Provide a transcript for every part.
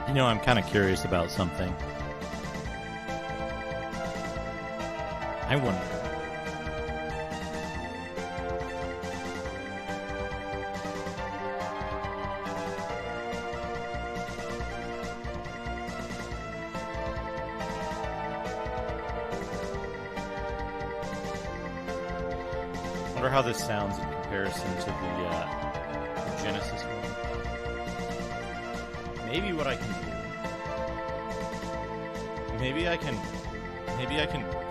You know, I'm kind of curious about something. I wonder. I wonder how this sounds in comparison to the Genesis one. Maybe what I can do. Maybe I can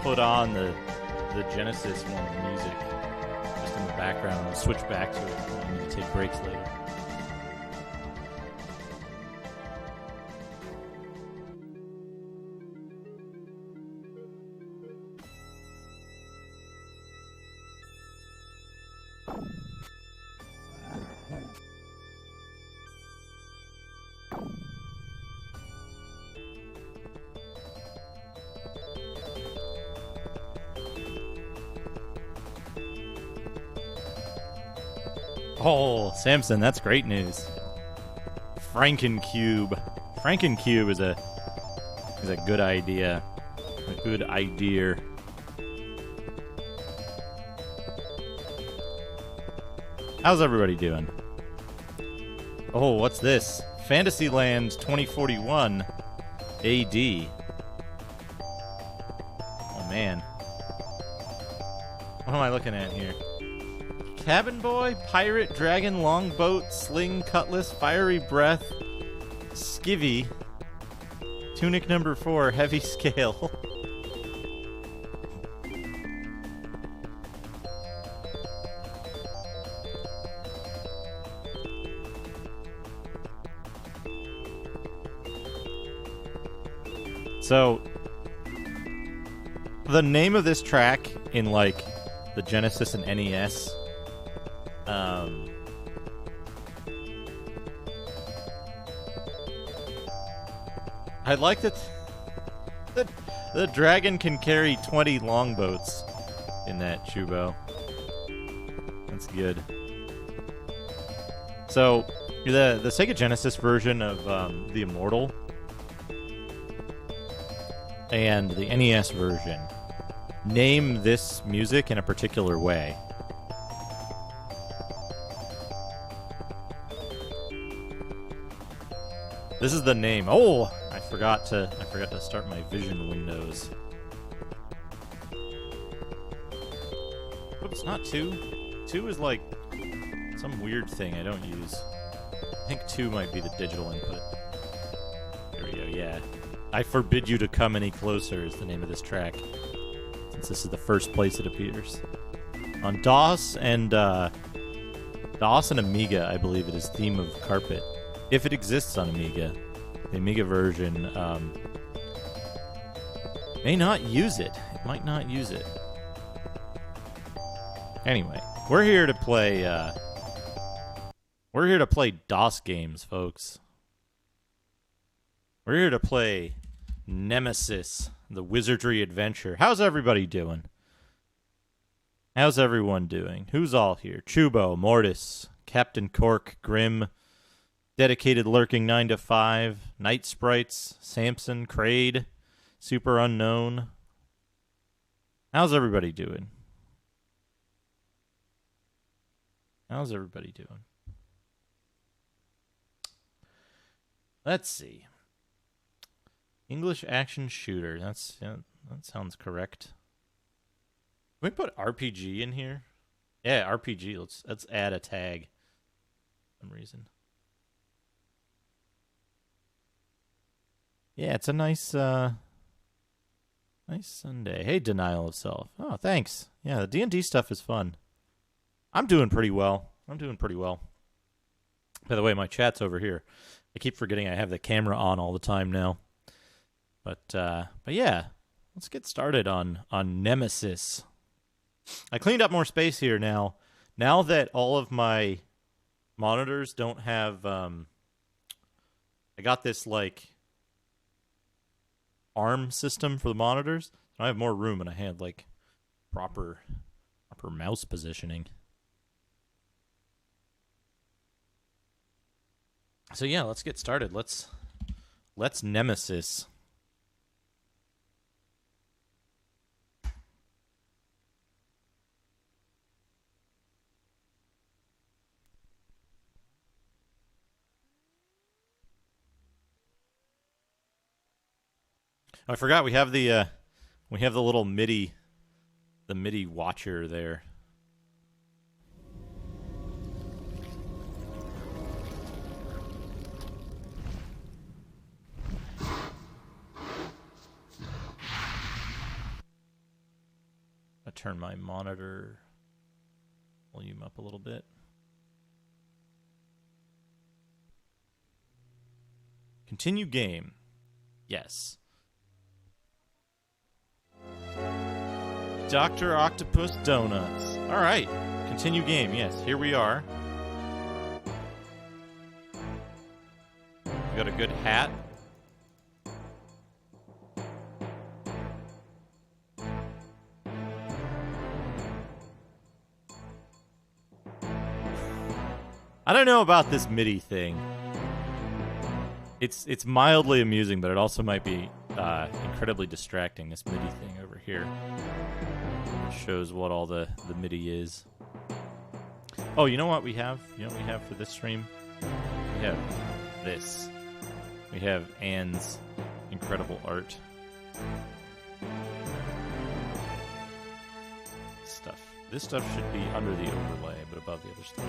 put on the Genesis one's music just in the background and I'll switch back to it when I need to take breaks later. Oh, Samson, that's great news. Frankencube. Frankencube is a good idea. A good idea. How's everybody doing? Oh, what's this? Fantasyland 2041 AD. Oh, man. What am I looking at here? Cabin boy, pirate, dragon, longboat, sling, cutlass, fiery breath, skivvy, tunic number 4, heavy scale. So, the name of this track in, like, the Genesis and NES... I like that the dragon can carry 20 longboats in that Chubo. That's good. So, the Sega Genesis version of The Immortal and the NES version name this music in a particular way. This is the name. Oh, I forgot to start my vision windows. Oops, not 2. 2 is like some weird thing I don't use. I think 2 might be the digital input. There we go, yeah. I Forbid You to Come Any Closer is the name of this track, since this is the first place it appears. On DOS and Amiga, I believe it is Theme of Carpet. If it exists on Amiga. The Amiga version may not use it. It might not use it. Anyway, we're here to play DOS games, folks. We're here to play Nemesis, the Wizardry adventure. How's everybody doing? How's everyone doing? Who's all here? Chubo, Mortis, Captain Cork, Grim, Dedicated Lurking 9 to 5, Night Sprites, Samson, Kraid, Super Unknown. How's everybody doing? How's everybody doing? Let's see. English action shooter. That sounds correct. Can we put RPG in here? Yeah, RPG. Let's add a tag. For some reason. Yeah, it's a nice Sunday. Hey, Denial of Self. Oh, thanks. Yeah, the D&D stuff is fun. I'm doing pretty well. By the way, my chat's over here. I keep forgetting I have the camera on all the time now. But yeah, let's get started on Nemesis. I cleaned up more space here now. Now that all of my monitors don't have, I got this like ARM system for the monitors. I have more room, and I had like proper mouse positioning. So yeah, let's get started. Let's Let's Nemesis. I forgot we have the little MIDI watcher there. I turn my monitor volume up a little bit. Continue game. Yes. Dr. Octopus Donuts. All right. Continue game. Yes, here we are. We got a good hat. I don't know about this MIDI thing. It's mildly amusing, but it also might be incredibly distracting, this MIDI thing over here. It shows what all the MIDI is. Oh, you know what we have? You know what we have for this stream? We have this. We have Anne's incredible art. This stuff should be under the overlay, but above the other stuff.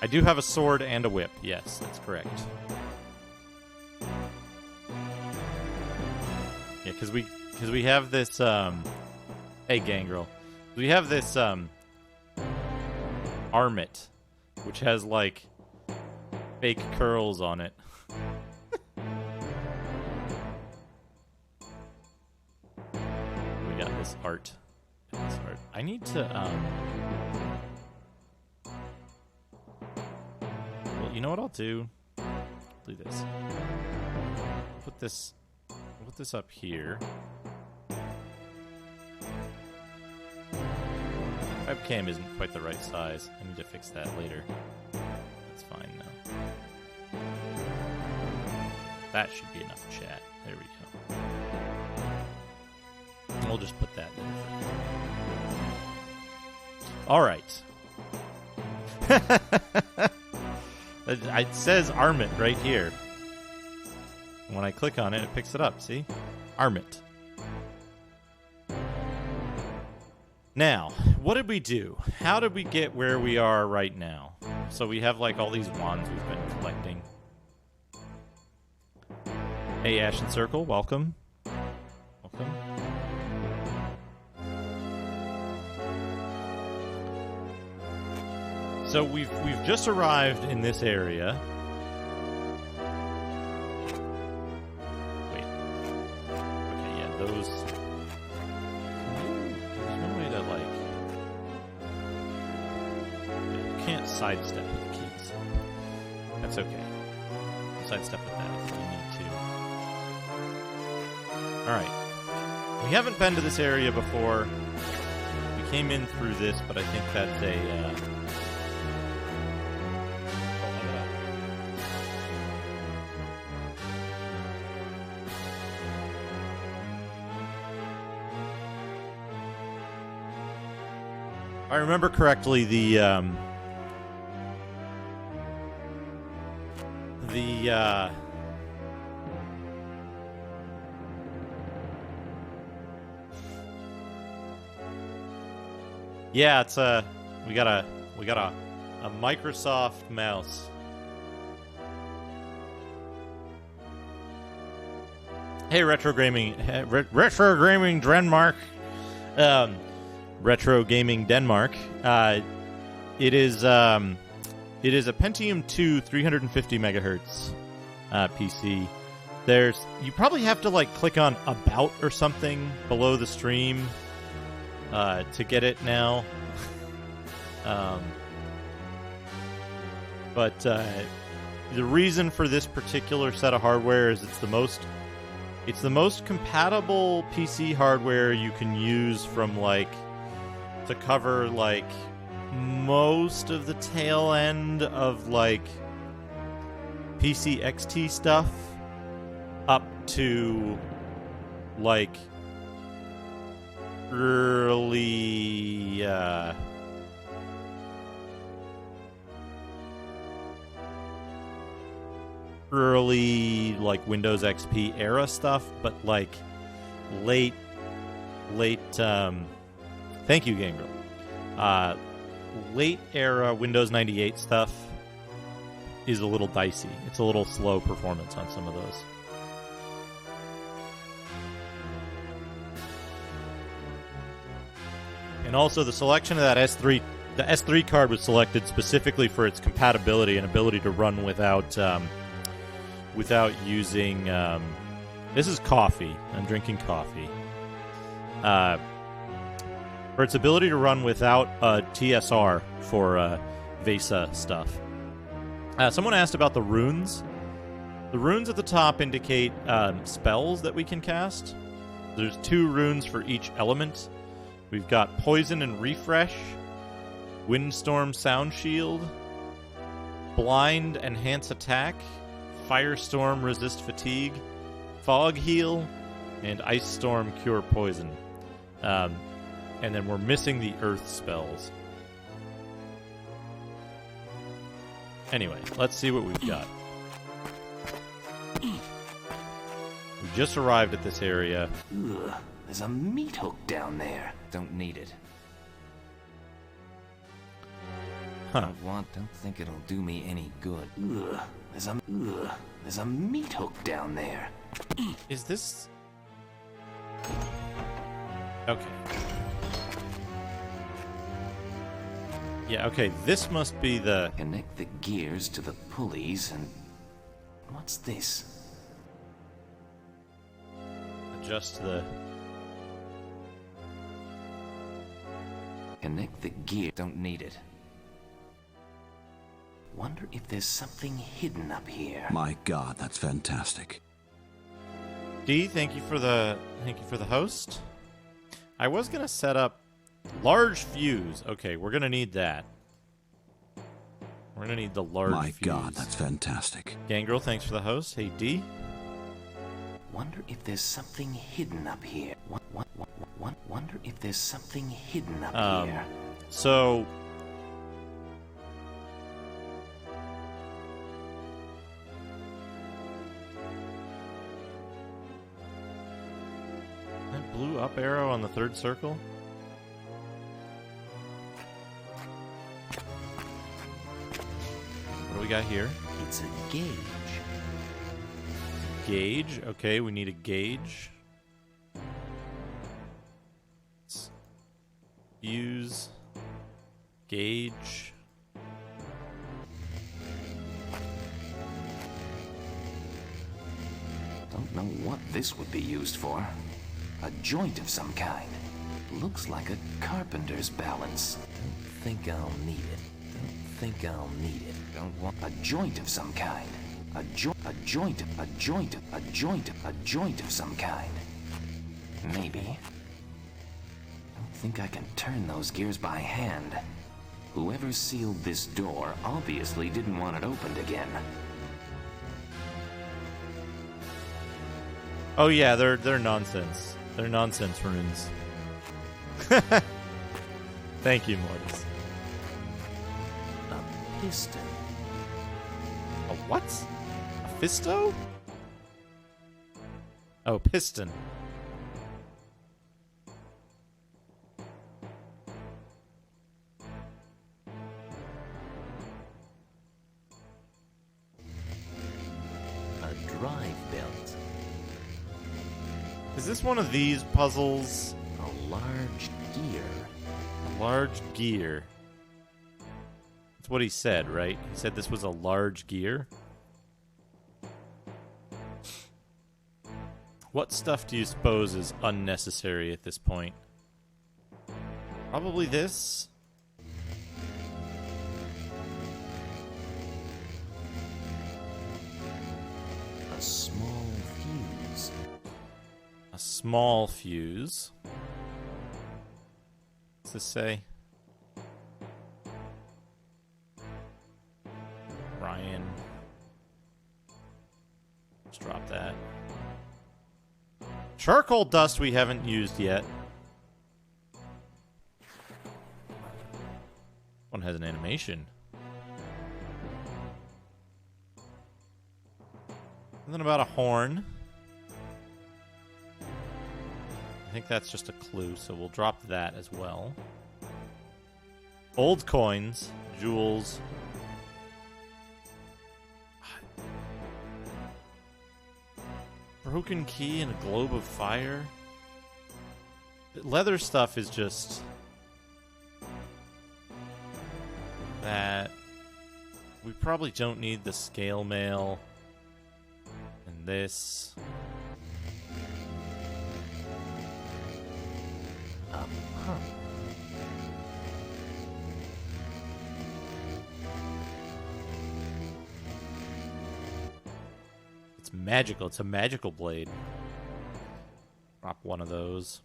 I do have a sword and a whip. Yes, that's correct. Yeah, because we have this hey Gangrel. We have this Armit, which has like fake curls on it. We got this art. I need to well, you know what I'll do? I'll do this. Put this up here. Webcam isn't quite the right size. I need to fix that later. That's fine though. That should be enough chat. There we go. And we'll just put that there. All right. It says Armit right here. And when I click on it, it picks it up. See? Armit. Now, what did we do? How did we get where we are right now? So we have like all these wands we've been collecting. Hey, Ashen Circle, welcome. Welcome. So we've just arrived in this area. Wait. Okay, yeah, those. There's no way to like. You can't sidestep with the keys. That's okay. Sidestep with that if you need to. All right. We haven't been to this area before. We came in through this, but I think that's a. If I remember correctly, yeah, it's we got a Microsoft mouse. Hey, Retro Gaming Denmark. Retro Gaming Denmark. It is a Pentium 2 350 megahertz PC. You probably have to like click on About or something below the stream to get it now. But the reason for this particular set of hardware is it's the most compatible PC hardware you can use from like to cover like most of the tail end of like PCXT stuff up to like early like Windows XP era stuff, but like late thank you, Gangrel. Late era Windows 98 stuff is a little dicey. It's a little slow performance on some of those. And also the selection of that S3, the S3 card was selected specifically for its compatibility and ability to run without using. This is coffee. I'm drinking coffee. For its ability to run without TSR for VESA stuff. Someone asked about the runes. The runes at the top indicate spells that we can cast. There's 2 runes for each element. We've got Poison and Refresh, Windstorm Sound Shield, Blind Enhance Attack, Firestorm Resist Fatigue, Fog Heal, and Ice Storm Cure Poison. And then we're missing the Earth spells. Anyway, let's see what we've got. We just arrived at this area. Ugh, there's a meat hook down there. Don't need it. Huh. Don't think it'll do me any good. Ugh, there's a meat hook down there. Is this... Okay. Yeah, okay, this must be the... Connect the gears to the pulleys and... What's this? Adjust the... Connect the gear. Don't need it. Wonder if there's something hidden up here. My God, that's fantastic. D, thank you for the host. I was gonna set up large fuse. Okay, we're gonna need that. We're gonna need the large My fuse. God, that's fantastic. Gangrel, thanks for the host. Hey D. Wonder if there's something hidden up here. Wonder if there's something hidden up here. So that blue up arrow on the 3rd circle. What do we got here? It's a gauge. Gauge. Okay, we need a gauge. Let's use gauge. Don't know what this would be used for. A joint of some kind. Looks like a carpenter's balance. Don't think I'll need it. Don't think I'll need it. Don't want a joint of some kind. A joint of some kind. Maybe. Don't think I can turn those gears by hand. Whoever sealed this door obviously didn't want it opened again. Oh yeah, they're nonsense. They're nonsense runes. Thank you, Mortis. A piston. A what? A fisto? Oh, piston. A drive belt. Is this one of these puzzles? A large gear. A large gear. That's what he said, right? He said this was a large gear. What stuff do you suppose is unnecessary at this point? Probably this. A small fuse. A small fuse. What's this say? Ryan. Let's drop that. Charcoal dust we haven't used yet. One has an animation. Something about a horn. I think that's just a clue, so we'll drop that as well. Old coins, jewels. Broken key and a globe of fire. Leather stuff is just that. We probably don't need the scale mail and this. Huh. It's magical. It's a magical blade. Drop one of those.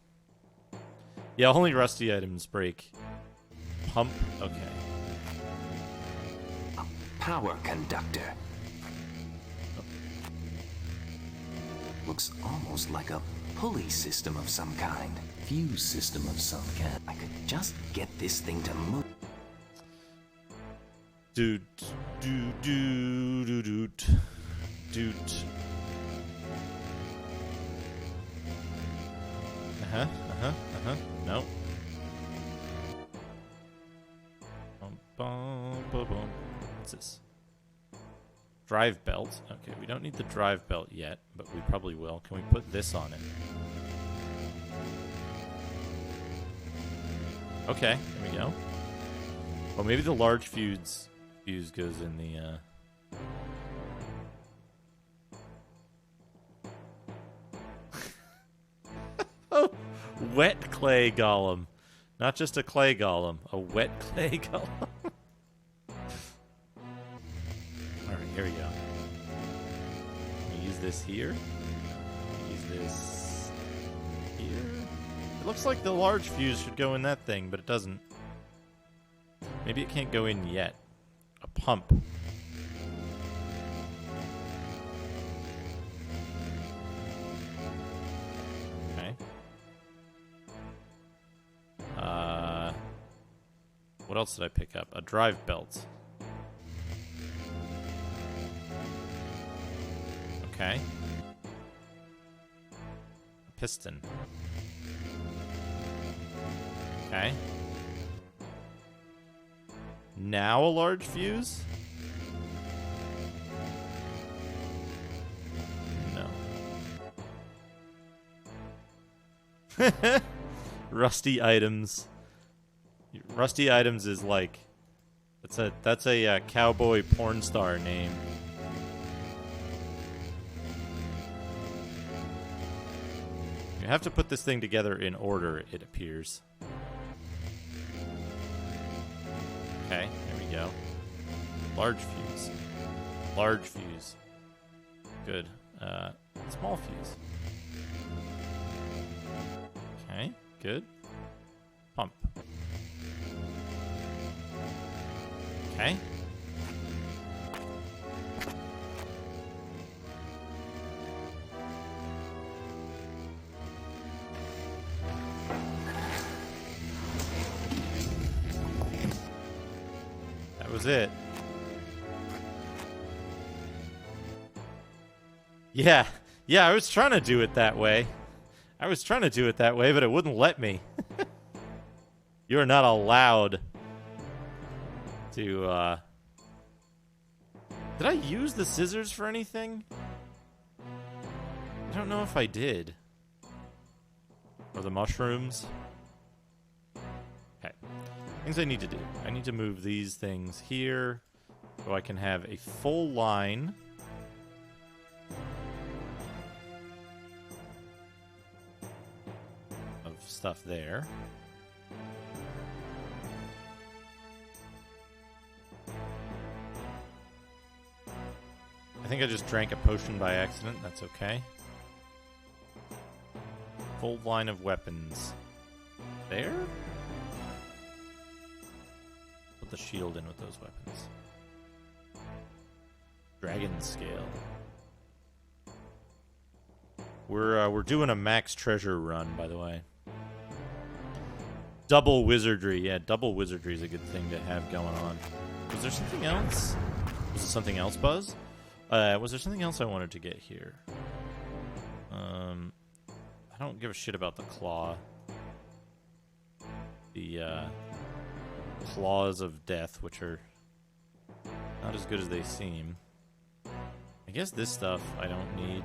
Yeah, only rusty items break. Pump. Okay. A power conductor. Looks almost like a pulley system of some kind. Fuse system of some kind. I could just get this thing to move. Doot, doot, doot, doot, doot, doot. No. Bum, bum, bum, bum. What's this? Drive belt. Okay, we don't need the drive belt yet, but we probably will. Can we put this on it? Okay, there we go. Well, maybe the large fuse goes in the, Oh, wet clay golem. Not just a clay golem, a wet clay golem. Alright, here we go. Use this here. Use this here. It looks like the large fuse should go in that thing, but it doesn't. Maybe it can't go in yet. A pump. Okay. What else did I pick up? A drive belt. Okay. A piston. Okay. Now a large fuse? No. Rusty items. Rusty items is like that's a cowboy porn star name. You have to put this thing together in order, it appears. Okay, there we go. Large fuse. Large fuse. Good. Small fuse. Okay, good. Pump. Okay. That was it. Yeah, I was trying to do it that way. But it wouldn't let me. You are not allowed to, Did I use the scissors for anything? I don't know if I did. Or the mushrooms. Okay. Things I need to do. I need to move these things here so I can have a full line. Of stuff there. I think I just drank a potion by accident. That's okay. Full line of weapons. There? Put the shield in with those weapons. Dragon scale. We're doing a max treasure run, by the way. Double wizardry. Yeah, double wizardry is a good thing to have going on. Was there something else? Was it something else, Buzz? Was there something else I wanted to get here? I don't give a shit about the claw. The claws of death, which are not as good as they seem. I guess this stuff I don't need.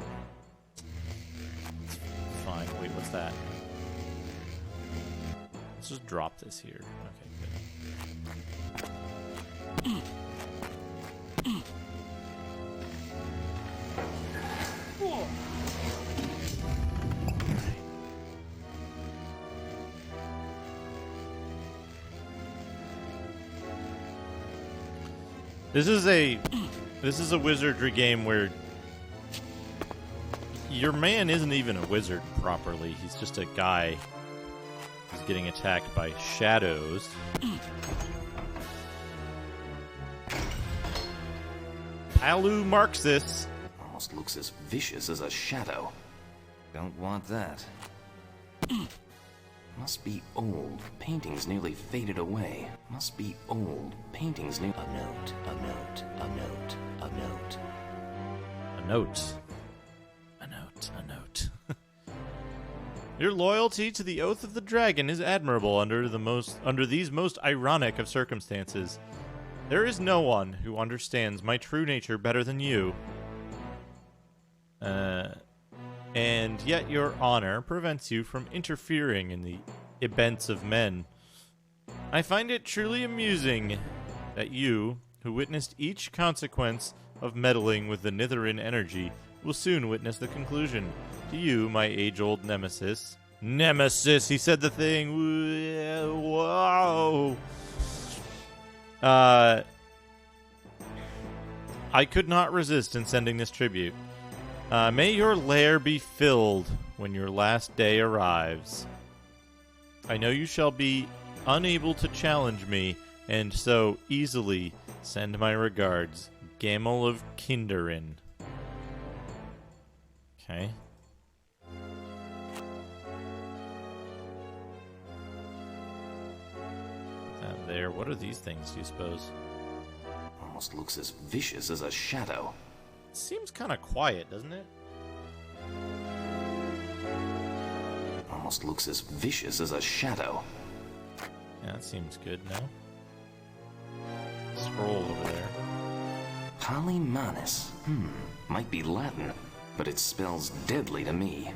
It's fine. Wait, what's that? Let's just drop this here. Okay, good. This is a wizardry game where your man isn't even a wizard properly. He's just a guy who's getting attacked by shadows. Palu marks this. Almost looks as vicious as a shadow. Don't want that. Must be old. Painting's nearly faded away. Must be old. Painting's near. A note. A note. A note. A note. A note. A note. A note. Your loyalty to the Oath of the Dragon is admirable under these most ironic of circumstances. There is no one who understands my true nature better than you. And yet your honor prevents you from interfering in the events of men. I find it truly amusing that you, who witnessed each consequence of meddling with the Nitherin energy, will soon witness the conclusion. To you, my age-old nemesis. Nemesis! He said the thing. Whoa! I could not resist in sending this tribute. May your lair be filled when your last day arrives. I know you shall be unable to challenge me, and so easily send my regards. Gamel of Kinderin. Okay. That there. What are these things, do you suppose? Almost looks as vicious as a shadow. It seems kind of quiet, doesn't it? Almost looks as vicious as a shadow. Yeah, that seems good now. Scroll over there. Polymanus. Might be Latin, but it spells deadly to me.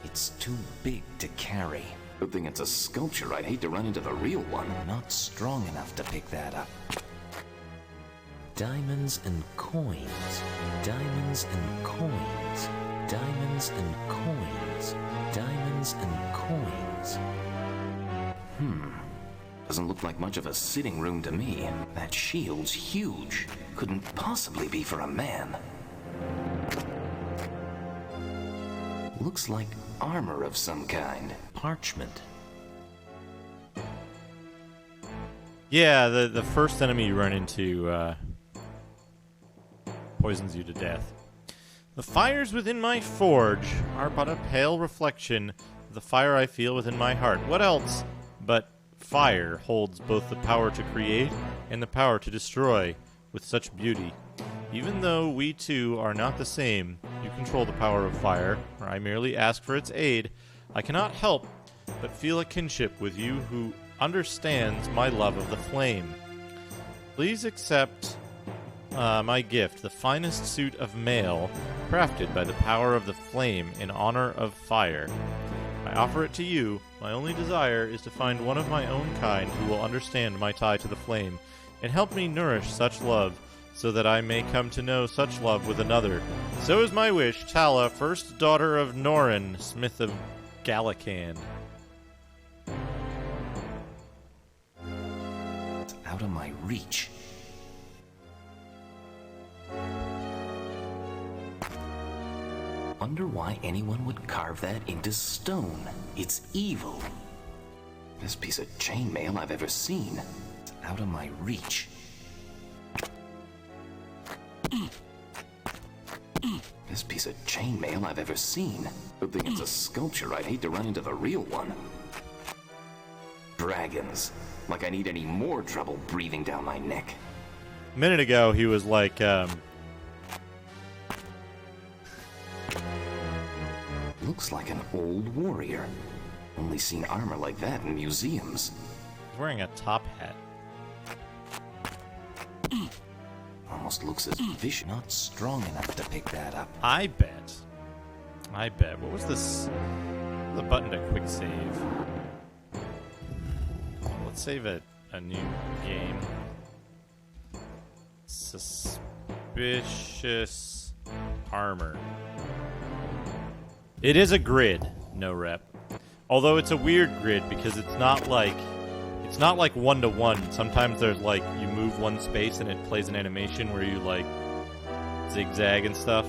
It's too big to carry. Good thing it's a sculpture. I'd hate to run into the real one. Not strong enough to pick that up. Diamonds and coins. Diamonds and coins. Diamonds and coins. Diamonds and coins. Doesn't look like much of a sitting room to me. That shield's huge. Couldn't possibly be for a man. Looks like armor of some kind. Parchment. Yeah, the first enemy you run into poisons you to death. The fires within my forge are but a pale reflection of the fire I feel within my heart. What else but fire holds both the power to create and the power to destroy with such beauty? Even though we two are not the same, you control the power of fire, or I merely ask for its aid, I cannot help but feel a kinship with you who understands my love of the flame. Please accept my gift, the finest suit of mail, crafted by the power of the flame in honor of fire. I offer it to you. My only desire is to find one of my own kind who will understand my tie to the flame, and help me nourish such love, so that I may come to know such love with another. So is my wish, Tala, first daughter of Norin, smith of Galakan. It's out of my reach. Wonder why anyone would carve that into stone. It's evil. Best piece of chainmail I've ever seen. It's out of my reach. Biggest piece of chainmail I've ever seen. Good thing it's a sculpture. I'd hate to run into the real one. Dragons. Like I need any more trouble breathing down my neck. A minute ago, he was like, Looks like an old warrior. Only seen armor like that in museums. he's wearing a top hat. Almost looks as vicious. Not strong enough to pick that up. I bet. What was this? The button to quick save. Let's save a new game. Suspicious armor. It is a grid, no rep. Although it's a weird grid because it's not like 1-to-1. Sometimes there's like you move one space and it plays an animation where you like zigzag and stuff.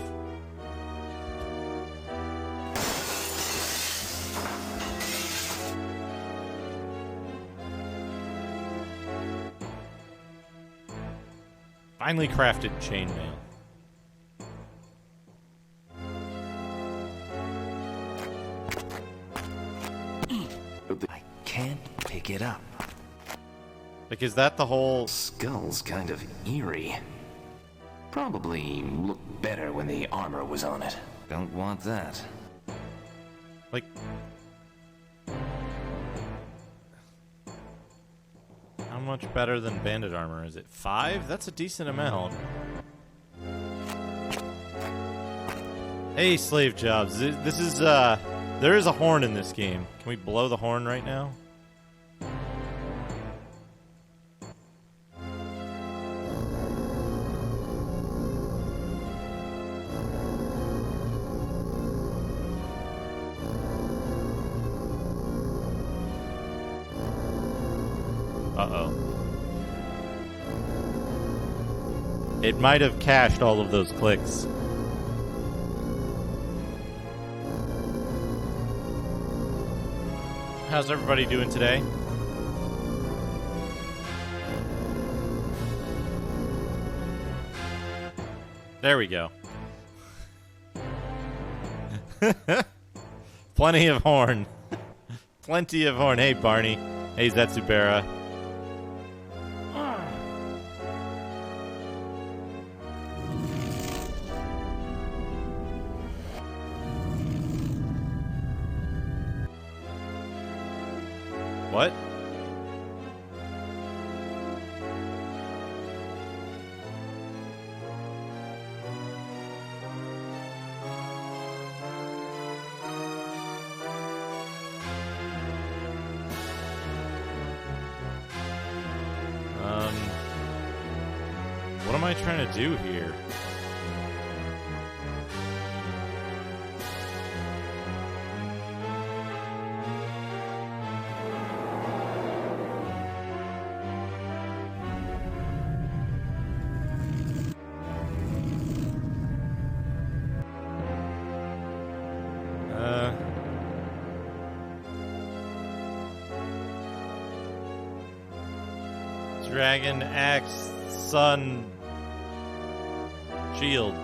Finely crafted chainmail. I can't pick it up. Like, is that the whole... Skull's kind of eerie. Probably looked better when the armor was on it. Don't want that. Like... How much better than bandit armor is it? 5? That's a decent amount. Hey, slave jobs. This is, there is a horn in this game. Can we blow the horn right now? Uh-oh. It might have cached all of those clicks. How's everybody doing today? There we go. Plenty of horn. Plenty of horn. Hey, Barney. Hey, Zetsubera. What? What am I trying to do here? Dragon, axe, sun, shield.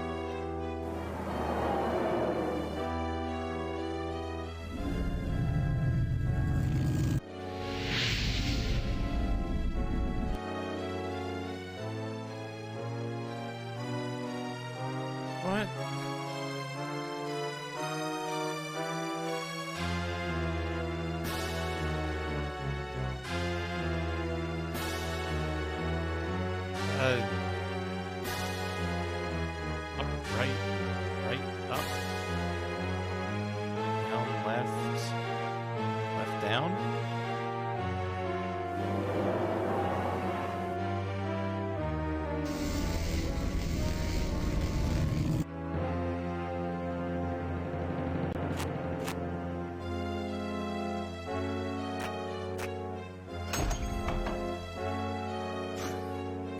What? Up, right, up. Down, left, down.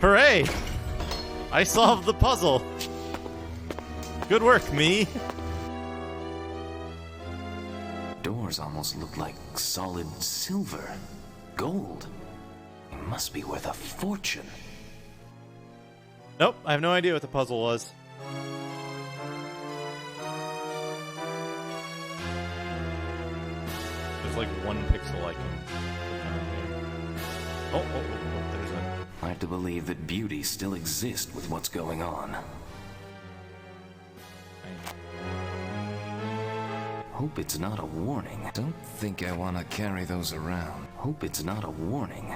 Hooray! I solved the puzzle! Good work, me! Doors almost look like solid silver. Gold. It must be worth a fortune. Nope, I have no idea what the puzzle was. there's like one pixel I can click on here. Oh, there's a... Hard to believe that beauty still exists with what's going on. Hope it's not a warning. Don't think I want to carry those around. Hope it's not a warning.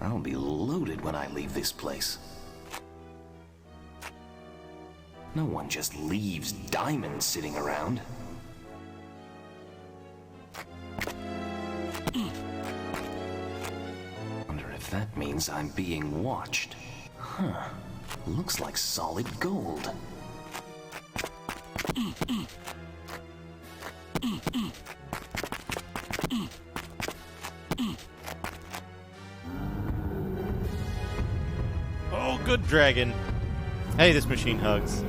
I'll be loaded when I leave this place. No one just leaves diamonds sitting around. Wonder if that means I'm being watched. Huh. Looks like solid gold. Oh, good dragon. Hey, this machine hugs.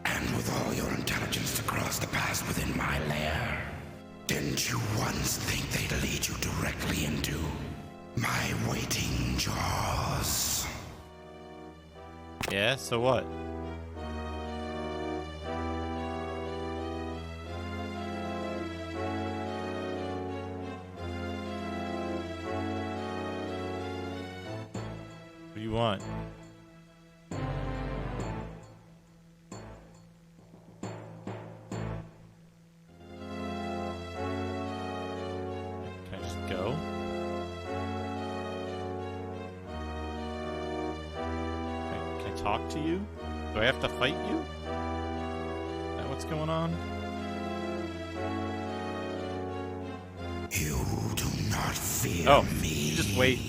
And with all your intelligence to cross the paths within my lair, didn't you once think they'd lead you directly into my waiting jaws? Yeah, so what? What do you want? Can I just go? Can I talk to you? Do I have to fight you? Is that what's going on? You do not fear Oh, me. you just wait.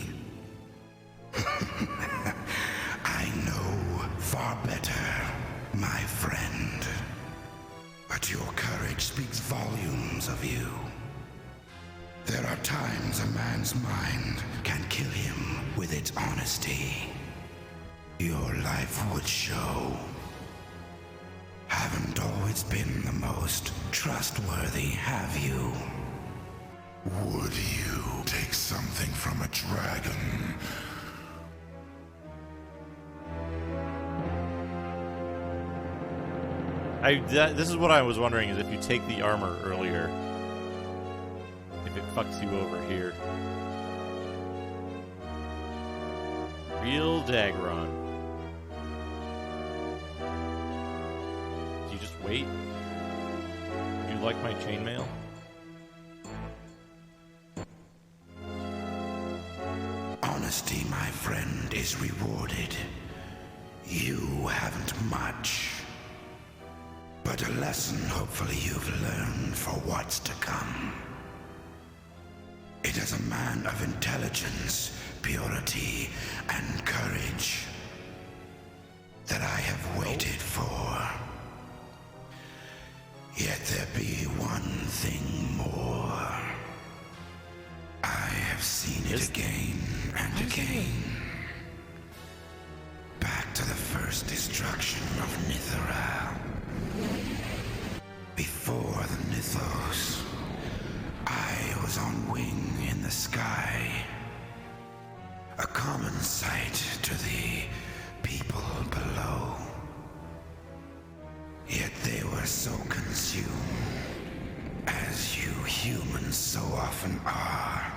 I know far better, my friend. But your courage speaks volumes of you. There are times a man's mind can kill him with its honesty. Your life would show. Haven't always been the most trustworthy, have you? Would you take something from a dragon? This is what I was wondering, is if you take the armor earlier, if it fucks you over here. Real Dagron. Do you just wait? Do you like my chainmail? Honesty, my friend, is rewarded. You haven't much. But a lesson hopefully you've learned for what's to come. It is a man of intelligence, purity, and courage that I have waited for. Yet there be one thing more. I have seen it again and again. Back to the first destruction of Nithara. Before the Nithos, I was on wing in the sky. A common sight to the people below. Yet they were so consumed, as you humans so often are,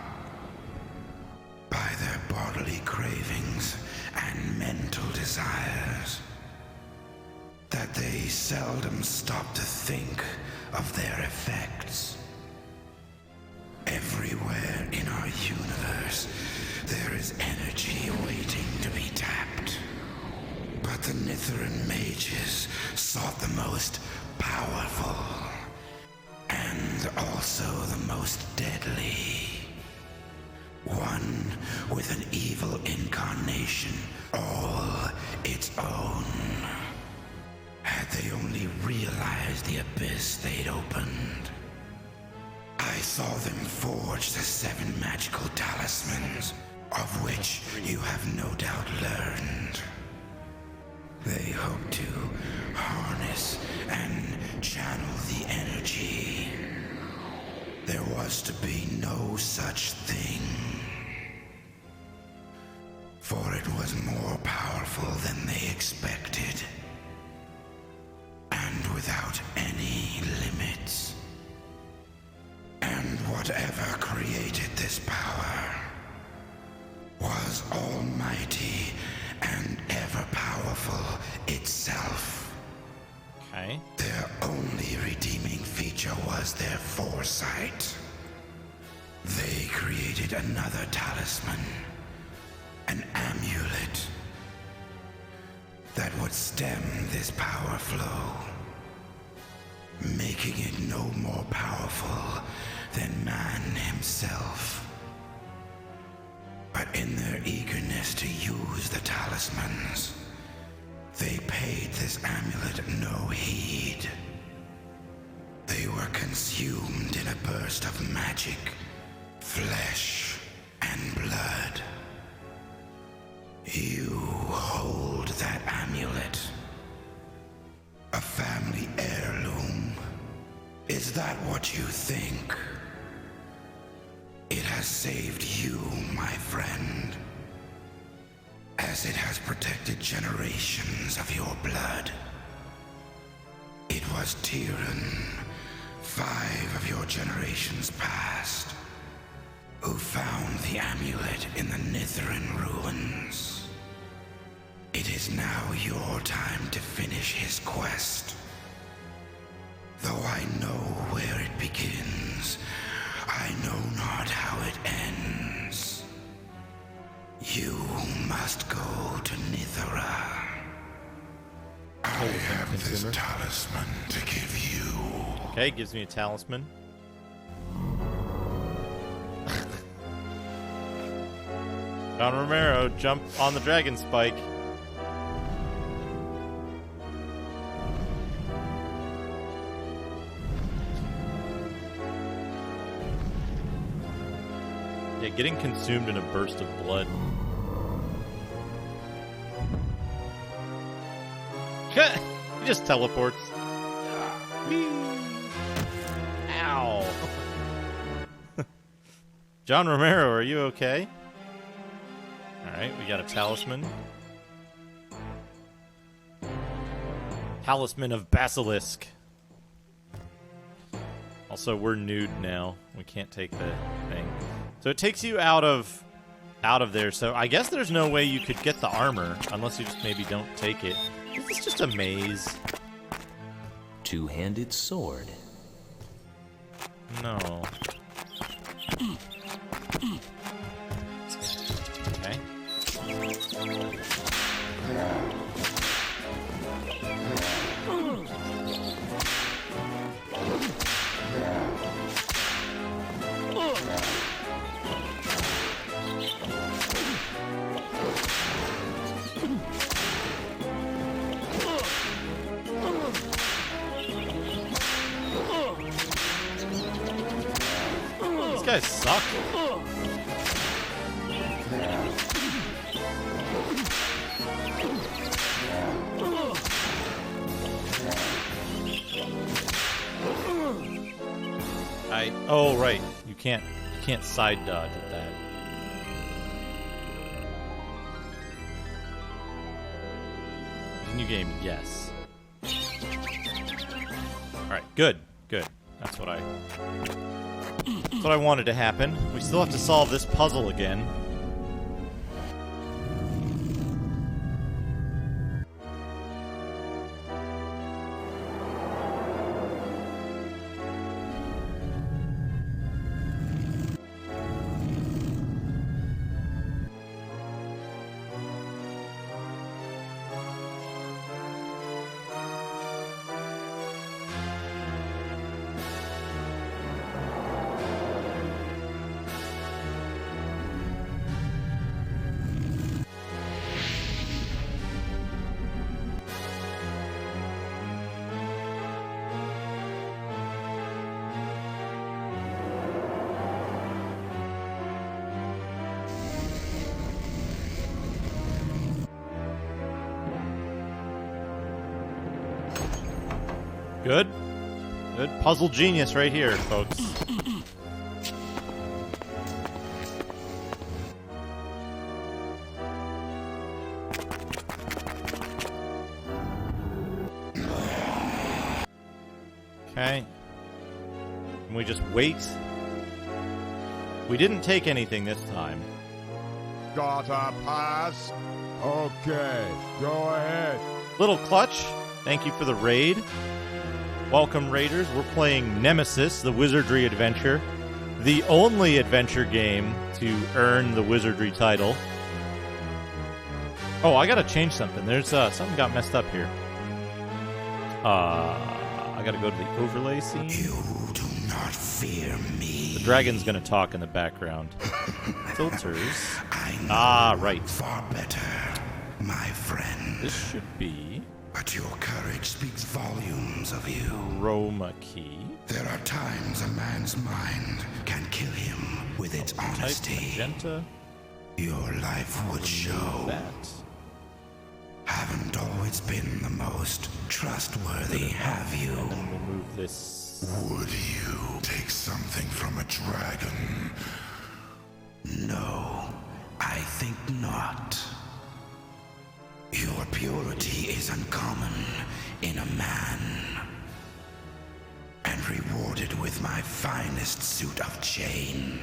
by their bodily cravings and mental desires, that they seldom stop to think of their effects. Everywhere in our universe, there is energy waiting to be tapped. But the Nitharan mages sought the most powerful, and also the most deadly. One with an evil incarnation, all its own. Had they only realized the abyss they'd opened. I saw them forge the 7 magical talismans, of which you have no doubt learned. They hope to harness and channel the energy. There was to be no such thing, for it was more powerful than they expected, and without any limits. And whatever created this power was almighty and ever-powerful itself. Okay. Their only redeeming feature was their foresight. They created another talisman, an amulet, that would stem this power flow, making it no more powerful than man himself. But in their eagerness to use the talismans, they paid this amulet no heed. They were consumed in a burst of magic, flesh, and blood. You hold that amulet. A family heirloom. Is that what you think? It has saved you, my friend, as it has protected generations of your blood. It was Tyrion, 5 of your generations past, who found the amulet in the Nithrin ruins. It is now your time to finish his quest. Though I know where it begins, I know not how it ends. You must go to Nithra. I have this talisman to give you. Okay, gives me a talisman. John Romero, jump on the dragon spike. Yeah, getting consumed in a burst of blood. He just teleports. Whee! Ow. John Romero, are you okay? Alright, we got a talisman. Talisman of Basilisk. Also, we're nude now. We can't take the thing. So it takes you out of there. So I guess there's no way you could get the armor unless you just maybe don't take it. It's just a maze. Two-handed sword. No. Okay. These guys suck. Oh right, you can't side dodge at that. New game, yes. All right, good. That's what I wanted to happen. We still have to solve this puzzle again. Good. Good puzzle genius right here, folks. Okay. Can we just wait? We didn't take anything this time. Gotta pass? Okay, go ahead. Little Clutch, thank you for the raid. Welcome, Raiders. We're playing Nemesis, the Wizardry adventure. The only adventure game to earn the Wizardry title. Oh, I gotta change something. There's something got messed up here. I gotta go to the overlay scene. You do not fear me. The dragon's gonna talk in the background. Filters. I know Right. far better, my friend. This should be But your courage speaks volumes of you. Chroma key. There are times a man's mind can kill him with its Type honesty. magenta. Your life would show. That. Haven't always been the most trustworthy, have you? And then we'll move this. Would you take something from a dragon? No, I think not. Your purity is uncommon in a man, and rewarded with my finest suit of chain.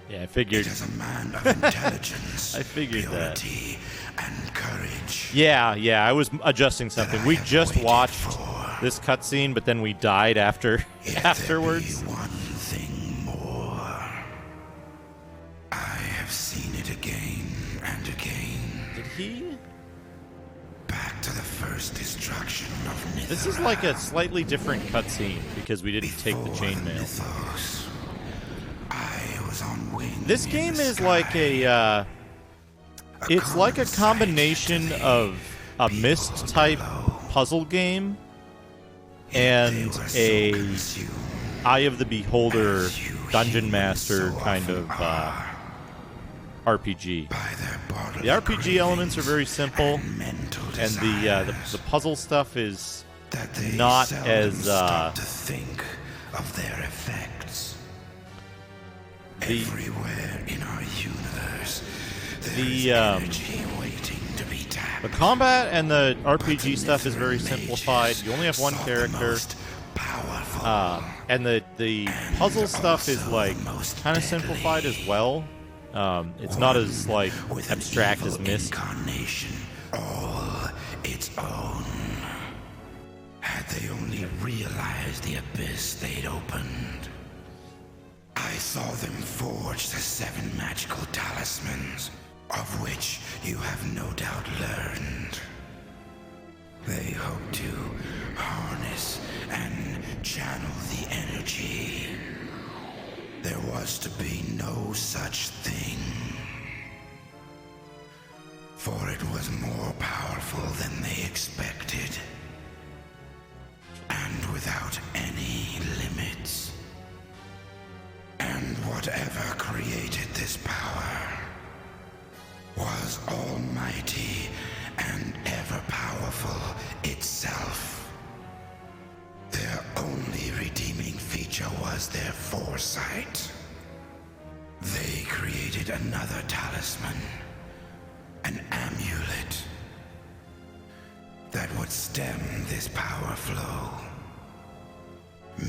Yeah, I figured. It is a man of intelligence, I figured that. purity, and courage. Yeah, I was adjusting something. I We have just waited watched for. this cutscene, but then we died afterwards. There be one thing more. I have seen it again and again. Did he? Back to the first destruction of Nithra. This is like a slightly different cutscene because we didn't take the Before chainmail. Mythos, I was on wing. This in game the is like sky. it's like a common combination sight to of a the Myst people type below. puzzle game They and were so a consumed Eye of the Beholder as you dungeon humans master so kind often of are, RPG. by their bodily The RPG elements are very cravings simple, and mental and desires the puzzle stuff is that they not seldom as stop to think of their effects. the Everywhere in our universe, there the, is um, energy waiting to be tapped. the combat and the RPG The stuff is very Nithra simplified. mages You only have one sought the character. most powerful And the puzzle stuff is also like the most kind of simplified as well. It's not as like with an abstract as evil Myst. incarnation, all its own. Had they only realized the abyss they'd opened. I saw them forge the 7 magical talismans, of which you have no doubt learned. They hope to harness and channel the energy. There was to be no such thing. For it was more powerful than they expected. And without any limits. And whatever created this power was almighty and ever-powerful itself. Their only redeeming feature was their foresight. They created another talisman, an amulet, that would stem this power flow,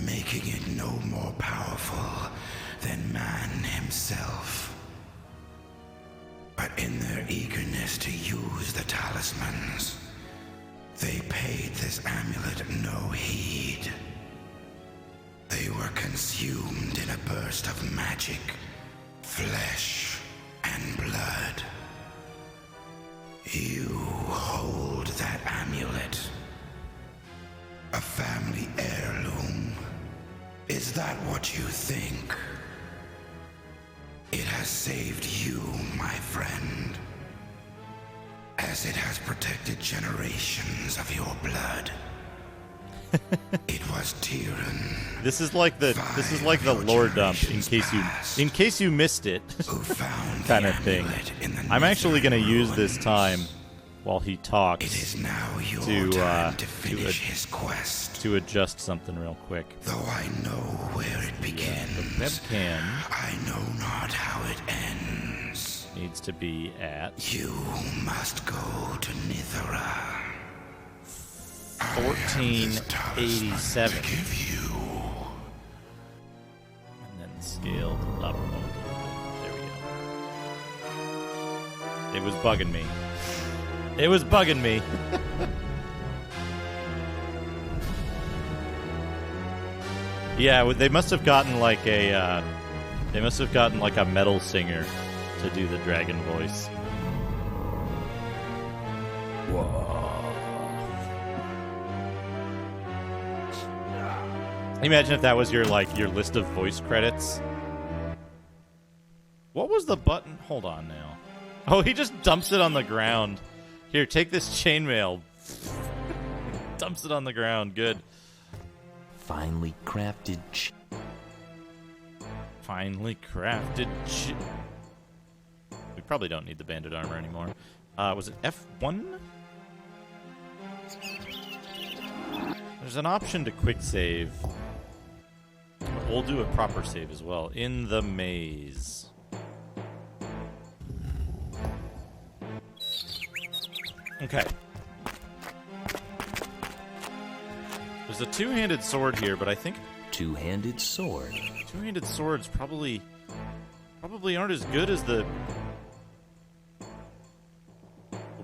making it no more powerful than man himself. But in their eagerness to use the talismans, they paid this amulet no heed. They were consumed in a burst of magic, flesh, and blood. You hold that amulet. A family heirloom. Is that what you think? It has saved you, my friend. As it has protected generations of your blood. It was Tyrion This is like the lore dump in case you missed it who found kind the of thing. amulet in the I'm actually northern going to use this ruins. time while he talks. It is now your time to finish his quest. To adjust something real quick. Though I know where it begins, the webcam I know not how it ends. needs to be at You must go to Nithara. 1487. Give you. And then scale up a little bit. There we go. It was bugging me. It was bugging me. Yeah, they must have gotten like a metal singer to do the dragon voice. Whoa. Imagine if that was your list of voice credits. What was the button? Hold on now. Oh, he just dumps it on the ground. Here, take this chainmail. Dumps it on the ground. Good. Finely crafted Finely crafted We probably don't need the bandit armor anymore. Was it F1? There's an option to quick save. We'll do a proper save as well. In the maze. Okay. There's a two-handed sword here, but I think two-handed sword. Two-handed swords probably aren't as good as the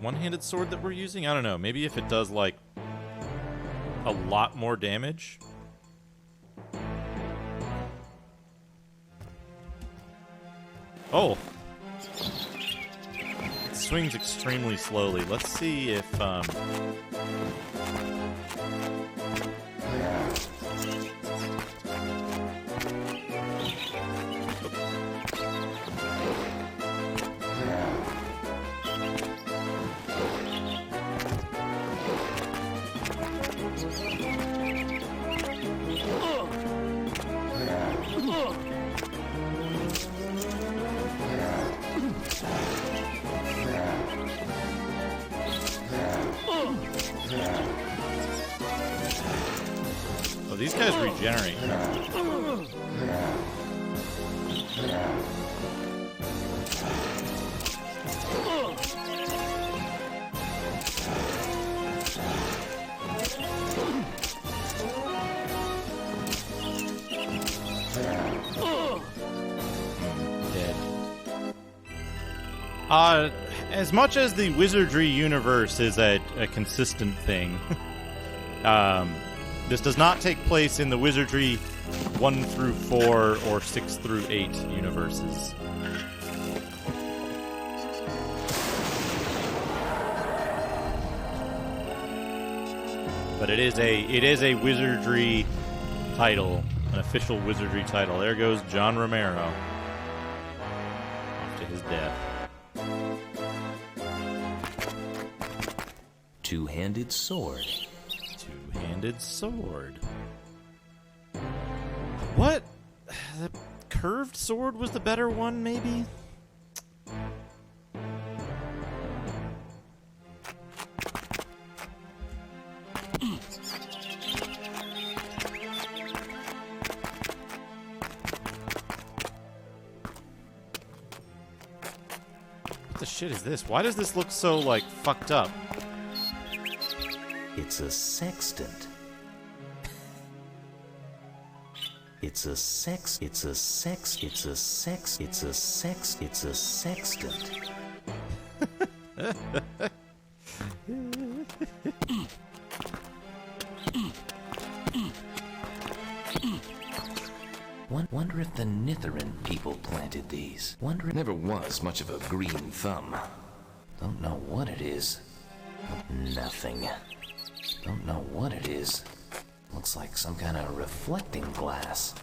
one-handed sword that we're using. I don't know. Maybe if it does like a lot more damage. Oh. It swings extremely slowly. Let's see if these guys regenerate. Dead. As much as the Wizardry universe is a consistent thing, this does not take place in the Wizardry 1 through 4 or 6 through 8 universes. But it is a Wizardry title, an official Wizardry title. There goes John Romero. Off to his death. Two-handed sword. Two-handed sword. What? The curved sword was the better one, maybe? What the shit is this? Why does this look so, like, fucked up? It's a sextant. It's a sextant. Wonder if the Nitheran people planted these. Wonder. Never was much of a green thumb. Don't know what it is. Nothing. Don't know what it is. Looks like some kind of reflecting glass.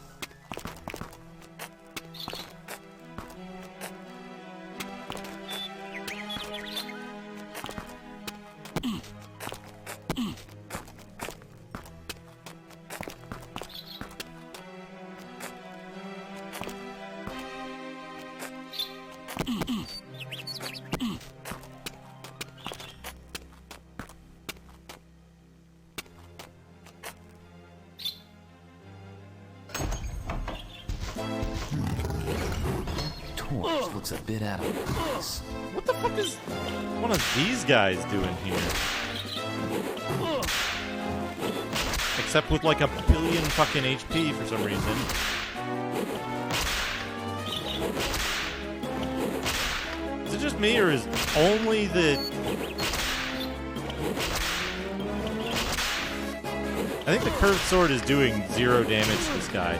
horse looks a bit out of place. What the fuck is one of these guys doing here? Except with like a billion fucking HP for some reason. Is it just me, or is only the... I think the curved sword is doing 0 damage to this guy.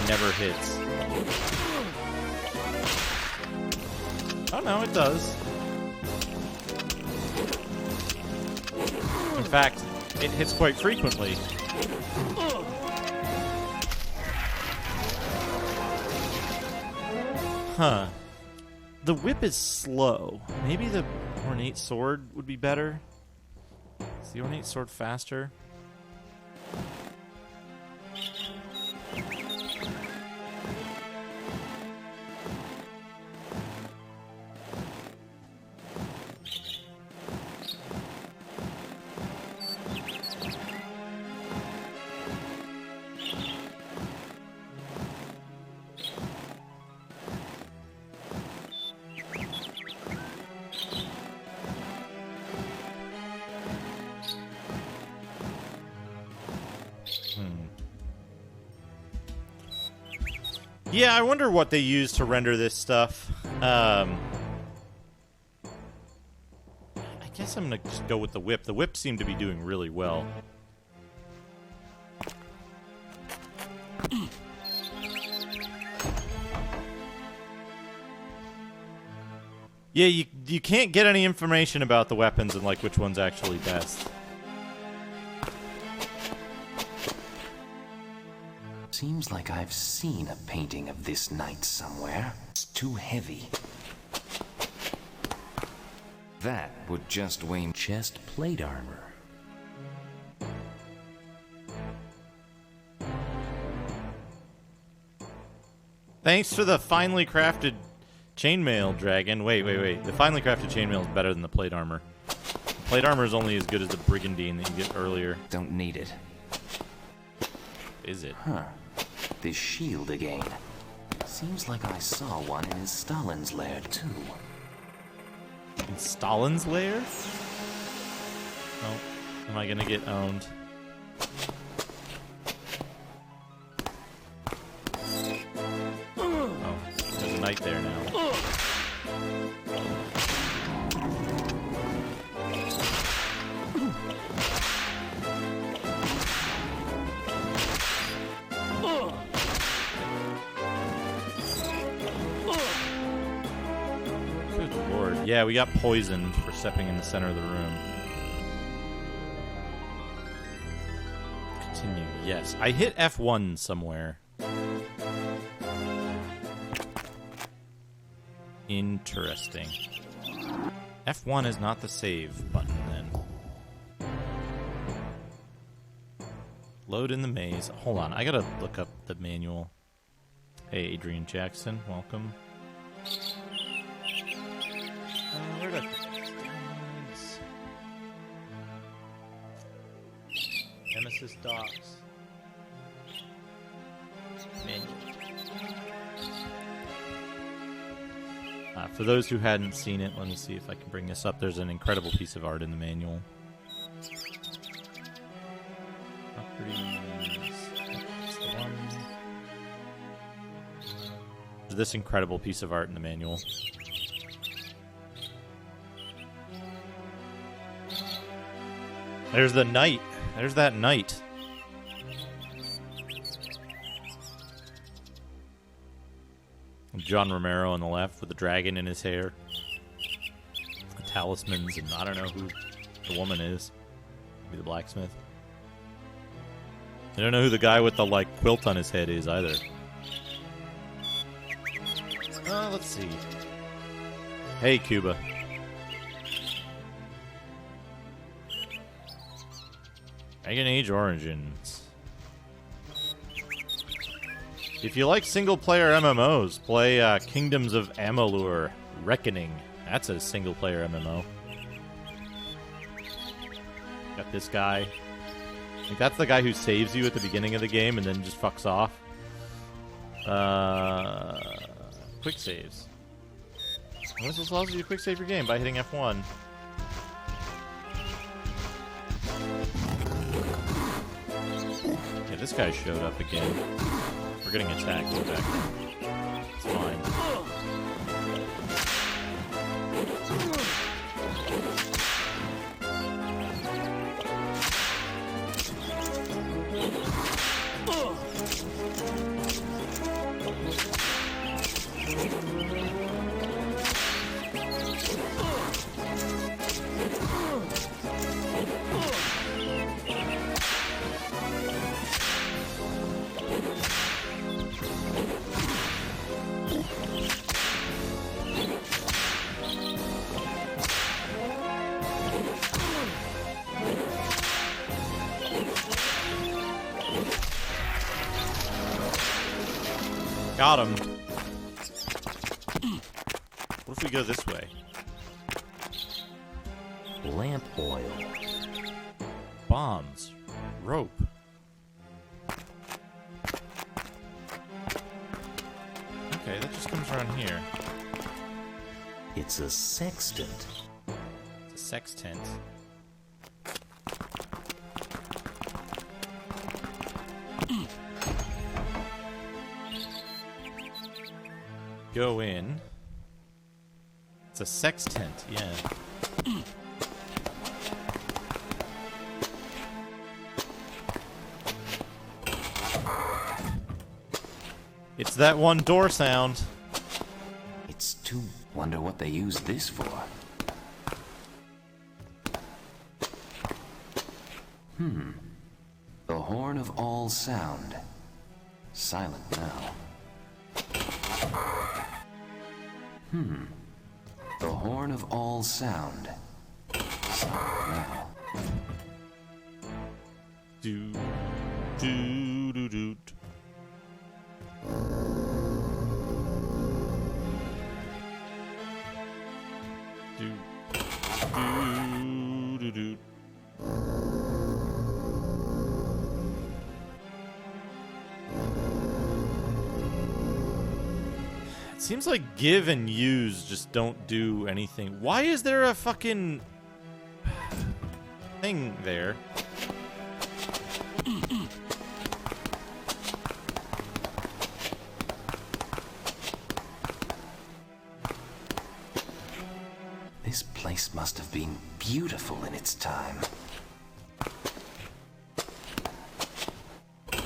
Never hits. Oh no, it does. In fact, it hits quite frequently. Huh. The whip is slow. Maybe the ornate sword would be better. Is the ornate sword faster? Yeah, I wonder what they use to render this stuff. I guess I'm gonna just go with the whip. The whip seemed to be doing really well. Yeah, you can't get any information about the weapons and like which one's actually best. Seems like I've seen a painting of this knight somewhere. It's too heavy. That would just weigh chest plate armor. Thanks for the finely crafted chainmail dragon. Wait. The finely crafted chainmail is better than the plate armor. The plate armor is only as good as the brigandine that you get earlier. Don't need it. Is it? Huh. This shield again. Seems like I saw one in Stalin's lair, too. In Stalin's lair? Oh, am I gonna get owned? Oh, there's a knight there now. Yeah, we got poisoned for stepping in the center of the room. Continue. Yes. I hit F1 somewhere. Interesting. F1 is not the save button, then. Load in the maze. Hold on. I gotta look up the manual. Hey, Adrian Jackson. Welcome. Where did I put these? Nemesis docs. Menu. For those who hadn't seen it, let me see if I can bring this up. There's an incredible piece of art in the manual. Properties. That's the one. There's this incredible piece of art in the manual. There's the knight. There's that knight. John Romero on the left with the dragon in his hair. The talismans, and I don't know who the woman is. Maybe the blacksmith. I don't know who the guy with the, like, quilt on his head is either. Let's see. Hey, Cuba. Dragon Age Origins. If you like single-player MMOs, play Kingdoms of Amalur: Reckoning. That's a single-player MMO. Got this guy. I think that's the guy who saves you at the beginning of the game and then just fucks off. quick saves. This allows you to quick save your game by hitting F1. Yeah, this guy showed up again. We're getting attacked. Go back. It's fine. Got him. What if we go this way? Lamp oil. Bombs. Rope. Okay, that just comes around here. It's a sextant. It's a sextant. Go in. It's a sextant, yeah. It's that one door sound. It's too... Wonder what they use this for. The horn of all sound. Silent now. The horn of all sound. Silent now. Do, do, do, do. Do, do, do, do. It seems like give and use just don't do anything. Why is there a fucking thing there? This place must have been beautiful in its time. We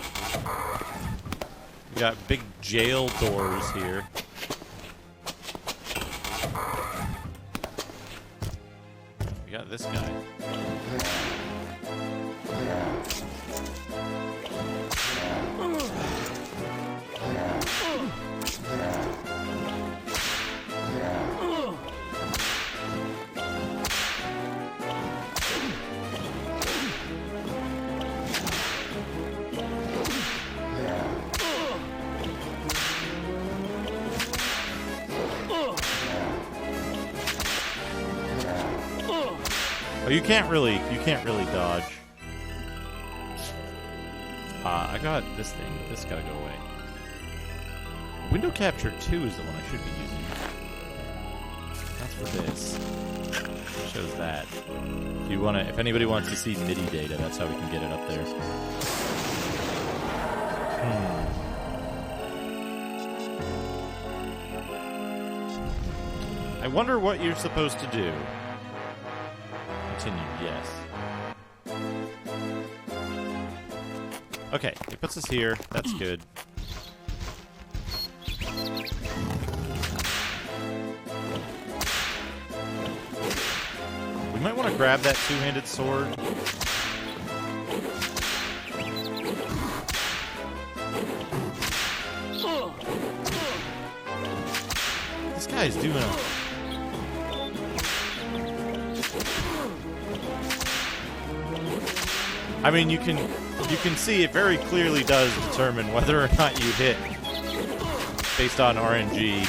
got big jail doors here. We got this guy. Oh, you can't really dodge. I got this thing. This gotta go away. Window capture 2 is the one I should be using. That's for this. It shows that. If anybody wants to see MIDI data, that's how we can get it up there. I wonder what you're supposed to do. Continue, yes. Okay, it puts us here. That's good. We might want to grab that two-handed sword. This guy's doing a... I mean, you can see it very clearly does determine whether or not you hit based on RNG.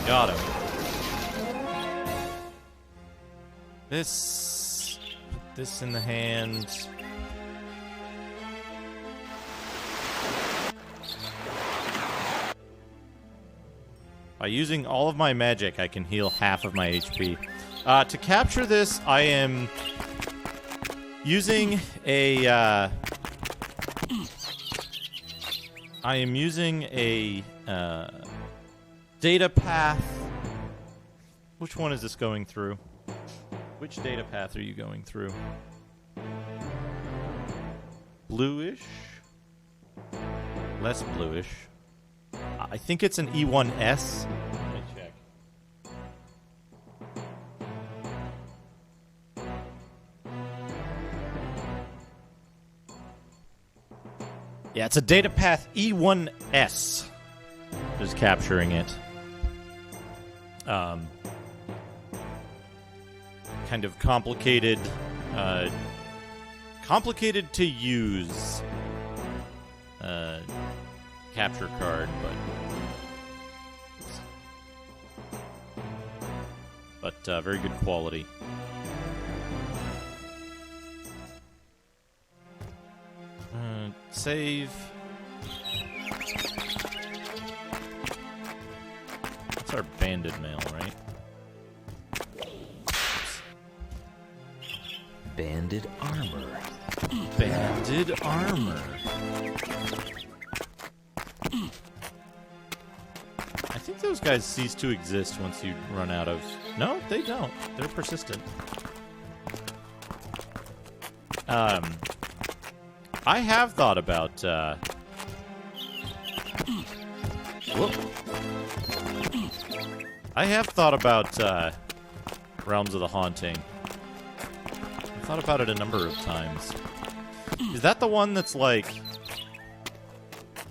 Got him. This this in the hand. By using all of my magic, I can heal half of my HP. To capture this, I am using a... data path. Which one is this going through? Which data path are you going through? Bluish? Less bluish. I think it's an E1S. Let me check. Yeah, it's a data path E1S. Is capturing it. Kind of complicated, complicated to use capture card, but very good quality. Save. That's our banded mail, right? Banded armor. Banded armor. I think those guys cease to exist once you run out of... No, they don't. They're persistent. I have thought about... I have thought about Realms of the Haunting. I've thought about it a number of times. Is that the one that's like...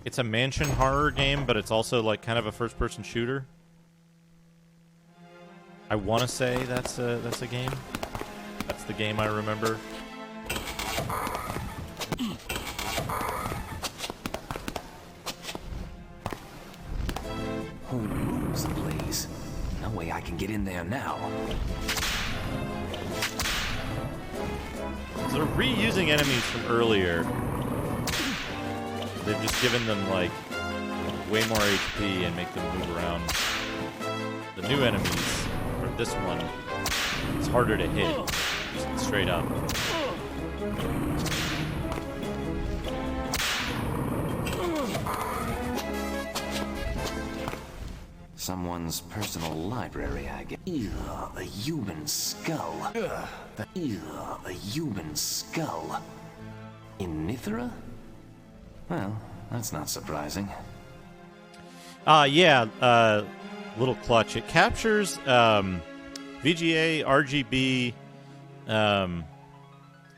It's a mansion horror game, but it's also like kind of a first-person shooter? I want to say that's a game. That's the game I remember. Who rules the place? No way I can get in there now. So they're reusing enemies from earlier. They've just given them, like, way more HP and make them move around. The new enemies, or this one, it's harder to hit. Just straight up. Someone's personal library, I guess. Ew, a human skull. Ew, a human skull. In Nithra? Well, that's not surprising. Yeah, little clutch. It captures VGA, RGB,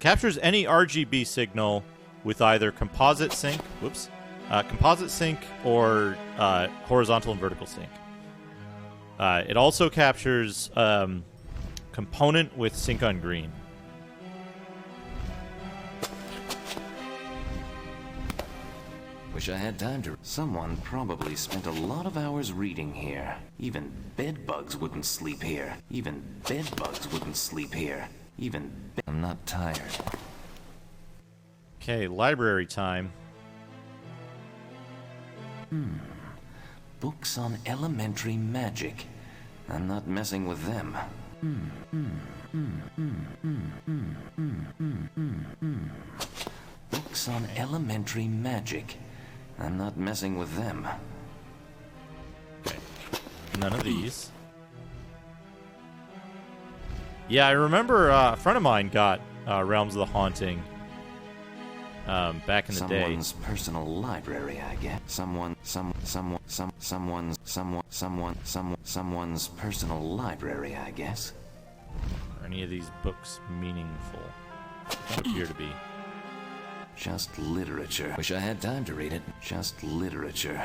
captures any RGB signal with either composite sync, or horizontal and vertical sync. It also captures component with sync on green. Wish I had time to... Someone probably spent a lot of hours reading here. Even bedbugs wouldn't sleep here. Even bedbugs wouldn't sleep here. I'm not tired. Okay, library time. Books on elementary magic. I'm not messing with them. Books on elementary magic. I'm not messing with them. Okay. None of these. Yeah, I remember a friend of mine got Realms of the Haunting back in the day. Someone's personal library, I guess. Someone's personal library, I guess. Are any of these books meaningful? Don't appear to be. Just literature. Wish I had time to read it. Just literature.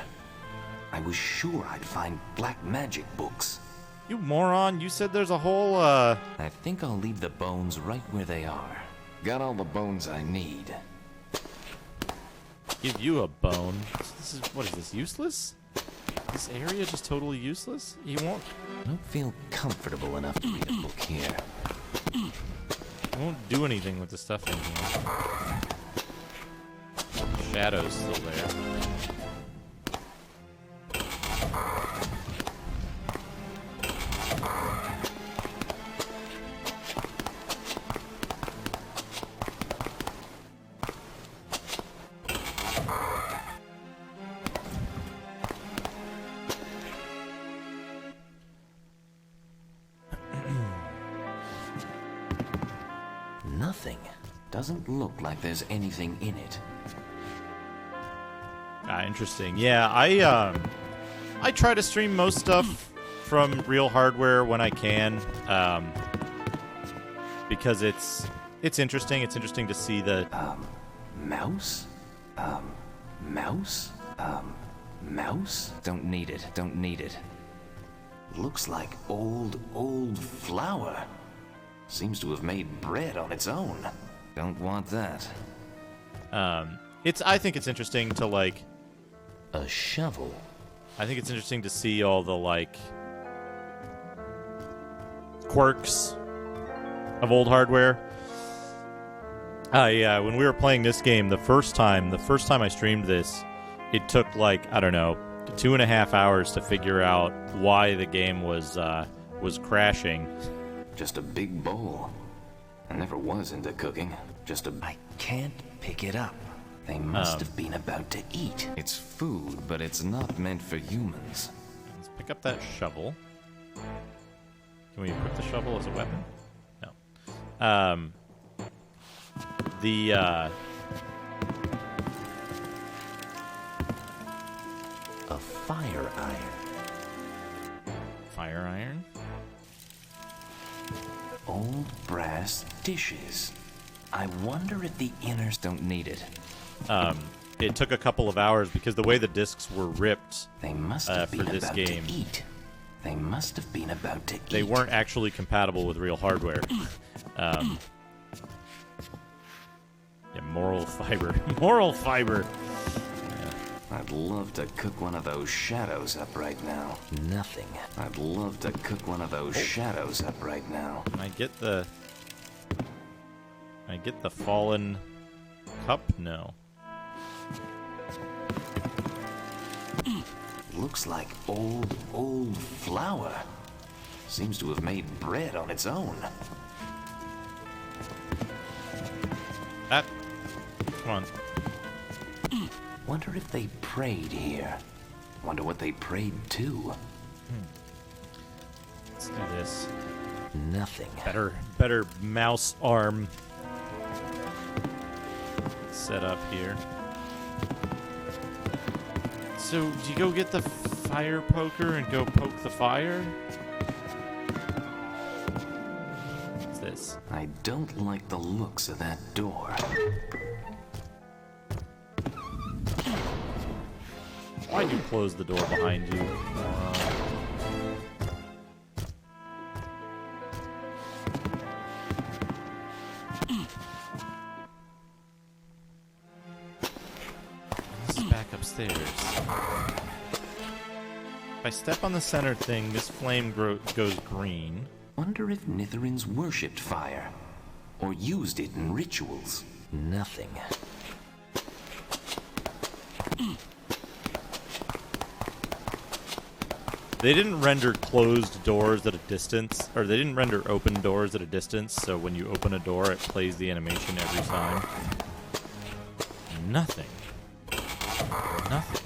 I was sure I'd find black magic books. You moron, you said there's a whole, I think I'll leave the bones right where they are. Got all the bones I need. Give you a bone. What is this, useless? This area just totally useless? You won't... I don't feel comfortable enough to read a book here. won't do anything with the stuff in here. Shadow's still there. Nothing. Doesn't look like there's anything in it. Interesting. Yeah, I try to stream most stuff from real hardware when I can, because it's interesting. It's interesting to see the Mouse? Mouse? Mouse? Don't need it. Don't need it. Looks like old flour. Seems to have made bread on its own. Don't want that. I think it's interesting to like. A shovel. I think it's interesting to see all the like quirks of old hardware. When we were playing this game the first time I streamed this, it took like, I don't know, 2.5 hours to figure out why the game was crashing. Just a big bowl. I never was into cooking. I can't pick it up. They must have been about to eat. It's food, but it's not meant for humans. Let's pick up that shovel. Can we equip the shovel as a weapon? No. A fire iron. Fire iron? Old brass dishes. I wonder if the inners don't need it. It took a couple of hours because the way the discs were ripped They must have for been this about game, to eat. They must have been about to eat. they weren't actually compatible with real hardware. Yeah, moral fiber. Moral fiber. I'd love to cook one of those shadows up right now. Nothing. I'd love to cook one of those shadows up right now. Can I get the fallen cup? No. Looks like old flour. Seems to have made bread on its own. That. Come on. Wonder if they prayed here. Wonder what they prayed to. Let's do this. Nothing. Better mouse arm set up here. So, do you go get the fire poker and go poke the fire? What's this? I don't like the looks of that door. Why'd you close the door behind you? Let's back upstairs. If I step on the center thing, this flame goes green. Wonder if Nitherins worshipped fire, or used it in rituals. Nothing. They didn't render closed doors at a distance, or they didn't render open doors at a distance, so when you open a door, it plays the animation every time. Nothing. Nothing.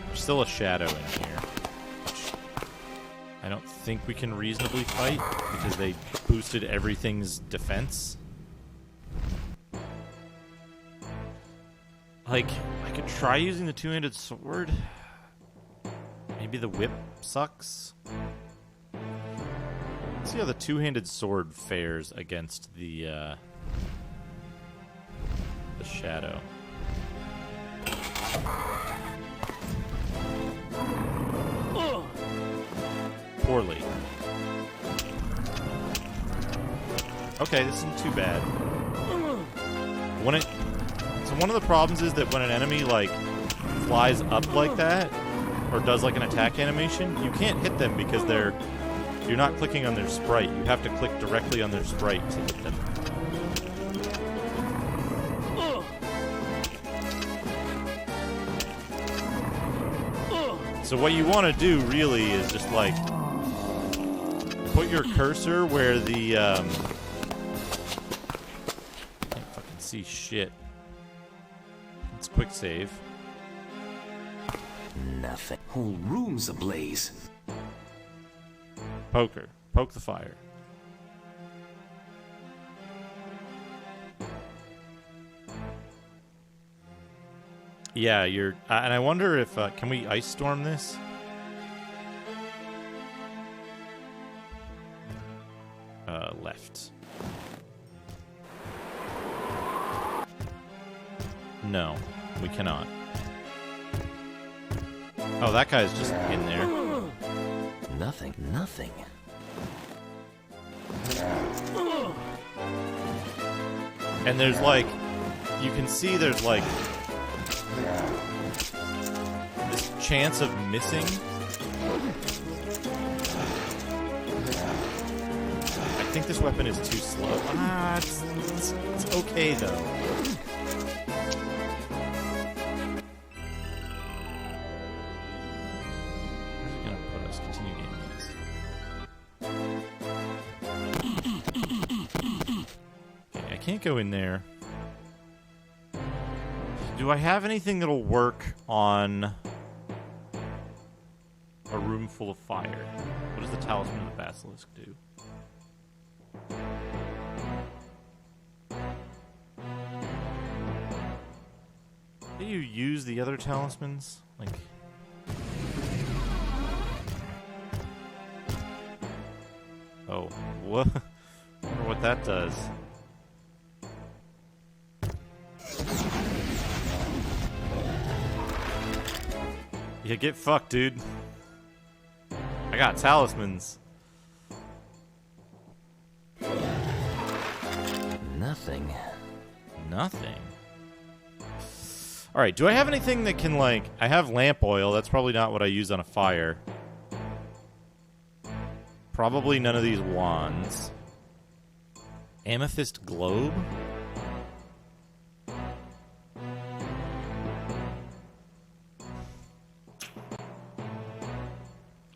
There's still a shadow in here, which I don't think we can reasonably fight, because they boosted everything's defense. Like, I could try using the two-handed sword. Maybe the whip sucks. Let's see how the two-handed sword fares against the shadow. Poorly. Okay, this isn't too bad. So one of the problems is that when an enemy like flies up like that, or does like an attack animation, you can't hit them because you're not clicking on their sprite. You have to click directly on their sprite to hit them. So what you want to do really is just like put your cursor where the can't fucking see shit. Let's quick save. Nothing. Whole room's ablaze. Poker. Poke the fire. Yeah, you're... and I wonder if... can we ice storm this? Left. No, we cannot. Oh, that guy's just in there. Nothing. Nothing. And there's like... You can see there's like... this chance of missing. I think this weapon is too slow. It's okay though. Where's it gonna put us? Continue game modes. Okay, I can't go in there. Do I have anything that'll work on a room full of fire? What does the Talisman of the Basilisk do? Do you use the other talismans? Like... Oh, what? I wonder what that does. Yeah, get fucked, dude. I got talismans. Nothing. Nothing. Alright, do I have anything that can, like... I have lamp oil. That's probably not what I use on a fire. Probably none of these wands. Amethyst globe?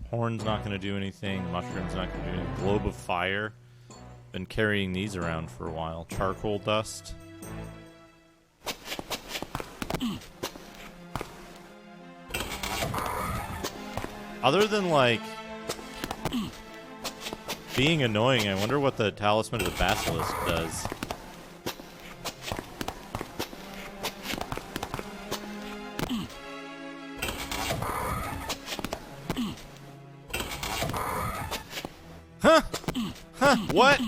Horn's not going to do anything. Mushroom's not going to do anything. Globe of fire. Been carrying these around for a while. Charcoal dust. Other than, like, being annoying, I wonder what the Talisman of the Basilisk does. Huh? Huh? What?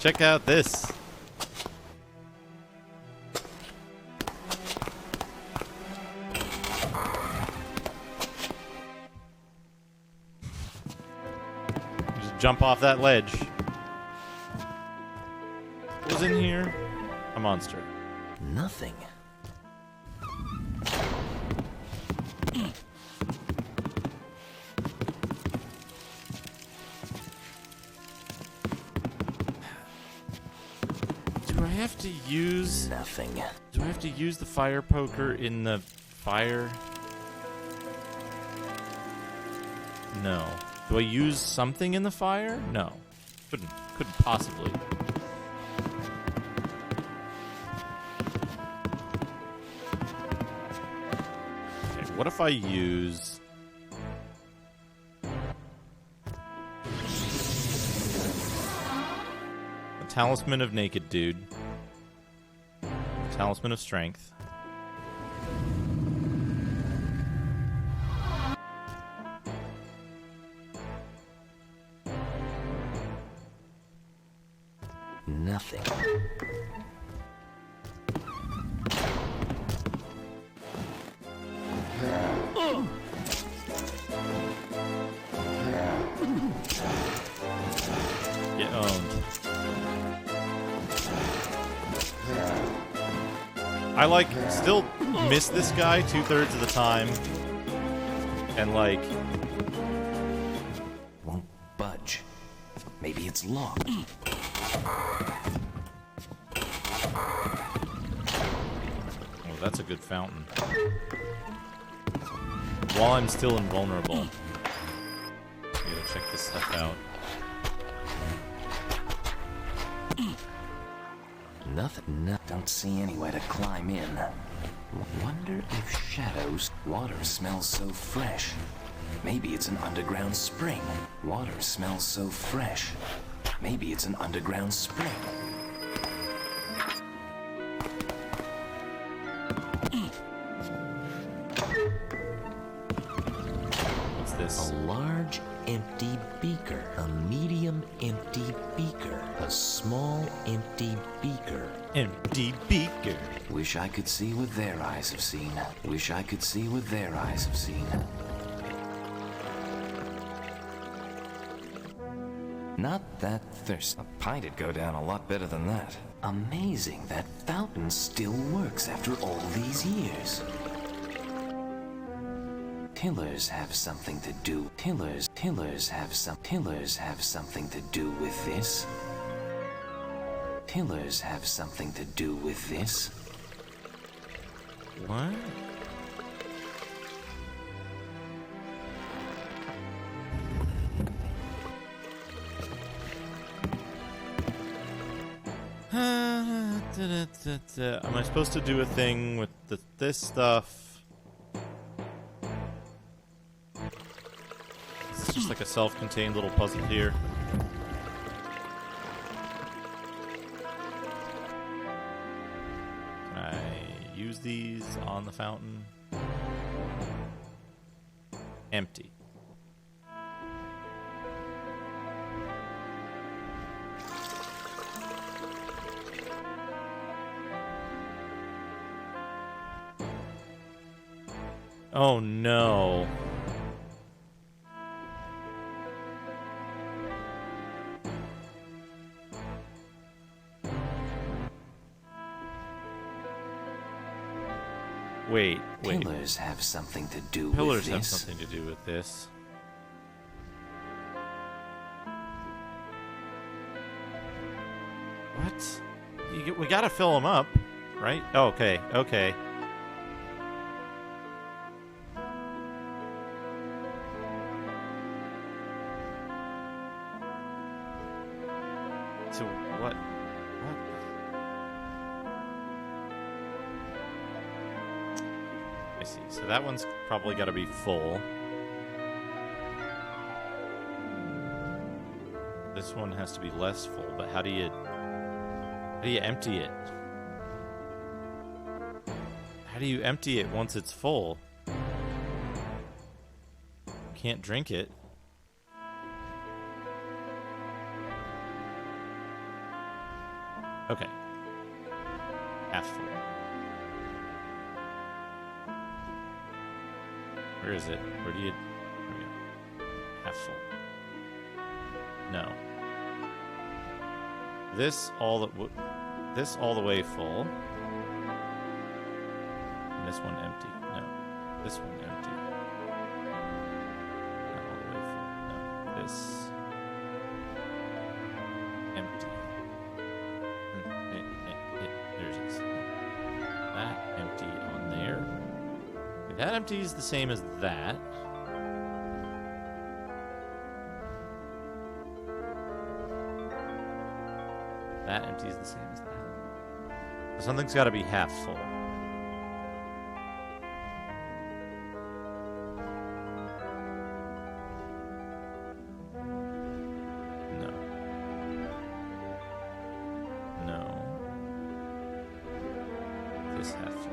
Check out this. Just jump off that ledge. What was in here? A monster. Nothing. Do I have to use... Nothing. Do I have to use the fire poker in the fire? No. Do I use something in the fire? No. Couldn't possibly. Okay, what if I use... a Talisman of Naked Dude. Talisman of Strength. Nothing. Get owned. I like still miss this guy 2/3 of the time, and like Won't budge. Maybe it's locked. oh, that's a good fountain. While I'm still invulnerable, I gotta check this stuff out. Nothing. Don't see anywhere to climb in. Wonder if shadows. Water smells so fresh. Maybe it's an underground spring. Water smells so fresh. Maybe it's an underground spring. What's this? A large empty beaker. A medium empty beaker. A small empty beaker. Empty beaker. Wish I could see what their eyes have seen. Wish I could see what their eyes have seen. Not that thirst. A pint'd go down a lot better than that. Amazing that fountain still works after all these years. Pillars have something to do. Pillars have something to do with this. Pillars have something to do with this. What? Am I supposed to do a thing with this stuff? It's just like a self-contained little puzzle here. Can I use these on the fountain? Empty. Oh no. Wait. Pillars have something to do with Pillars this. have something to do with this. What? We gotta fill them up, right? Oh, okay. So what? I see. So that one's probably got to be full. This one has to be less full, but how do you empty it? How do you empty it once it's full? Can't drink it. Okay. Half full. Where is it? Where do you... There we go. Half full. No. This all the way full. And this one empty. No. This one empty. Not all the way full. No. This... empty. There's that empty on there. That empty is the same as that. That empty is the same as that. So something's got to be half full. No. This half full.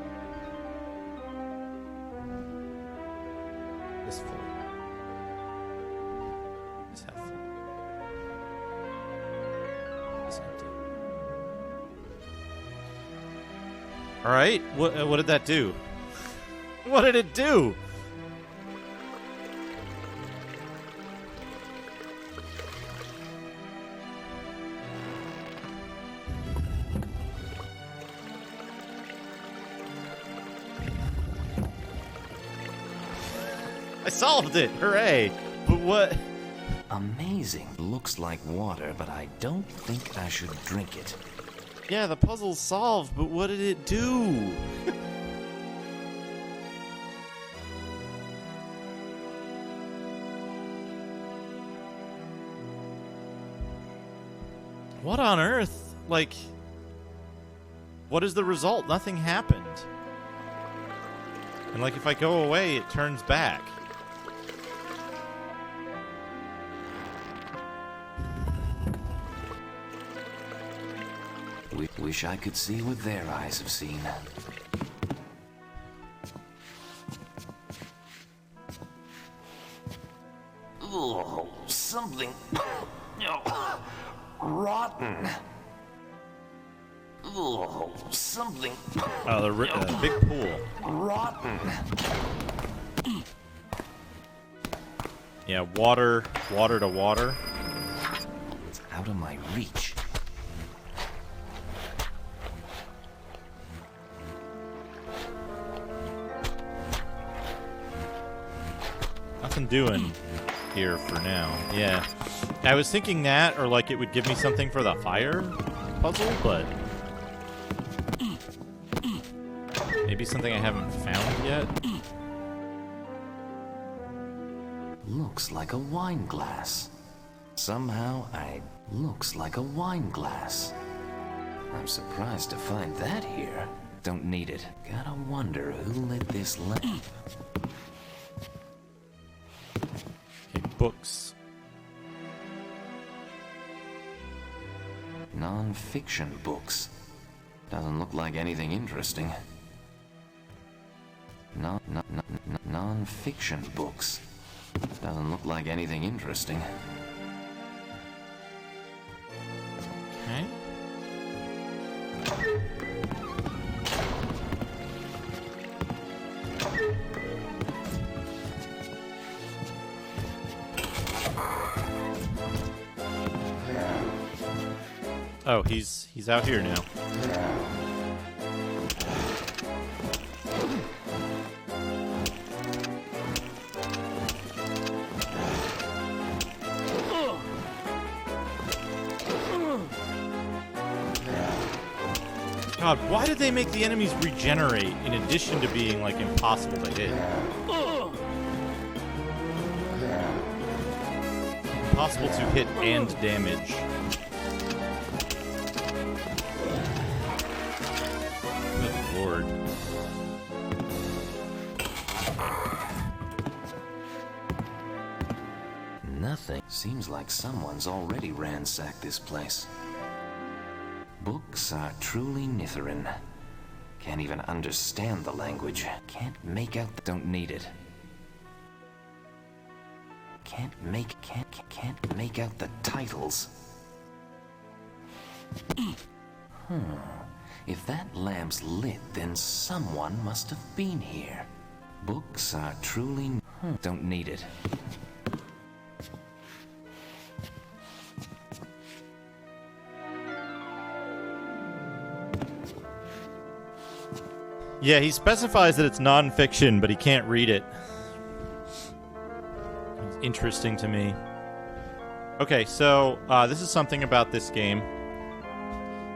This full. This half full. This empty. All right. What did that do? What did it do? I solved it! Hooray! But what? Amazing. Looks like water, but I don't think I should drink it. Yeah, the puzzle's solved, but what did it do? What on earth? Like, what is the result? Nothing happened. And like, if I go away, it turns back. Wish I could see what their eyes have seen. Oh, something rotten. Oh, something Oh, the big pool. rotten. Yeah, water to water. It's out of my reach. Nothing doing here for now. Yeah. I was thinking that, or like it would give me something for the fire puzzle, but maybe something I haven't found yet. Looks like a wine glass. Somehow looks like a wine glass. I'm surprised to find that here. Don't need it. Gotta wonder who lit this lamp. Okay, books. Non-fiction books. Doesn't look like anything interesting. Non-fiction books. Doesn't look like anything interesting. Okay. Oh, he's out here now. God, why did they make the enemies regenerate in addition to being, like, impossible to hit? Impossible to hit and damage. Good lord. Nothing. Seems like someone's already ransacked this place. Books are truly Nithrin. Can't even understand the language. Can't make out. Don't need it. Can't make out the titles. If that lamp's lit, then someone must have been here. Books are truly. Don't need it. Yeah, he specifies that it's non-fiction, but he can't read it. It's interesting to me. Okay, so this is something about this game.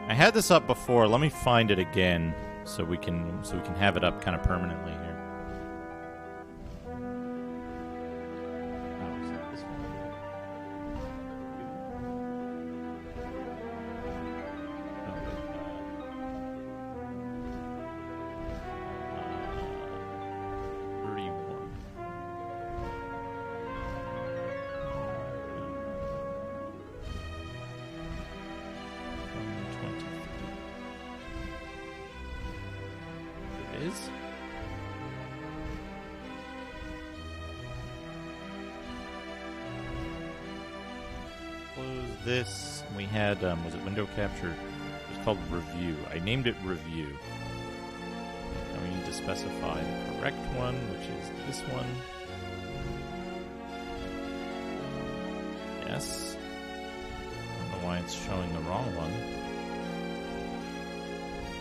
I had this up before. Let me find it again so we can have it up kind of permanently here. Oh, is that this one? Oh, wait, 31. It is. Close this. We had, was it window capture? It was called review. I named it review. Now we need to specify the correct one, which is this one. Yes. I don't know why it's showing the wrong one.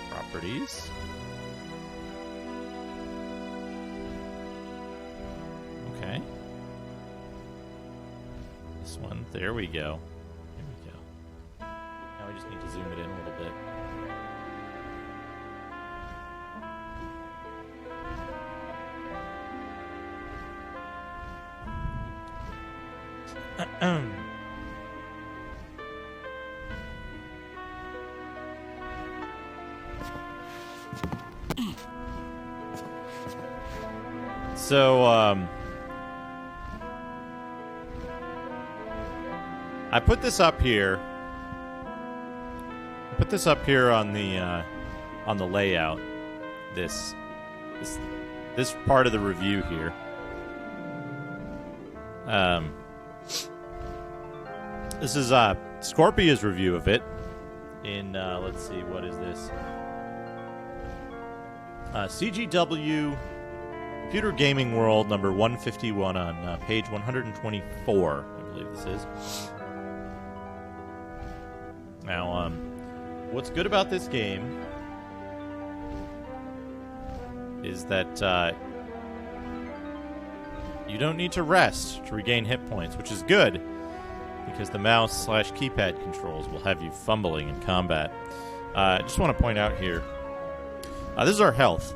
Properties. Okay. this one. There we go. There we go. Now we just need to zoom it in a little bit. So, I put this up here. I put this up here on the layout. This part of the review here. This is Scorpia's review of it. In let's see, what is this? CGW Computer Gaming World number 151 on page 124, I believe this is. Now, what's good about this game is that you don't need to rest to regain hit points, which is good because the mouse/keypad controls will have you fumbling in combat. I just want to point out here, this is our health.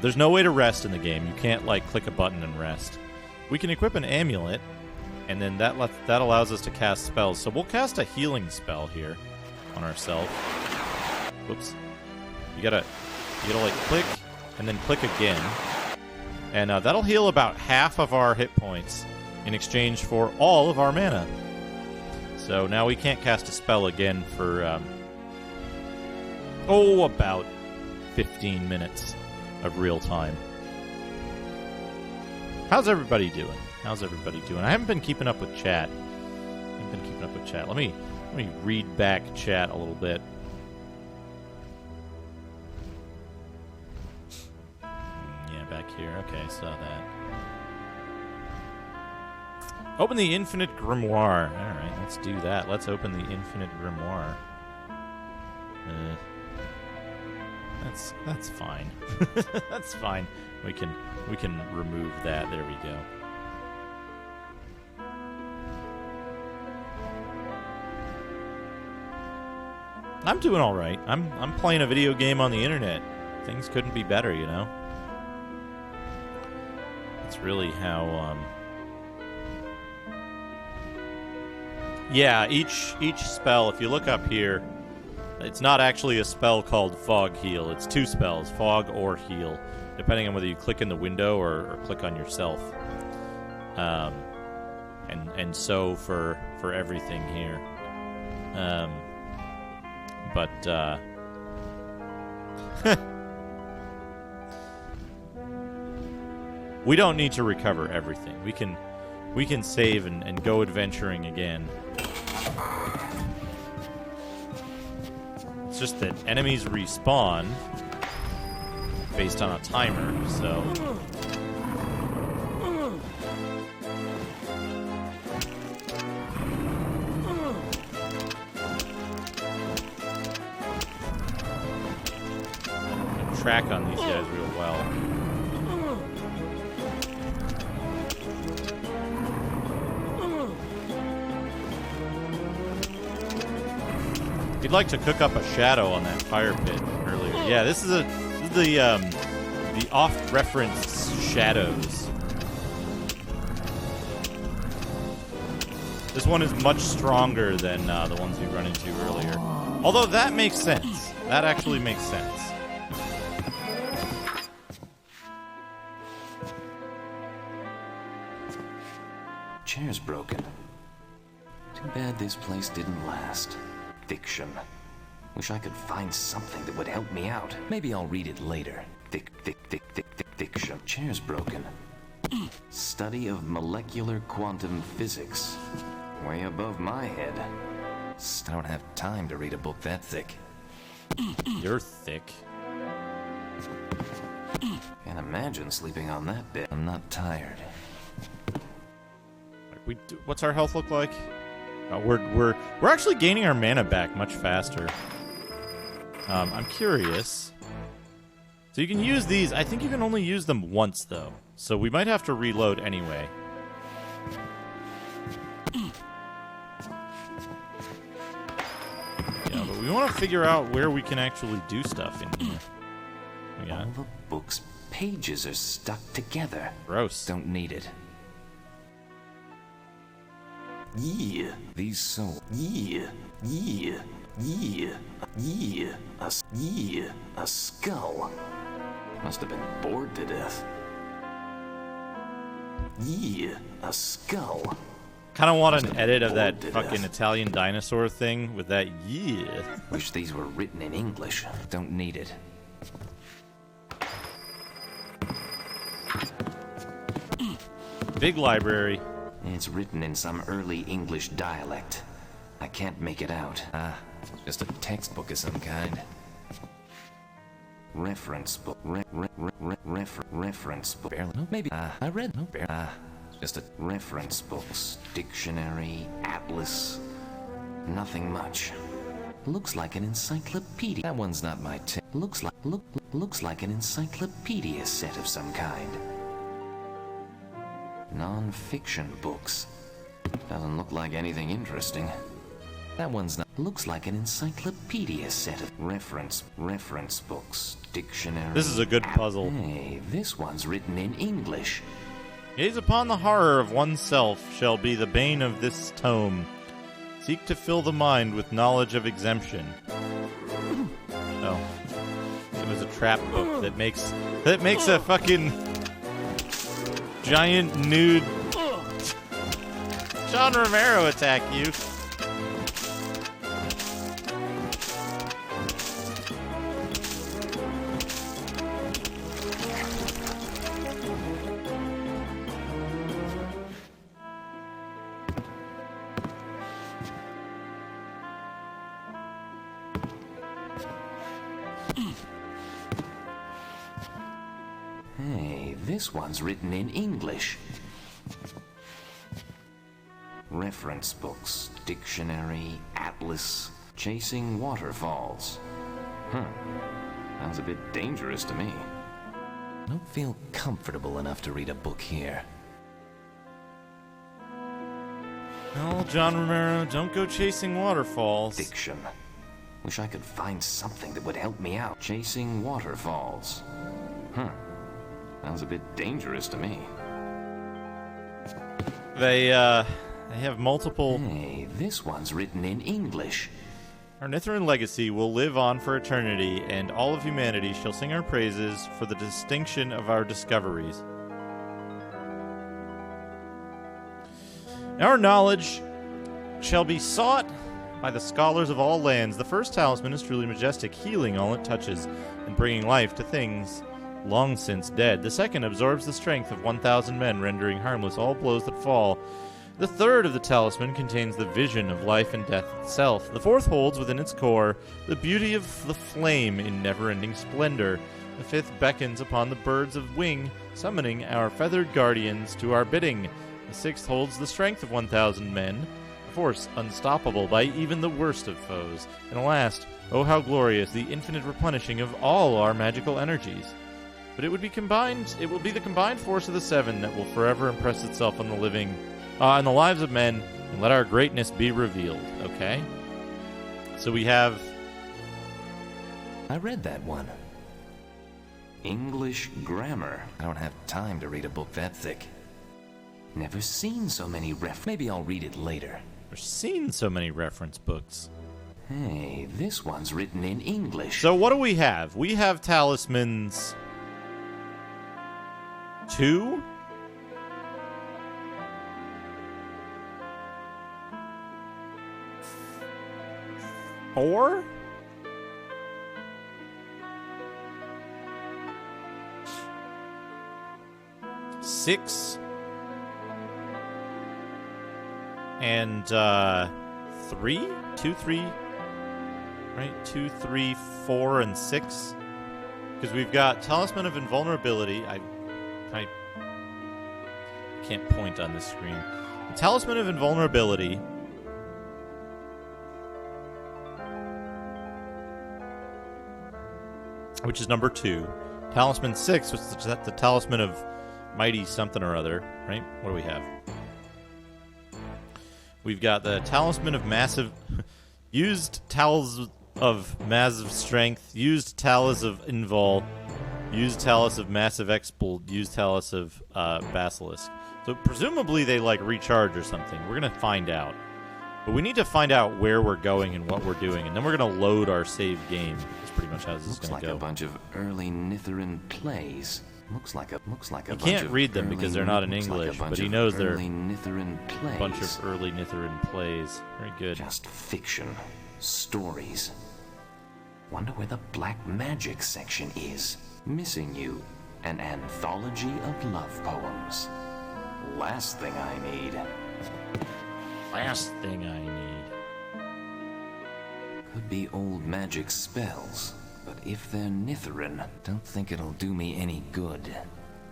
There's no way to rest in the game. You can't, like, click a button and rest. We can equip an amulet, and then that allows us to cast spells. So we'll cast a healing spell here on ourselves. Whoops. You gotta like, click, and then click again. And that'll heal about half of our hit points in exchange for all of our mana. So now we can't cast a spell again for, about 15 minutes of real time. How's everybody doing? I haven't been keeping up with chat. Let me read back chat a little bit. Yeah, back here. Okay, saw that. Open the Infinite Grimoire. Alright, let's do that. Let's open the Infinite Grimoire. That's fine. That's fine. We can remove that. There we go. I'm doing all right. I'm playing a video game on the internet. Things couldn't be better, you know. It's really how yeah, each spell, if you look up here, it's not actually a spell called Fog Heal. It's two spells, Fog or Heal, depending on whether you click in the window or click on yourself. And so for everything here. We don't need to recover everything. We can save and go adventuring again. It's just that enemies respawn based on a timer, so... track on these guys real well. You'd like to cook up a shadow on that fire pit earlier. Yeah, this is the oft-referenced shadows. This one is much stronger than the ones we run into earlier. Although that makes sense. That actually makes sense. Chair's broken. Too bad this place didn't last. Fiction. Wish I could find something that would help me out. Maybe I'll read it later. Fiction. Chair's broken. Study of molecular quantum physics. Way above my head. I don't have time to read a book that thick. You're thick. Can't imagine sleeping on that bed. I'm not tired. What's our health look like? We're actually gaining our mana back much faster. I'm curious. So you can use these. I think you can only use them once though. So we might have to reload anyway. Yeah, but we want to figure out where we can actually do stuff in here. Yeah. All the book's pages are stuck together. Gross. Don't need it. Yeah. These so. Yeah. Yeah. Yeah. Yeah. Yeah. A skull. Must have been bored to death. Yeah. A skull. Kind of want an edit of that fucking Italian dinosaur thing with that yeah. Wish these were written in English. Don't need it. Big library. It's written in some early English dialect. I can't make it out. Just a textbook of some kind. Reference book. Reference book. Barely. No, maybe. I read. No, just a reference books, dictionary, atlas. Nothing much. Looks like an encyclopedia. That one's not my tip. Looks like an encyclopedia set of some kind. Non-fiction books. Doesn't look like anything interesting. That one's not. Looks like an encyclopedia set of reference books, dictionary. This is a good puzzle. Hey, this one's written in English. Gaze upon the horror of oneself shall be the bane of this tome. Seek to fill the mind with knowledge of exemption. Oh. It was a trap book that makes a fucking giant nude John Romero attack you. Hey, this one's written in English. Reference books, dictionary, atlas, chasing waterfalls. Sounds a bit dangerous to me. Don't feel comfortable enough to read a book here. No, John Romero, don't go chasing waterfalls. Diction. Wish I could find something that would help me out. Chasing waterfalls. Sounds a bit dangerous to me. They have multiple... Hey, this one's written in English. Our Nithrin legacy will live on for eternity, and all of humanity shall sing our praises for the distinction of our discoveries. Our knowledge shall be sought by the scholars of all lands. The first talisman is truly majestic, healing all it touches, and bringing life to things long since dead. The second absorbs the strength of 1,000 men, rendering harmless all blows that fall. The third of the talisman contains the vision of life and death itself. The fourth holds within its core the beauty of the flame in never-ending splendor. The fifth beckons upon the birds of wing, summoning our feathered guardians to our bidding. The sixth holds the strength of 1,000 men, a force unstoppable by even the worst of foes. And last, oh how glorious, the infinite replenishing of all our magical energies. But it will be the combined force of the seven that will forever impress itself on the living, on the lives of men, and let our greatness be revealed. Okay? So we have... I read that one. English grammar. I don't have time to read a book that thick. Never seen so many Maybe I'll read it later. We've seen so many reference books. Hey, this one's written in English. So what do we have? We have talismans... 2? Four? Six? And, 3? 2, 3? Right? 2, 3, 4, and 6? Because we've got Talisman of Invulnerability. I can't point on this screen. The Talisman of Invulnerability. Which is number 2. Talisman 6, which is the Talisman of Mighty something or other, right? What do we have? We've got the Talisman of Massive... used Tals of Massive Strength, used Talus of Invul, used Talus of Massive Expel, used Talus of Basilisk. So presumably they, like, recharge or something. We're going to find out. But we need to find out where we're going and what we're doing, and then we're going to load our save game. That's pretty much how this is going to go. Looks like a bunch of early Nitheran plays. Looks like a You can't read them because they're not in English, but he knows they're a bunch of early Nitheran plays. Very good. Just fiction. Stories. Wonder where the black magic section is. Missing You. An anthology of love poems. Last thing I need. Last thing I need. Could be old magic spells, but if they're Nitheran, don't think it'll do me any good.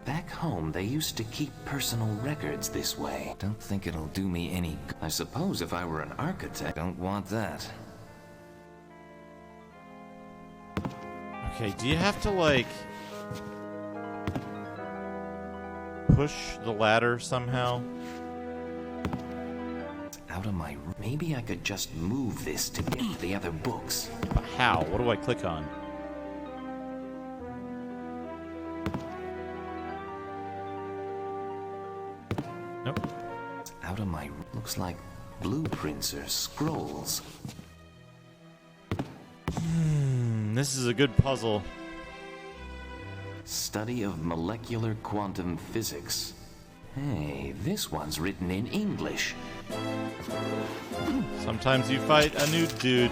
Back home, they used to keep personal records this way. Don't think it'll do me any good. I suppose if I were an architect, don't want that. Okay, do you have to, like, push the ladder somehow? Out of my... Maybe I could just move this to get to the other books. But how? What do I click on? Nope. Out of my... Looks like blueprints or scrolls. This is a good puzzle. Study of molecular quantum physics. Hey, this one's written in English. Sometimes you fight a nude dude.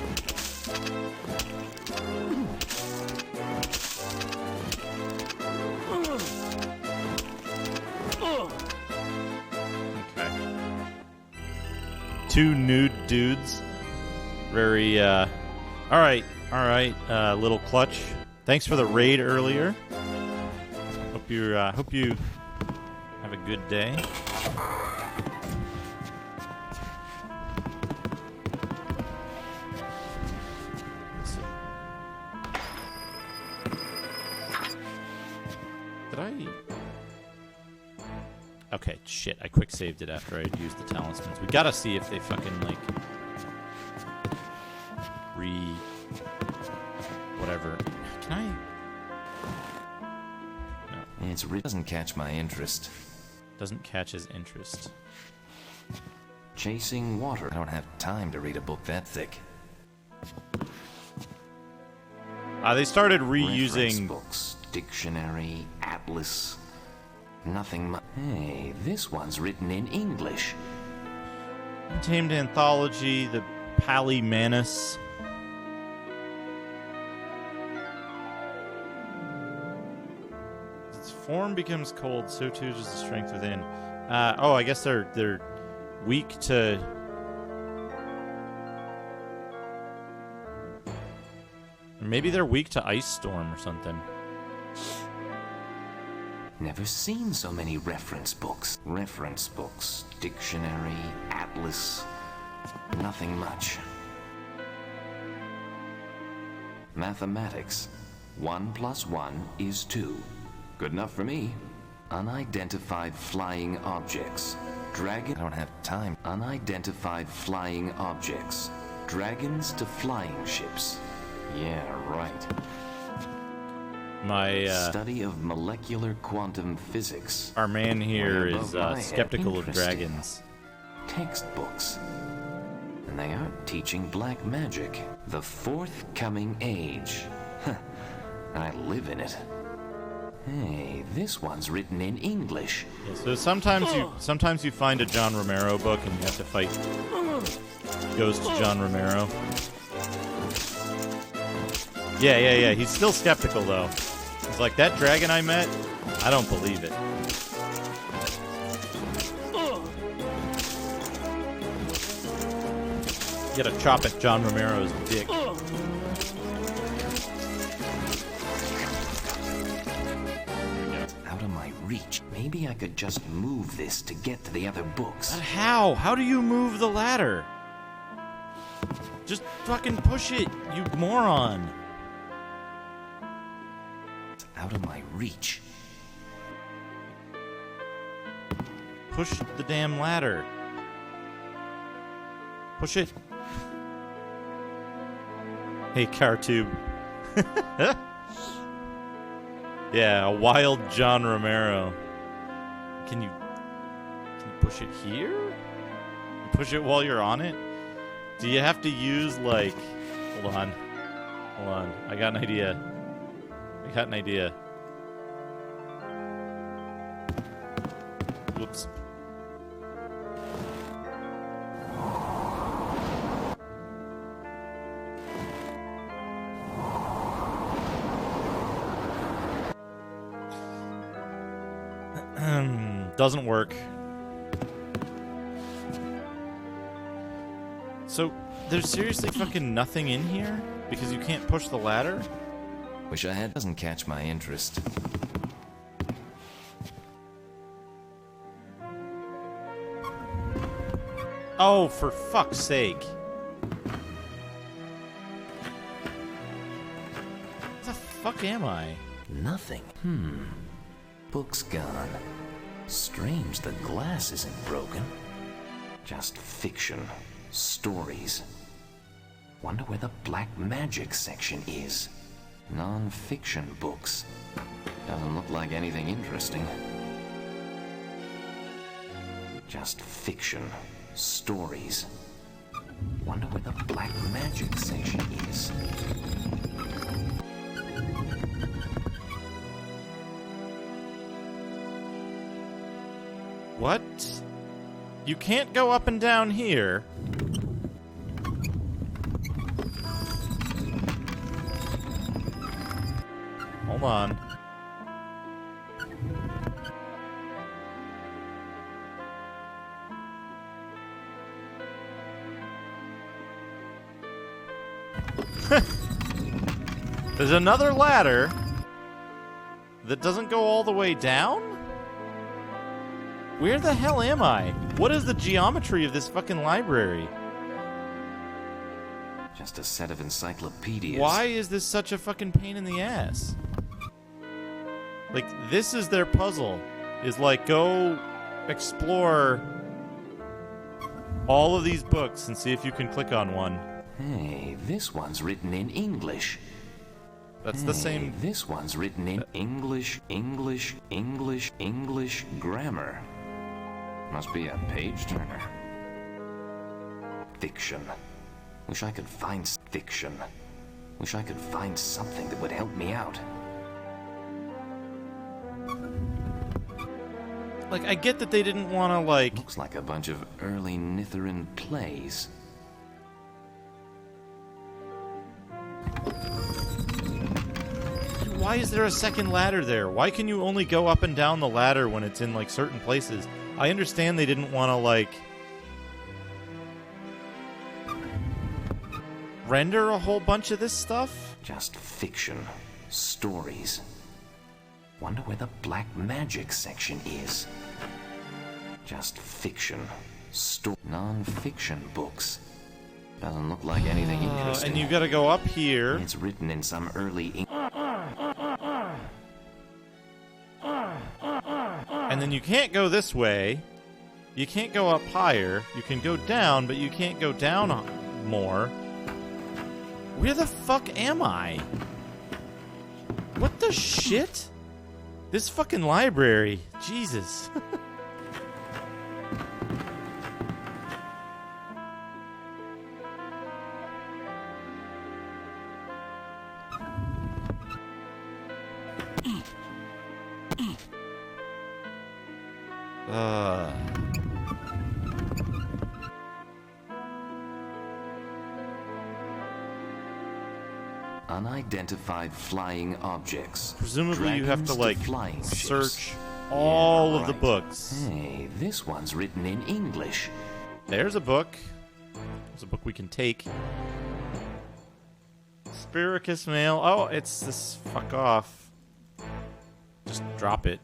Okay. Two nude dudes. Very, Alright, little clutch. Thanks for the raid earlier. Hope you have a good day. Let's see. Did I... Okay, shit. I quick saved it after I had used the talismans. We gotta see if they fucking, like... Whatever. Can I... It doesn't catch my interest. Doesn't catch his interest. Chasing water. I don't have time to read a book that thick. They started Reference reusing... books, dictionary, atlas. Nothing much. Hey, this one's written in English. Untamed Anthology, the Pali Manus. Its form becomes cold, so too does the strength within. I guess they're weak to... Maybe they're weak to Ice Storm or something. Never seen so many reference books. Reference books, dictionary, atlas. Nothing much. Mathematics. 1 + 1 is 2. Good enough for me. Unidentified flying objects. Dragon. I don't have time. Unidentified flying objects. Dragons to flying ships. Yeah, right. My Study of molecular quantum physics. our man here Way is above my head. skeptical of Interesting. dragons. Textbooks. And they aren't teaching black magic. The forthcoming age. I live in it. Hey, this one's written in English. Yeah, so sometimes you find a John Romero book and you have to fight Ghost John Romero. Yeah. He's still skeptical though. He's like, that dragon I met, I don't believe it. You gotta chop at John Romero's dick. Out of my reach. Maybe I could just move this to get to the other books. But how? How do you move the ladder? Just fucking push it, you moron. Out of my reach. Push the damn ladder. Push it. Hey, Cartube. Yeah, a wild John Romero. Can you push it here? You push it while you're on it? Do you have to use, like... Hold on. I got an idea. Whoops. Doesn't work. So, there's seriously fucking nothing in here? Because you can't push the ladder? Wish I had. Doesn't catch my interest. Oh, for fuck's sake. What the fuck am I? Nothing. Book's gone. Strange the glass isn't broken. Just fiction. Stories. Wonder where the black magic section is. Non-fiction books. Doesn't look like anything interesting. Just fiction. Stories. Wonder where the black magic section is. What? You can't go up and down here. Hold on. There's another ladder that doesn't go all the way down? Where the hell am I? What is the geometry of this fucking library? Just a set of encyclopedias. Why is this such a fucking pain in the ass? Like, this is their puzzle. Is like, go explore all of these books and see if you can click on one. Hey, this one's written in English. That's the same. This one's written in English grammar. Must be a page turner. Fiction. Wish I could find fiction. Wish I could find something that would help me out. Like, I get that they didn't want to, like... Looks like a bunch of early Nitharan plays. Why is there a second ladder there? Why can you only go up and down the ladder when it's in, like, certain places? I understand they didn't want to, like... render a whole bunch of this stuff? Just fiction. Stories. Wonder where the black magic section is. Just fiction. Non-fiction books. Doesn't look like anything interesting. And you gotta go up here. It's written in some early And then you can't go this way. You can't go up higher. You can go down, but you can't go down more. Where the fuck am I? What the shit? This fucking library. Jesus. Unidentified flying objects. Presumably you have to, like, flying search all of the books. Hey, this one's written in English. There's a book. There's a book we can take. Spiricus mail. Oh, it's this. Fuck off. Just drop it.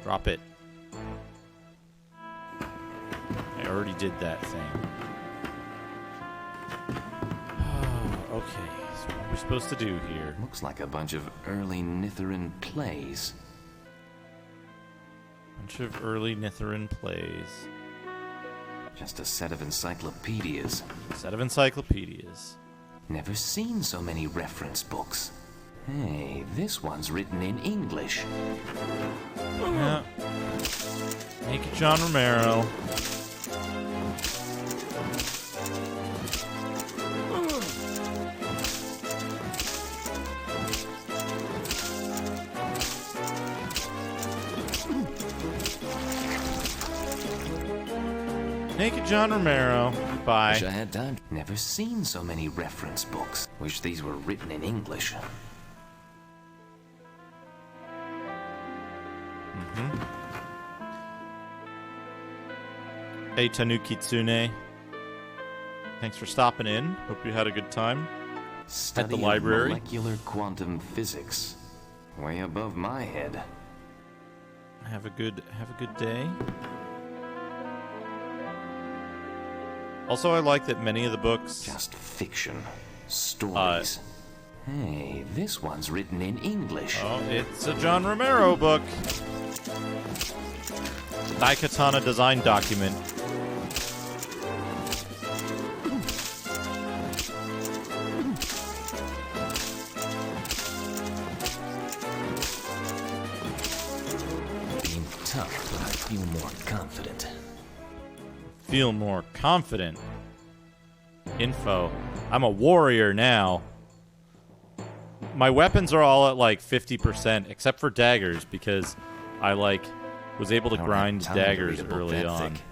Drop it. I already did that thing. Oh, okay. So we're supposed to do here. Looks like a bunch of early Nitheran plays. Bunch of early Nitheran plays. Just a set of encyclopedias. Set of encyclopedias. Never seen so many reference books. Hey, this one's written in English. Yeah. Naked John Romero. Naked John Romero. Bye. Wish I had time. Never seen so many reference books. Wish these were written in English. Hey, Tanuki Tsune. Thanks for stopping in. Hope you had a good time Study at the of library. Molecular quantum physics. Way above my head. Have a good day. Also, I like that many of the books. Just fiction. Stories. Hey, this one's written in English. Oh, it's a John Romero book. Daikatana design document. Being tough, but I feel more confident. Feel more confident. Info. I'm a warrior now. My weapons are all at like 50%, except for daggers, because I was able to Don't grind have time to daggers read a book early that on. thick.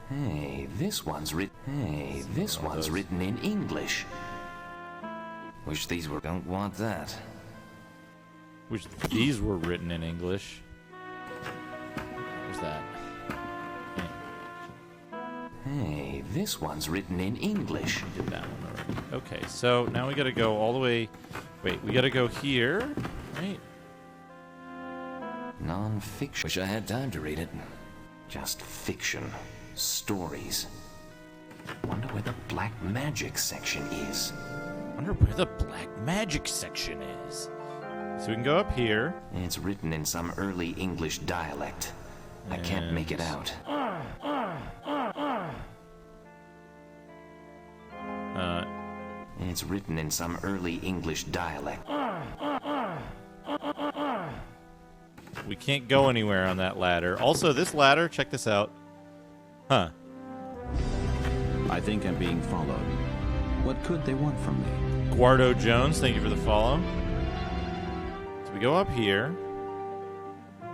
Hey, this one's written in English. Wish these were. Don't want that. Wish these were written in English. Where's that? Hey, this one's written in English. Did that one already. Okay, so now we gotta go all the way. Wait, we gotta go here, right? Non-fiction. Wish I had time to read it. Just fiction. Stories. Wonder where the black magic section is. Wonder where the black magic section is. So we can go up here. It's written in some early English dialect. I can't make it out. It's written in some early English dialect. We can't go anywhere on that ladder. Also, this ladder, check this out. Huh. I think I'm being followed. What could they want from me? Guardo Jones, thank you for the follow. So we go up here.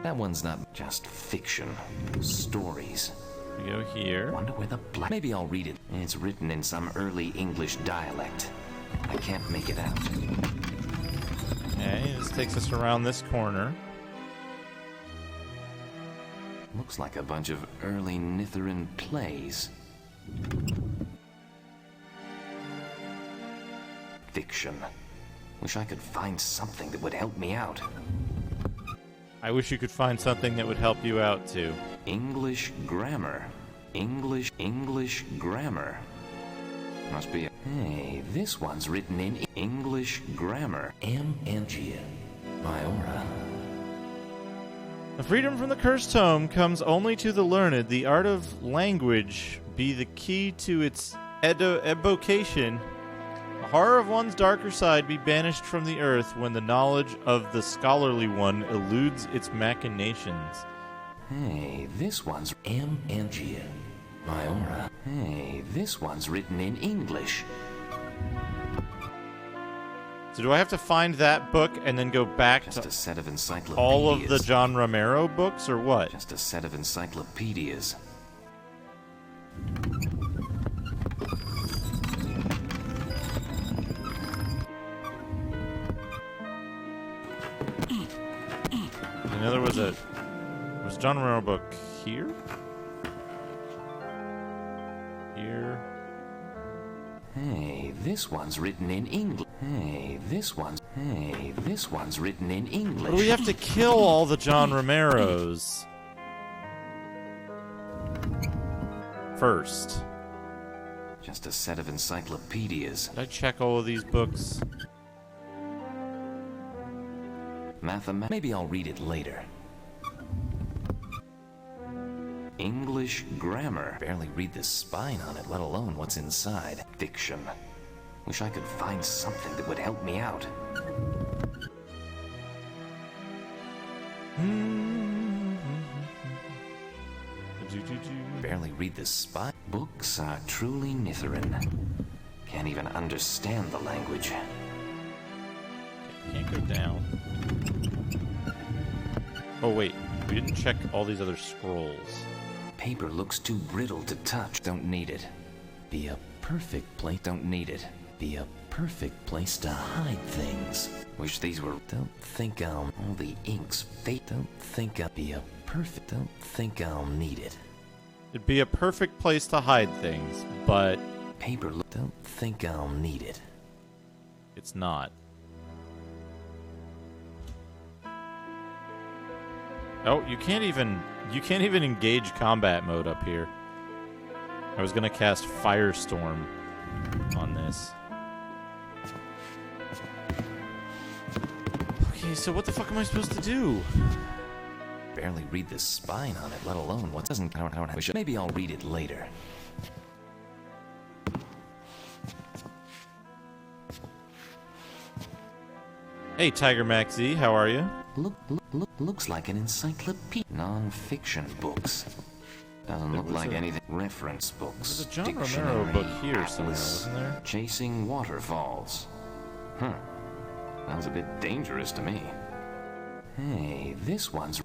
That one's not just fiction. Stories. We go here. Wonder where the black. Maybe I'll read it. It's written in some early English dialect. I can't make it out. Okay, this takes us around this corner. Looks like a bunch of early Nitheran plays. Fiction. Wish I could find something that would help me out. I wish you could find something that would help you out, too. English grammar. English grammar. Must be a... Hey, this one's written in English grammar. Angia. Myora. The freedom from the cursed tome comes only to the learned. The art of language be the key to its evocation. The horror of one's darker side be banished from the earth when the knowledge of the scholarly one eludes its machinations. Hey, this one's Angia. Myora. Hey, this one's written in English. So do I have to find that book and then go back Just to a set of encyclopedias. all of the John Romero books, or what? Just a set of encyclopedias. I know there was a John Romero book here? Here. Hey, this one's written in English. Hey, this one's written in English. But we have to kill all the John Romeros first. Just a set of encyclopedias. Did I check all of these books? Maybe I'll read it later. English grammar. Barely read the spine on it, let alone what's inside. Fiction. Wish I could find something that would help me out. Barely read the spine. Books are truly Nithrin. Can't even understand the language. Can't go down. Oh wait, we didn't check all these other scrolls. Paper looks too brittle to touch. Don't need it. Be a perfect place. Don't need it. Be a perfect place to hide things. Wish these were. Don't think I'll. All the ink's fake. Don't think I'll be a perfect. Don't think I'll need it. It'd be a perfect place to hide things, but Paper. Don't think I'll need it. it's not. Oh, you can't even engage combat mode up here. I was gonna cast Firestorm on this. Okay, so what the fuck am I supposed to do? Barely read the spine on it, let alone what doesn't. Maybe I'll read it later. Hey, Tiger Max Z, how are you? Looks like an encyclopedia. Non-fiction books. Doesn't look like anything. Reference books. There's a John Romero book here somewhere, atlas, wasn't there? Chasing waterfalls. Sounds a bit dangerous to me. Hey, this one's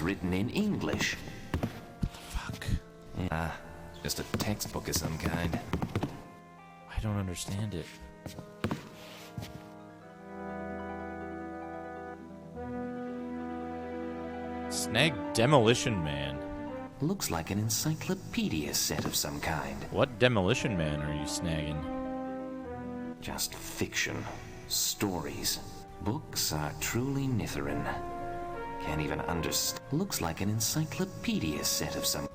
written in English. Fuck. Just a textbook of some kind. I don't understand it. Snag Demolition Man. Looks like an encyclopedia set of some kind. What Demolition Man are you snagging? Just fiction. Stories. Books are truly Nithrin. Can't even understand. Looks like an encyclopedia set of some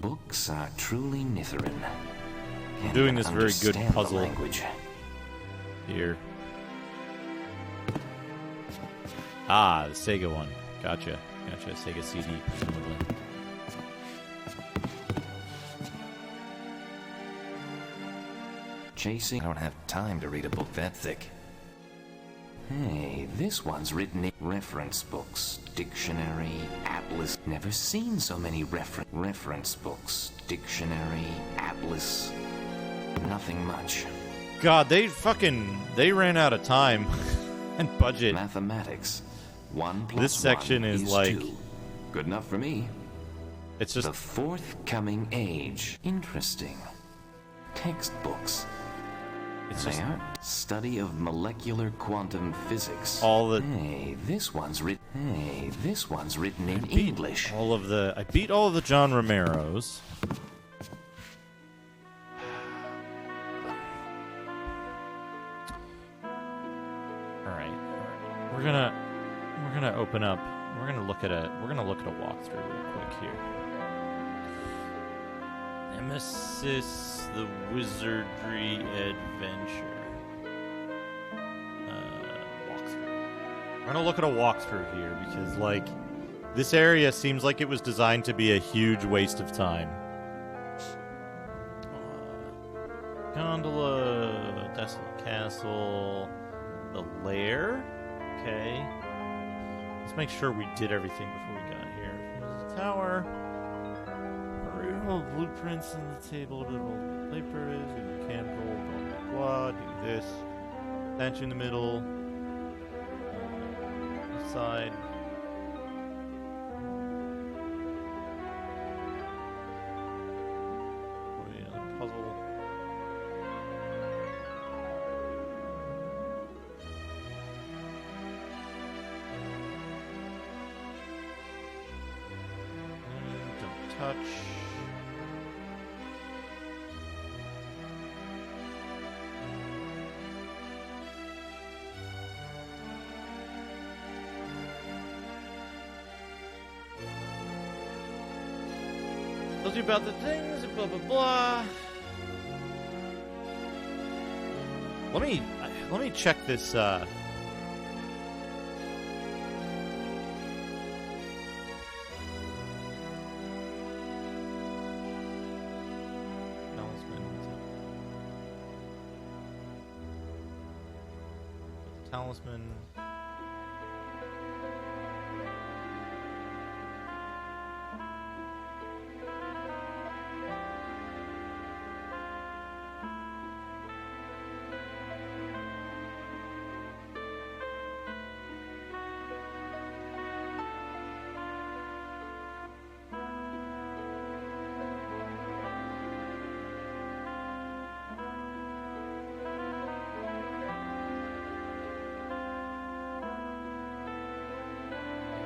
books are truly Nithrin. Can't Doing even this very good understand the puzzle. language. Here. Ah, the Sega one. Gotcha. Sega CD, presumably. Chasing. I don't have time to read a book that thick. Hey, this one's written in reference books, dictionary, atlas. Never seen so many reference books, dictionary, atlas. Nothing much. God, they ran out of time and budget. Mathematics. 1 plus This section 1 is like 2. Good enough for me. It's just The forthcoming age. Interesting. Textbooks. it's They just are study of molecular quantum physics. all the Hey, this one's written in English. I beat all of the John Romeros. All right. We're gonna open up. We're gonna look at a walkthrough real quick here. Nemesis, the Wizardry Adventure. Walkthrough. We're gonna look at a walkthrough here because, like, this area seems like it was designed to be a huge waste of time. Gondola, Desolate Castle, the Lair. Okay. Let's make sure we did everything before we got here. Here's the tower. Original blueprints on the table. Little paper is. Do the candle. Blah blah blah. Do this. Statue in the middle. This side. Another puzzle. Don't touch. Tells you about the things, blah blah blah. Let me check this. Talisman.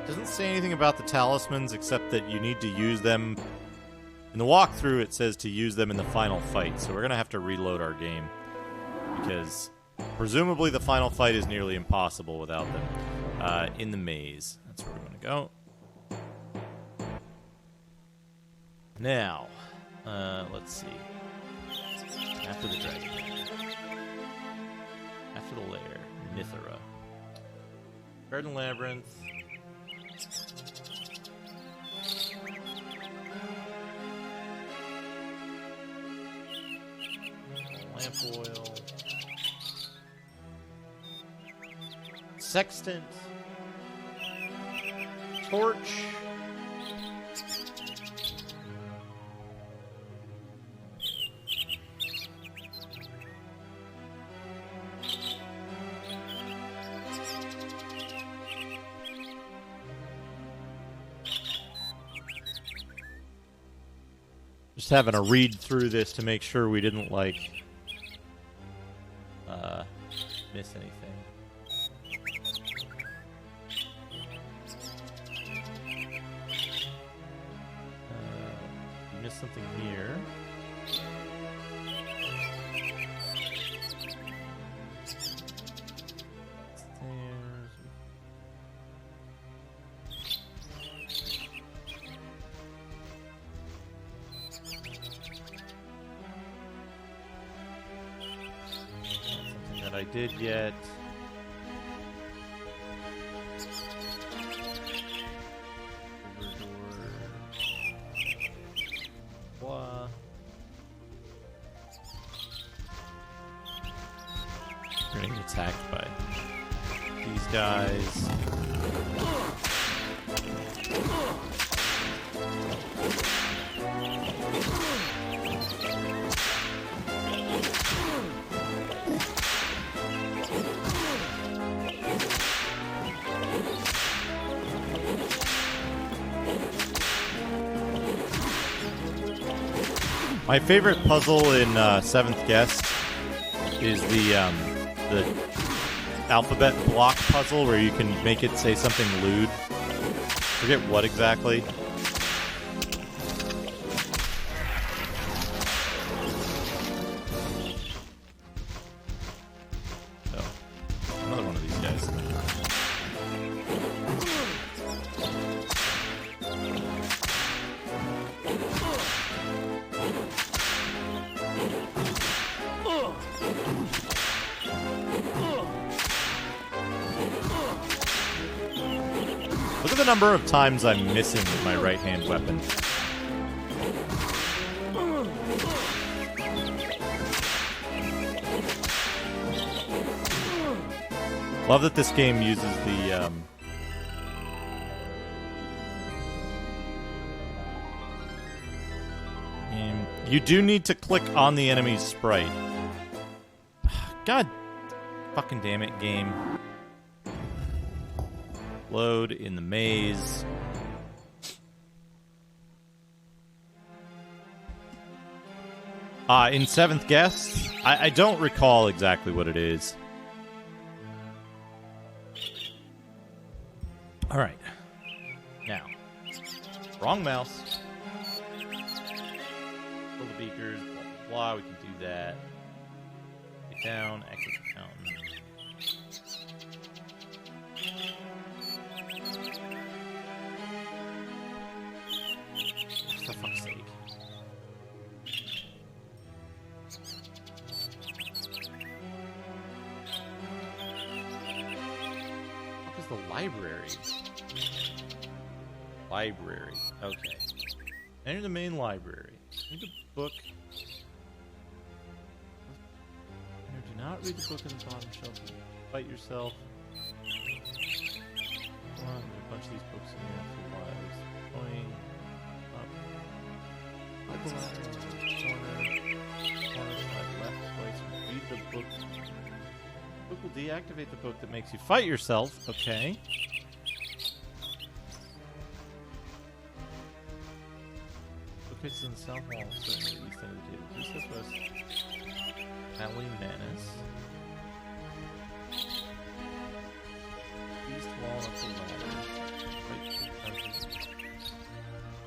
Doesn't say anything about the talismans except that you need to use them. In the walkthrough, it says to use them in the final fight, so we're going to have to reload our game. Because presumably the final fight is nearly impossible without them. In the maze. That's where we're going to go. Now, let's see. After the dragon. After the lair. Mithra. Garden Labyrinth. Lamp oil. Sextant. Torch. Just having a read through this to make sure we didn't, like, miss anything. Missed something here. Stairs. Something that I did yet. Blah. We're getting attacked by these guys. My favorite puzzle in Seventh Guest is the alphabet block puzzle where you can make it say something lewd. Forget what exactly. So, another one of these guys. Look at the number of times I'm missing with my right-hand weapon. Love that this game uses the, you do need to click on the enemy's sprite. God fucking damn it, game. Load in the maze. In Seventh Guest, I don't recall exactly what it is. Alright. Now. Wrong mouse. Fill the beakers, blah, blah, blah. We can do that. Get down, exit the fountain. For fuck's sake. What is the library? Library. Okay. Enter the main library. Read the book. Do not read the book on the bottom shelf. Fight yourself. Come on, there's a bunch of these books in here for lives. Going up. Up the ladder, corner, slide left twice. Read the book. The book will deactivate the book that makes you fight yourself. Okay. Bookcases in the south wall, certainly the east end of the table. East, south, west. Alley Menace. East wall up the ladder. Right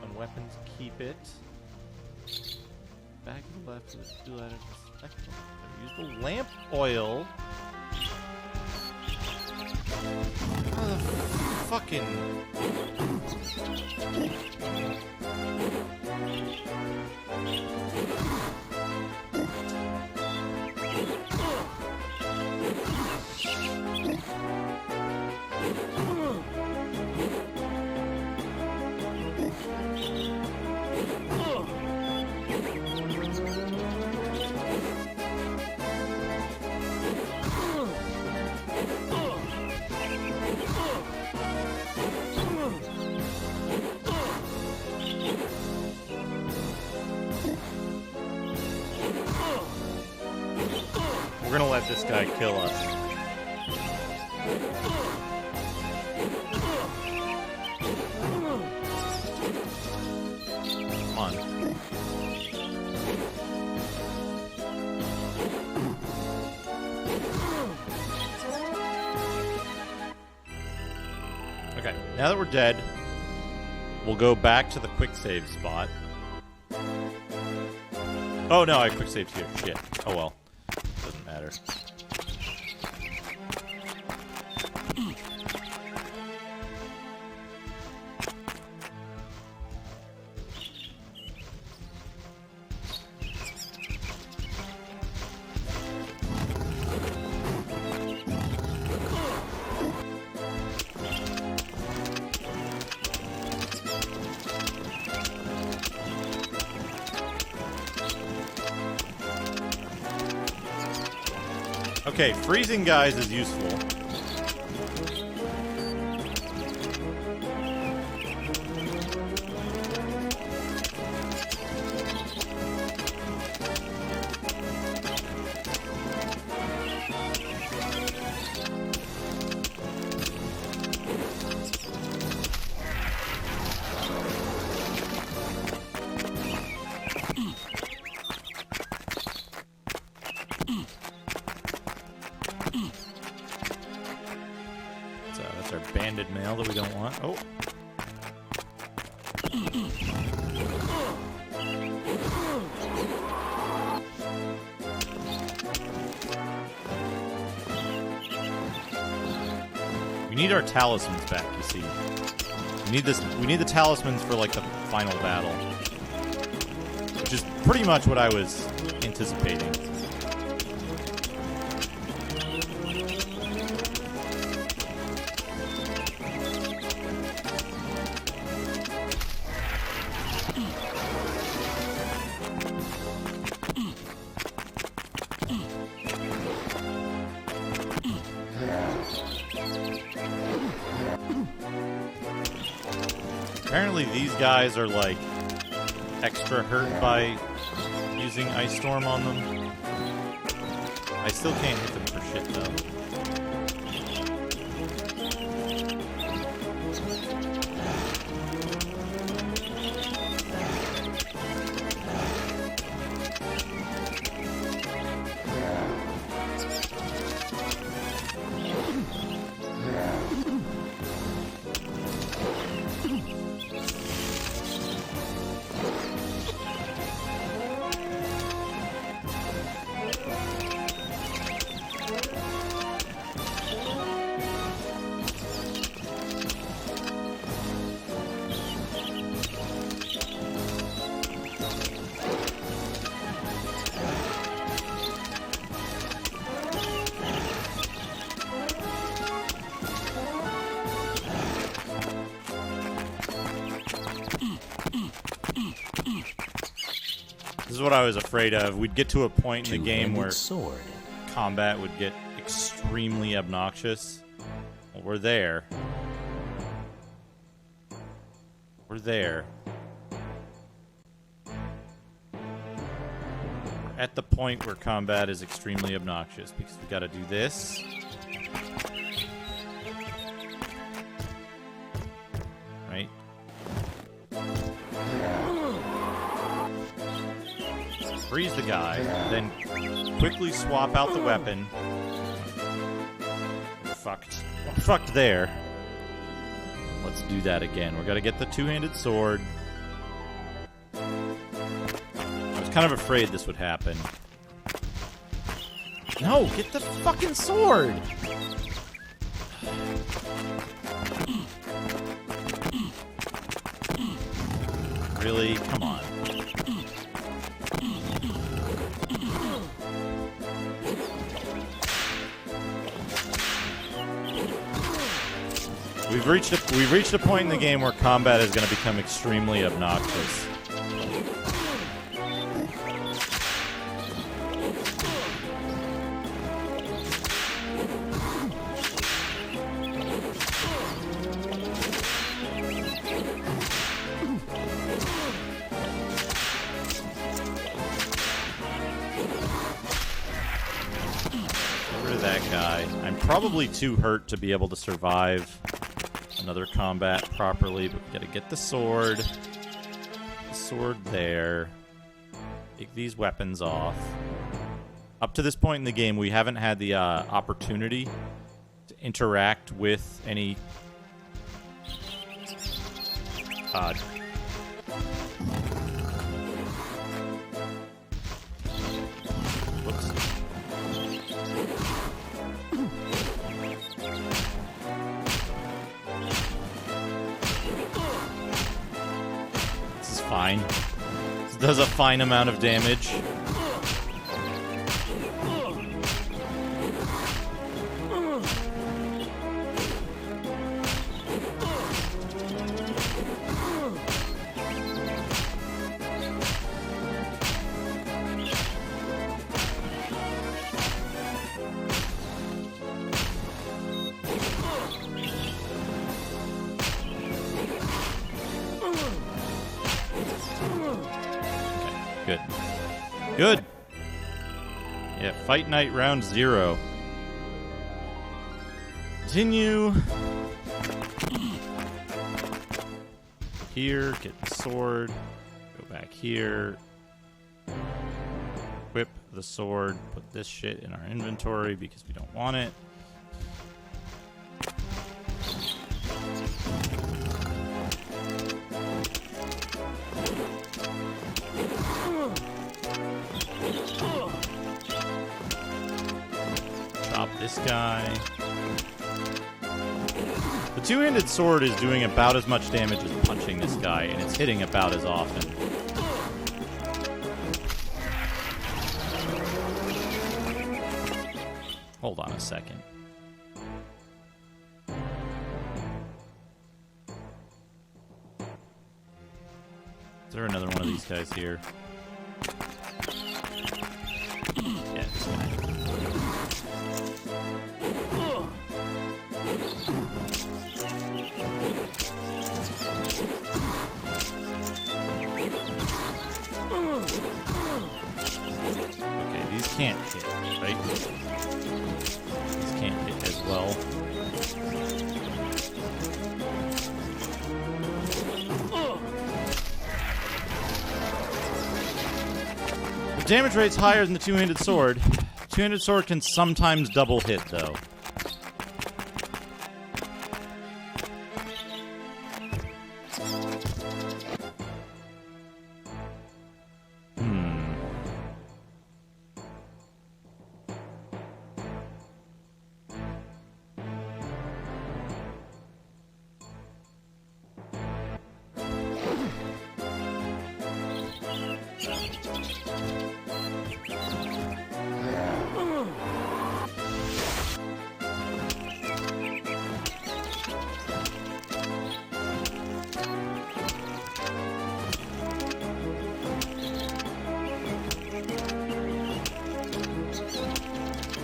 on weapons, keep it. Back to the left with the two ladders. Use the lamp oil. Fucking. We're gonna let this guy kill us. Come on. Okay, now that we're dead, we'll go back to the quick save spot. Oh no, I quick saved here. Shit. Oh well. Doesn't matter. Okay, freezing guys is useful. That's our banded mail that we don't want. Oh. We need our talismans back, you see. We need this. We need the talismans for like the final battle, which is pretty much what I was anticipating. Apparently these guys are like extra hurt by using Ice Storm on them. I still can't hit them for shit though. This is what I was afraid of. We'd get to a point in the game where combat would get extremely obnoxious? Well, we're there. We're there. We're at the point where combat is extremely obnoxious because we gotta do this. Right? Freeze the guy, then quickly swap out the weapon. We're fucked. We're fucked there. Let's do that again. We're gonna get the two-handed sword. I was kind of afraid this would happen. No, get the fucking sword! Really? Come on. We've reached a point in the game where combat is going to become extremely obnoxious. Get rid of that guy. I'm probably too hurt to be able to survive another combat properly, but we gotta get the sword. The sword there. Take these weapons off. Up to this point in the game, we haven't had the opportunity to interact with any whoops. Fine. This does a fine amount of damage. Good. Good. Yeah, Fight Night round 0. Continue. Here, get the sword. Go back here. Equip the sword. Put this shit in our inventory because we don't want it. Chop this guy. The two-handed sword is doing about as much damage as punching this guy, and it's hitting about as often. Hold on a second. Is there another one of these guys here? Yeah, this guy. Okay, these can't hit, right? These can't hit as well. The damage rate's higher than the two-handed sword. Two-handed sword can sometimes double hit, though.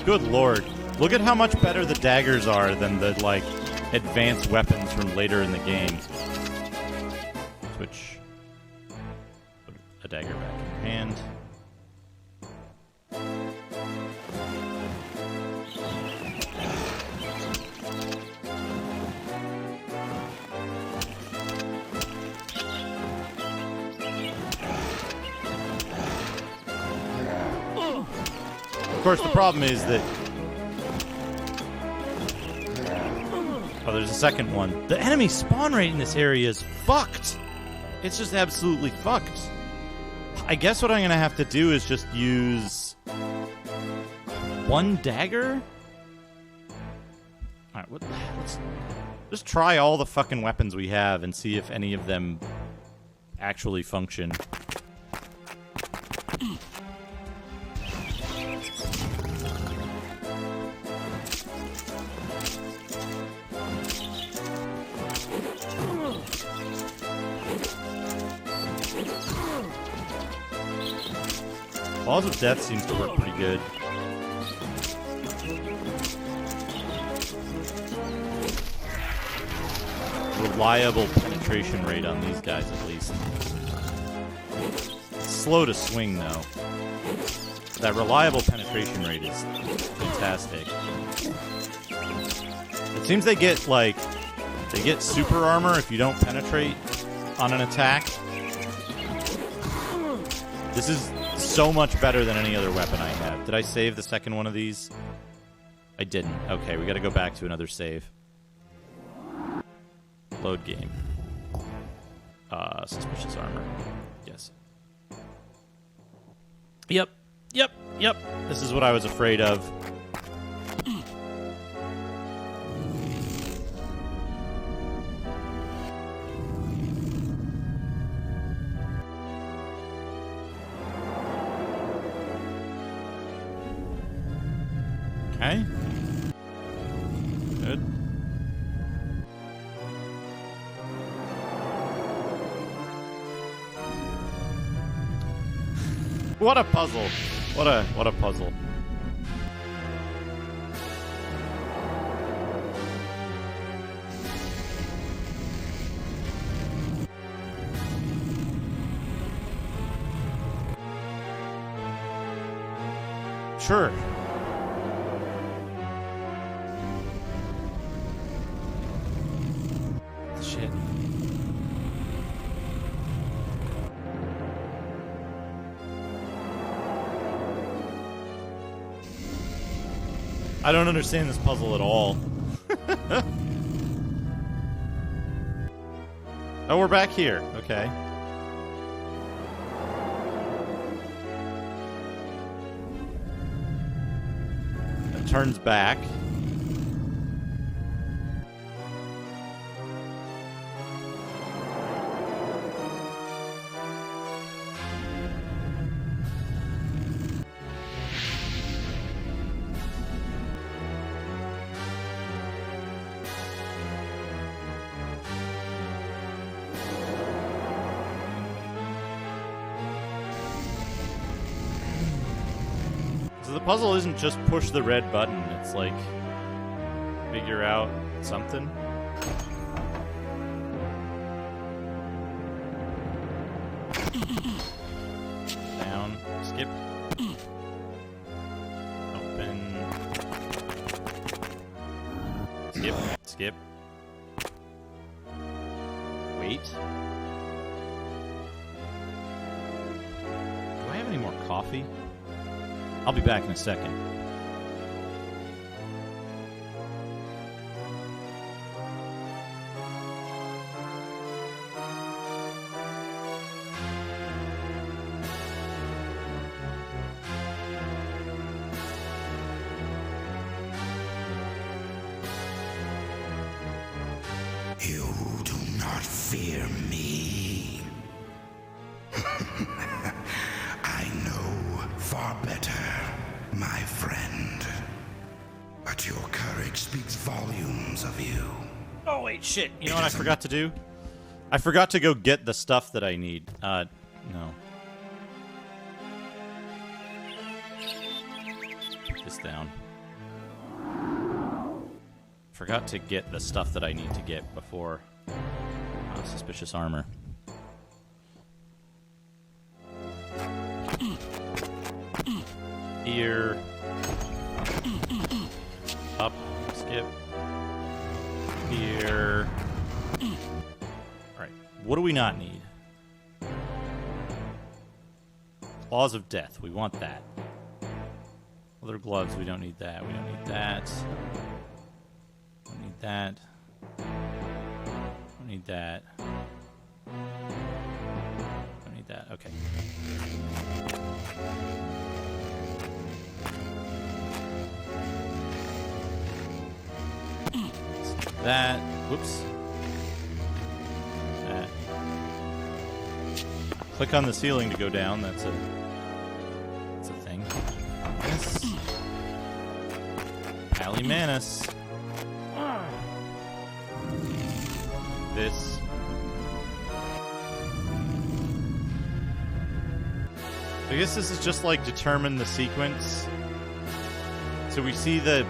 Good lord. Look at how much better the daggers are than the, like, advanced weapons from later in the game. Switch. Put a dagger back in your hand. Of course, the problem is that... Oh, there's a second one. The enemy spawn rate in this area is fucked. It's just absolutely fucked. I guess what I'm going to have to do is just use... one dagger? Alright, let's just try all the fucking weapons we have and see if any of them actually function. Balls of Death seems to work pretty good. Reliable penetration rate on these guys, at least. Slow to swing, though. But that reliable penetration rate is fantastic. It seems they get, like... they get super armor if you don't penetrate on an attack. This is so much better than any other weapon I have. Did I save the second one of these? I didn't. Okay, we gotta go back to another save. Load game. Suspicious armor. Yes. Yep. This is what I was afraid of. Okay. Good. What a puzzle. What a puzzle. Sure. Shit. I don't understand this puzzle at all. Oh, we're back here. Okay. It turns back. The puzzle isn't just push the red button, it's like figure out something. Down, skip. Open. Skip. Wait. Do I have any more coffee? I'll be back in a second. You do not fear me. I know far better, my friend. But your courage speaks volumes of you. Oh, wait, shit. You know what I forgot to do? I forgot to go get the stuff that I need. No. Put this down. Forgot to get the stuff that I need to get before suspicious armor. Here. Up. Skip. Here. Alright. What do we not need? Claws of Death. We want that. Other gloves. We don't need that. We don't need that. Don't need that. Don't need that. Don't need that. Okay. That. Whoops. That. Click on the ceiling to go down. That's a thing. This. Palimanus. This. I guess this is just like determine the sequence. So we see the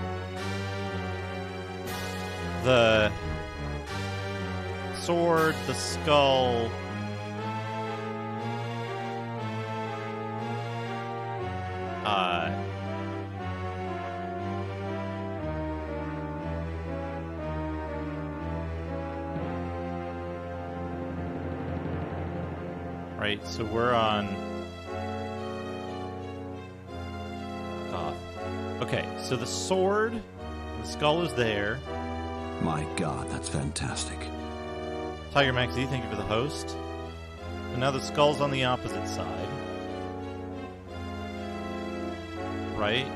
sword, the skull, right, so we're on okay, so the sword, the skull is there. My God, that's fantastic. Tiger Max, do you think of the host? And now the skull's on the opposite side. Right?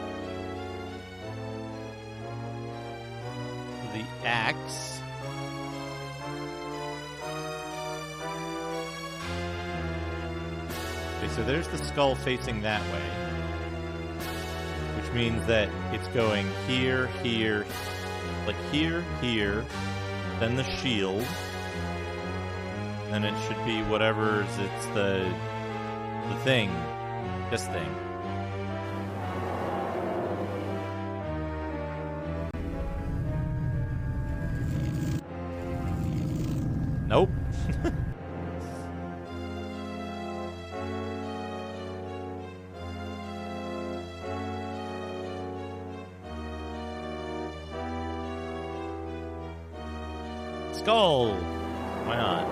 The axe. Okay, so there's the skull facing that way. Which means that it's going here, here, like here, here, then the shield. Then it should be whatever's, it's the thing. This thing. Nope. Skull! Why not?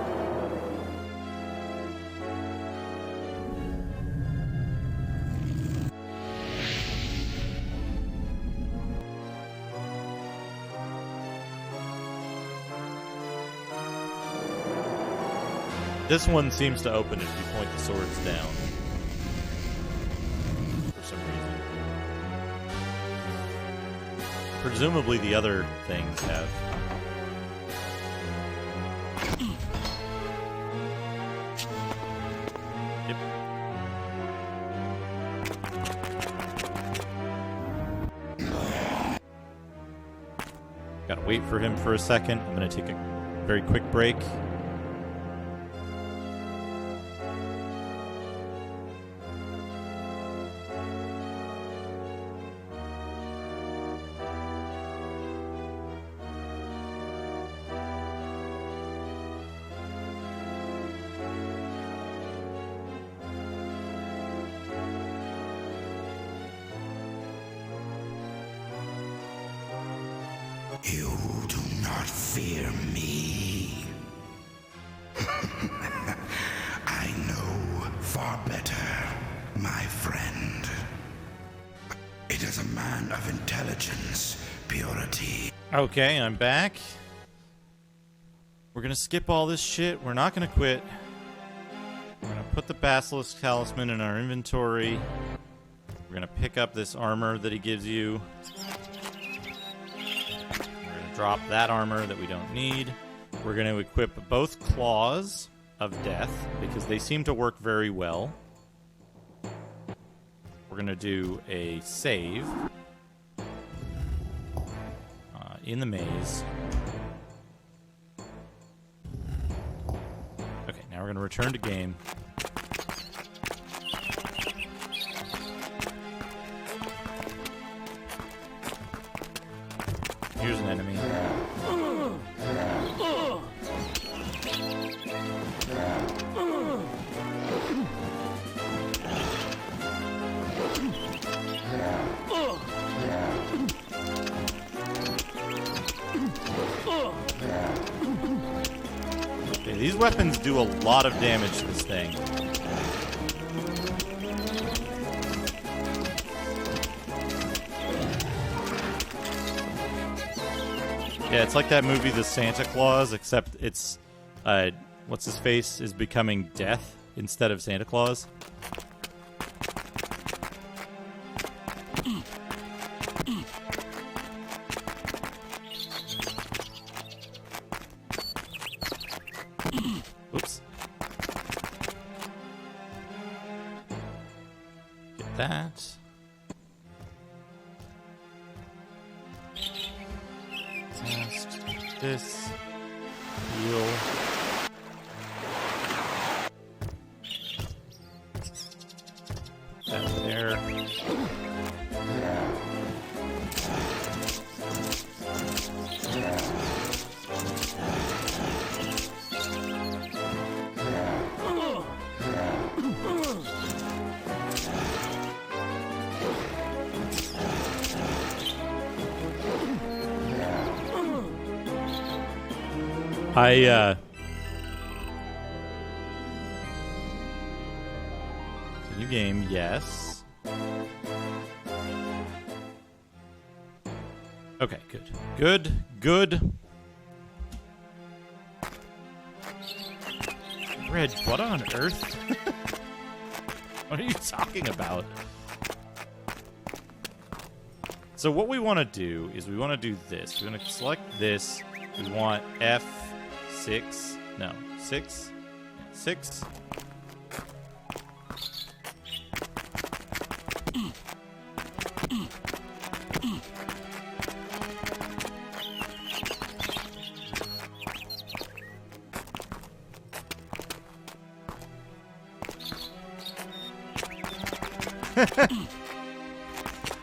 This one seems to open if you point the swords down. For some reason. Presumably the other things have. Yep. Gotta wait for him for a second. I'm gonna take a very quick break. You do not fear me. I know far better, my friend. It is a man of intelligence, purity. Okay, I'm back. We're gonna skip all this shit. We're not gonna quit. We're gonna put the Basilisk Talisman in our inventory. We're gonna pick up this armor that he gives you. Drop that armor that we don't need. We're going to equip both Claws of Death because they seem to work very well. We're going to do a save in the maze. Okay, now we're going to return to game. Here's an enemy. weapons do a lot of damage to this thing. Yeah, it's like that movie, The Santa Claus, except it's, what's his face is becoming Death instead of Santa Claus. Oops. Get that. Test this. Heal. That there. New game, yes. Okay, good. Good. Reg, what on earth? What are you talking about? So what we want to do is we want to do this. We're going to select this. We want F6. No, 6. 6.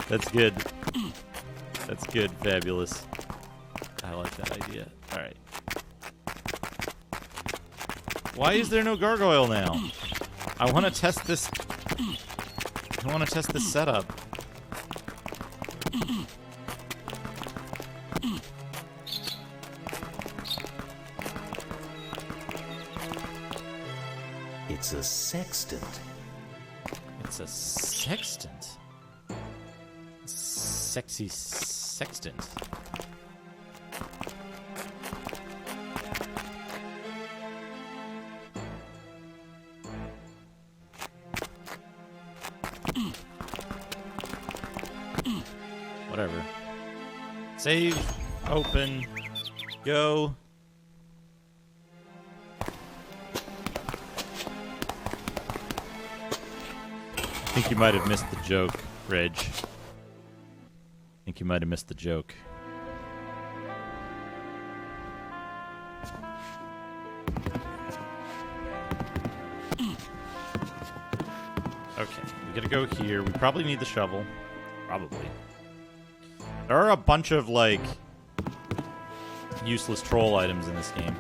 That's good. That's good. Fabulous. I like that idea. All right. Why is there no gargoyle now? I want to test this. I want to test this setup. It's a sextant. It's a sextant. Sexy sextant. Whatever. Save. Open. Go. I think you might have missed the joke, Reg. I think you might have missed the joke. Okay, we gotta go here. We probably need the shovel. Probably. There are a bunch of, like, useless troll items in this game.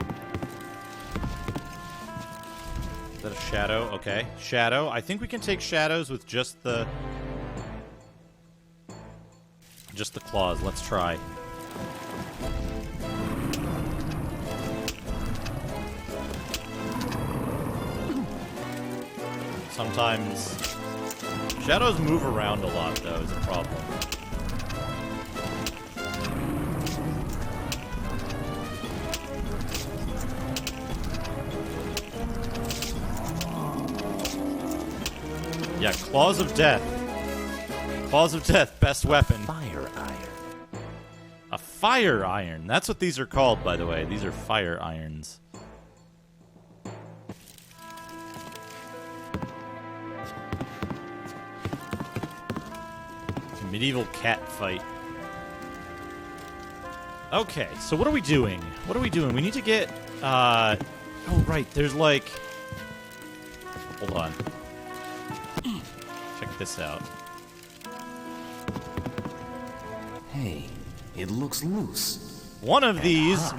Is that a shadow? Okay. Shadow. I think we can take shadows with just the claws. Let's try. Sometimes shadows move around a lot, though, is a problem. Yeah, Claws of Death. Claws of Death, best weapon. Fire iron. A fire iron. That's what these are called, by the way. These are fire irons. It's a medieval cat fight. Okay, so what are we doing? What are we doing? We need to get, oh, right, there's like... Hold on. Check this out. Hey, it looks loose. One of these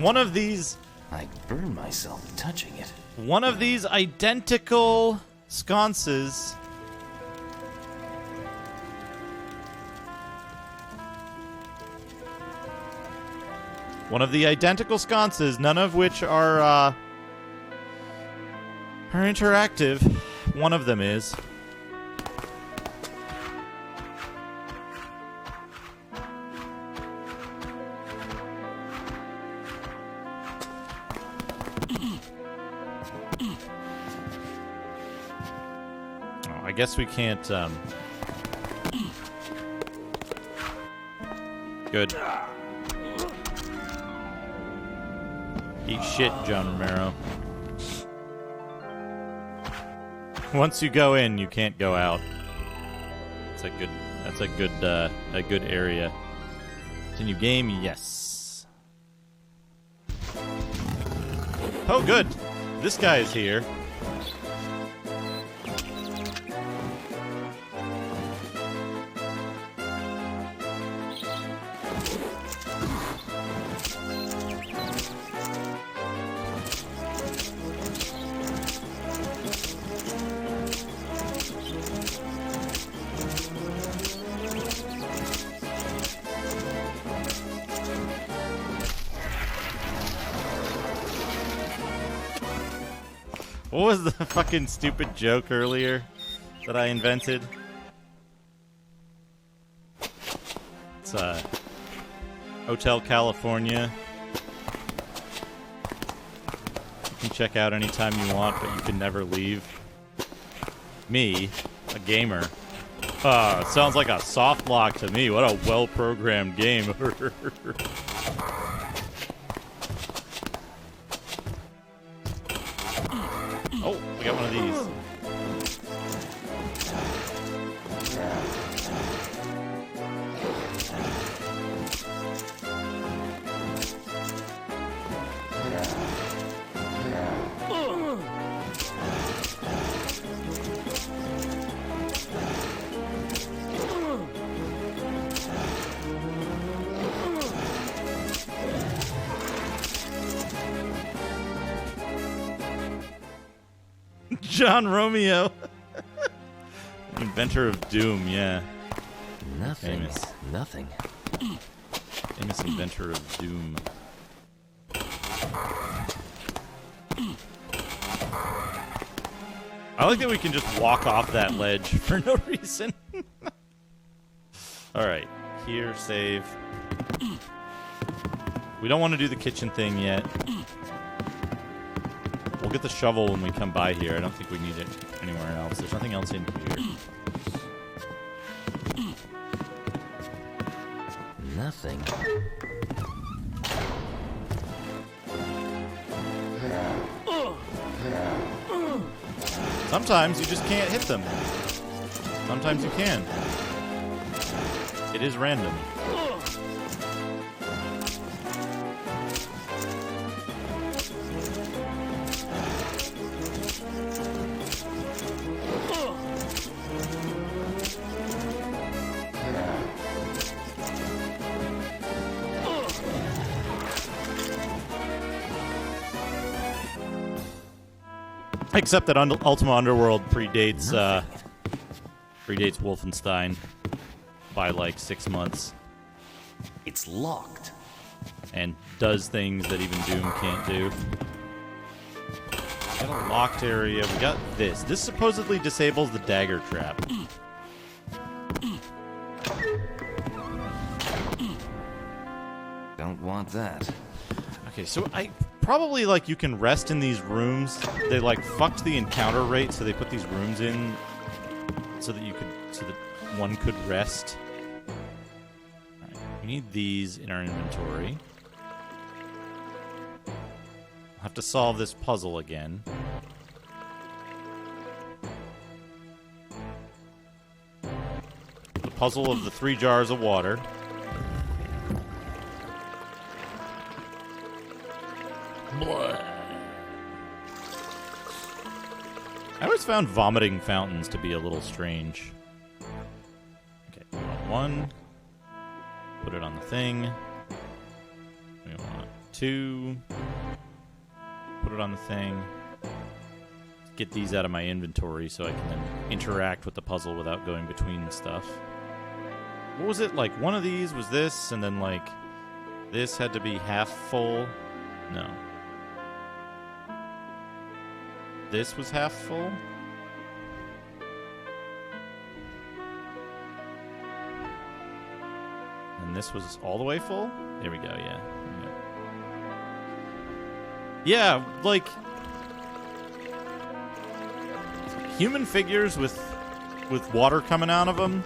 I'd burn myself touching it. One of these identical sconces none of which are are interactive. One of them is. I guess we can't, Good. Eat shit, John Romero. Once you go in, you can't go out. That's a good area. Continue game, yes. Oh, good. This guy is here. What was the fucking stupid joke earlier that I invented? It's Hotel California. You can check out anytime you want, but you can never leave. Me, a gamer. Sounds like a soft lock to me. What a well-programmed game. Oh, we got one of these. John Romeo. Inventor of Doom, yeah. Nothing. Famous. Nothing. Famous inventor of Doom. I like that we can just walk off that ledge for no reason. Alright, here, save. We don't want to do the kitchen thing yet. We'll get the shovel when we come by here. I don't think we need it anywhere else. There's nothing else in here. Nothing. Sometimes you just can't hit them. Sometimes you can. It is random. Except that Ultima Underworld predates Wolfenstein by like 6 months. It's locked. And does things that even Doom can't do. We got a locked area. We got this. This supposedly disables the dagger trap. Don't want that. Okay, so I probably like you can rest in these rooms. They like fucked the encounter rate, so they put these rooms in so that one could rest. All right, we need these in our inventory. We'll have to solve this puzzle again. The puzzle of the 3 jars of water. I always found vomiting fountains to be a little strange. Okay, we want 1. Put it on the thing. We want 2. Put it on the thing. Get these out of my inventory so I can then interact with the puzzle without going between stuff. What was it? Like, one of these was this, and then, like, this had to be half full? No. this was half full. And this was all the way full? There we go, yeah. Yeah, like human figures with water coming out of them.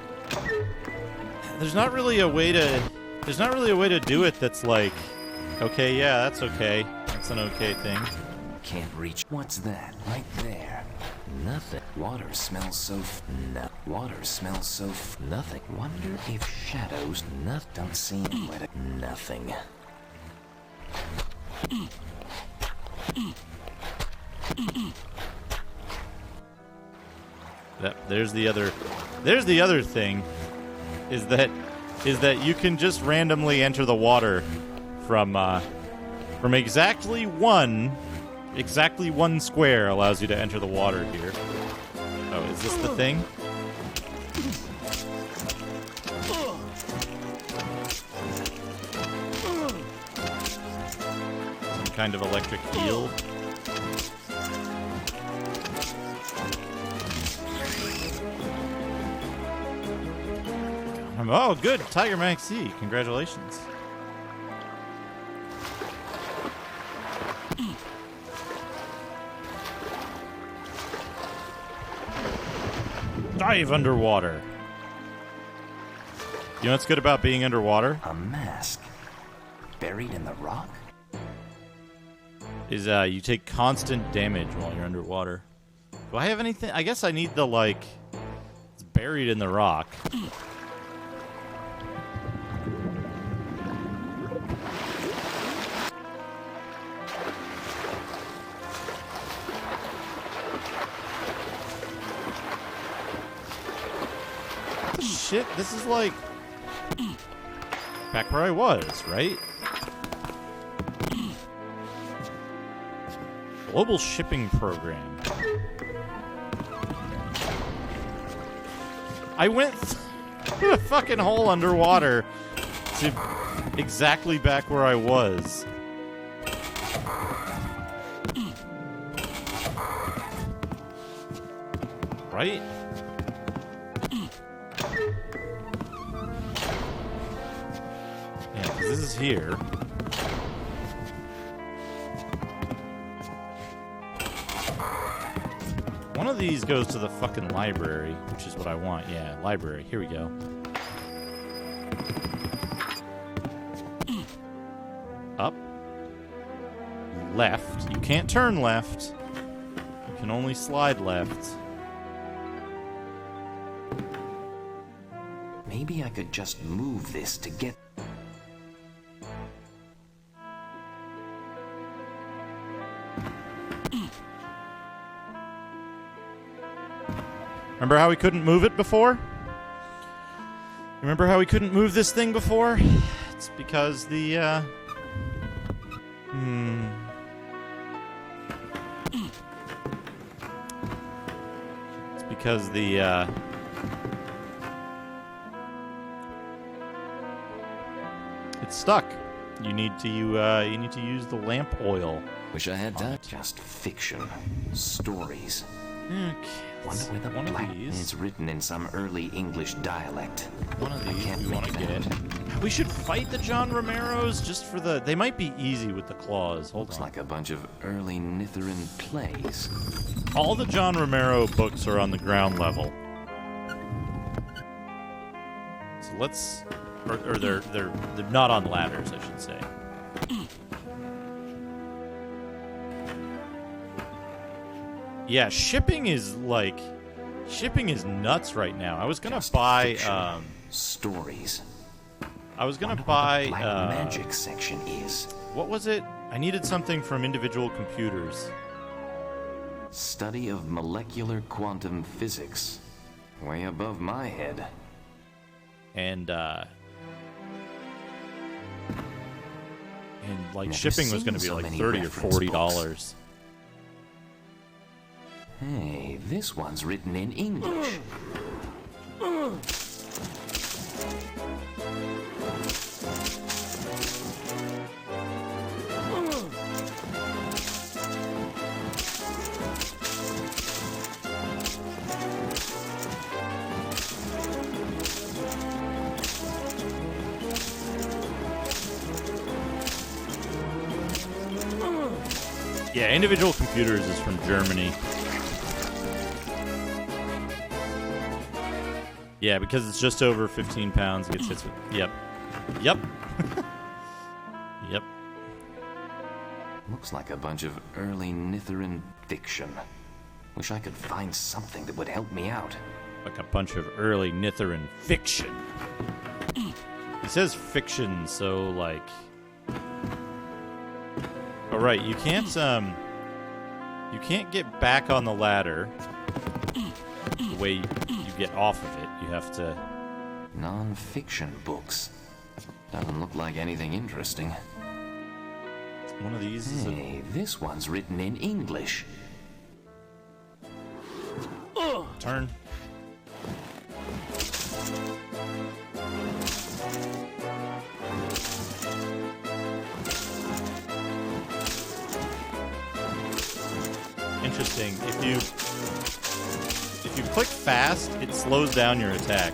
There's not really a way to do it that's like, okay, yeah, that's okay. That's an okay thing. Can't reach. What's that? Right there. Nothing. Water smells so. Water smells so. Nothing. Wonder if shadows. Don't seem. Nothing. There's the other thing, is that you can just randomly enter the water from exactly one square allows you to enter the water here. Oh, is this the thing? Some kind of electric field. Oh, good. Tiger Maxi. Congratulations. Dive underwater. You know what's good about being underwater? A mask. Buried in the rock? Is you take constant damage while you're underwater. Do I have anything? I guess I need the, like, it's buried in the rock. Shit, this is like back where I was, right? Global shipping program. I went through a fucking hole underwater to exactly back where I was. Right? This is here. One of these goes to the fucking library, which is what I want. Yeah, library. Here we go. Up. Left. You can't turn left. You can only slide left. Maybe I could just move this to get... Remember how we couldn't move it before? Remember how we couldn't move this thing before? It's because the, It's because the, it's stuck. You need to use the lamp oil. Wish I had that. Just fiction. Stories. Okay. Wonder where the One of black these. is written in some early English dialect. One of these can't we want make to it get. out. We should fight the John Romeros just for the... They might be easy with the claws. Hold Looks on. like a bunch of early Nitharan plays. All the John Romero books are on the ground level. So let's... Or they're not on ladders, I should say. Yeah, shipping is nuts right now. I was gonna Just buy fiction. Stories. I was gonna Wonder what buy the black magic section is. what was it? I needed something from individual computers. Study of molecular quantum physics. Way above my head. And like Never shipping was seen gonna be so like many $30 or reference $40. Hey, this one's written in English. Yeah, Individual Computers is from Germany. Yeah, because it's just over 15 pounds. It gets hit with... Yep. Yep. Yep. Looks like a bunch of early Nitheran fiction. Wish I could find something that would help me out. Like a bunch of early Nitheran fiction. He says fiction, so like... Oh, right, you can't get back on the ladder the way you get off of it. You have to... Non-fiction books. Doesn't look like anything interesting. One of these is Hey, this one's written in English. turn. Interesting. If you click fast, it slows down your attack.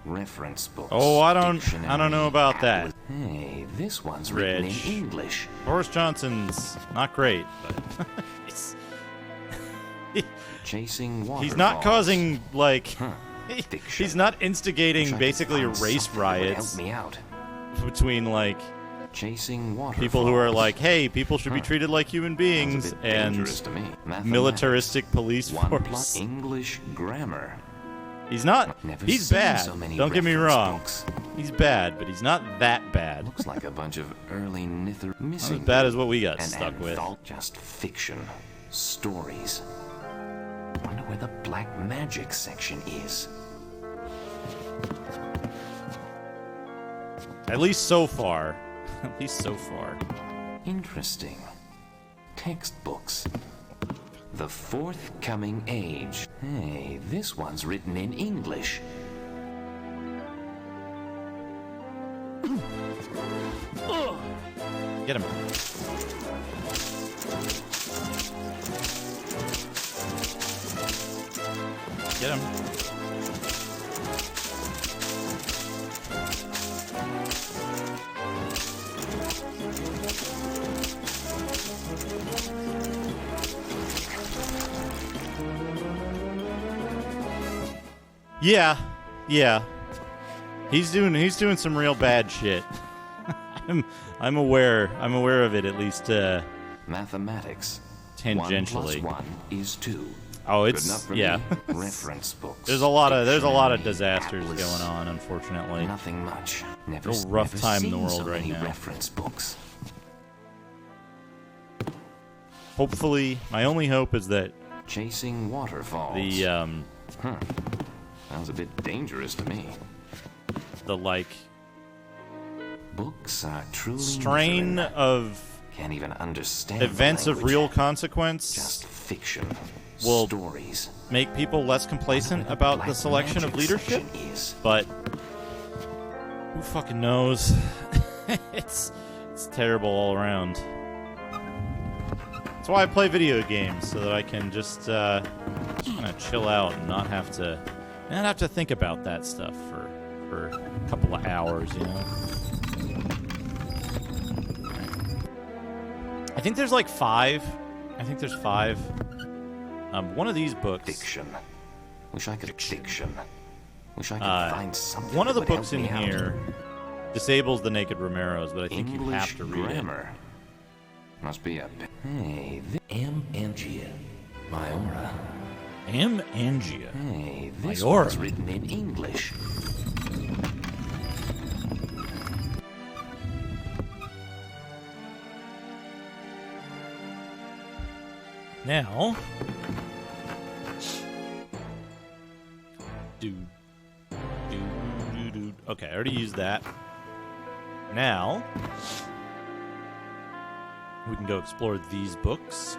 Reference books. Oh, I don't Dictionary, know about that. Hey, this one's written in Reg. English. Boris Johnson's not great, but Chasing waterfalls. he's not causing like Fiction. he's not Wish I instigating could basically find race something that would riots help me out. between like Chasing waterfalls. people who are like, hey, people should be treated like human Sounds beings, a bit and dangerous to me. Mathematics. militaristic police One force. plus English grammar. He's not. Never He's seen bad. so many Don't get me reference wrong. books. He's bad, but he's not that bad. Looks like a bunch of early Nither Not missing. as bad as what we got An stuck with. Just fiction. Stories. Wonder where the black magic section is. At least so far. At least so far. Interesting. Textbooks. The Forthcoming Age. Hey, this one's written in English. Get him. Get him. Yeah. He's doing some real bad shit. I'm aware of it, at least Mathematics. tangentially. 1 plus 1 is 2. Oh, Good it's enough for yeah. me. Reference books. There's a lot of Dictionary, disasters atlas. going on, unfortunately. Nothing much. Never, Real rough never time in the seen world so right many now. Reference books. Hopefully, my only hope is that Chasing waterfalls. the Sounds a bit dangerous to me. the like Books are truly strain Nitheran. of Can't even understand events the of language. real consequence Just fiction. will Stories. make people less complacent about the Black selection of magic leadership. section is. But who fucking knows? it's terrible all around. That's why I play video games, so that I can just kind of chill out and not have to think about that stuff for a couple of hours, you know. I think there's like 5. I think there's 5. One of these books. Fiction. Wish I could fiction. Wish I could find something. One of the that would books help in me out. here disables the naked Romeros, but I think you English have to read grammar. Must be a. Hey, M. Angia. Myora. it. M. Angia. Hey, this Myora. one's written in English. Now, okay, I already used that. Now, we can go explore these books.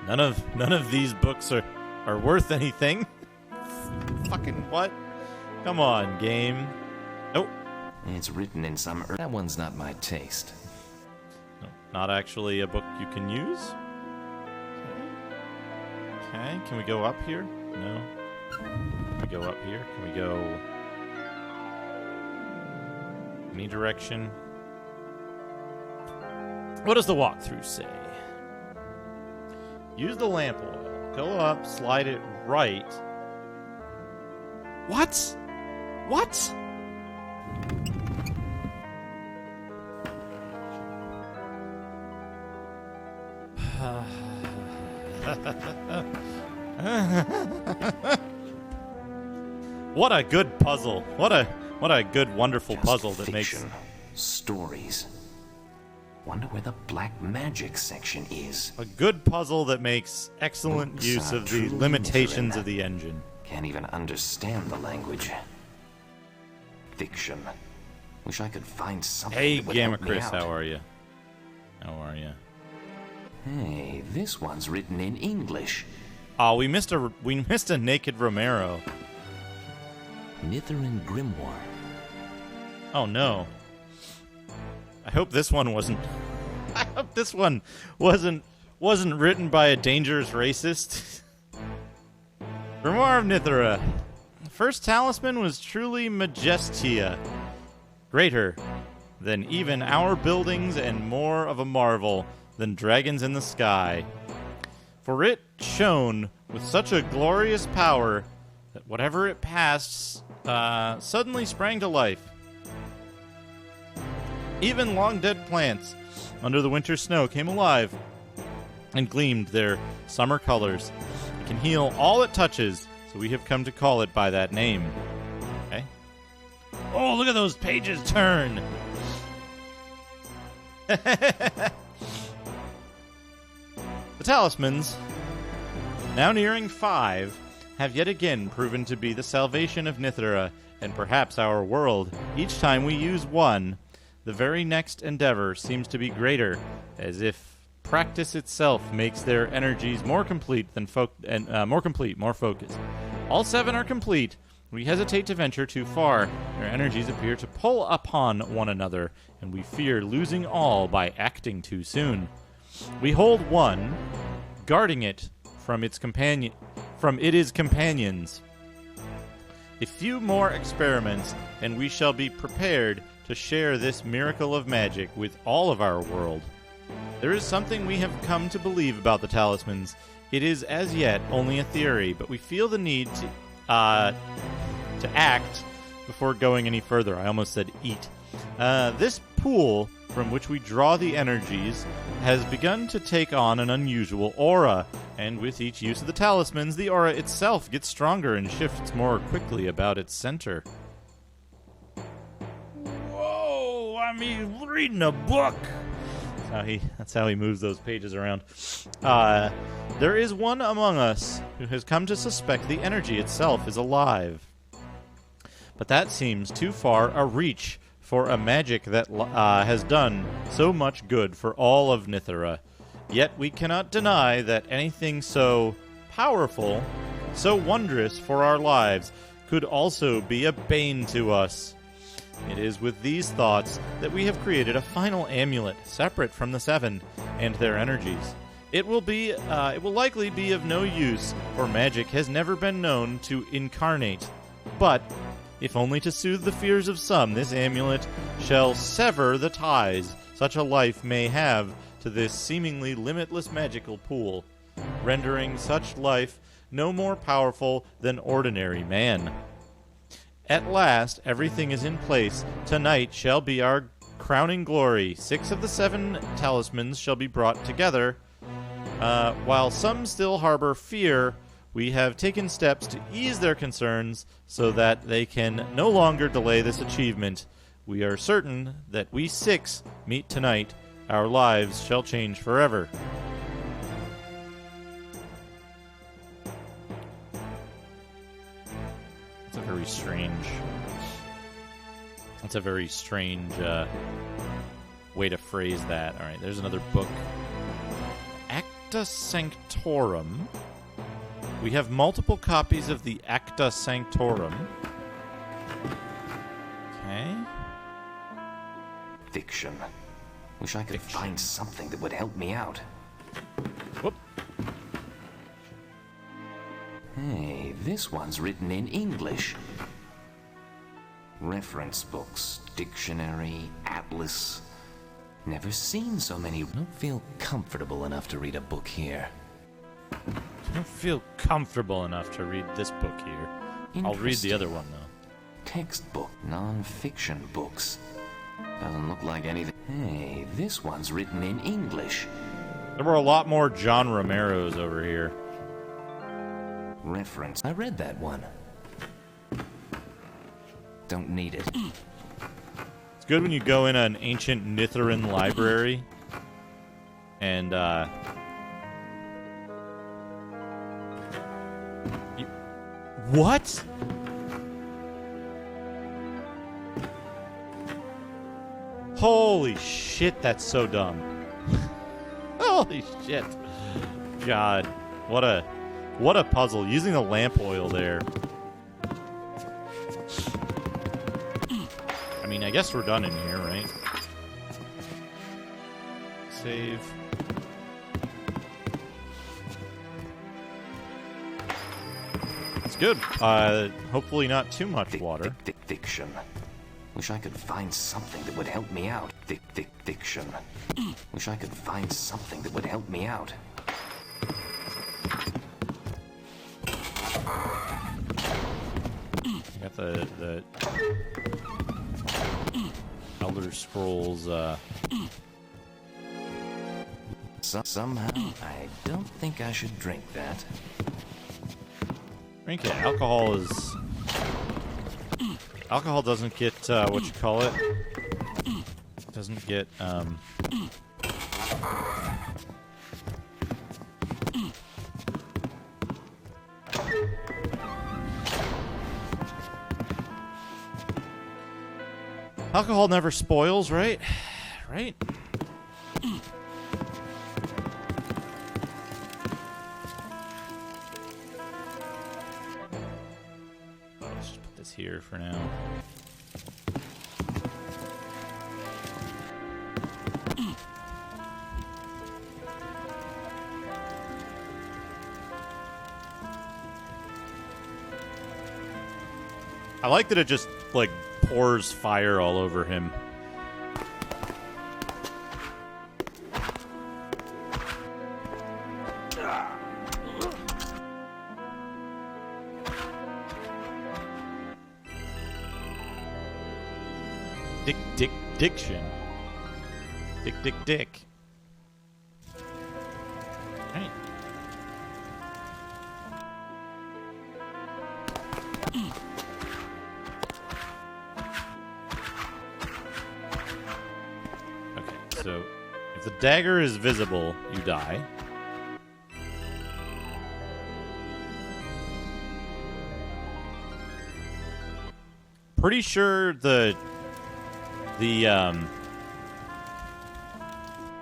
None of these books are worth anything. Fucking what? Come on, game. Nope. It's written in some... That one's not my taste. No, not actually a book you can use. Okay, can we go up here? No. Can we go up here? Can we go... any direction? What does the walkthrough say? Use the lamp oil. Go up, slide it right. What? What? What a good puzzle. What a good, wonderful Just puzzle that fiction. makes... Stories. Wonder where the black magic section is. a good puzzle that makes excellent Books use are of the truly limitations Mithrin. of the engine. Can't even understand the language. Fiction. Wish I could find something Hey, that would Gamma help me Chris, out. how are you? How are you? Hey, this one's written in English. Oh, we missed a naked Romero. Mithrin Grimoire. Oh no. I hope this one wasn't. I hope this one wasn't written by a dangerous racist. Grimoire of Nithra. The first talisman was truly majestia, greater than even our buildings and more of a marvel than dragons in the sky. For it shone with such a glorious power that whatever it passed suddenly sprang to life. Even long-dead plants under the winter snow came alive and gleamed their summer colors. It can heal all it touches, so we have come to call it by that name. Okay? Oh, look at those pages turn! The talismans, now nearing 5, have yet again proven to be the salvation of Nithra and perhaps our world. Each time we use one, the very next endeavor seems to be greater, as if practice itself makes their energies more complete more focused. All 7 are complete. We hesitate to venture too far. Their energies appear to pull upon one another, and we fear losing all by acting too soon. We hold one, guarding it from its companions. A few more experiments, and we shall be prepared to share this miracle of magic with all of our world. There is something we have come to believe about the talismans. It is as yet only a theory, but we feel the need to act before going any further. I almost said eat. This pool from which we draw the energies has begun to take on an unusual aura, and with each use of the talismans, the aura itself gets stronger and shifts more quickly about its center. Whoa, I'm reading a book! That's how he moves those pages around. There is one among us who has come to suspect the energy itself is alive. But that seems too far a reach for a magic that has done so much good for all of Nithra. Yet we cannot deny that anything so powerful, so wondrous for our lives, could also be a bane to us. It is with these thoughts that we have created a final amulet, separate from the 7 and their energies. It will likely be of no use, for magic has never been known to incarnate. But, if only to soothe the fears of some, this amulet shall sever the ties such a life may have to this seemingly limitless magical pool, rendering such life no more powerful than ordinary man. At last, everything is in place. Tonight shall be our crowning glory. 6 of the 7 talismans shall be brought together. While some still harbor fear, we have taken steps to ease their concerns so that they can no longer delay this achievement. We are certain that we 6 meet tonight. Our lives shall change forever. That's a very strange way to phrase that. All right, there's another book. Acta Sanctorum. We have multiple copies of the Acta Sanctorum. Okay. Fiction. Wish I could find something that would help me out. Whoop. Hey, this one's written in English. Reference books, dictionary, atlas. Never seen so many. Don't feel comfortable enough to read a book here. I don't feel comfortable enough to read this book here. I'll read the other one, though. Textbook, non-fiction books. Doesn't look like anything. Hey, this one's written in English. There were a lot more John Romeros over here. Reference. I read that one. Don't need it. It's good when you go in an ancient Nithrin library and, What? Holy shit, that's so dumb. Holy shit. God, what a puzzle. Using the lamp oil there. I mean, I guess we're done in here, right? Save. That's good. Hopefully not too much water. Fiction. Wish I could find something that would help me out. Fiction. Wish I could find something that would help me out. Got the Elder Scrolls. Somehow, I don't think I should drink that. Drink it. Alcohol doesn't get what you call it. Doesn't get alcohol never spoils, right? Right? Let's just put this here for now. I like that it just, like, pours fire all over him. Diction. Dick. Right. Okay, so if the dagger is visible, you die. Pretty sure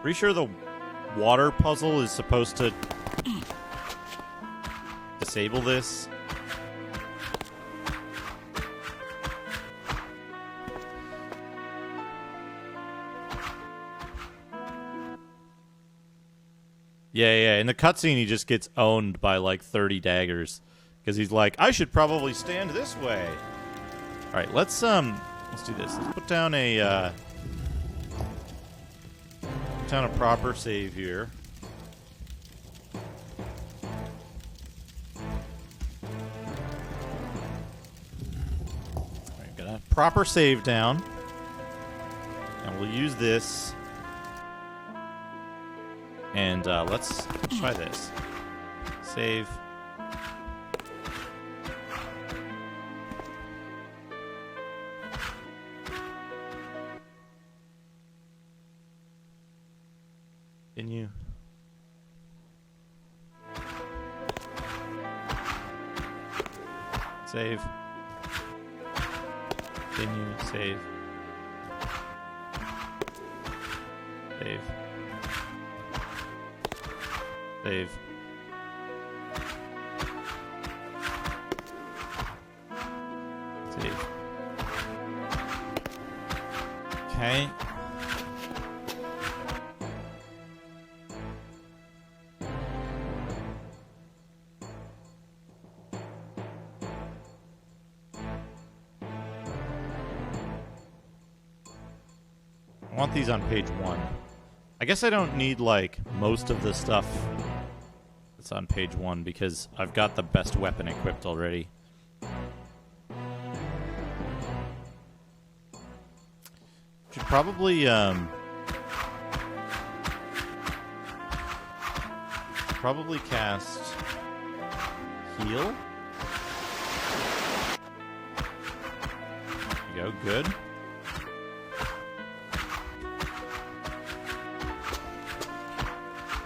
pretty sure the water puzzle is supposed to disable this. Yeah. In the cutscene, he just gets owned by like 30 daggers because he's like, I should probably stand this way. All right, let's do this. Let's put down a proper save here. All right, got a proper save down, and we'll use this. And let's try this. Save. Continue. Save. Continue. Save. Save. Save. Okay. I want these on page 1. I guess I don't need, like, most of the stuff that's on page 1 because I've got the best weapon equipped already. Should probably, cast heal. There you go, good.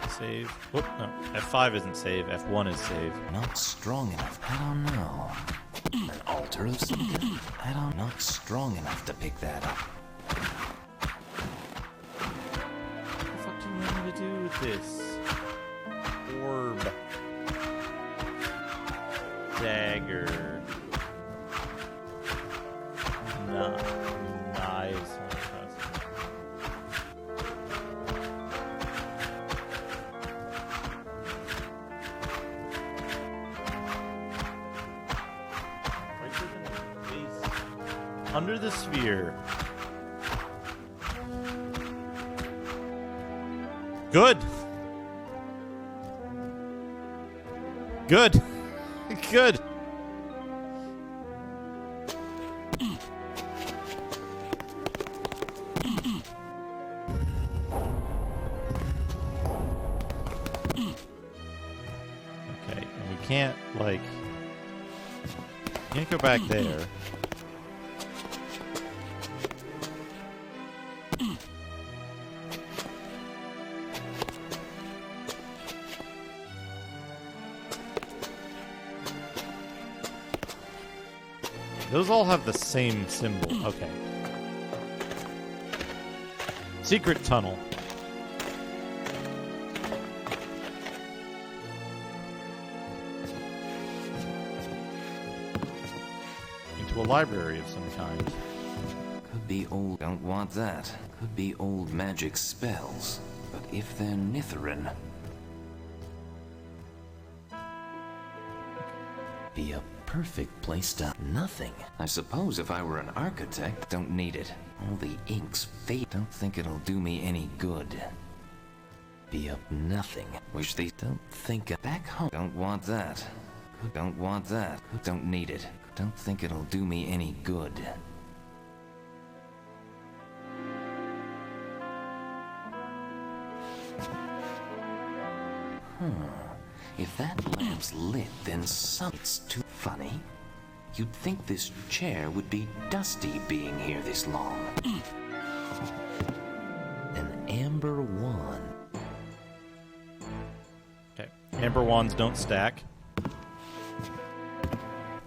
Save. Whoop, no. F5 isn't save. F1 is save. Not strong enough. I don't know. An altar of some kind. I don't. Not strong enough to pick that up. What the fuck do you want me to do with this? Orb. Dagger. Knives. Under the sphere. Good. Good. Good. Okay, and we can't, like... Can't go back there. Those all have the same symbol. Okay. Secret tunnel. Into a library of some kind. Could be old. Don't want that. Could be old magic spells. But if they're Nitherin, be a perfect place to... Nothing. I suppose if I were an architect, don't need it. All the inks fade. Don't think it'll do me any good. Be up nothing. Wish they don't think back home. Don't want that. Don't want that. Don't need it. Don't think it'll do me any good. If that lamp's lit, then it's too funny. You'd think this chair would be dusty being here this long. An amber wand. Okay. Amber wands don't stack.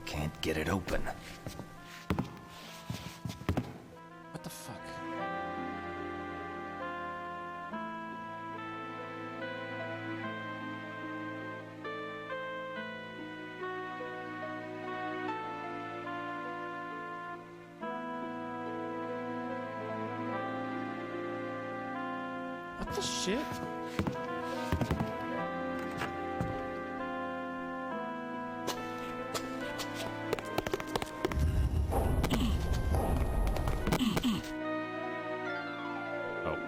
Can't get it open. What the fuck? What the shit? Oh.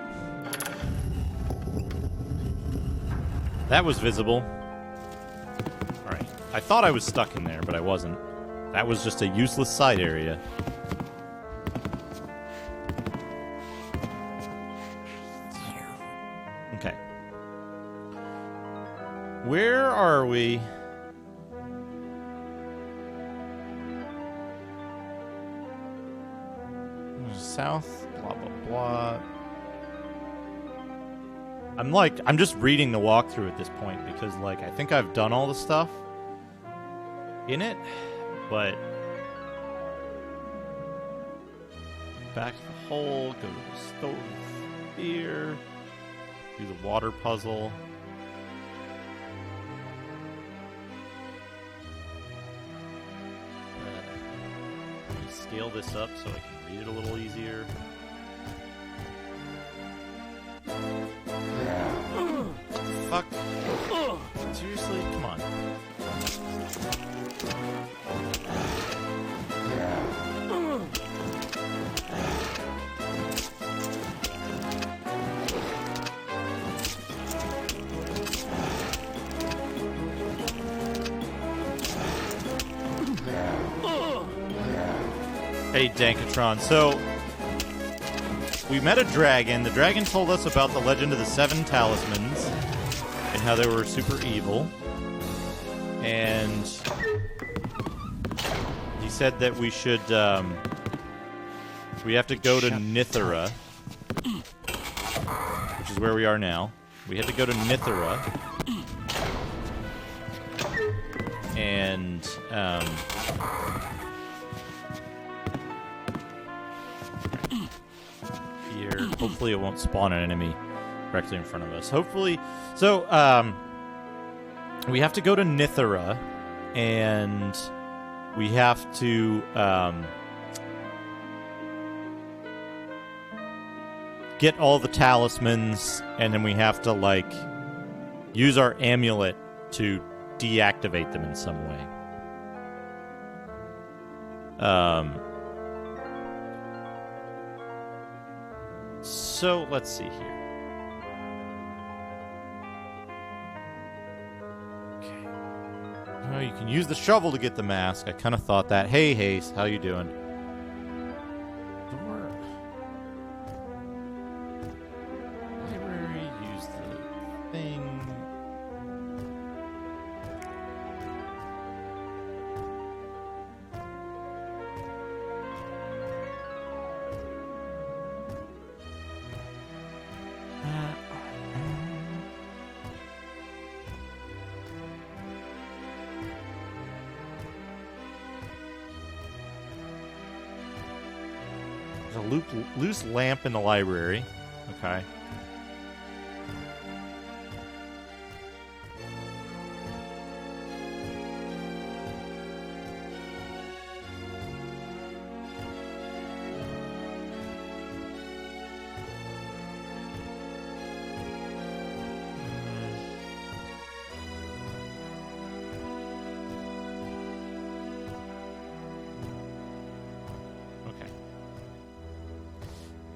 That was visible. Alright. I thought I was stuck in there, but I wasn't. That was just a useless side area. Okay. Where are we? South, blah, blah, blah. I'm just reading the walkthrough at this point because, like, I think I've done all the stuff in it, but back to the hole, go to the stove here, do the water puzzle. Let me scale this up so I can read it a little easier. Hey, Dankatron. So, we met a dragon. The dragon told us about the legend of the 7 talismans and how they were super evil. And he said that we should, we have to go to Nithara, which is where we are now. We had to go to Nithara. And, here, hopefully it won't spawn an enemy directly in front of us. Hopefully, so, we have to go to Nithara, and we have to, get all the talismans, and then we have to, like, use our amulet to deactivate them in some way. So, let's see here. Okay. Oh, you can use the shovel to get the mask. I kind of thought that. Hey, Haze, how you doing? Door. Library, use the thing. There's a loose lamp in the library. Okay.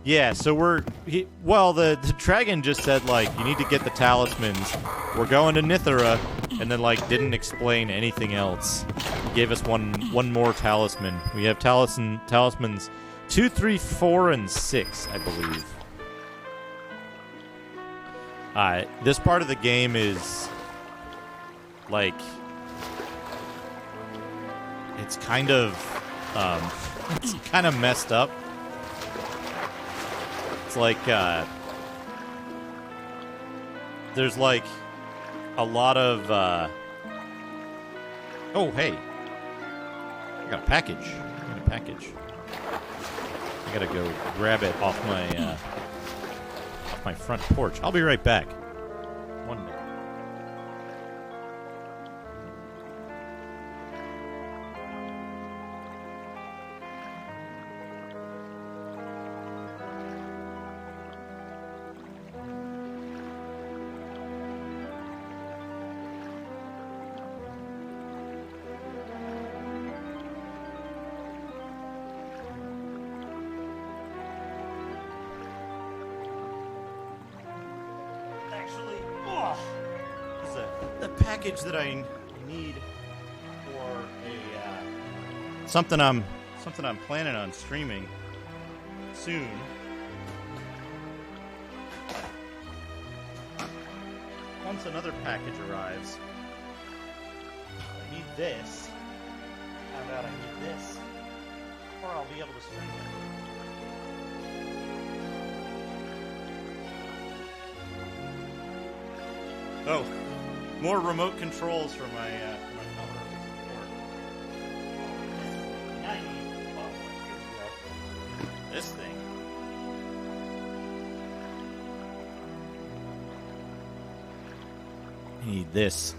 Yeah, so the dragon just said, like, you need to get the talismans. We're going to Nithara, and then, like, didn't explain anything else. He gave us one more talisman. We have talismans 2, 3, 4, and 6, I believe. This part of the game is, like, it's kind of messed up. It's like, there's like a lot of, oh, hey, I got a package. I gotta go grab it off my front porch. I'll be right back. 1 minute. Package that I need for a something I'm planning on streaming soon. Once another package arrives, I need this. Found out I need this, or I'll be able to stream it. Oh. More remote controls for my power support. This thing. I need this.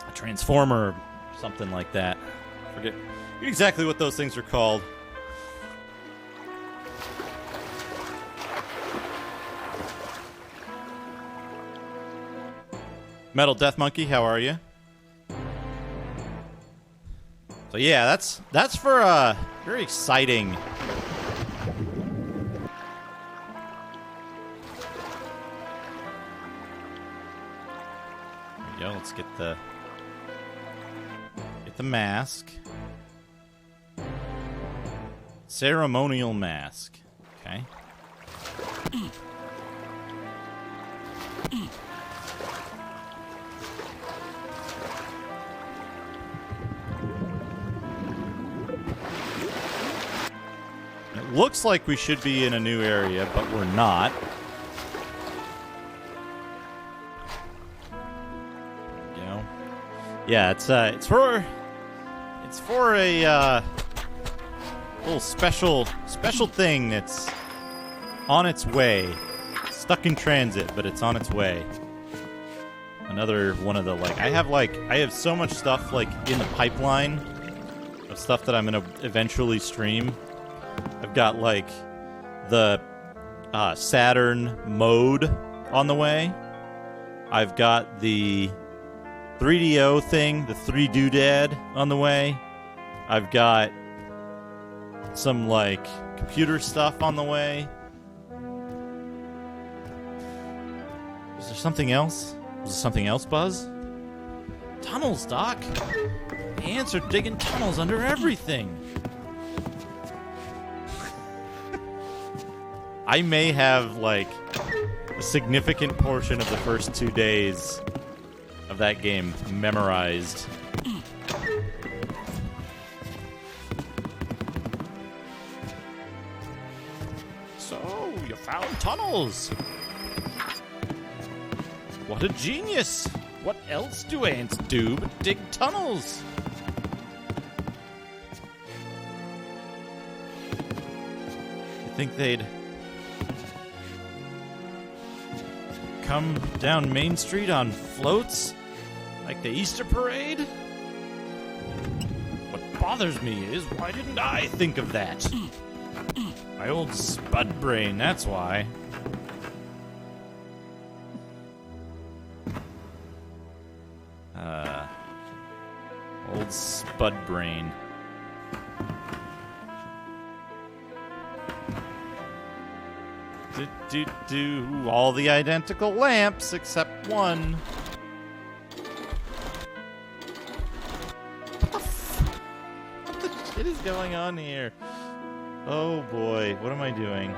A transformer, something like that. Forget exactly what those things are called. Metal Death Monkey, how are you? So yeah, that's for a very exciting go. Let's get the mask. Ceremonial mask. Okay. It looks like we should be in a new area, but we're not. You know? Yeah, it's for a little special thing that's on its way. Stuck in transit, but it's on its way. Another one of the I have so much stuff in the pipeline of stuff that I'm gonna eventually stream. I've got the Saturn mode on the way. I've got the 3DO thing, the 3-doodad on the way. I've got some computer stuff on the way. Is there something else? Was there something else, Buzz? Tunnels, Doc. The ants are digging tunnels under everything. I may have a significant portion of the first 2 days of that game memorized. So, you found tunnels. What a genius! What else do ants do but dig tunnels? You think they'd come down Main Street on floats like the Easter parade? What bothers me is, why didn't I think of that? My old spud brain, that's why. Old spud brain. Do all the identical lamps except one. What the shit is going on here? Oh boy, what am I doing?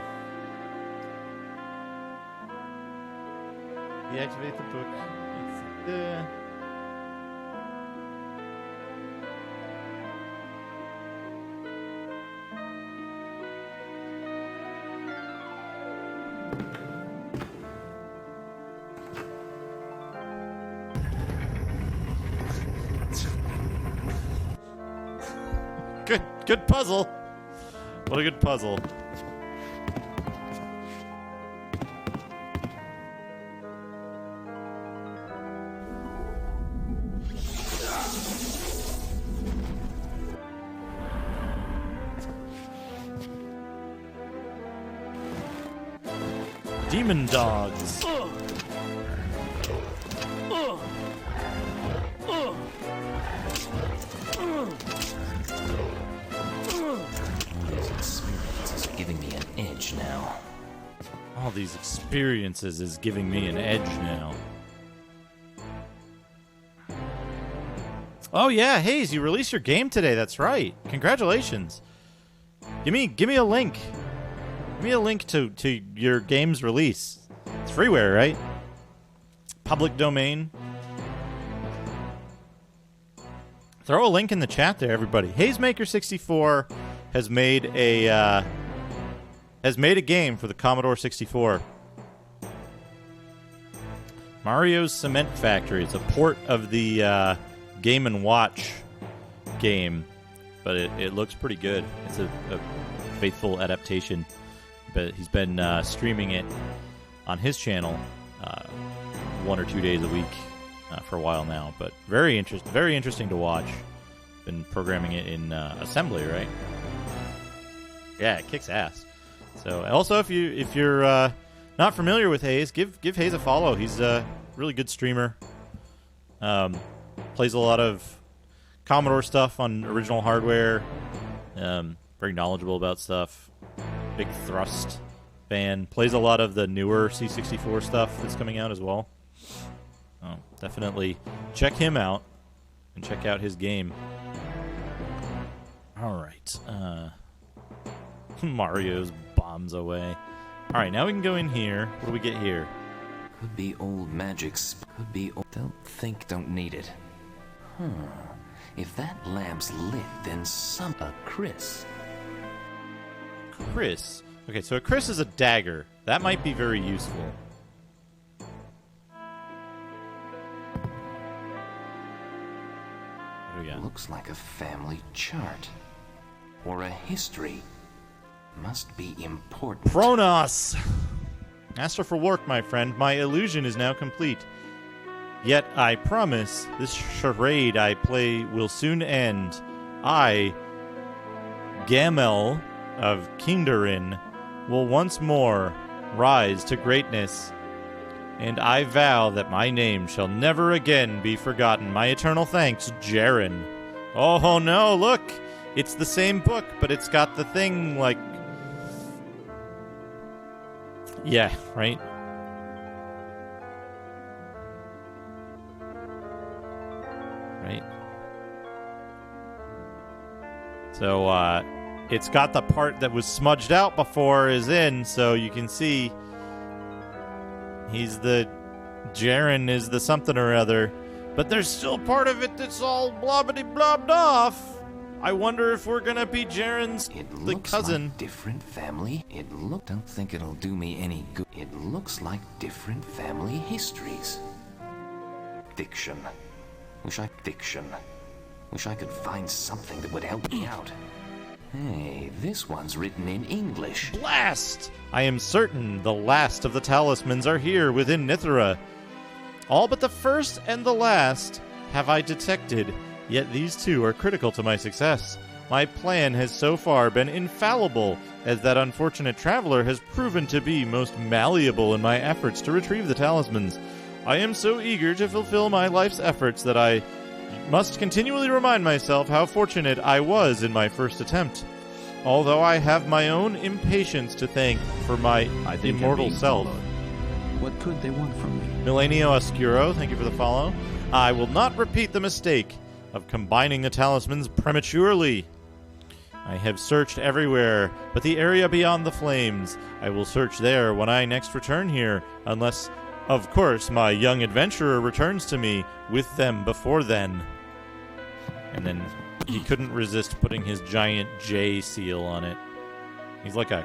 Deactivate the book. Good puzzle. What a good puzzle. Demon dogs. All these experiences is giving me an edge now. Oh yeah, Hayes, you released your game today. That's right. Congratulations. Give me a link. Give me a link to your game's release. It's freeware, right? Public domain. Throw a link in the chat there, everybody. Hazemaker64 has made a game for the Commodore 64. Mario's Cement Factory. It's a port of the Game & Watch game, but it looks pretty good. It's a faithful adaptation, but he's been streaming it on his channel 1 or 2 days a week for a while now, but very interesting to watch. Been programming it in assembly, right? Yeah, it kicks ass. So, also, if you're not familiar with Hayes, give Hayes a follow. He's a really good streamer. Plays a lot of Commodore stuff on original hardware. Very knowledgeable about stuff. Big Thrust fan. Plays a lot of the newer C64 stuff that's coming out as well. Oh, definitely check him out and check out his game. All right. Mario's bombs away. All right, now we can go in here. What do we get here? Could be old magics. Could be old. Don't need it. If that lamp's lit, then a Chris. Chris. Okay, so a Chris is a dagger. That might be very useful. What do we got? Looks like a family chart. Or a history. Must be important. Kronos! Master for work, my friend. My illusion is now complete. Yet I promise this charade I play will soon end. I, Gamel of Kindarin, will once more rise to greatness. And I vow that my name shall never again be forgotten. My eternal thanks, Jaren. Oh no, look! It's the same book, but it's got the thing like... Yeah, right? Right? So, it's got the part that was smudged out before is in, so you can see he's the... Jaren is the something or other, but there's still part of it that's all blobbity-blobbed off. I wonder if we're gonna be Jaren's the cousin. Like different family. Don't think it'll do me any good. It looks like different family histories. Fiction. Wish I could find something that would help me out. Hey, this one's written in English. Blast! I am certain the last of the talismans are here within Nithra. All but the first and the last have I detected. Yet these two are critical to my success. My plan has so far been infallible, as that unfortunate traveler has proven to be most malleable in my efforts to retrieve the talismans. I am so eager to fulfill my life's efforts that I must continually remind myself how fortunate I was in my first attempt. Although I have my own impatience to thank for my immortal self. What could they want from me? Milenio Oscuro, thank you for the follow. I will not repeat the mistake of combining the talismans prematurely. I have searched everywhere, but the area beyond the flames. I will search there when I next return here, unless, of course, my young adventurer returns to me with them before then. And then he couldn't resist putting his giant J seal on it. He's like a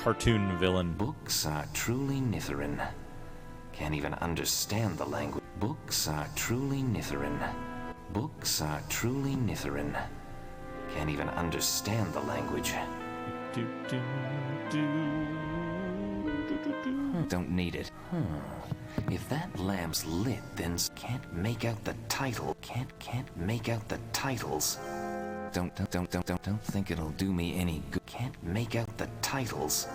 cartoon villain. Books are truly Nitherin. Can't even understand the language. Books are truly Nitherin. Books are truly Nitherin. Can't even understand the language. Don't need it. If that lamp's lit, then can't make out the title. Can't make out the titles. Don't think it'll do me any good. Can't make out the titles.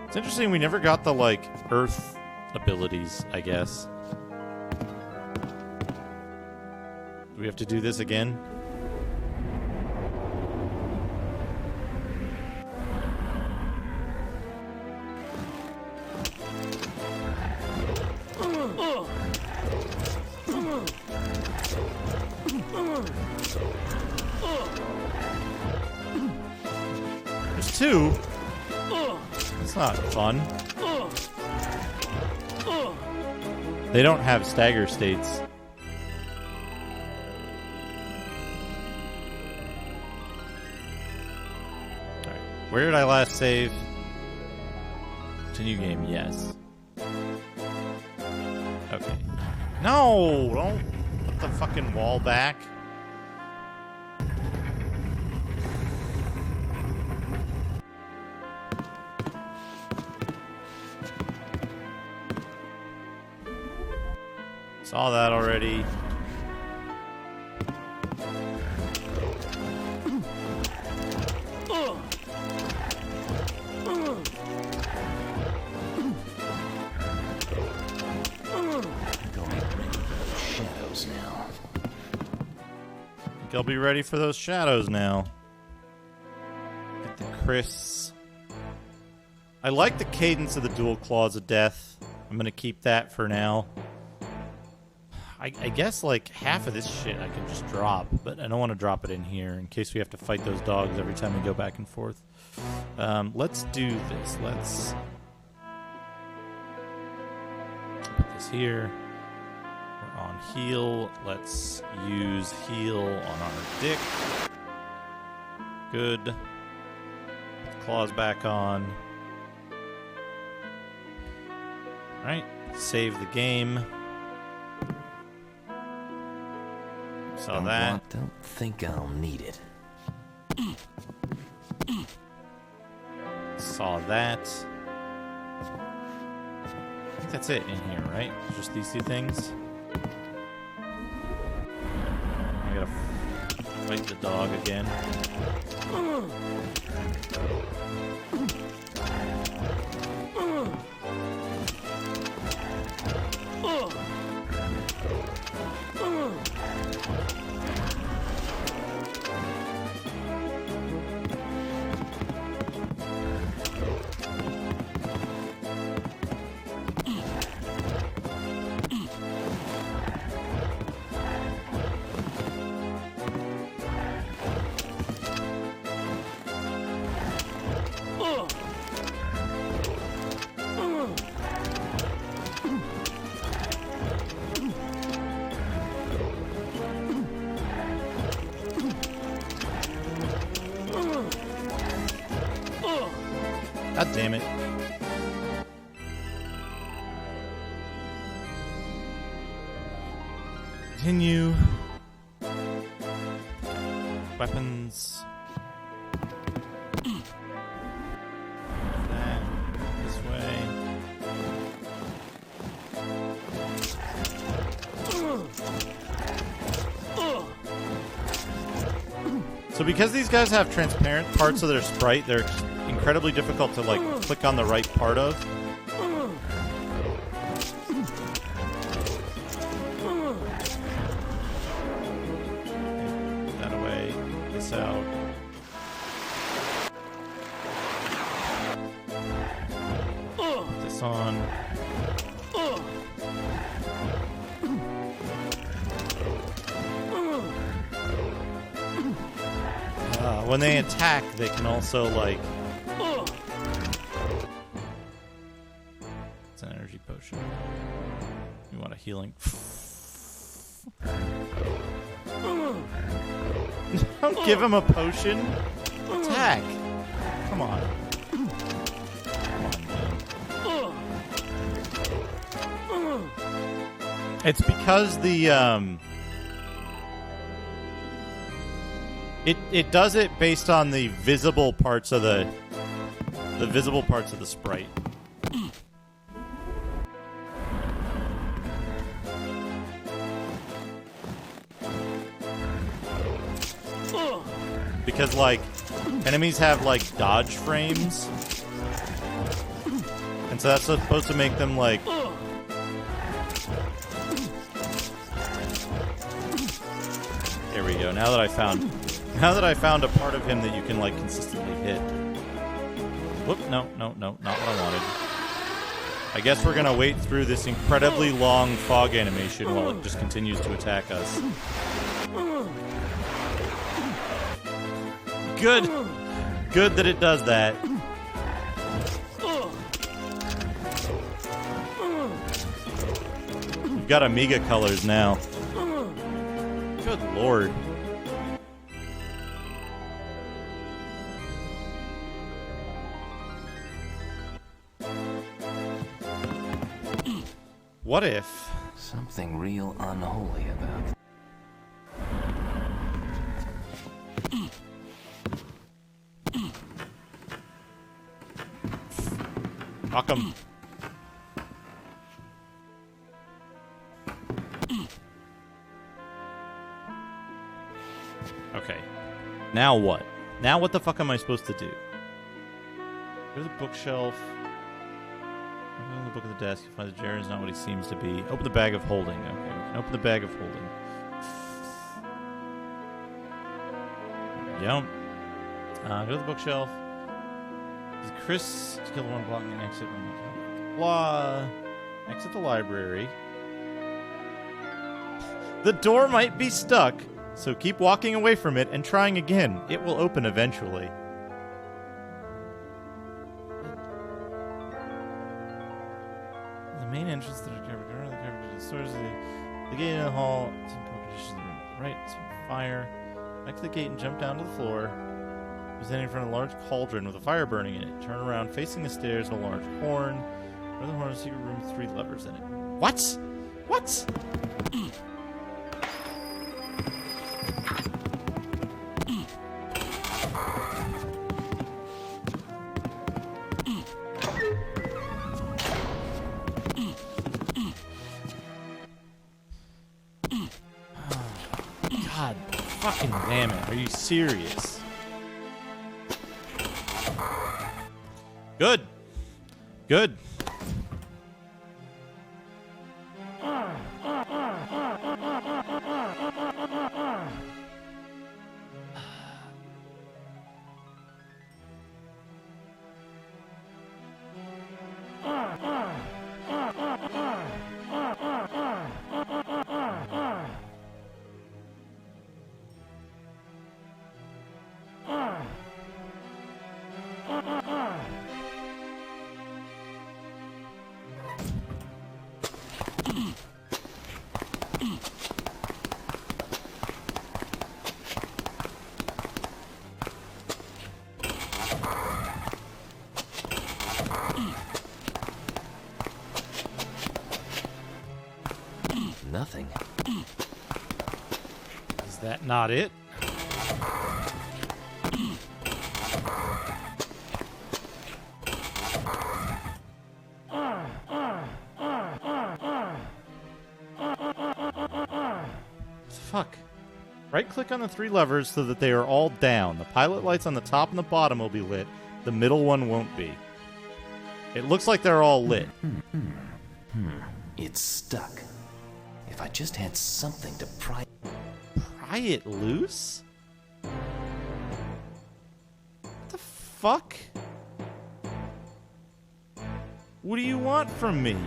It's interesting we never got the, like, earth abilities, I guess. Do we have to do this again? There's two. That's not fun. They don't have stagger states. Alright. Where did I last save? Continue game, yes. Okay. No! Don't put the fucking wall back. Saw that already. Shadows now. Think I'll be ready for those shadows now. Get the Chris. I like the cadence of the dual claws of death. I'm going to keep that for now. I guess like half of this shit I can just drop, but I don't want to drop it in here in case we have to fight those dogs every time we go back and forth. Let's do this. Let's put this here. We're on heal. Let's use heal on our dick. Good. Put the claws back on. Alright. Save the game. Saw that. Don't think I'll need it. Saw that. I think that's it in here, right? Just these two things. I gotta fight the dog again. God damn it. Continue. Weapons. That. This way. So because these guys have transparent parts of their sprite, they're incredibly difficult to like click on the right part of. Put that away. This out. Put this on. When they attack, they can also like. It's an energy potion. You want a healing? Don't give him a potion. Attack. Come on. Come on, man. It's because the It does it based on the visible parts of the visible parts of the sprite. Because like enemies have like dodge frames. And so that's supposed to make them like There we go. Now that I found a part of him that you can like consistently hit. Whoop, no, not what I wanted. I guess we're gonna wait through this incredibly long fog animation while it just continues to attack us. Good. Good that it does that. We've got Amiga colors now. Good lord. What if... Something real unholy about... Fuck him. Okay. Now what? Now what the fuck am I supposed to do? Go to the bookshelf. Open the book of the desk. You find that Jared is not what he seems to be. Open the bag of holding. Okay, we can open the bag of holding. Yep. Go to the bookshelf. He's Chris, kill one block and exit. Blah. Exit the library. The door might be stuck, so keep walking away from it and trying again. It will open eventually. The main entrance to the the gate in the hall. Right, fire. Back to the gate and jump down to the floor. You're standing in front of a large cauldron with a fire burning in it. Turn around, facing the stairs, a large horn. Where the horn is a secret room with 3 levers in it. What? What? God fucking damn it. Are you serious? Good. Good. Nothing. Is that not it? Fuck. Right-click on the 3 levers so that they are all down. The pilot lights on the top and the bottom will be lit. The middle one won't be. It looks like they're all lit. It's stuck. If I just had something to pry it loose? What the fuck? What do you want from me?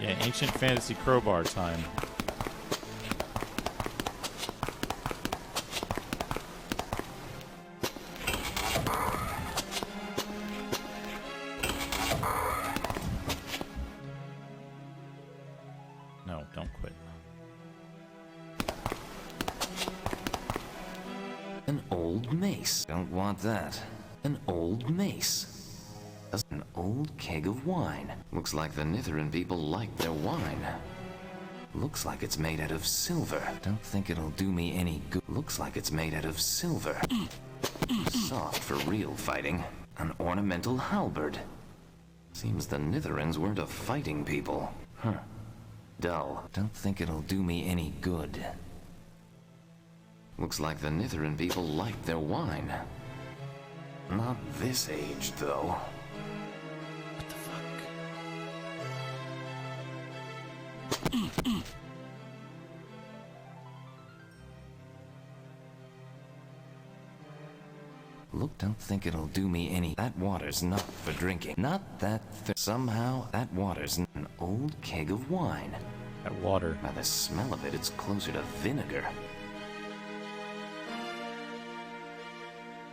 Yeah, ancient fantasy crowbar time. No, don't quit. An old mace. Don't want that. An old mace. An old keg of wine. Looks like the Nitheran people like their wine. Looks like it's made out of silver. Don't think it'll do me any good. Looks like it's made out of silver. Soft for real fighting. An ornamental halberd. Seems the Nitherans weren't a fighting people. Huh. Dull. Don't think it'll do me any good. Looks like the Nitheran people like their wine. Not this age, though. What the fuck? Look, don't think it'll do me any. That water's not for drinking. Not that somehow that water's an old keg of wine. That water. By the smell of it, it's closer to vinegar.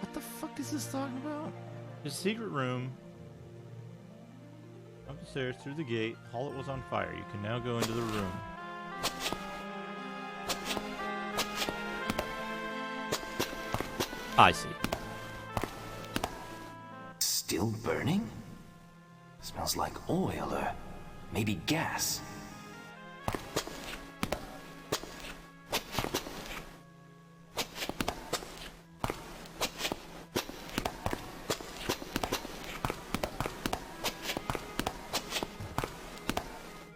What the fuck is this talking about? The secret room. Up the stairs, through the gate. Hall was on fire. You can now go into the room. I see. Still burning? Smells like oil or maybe gas.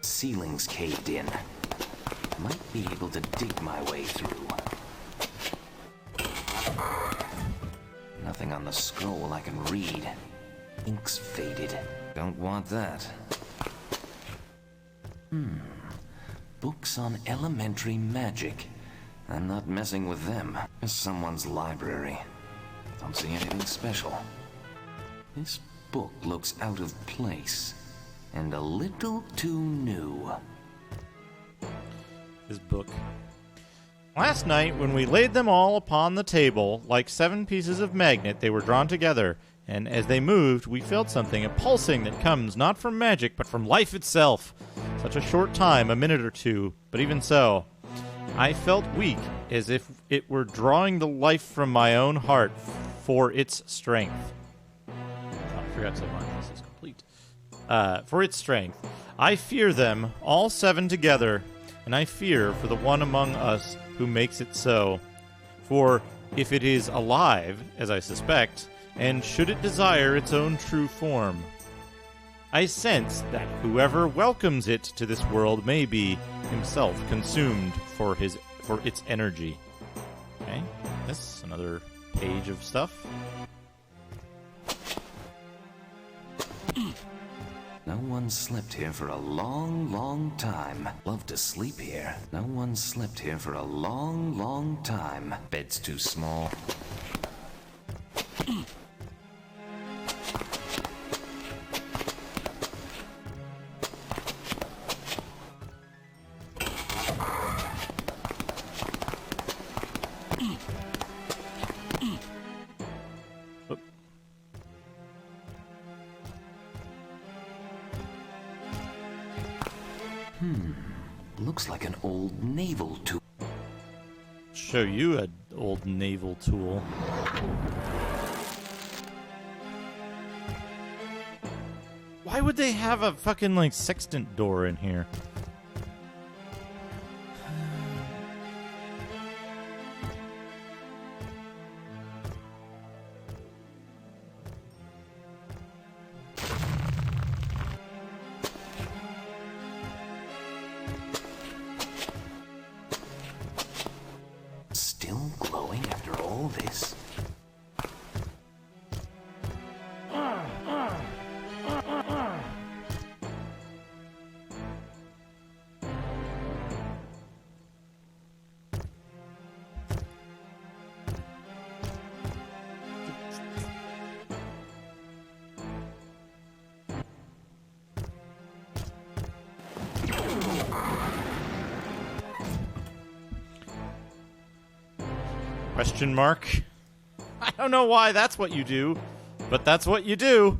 Ceilings caved in. Might be able to dig my way through. Nothing on the scroll I can read. Ink's faded. Don't want that. Books on elementary magic. I'm not messing with them. It's someone's library. Don't see anything special. This book looks out of place and a little too new. His book. Last night, when we laid them all upon the table, like 7 pieces of magnet, they were drawn together, and as they moved, we felt something, a pulsing that comes not from magic, but from life itself. Such a short time, a minute or two, but even so, I felt weak, as if it were drawing the life from my own heart for its strength. Oh, I forgot to mark this is complete. For its strength. I fear them, all 7 together, and I fear for the one among us who makes it so. For if it is alive, as I suspect, and should it desire its own true form, I sense that whoever welcomes it to this world may be himself consumed for its energy. Okay, this another page of stuff. No one slept here for a long, long time. Love to sleep here. No one slept here for a long, long time. Bed's too small. Looks like an old naval tool. Show you an old naval tool. Why would they have a fucking, like, sextant door in here? Still glowing after all this? Question mark? I don't know why that's what you do, but that's what you do.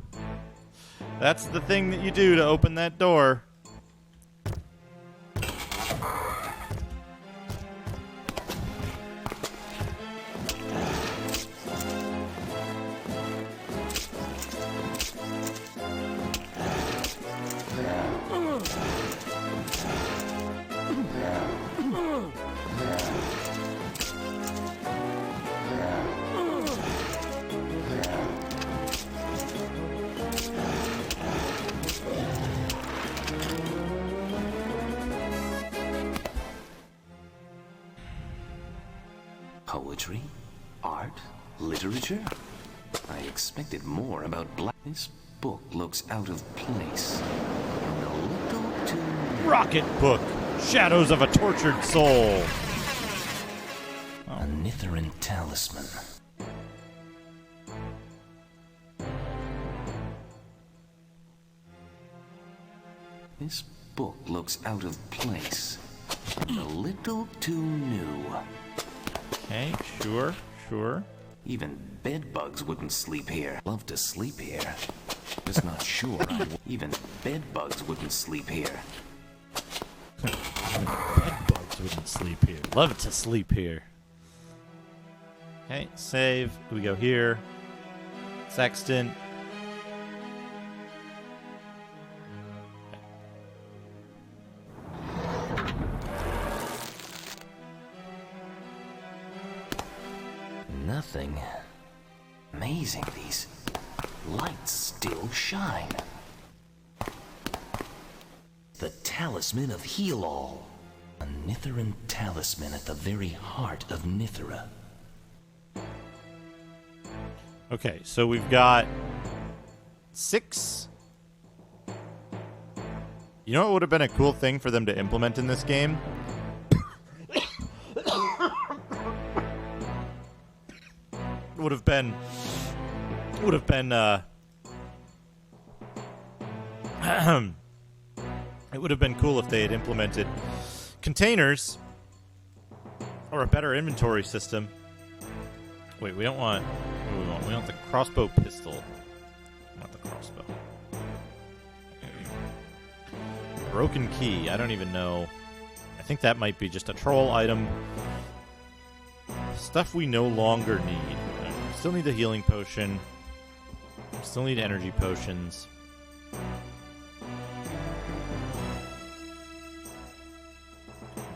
That's the thing that you do to open that door. Poetry? Art? Literature? I expected more about black. This book looks out of place. And a little too... Rocket book. Shadows of a tortured soul. A Nithrin talisman. This book looks out of place. And a little too new. Okay, sure. Even bedbugs wouldn't sleep here. Love to sleep here. Just not sure. Even bedbugs wouldn't sleep here. Bedbugs wouldn't sleep here. Love to sleep here. Okay, save. We go here. Sextant. Nothing. Amazing, these lights still shine. The talisman of Heal-All. A Nitheran talisman at the very heart of Nithera. Okay, so we've got 6. You know what would have been a cool thing for them to implement in this game? would have been it would have been cool if they had implemented containers or a better inventory system. Wait, we don't want what do we want? We want the crossbow pistol. Not the crossbow. Broken key. I don't even know. I think that might be just a troll item. Stuff we no longer need. Still need the healing potion. Still need energy potions.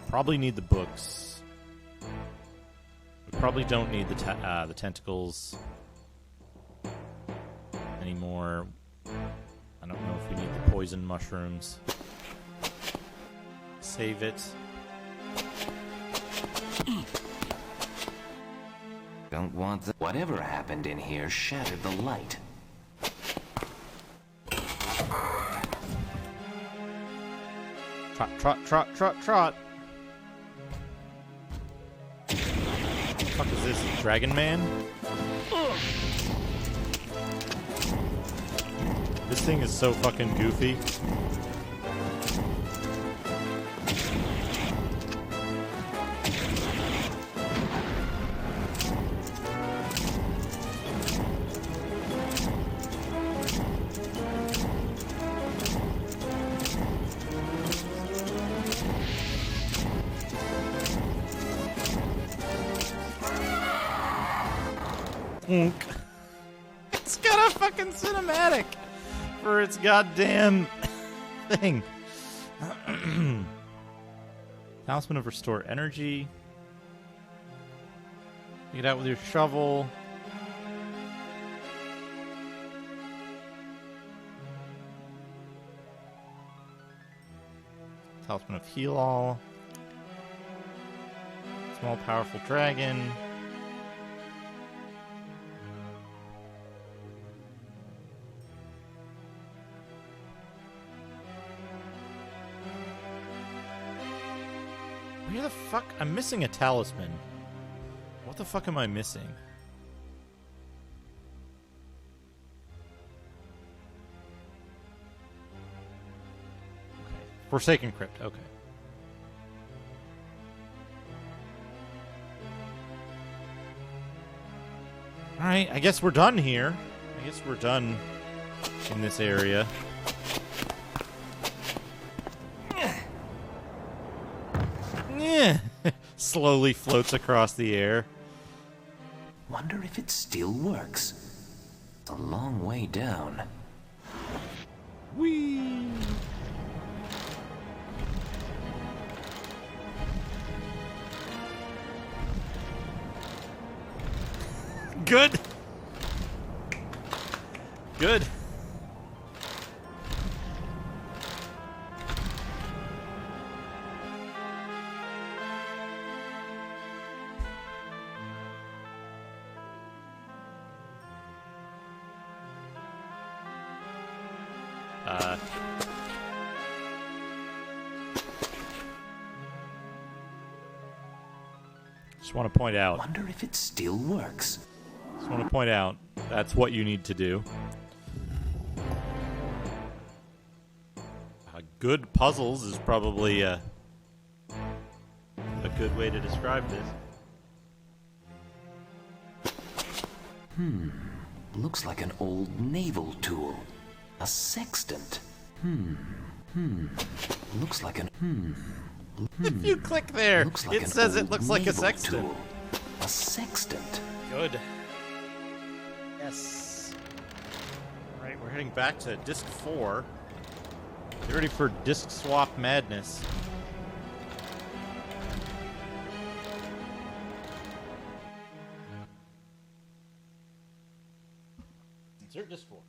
Probably need the books. We probably don't need the tentacles anymore. I don't know if we need the poison mushrooms. Save it. Don't want the... Whatever happened in here shattered the light. Trot, trot, trot, trot, trot. What the fuck is this? Dragon Man? This thing is so fucking goofy. It's got a fucking cinematic for its goddamn thing. Talisman of Restore Energy. Get out with your shovel. Talisman of Heal All. Small powerful dragon. Where the fuck? I'm missing a talisman. What the fuck am I missing? Okay. Forsaken Crypt. Okay. Alright, I guess we're done here. I guess we're done in this area. Slowly floats across the air. Wonder if it still works. It's a long way down. Whee! Good. Good. Just want to point out. Wonder if it still works. Just want to point out that's what you need to do. Good puzzles is probably a good way to describe this. Looks like an old naval tool. A sextant. Looks like an... If you click there, like it says it old looks like a naval sextant. tool. A sextant. Good. Yes. Alright, we're heading back to Disc 4. Get ready for Disc Swap Madness. Insert Disc 4.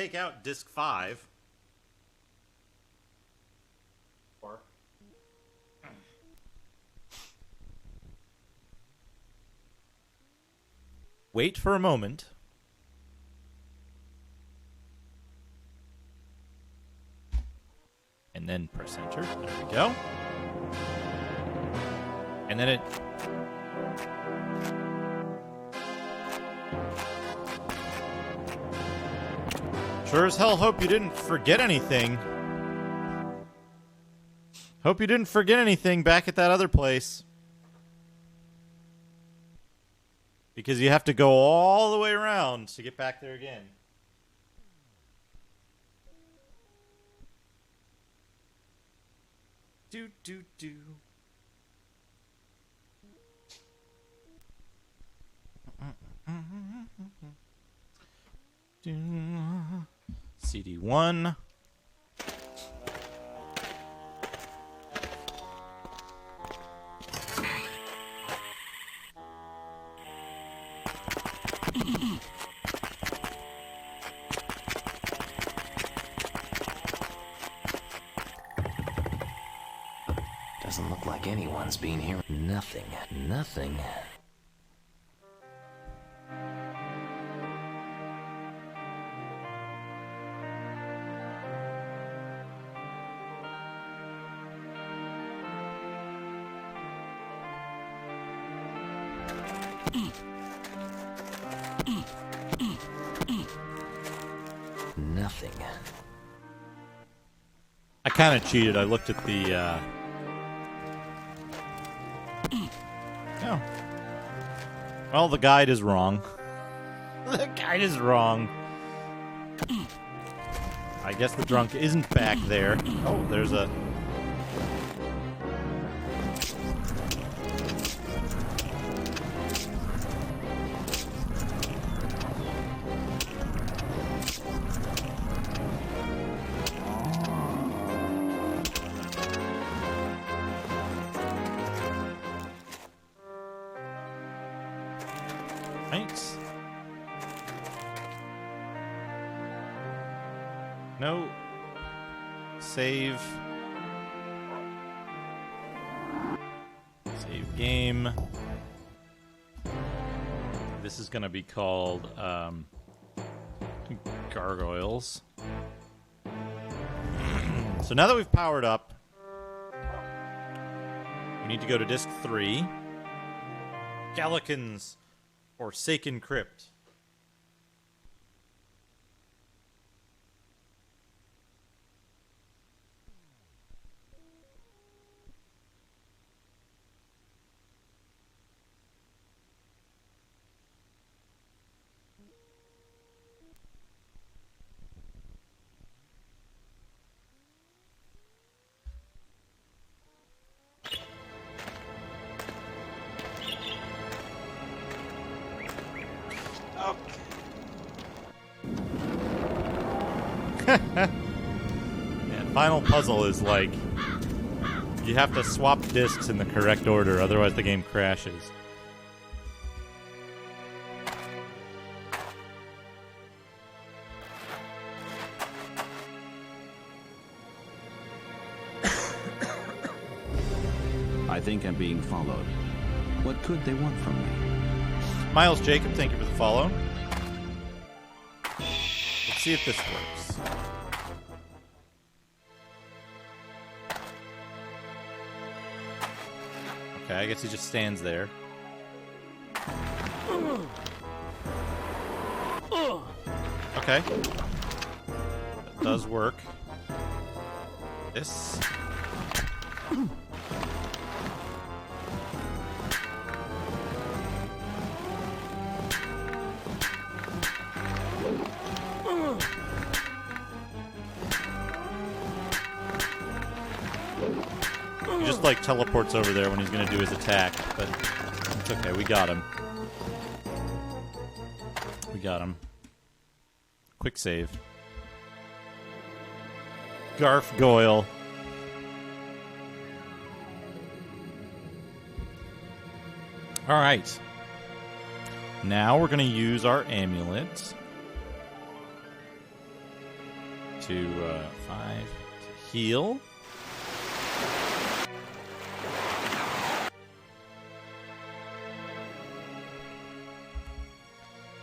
take out disc 5. Wait for a moment. And then press enter. There we go. And then it... Sure as hell hope you didn't forget anything. Hope you didn't forget anything back at that other place. Because you have to go all the way around to get back there again. Do, do, do. CD1. Doesn't look like anyone's been here. Nothing. Nothing. I kind of cheated. I looked at the, Oh. Well, the guide is wrong. The guide is wrong. I guess the drunk isn't back there. Oh, there's a... Thanks. No. Save. Save game. This is going to be called Gargoyles. So now that we've powered up, we need to go to disc 3. Gallican's Forsaken Crypt. Yeah, final puzzle is like you have to swap discs in the correct order, otherwise the game crashes. I think I'm being followed. What could they want from me? Miles Jacob, thank you for the follow. Let's see if this works. Okay, I guess he just stands there. Okay. That does work. This. He just like teleports over there when he's gonna do his attack, but it's okay, we got him. We got him. Quick save. Garf Goyle. Alright. Now we're gonna use our amulet. to 5 to heal.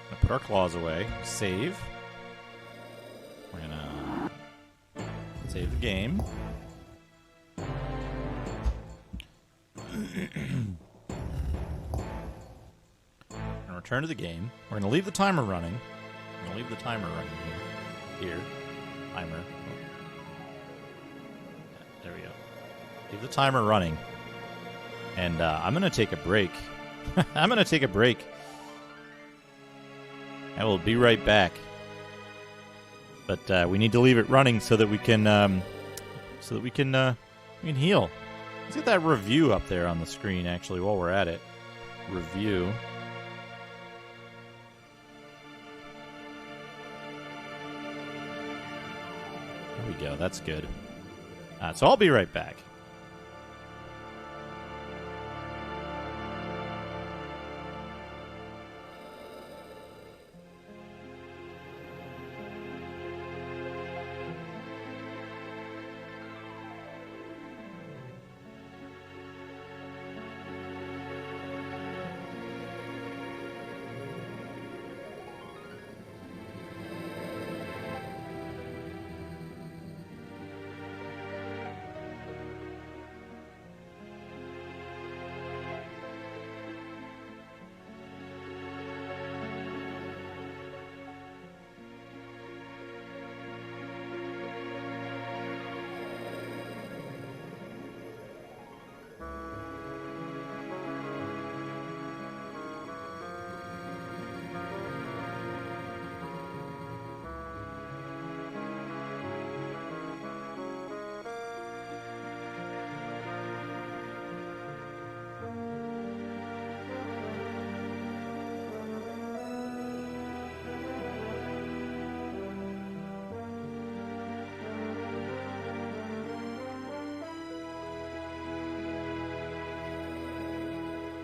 Gonna put our claws away. Save. We're gonna save the game. Gonna return to the game. We're gonna leave the timer running. Here. Timer. There we go. Leave the timer running. And I'm gonna take a break. I will be right back. But we need to leave it running so that we can heal. Let's get that review up there on the screen, actually, while we're at it. Review. There we go. That's good. So I'll be right back.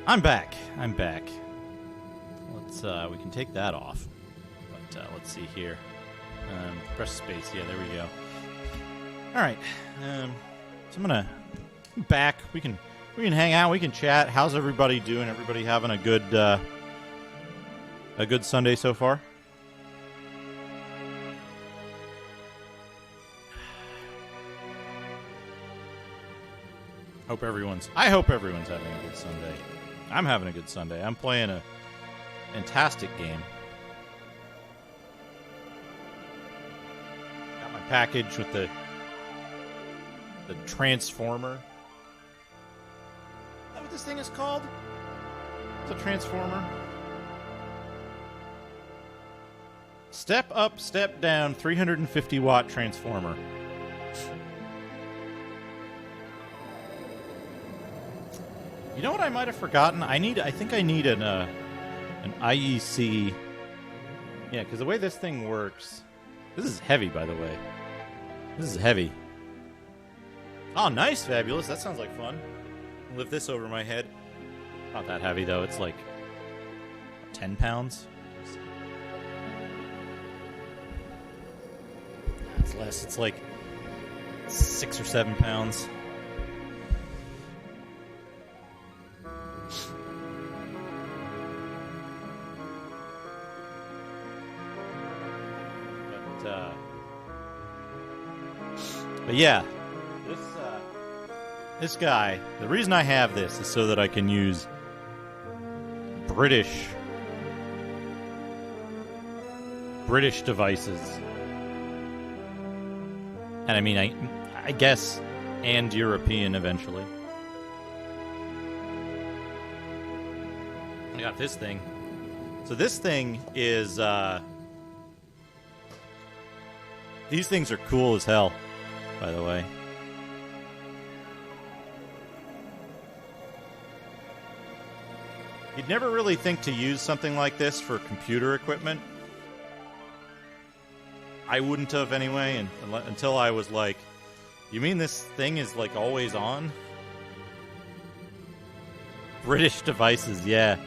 I'm back. Let's we can take that off. But let's see here. Press space. Yeah, there we go. All right. So I'm gonna back. We can hang out. We can chat. How's everybody doing? Everybody having a good Sunday so far? I hope everyone's having a good Sunday. I'm having a good Sunday. I'm playing a fantastic game. Got my package with the Transformer. Is that what this thing is called? It's a Transformer. Step up, step down, 350 watt Transformer. You know what I might have forgotten? I think I need an IEC. Yeah, because the way this thing works... This is heavy, by the way. This is heavy. Oh, nice, Fabulous. That sounds like fun. Lift this over my head. Not that heavy, though. It's like 10 pounds. It's less. It's like 6 or 7 pounds. But yeah, this guy, the reason I have this is so that I can use British devices. And I mean, I guess, and European eventually. I got this thing. So this thing is, these things are cool as hell, by the way. You'd never really think to use something like this for computer equipment. I wouldn't have anyway, and until I was like, you mean this thing is like always on? British devices, yeah.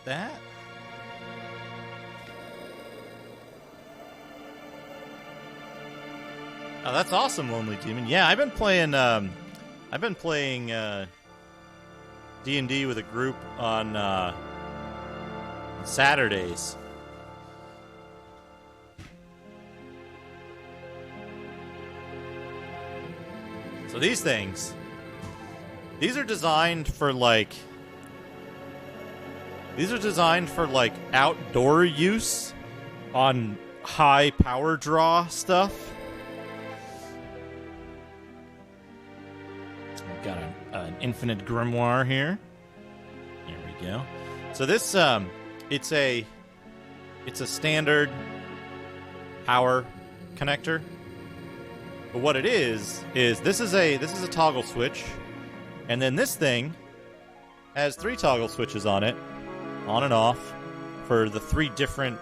That? Oh, that's awesome, Lonely Demon. Yeah, I've been playing D&D with a group on Saturdays. So these things, these are designed for like outdoor use on high power draw stuff. We've got an infinite grimoire here. There we go. So this it's a standard power connector. But what it is this is a toggle switch, and then this thing has 3 toggle switches on it, on and off, for the 3 different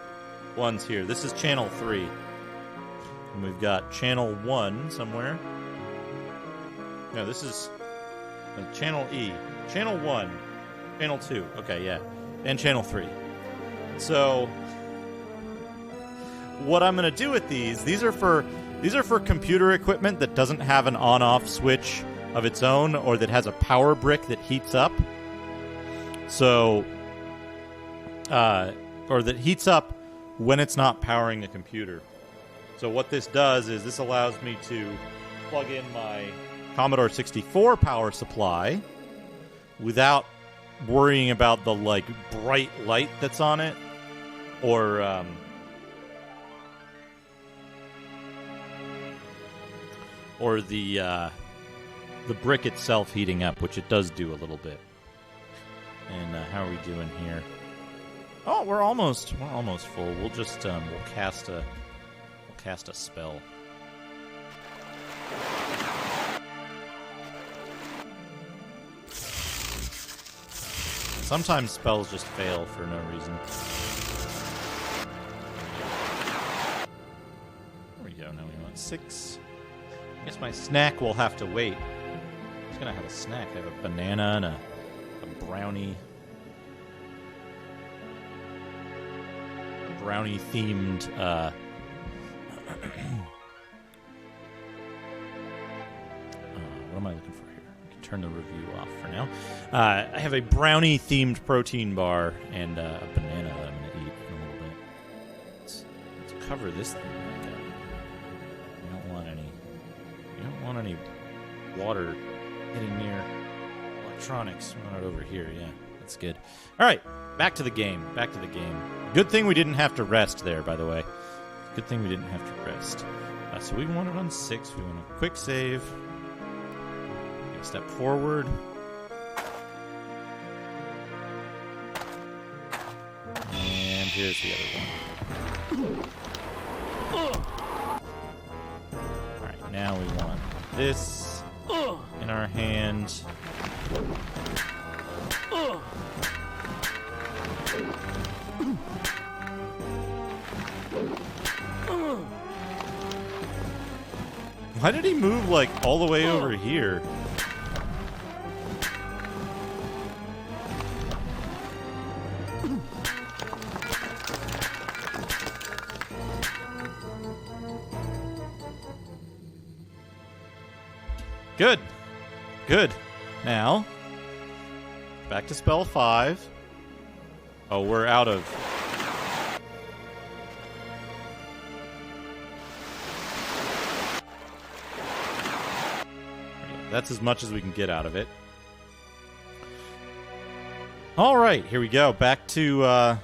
ones here. This is channel 3. And we've got channel 1 somewhere. No, this is channel E. Channel 1. Channel 2. Okay, yeah. And channel 3. So what I'm going to do with these are for computer equipment that doesn't have an on-off switch of its own, or that has a power brick that heats up. So, or that heats up when it's not powering the computer. So what this does is this allows me to plug in my Commodore 64 power supply without worrying about the like bright light that's on it, or the brick itself heating up, which it does do a little bit. And how are we doing here? Oh, we're almost full. We'll just we'll cast a spell. Sometimes spells just fail for no reason. There we go. Now we want 6. I guess my snack will have to wait. I'm just gonna have a snack. I have a banana and a brownie. Brownie themed what am I looking for here? I can turn the review off for now. I have a brownie themed protein bar and a banana that I'm going to eat in a little bit. Let's cover this thing back up. You don't want any water hitting near electronics. We want it over here, yeah. That's good. All right, back to the game. Good thing we didn't have to rest there, by the way. Good thing we didn't have to rest. So we want it on 6. We want a quick save. Step forward. And here's the other one. Alright, now we want this in our hand. Why did he move, like, all the way over here? Good. Now, back to spell 5. Oh, we're out of... That's as much as we can get out of it. All right, here we go. Back to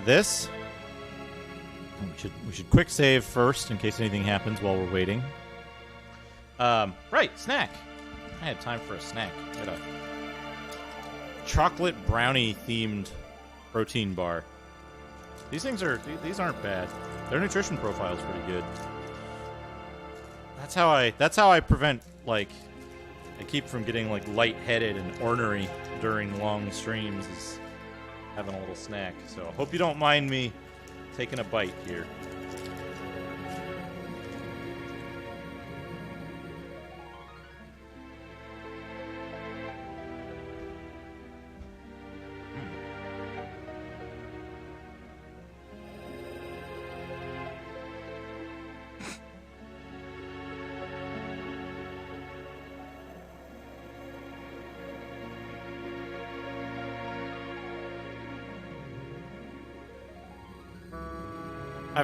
this. We should quick save first in case anything happens while we're waiting. Right, snack. I had time for a snack. Got a chocolate brownie themed protein bar. These aren't bad. Their nutrition profile's pretty good. That's how I prevent, like, I keep from getting, like, lightheaded and ornery during long streams, is having a little snack. So I hope you don't mind me taking a bite here.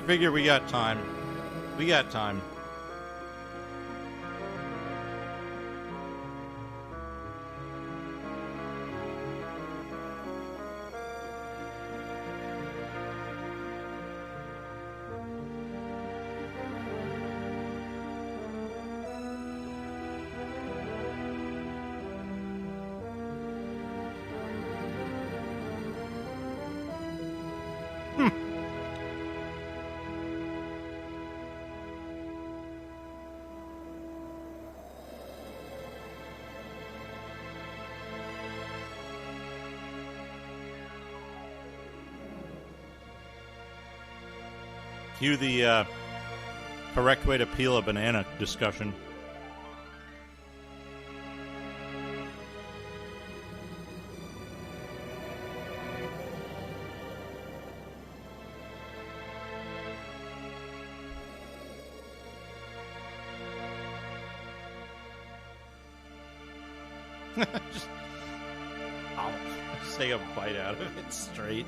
figure we got time. We got time. Cue the correct way to peel a banana discussion. Just take a bite out of it straight.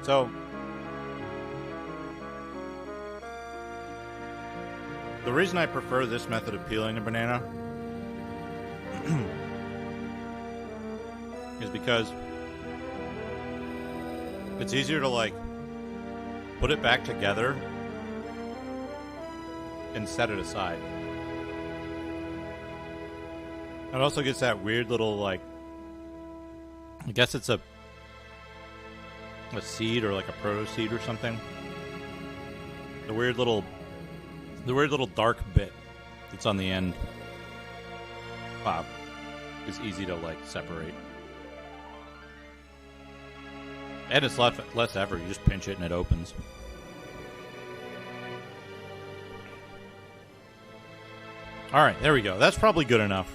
So, the reason I prefer this method of peeling a banana is because it's easier to, like, put it back together and set it aside. It also gets that weird little, like, I guess it's a seed or like a proto seed or something. The weird little dark bit that's on the end is easy to like separate. And it's less effort. You just pinch it and it opens. Alright, there we go. That's probably good enough.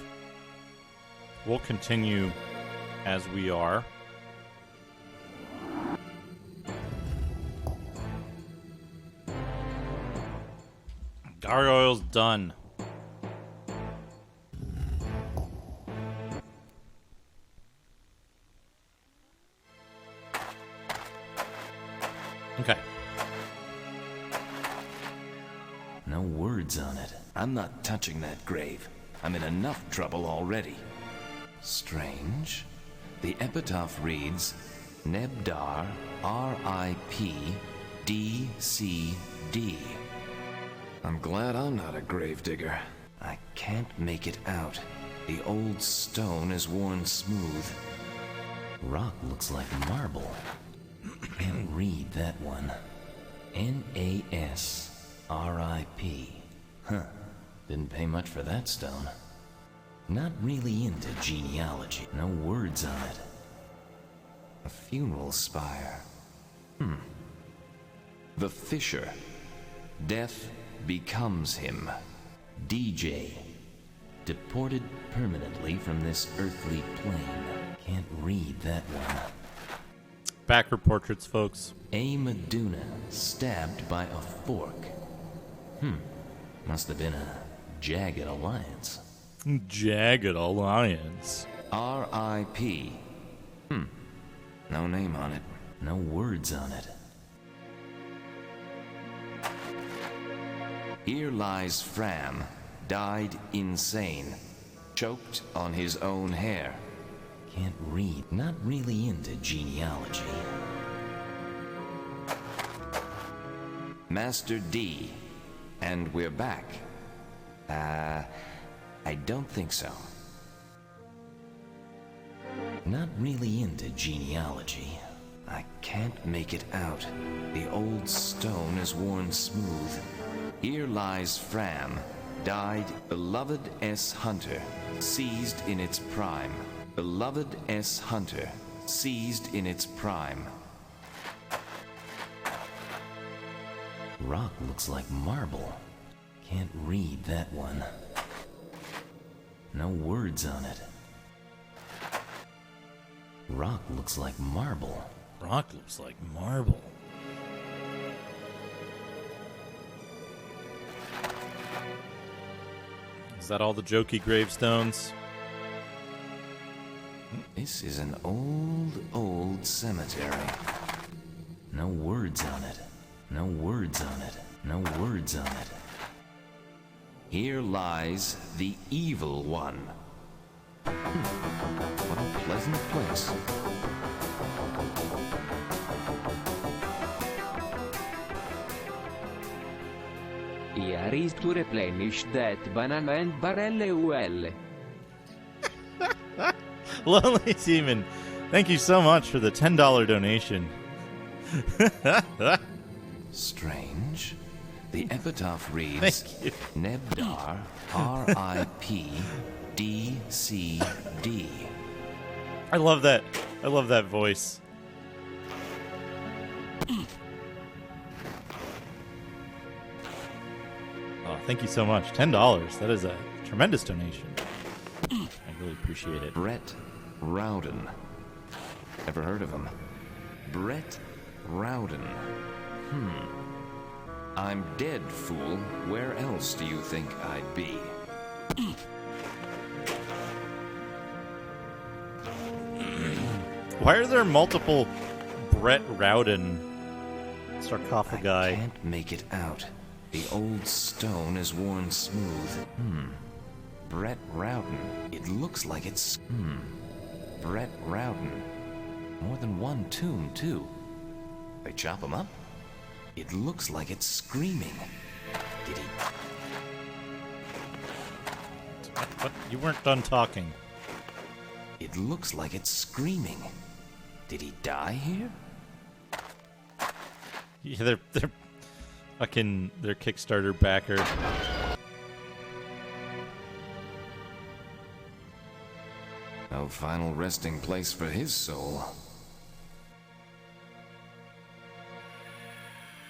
We'll continue as we are. Gargoyle's done. Okay. No words on it. I'm not touching that grave. I'm in enough trouble already. Strange. The epitaph reads, Nebdar, R.I.P. D.C.D. I'm glad I'm not a gravedigger. I can't make it out. The old stone is worn smooth. Rock looks like marble. Can't read that one. N-A-S-R-I-P. Huh. Didn't pay much for that stone. Not really into genealogy. No words on it. A funeral spire. The Fisher. Death becomes him. DJ. Deported permanently from this earthly plane. Can't read that one. Backer portraits, folks. A Meduna stabbed by a fork. Must have been a jagged alliance. Jagged alliance. R.I.P. No name on it. No words on it. Here lies Fram, died insane, choked on his own hair. Can't read. Not really into genealogy. Master D. And we're back. I don't think so. Not really into genealogy. I can't make it out. The old stone is worn smooth. Here lies Fram, died beloved S. Hunter, seized in its prime. Beloved S. Hunter, seized in its prime. Rock looks like marble. Can't read that one. No words on it. Rock looks like marble. Rock looks like marble. Is that all the jokey gravestones? This is an old cemetery. No words on it. No words on it. No words on it. Here lies the evil one. What a pleasant place. Here is to replenish that banana and barrel UL. Lonely Demon, thank you so much for the $10 donation. Strange. The epitaph reads, Thank you. Nebdar, R.I.P. D.C.D. I love that. I love that voice. Oh, thank you so much. $10. That is a tremendous donation. I really appreciate it. Brett Rowden. Ever heard of him? Brett Rowden. I'm dead, fool. Where else do you think I'd be? Why are there multiple Brett Rowden sarcophagi? I can't make it out. The old stone is worn smooth. Brett Rowden. It looks like it's... Brett Rowden. More than one tomb, too. They chop him up? It looks like it's screaming. Did he... What? You weren't done talking. It looks like it's screaming. Did he die here? Yeah, they're fucking their Kickstarter backer. No final resting place for his soul.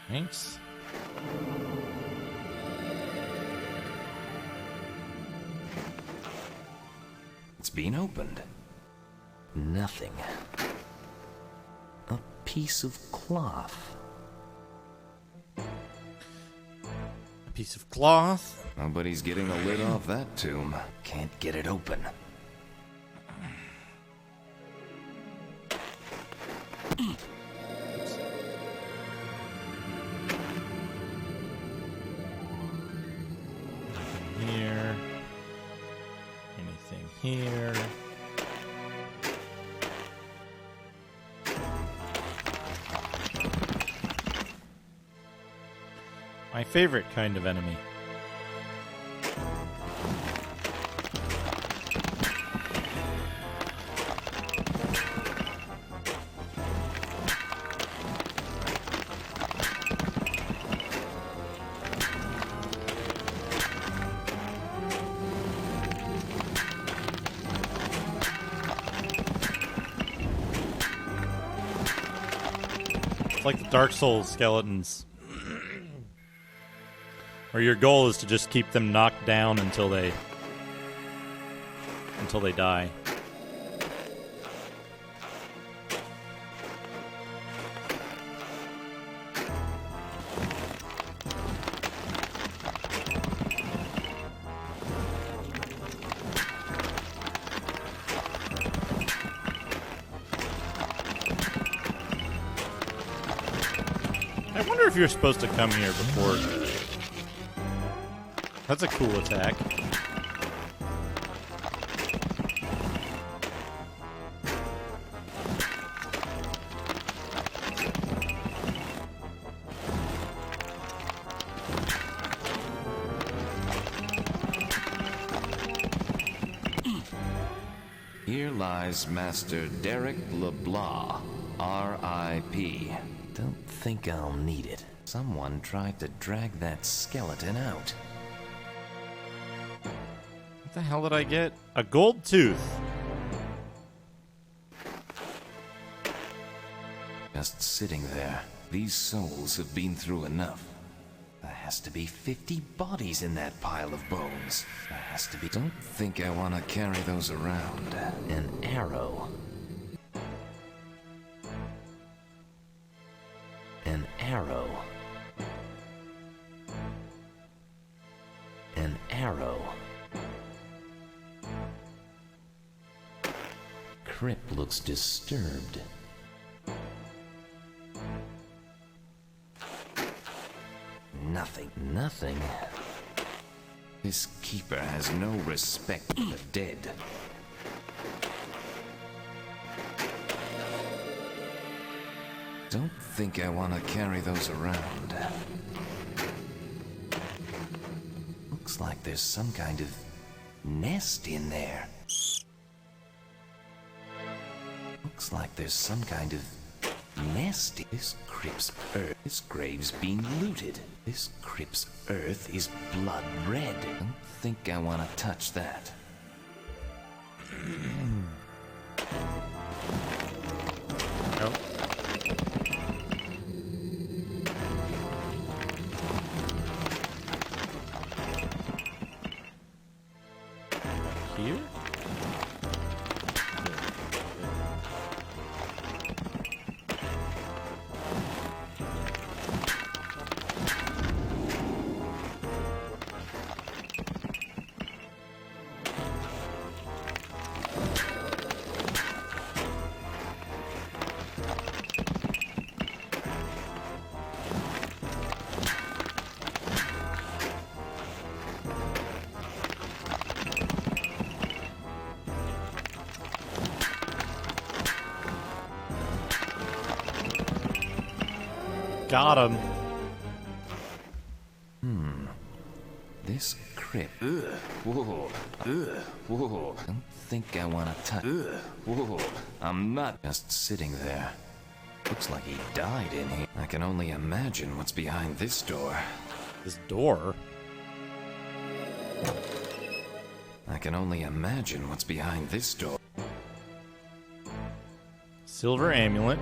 Thanks. It's been opened. Nothing. A piece of cloth. A piece of cloth. Nobody's getting a lid off that tomb. Can't get it open. Here. Anything here. My favorite kind of enemy. It's like the Dark Souls skeletons. Or your goal is to just keep them knocked down until they die. I wonder if you're supposed to come here before. That's a cool attack. Here lies Master Derek LeBlanc, R.I.P. Don't think I'll need it. Someone tried to drag that skeleton out. What the hell did I get? A gold tooth. Just sitting there. These souls have been through enough. There has to be 50 bodies in that pile of bones. There has to be... Don't think I want to carry those around. An arrow. An arrow. An arrow. Crypt looks disturbed. Nothing. This keeper has no respect for the dead. Don't think I want to carry those around. Looks like there's some kind of nest in there. Looks like there's some kind of nest. This crypt's earth. This grave's being looted. This crypt's earth is blood red. Don't think I want to touch that. Nope. Here? Got him. This crypt. Whoa. Don't think I want to touch. Whoa. I'm not just sitting there. Looks like he died in here. I can only imagine what's behind this door. This door? I can only imagine what's behind this door. Silver amulet.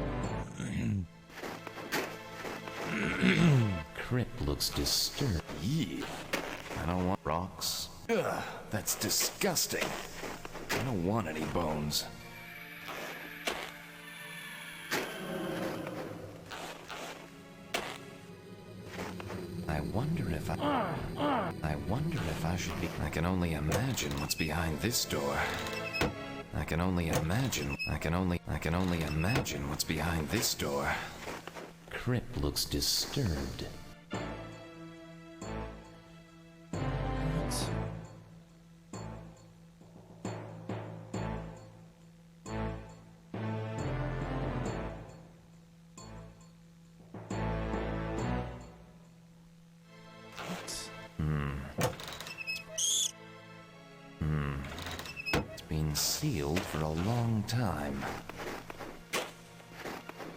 Crypt looks disturbed. Yeah. I don't want rocks. Ugh, that's disgusting. I don't want any bones. I wonder if I should be... I can only imagine what's behind this door. I can only imagine what's behind this door. Crypt looks disturbed. It's been sealed for a long time.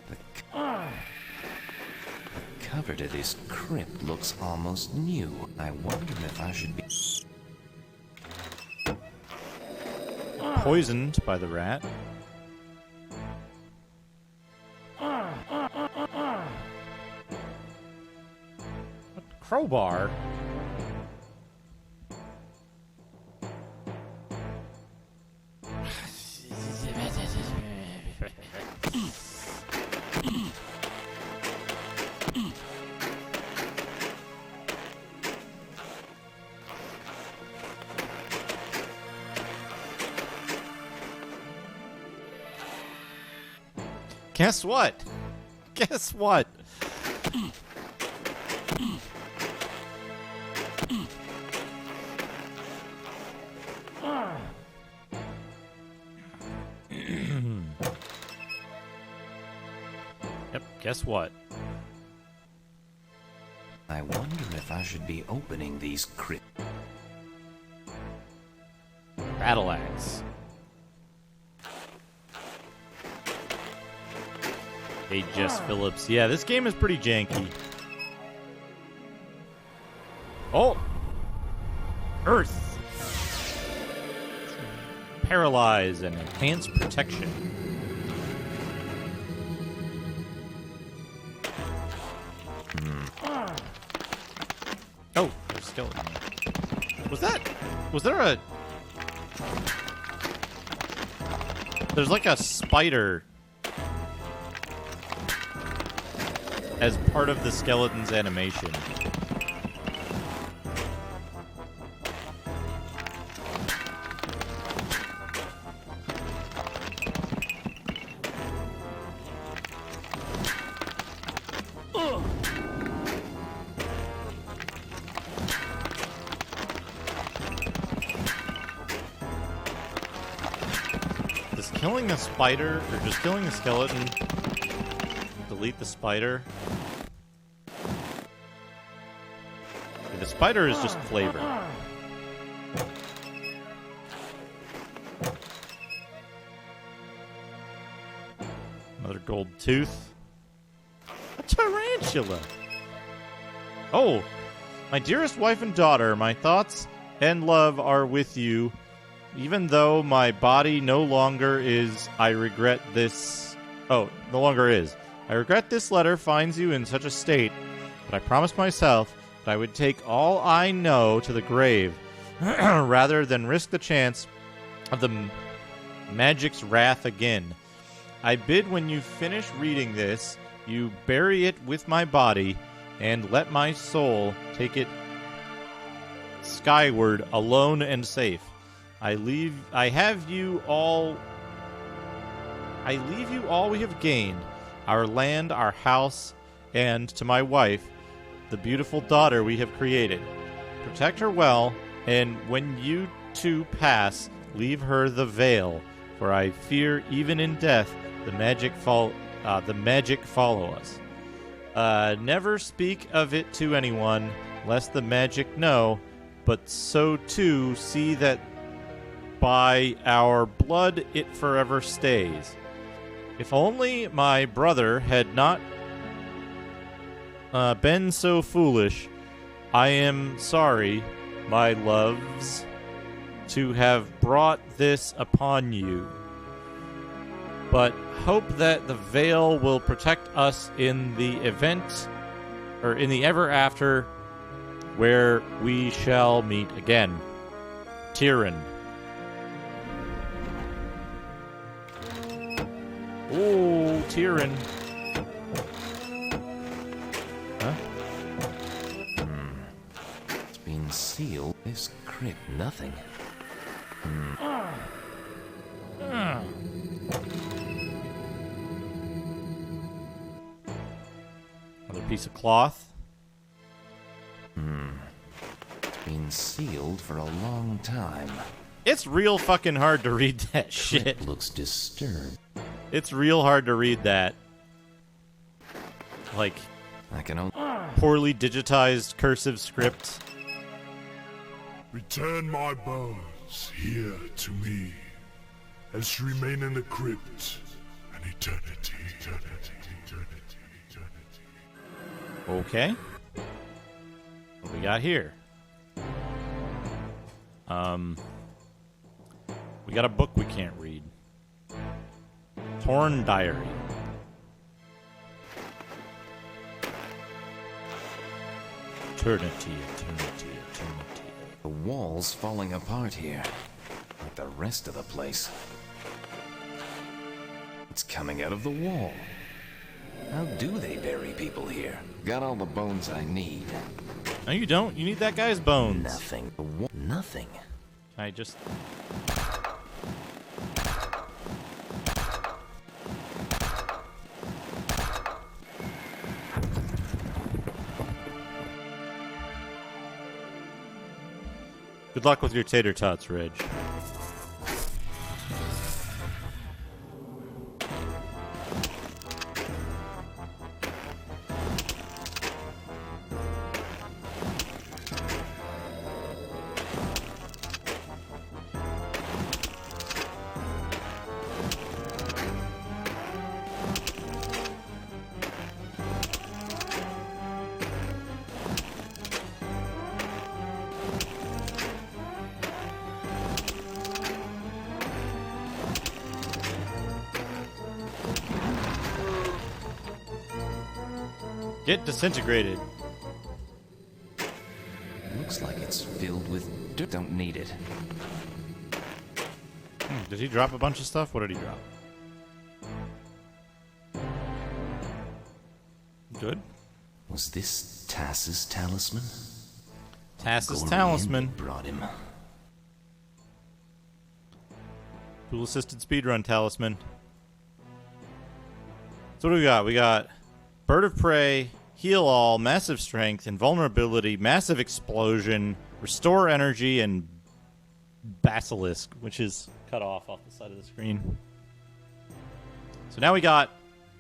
The cover to this crypt looks almost new. I wonder if I should be... Poisoned by the rat. What crowbar? Guess what? Guess what? Yep, guess what? I wonder if I should be opening these crypts. Battle axe. Hey, Jess Phillips. Yeah, this game is pretty janky. Oh! Earth! Paralyze and enhance protection. Oh, there's a skeleton. Was there a... There's like a spider as part of the skeleton's animation. Does killing the spider, or just killing the skeleton, delete the spider? The spider is just flavor. Another gold tooth. A tarantula! Oh! My dearest wife and daughter, my thoughts and love are with you. Even though my body no longer is, I regret this... Oh, no longer is. I regret this letter finds you in such a state, but I promised myself that I would take all I know to the grave, rather than risk the chance of the magic's wrath again. I bid when you finish reading this, you bury it with my body, and let my soul take it skyward, alone and safe. I leave you all we have gained, our land, our house, and, to my wife, the beautiful daughter we have created. Protect her well, and when you two pass, leave her the veil, for I fear even in death the magic follow us. Never speak of it to anyone, lest the magic know, but so too see that by our blood it forever stays. If only my brother had not been so foolish, I am sorry, my loves, to have brought this upon you. But hope that the veil will protect us in the event, or in the ever after, where we shall meet again. Tyrann. Oh, Tyrann. Huh? It's been sealed. This crypt, nothing. Another piece of cloth. It's been sealed for a long time. It's real fucking hard to read that shit. Crypt looks disturbed. It's real hard to read that. Like, I can only... poorly digitized cursive script. Return my bones here to me, as you remain in the crypt an eternity. Okay. What we got here? We got a book we can't read. Torn Diary. Eternity. The wall's falling apart here, like the rest of the place. It's coming out of the wall. How do they bury people here? Got all the bones I need. No, you don't. You need that guy's bones. Nothing. Nothing. Can I just... Good luck with your tater tots, Reg. Get disintegrated. Looks like it's filled with dirt. Don't need it. Did he drop a bunch of stuff? What did he drop? Good. Was this Tass's talisman? Tass's Gorian talisman. brought him. Tool-assisted speedrun talisman. So what do we got? We got Bird of Prey, Heal All, Massive Strength, Invulnerability, Massive Explosion, Restore Energy, and Basilisk, which is cut off the side of the screen. So now we got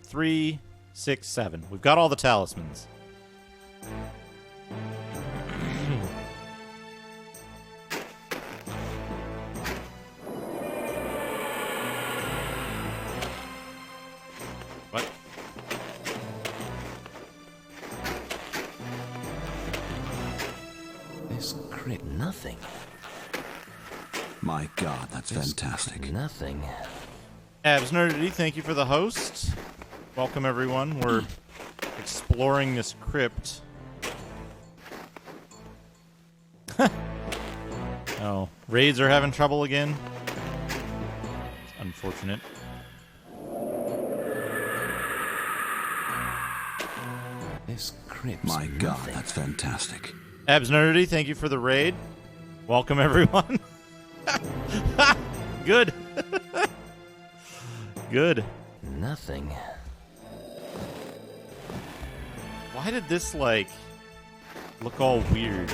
3, 6, 7. We've got all the talismans. What? This crit, nothing. My God, that's fantastic. Nothing. Abs Nerdity, thank you for the host. Welcome, everyone. We're exploring this crypt. Oh, raids are having trouble again. It's unfortunate. This crypt's My God, nothing. that's fantastic. Abs Nerdity, thank you for the raid. Welcome, everyone. Good. Good. Nothing. Why did this, like, look all weird?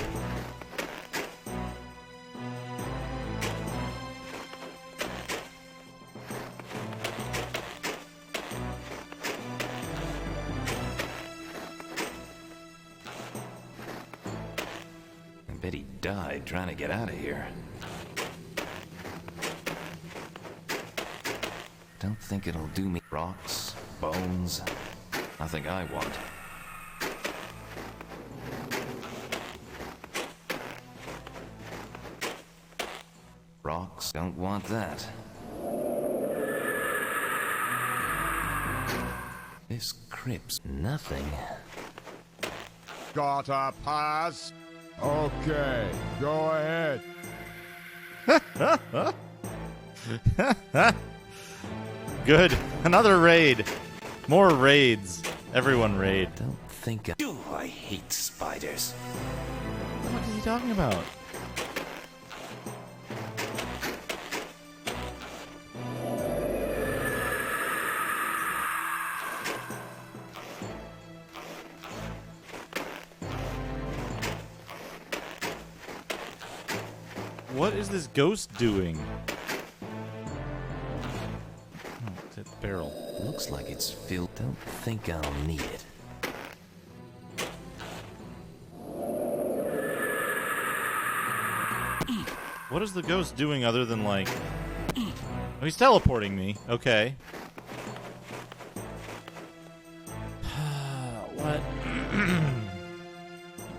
I bet he died trying to get out of here. Don't think it'll do me. Rocks, bones, nothing I want. Rocks, don't want that. This crypt's nothing. Gotta pass? Okay, go ahead. Good. Another raid. More raids. Everyone raid. Don't think I hate spiders. What is he talking about? What is this ghost doing? Oh, it's at the barrel. Looks like it's filled. Don't think I'll need it. What is the ghost doing other than, like... Oh, he's teleporting me. Okay. What?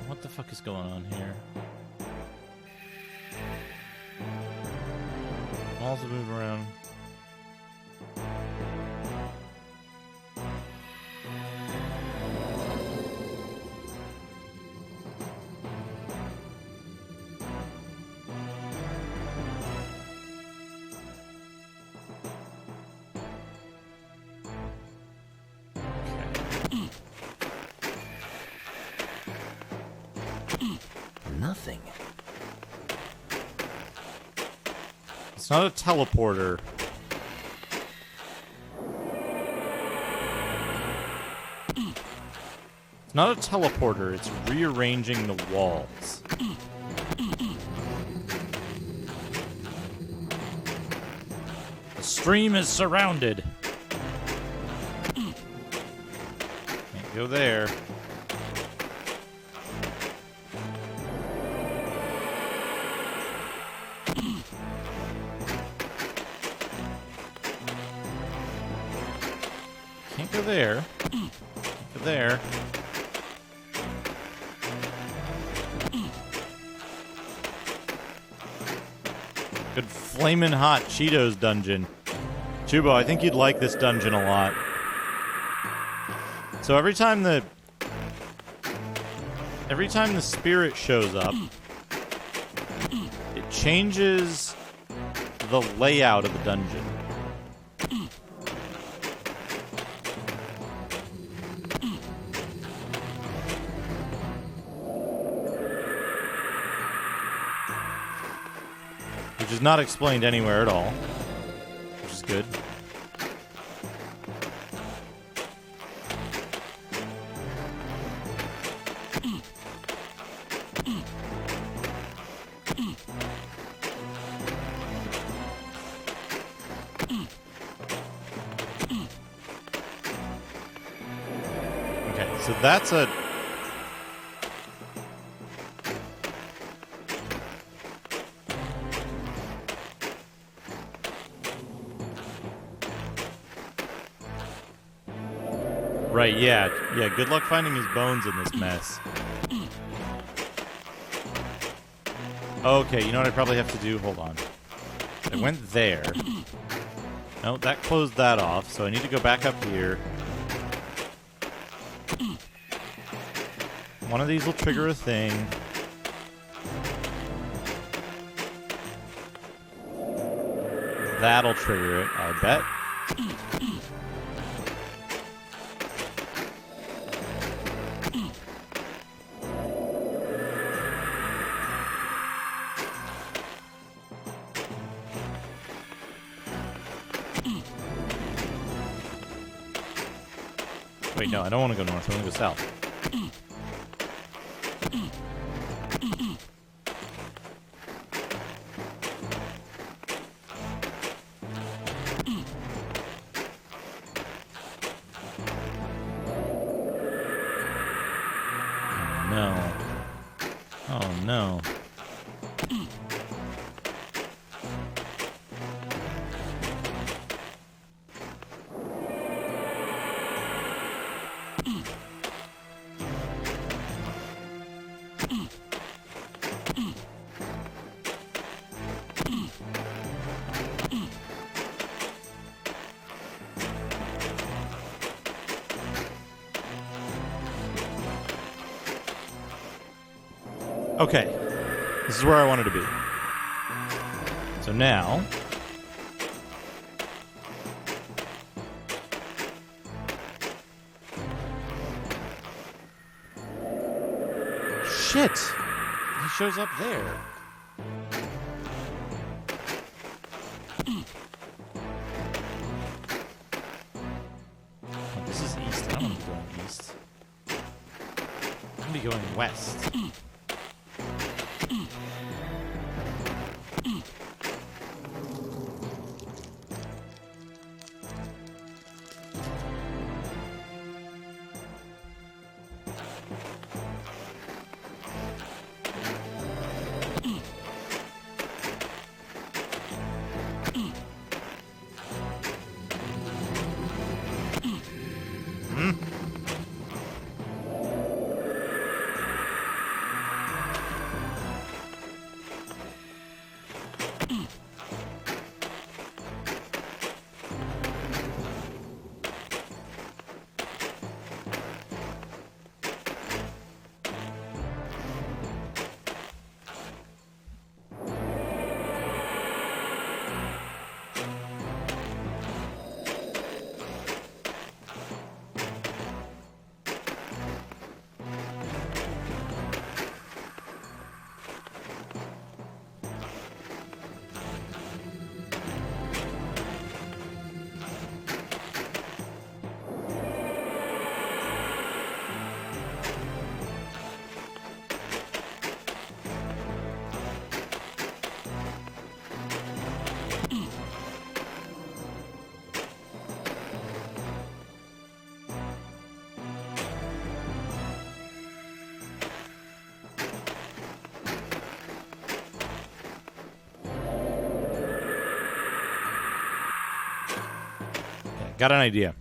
What the fuck is going on here? Walls that move around. Nothing. It's not a teleporter. It's not a teleporter, it's rearranging the walls. The stream is surrounded. Can't go there. Can't go there. Can't go there. Good flamin' hot Cheetos dungeon. Chubo, I think you'd like this dungeon a lot. So every time the every time the spirit shows up, it changes the layout of the dungeon. Which is not explained anywhere at all, which is good. Okay, so that's a... Right, yeah. Yeah, good luck finding his bones in this mess. Okay, you know what I probably have to do? Hold on. I went there. No, that closed that off, so I need to go back up here. One of these will trigger a thing. That'll trigger it, I bet. Wait, no, I don't want to go north. I want to go south. Oh, no. Oh, no. Okay, this is where I wanted to be. So now... Shit! He shows up there. Oh, this is east. I don't want to be going east. I'm going to be going west. Got an idea.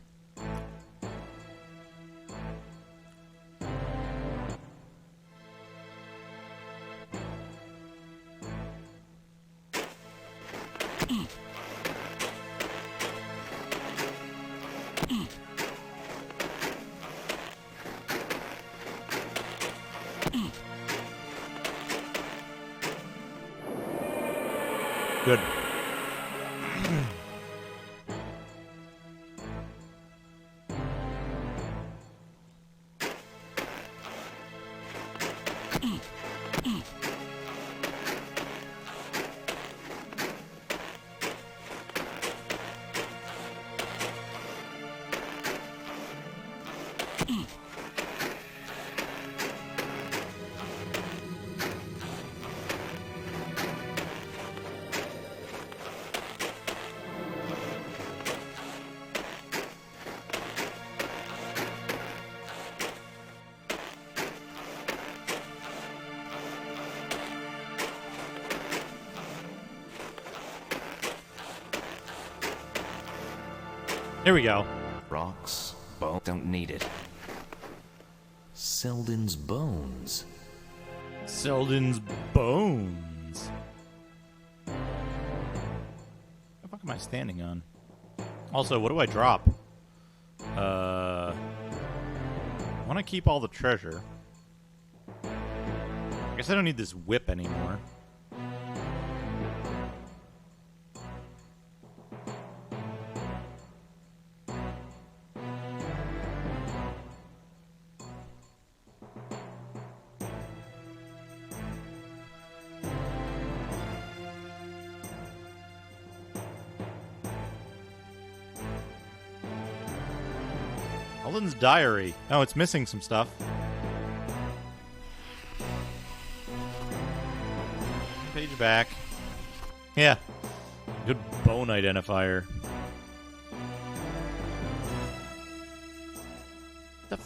Here we go. Rocks, bone, don't need it. Selden's bones. Selden's bones. What the fuck am I standing on? Also, what do I drop? I want to keep all the treasure. I guess I don't need this whip anymore. Alden's diary. Oh, it's missing some stuff. Page back. Yeah. Good bone identifier. The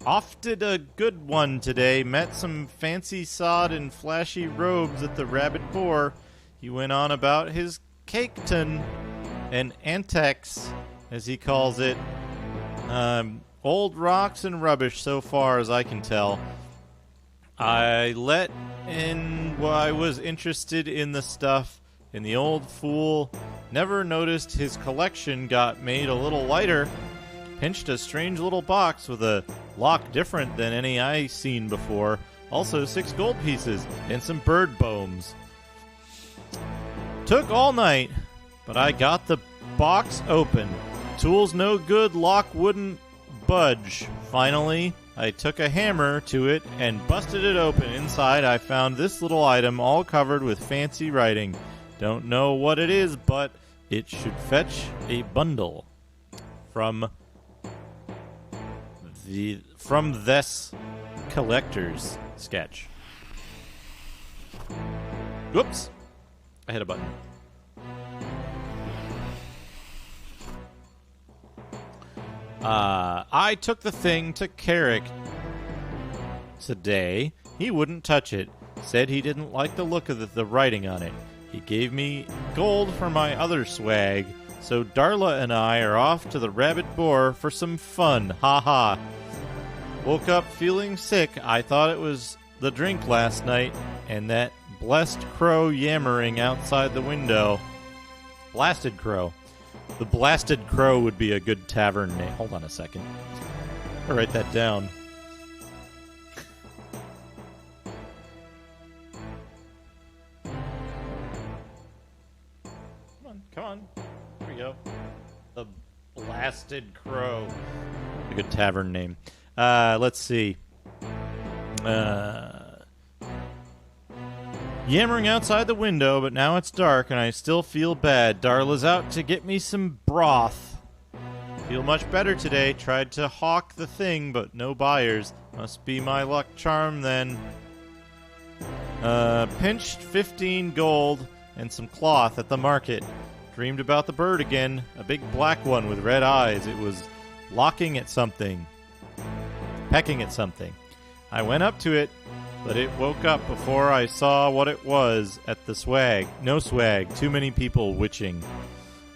Off did a good one today. Met some fancy sod in flashy robes at the Rabbit Boar. He went on about his caketon and antics, as he calls it. Old rocks and rubbish so far as I can tell. I let in what I was interested in the stuff, and the old fool never noticed his collection got made a little lighter. Pinched a strange little box with a lock different than any I seen before. Also 6 gold pieces and some bird bones. Took all night, but I got the box open. Tools no good, lock wouldn't budge. Finally, I took a hammer to it and busted it open. Inside, I found this little item all covered with fancy writing. Don't know what it is, but it should fetch a bundle from this collector's sketch. Whoops. I hit a button. I took the thing to Carrick today. He wouldn't touch it. Said he didn't like the look of the writing on it. He gave me gold for my other swag. So Darla and I are off to the Rabbit Boar for some fun. Ha ha. Woke up feeling sick. I thought it was the drink last night and that blessed crow yammering outside the window. Blasted crow. The Blasted Crow would be a good tavern name. Hold on a second. I'll write that down. Come on. Here we go. The Blasted Crow. A good tavern name. Let's see. Yammering outside the window, but now it's dark and I still feel bad. Darla's out to get me some broth. Feel much better today. Tried to hawk the thing, but no buyers. Must be my luck charm then. Pinched 15 gold and some cloth at the market. Dreamed about the bird again. A big black one with red eyes. It was locking at something. Pecking at something. I went up to it, but it woke up before I saw what it was at the swag. No swag. Too many people witching.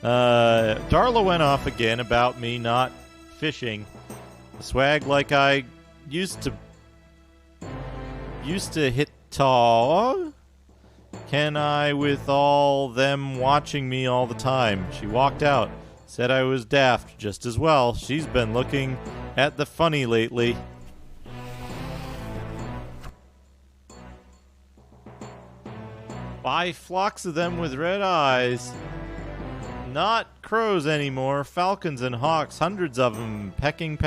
Darla went off again about me not fishing. The swag like I used to hit tall. Can I with all them watching me all the time? She walked out. Said I was daft just as well. She's been looking at the funny lately. Buy flocks of them with red eyes. Not crows anymore. Falcons and hawks. Hundreds of them. Pecking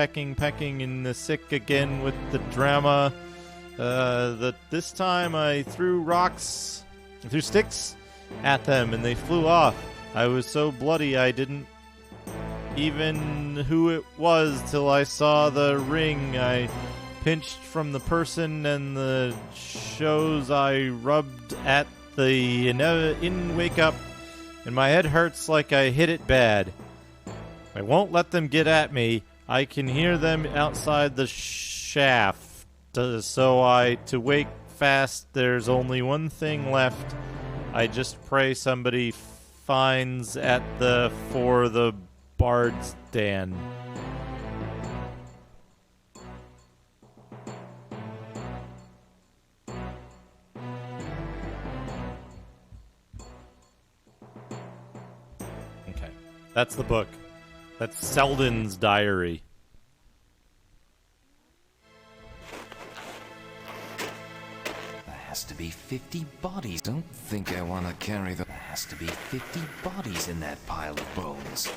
in the sick again with the drama. This time I threw sticks at them and they flew off. I was so bloody I didn't even who it was till I saw the ring I pinched from the person and the shows I rubbed at the in wake up, and my head hurts like I hit it bad. I won't let them get at me. I can hear them outside the shaft. So to wake fast, there's only one thing left. I just pray somebody finds for the Bard's Den. Okay. That's the book. That's Selden's diary. There has to be 50 bodies. Don't think I want to carry the... There has to be 50 bodies in that pile of bones.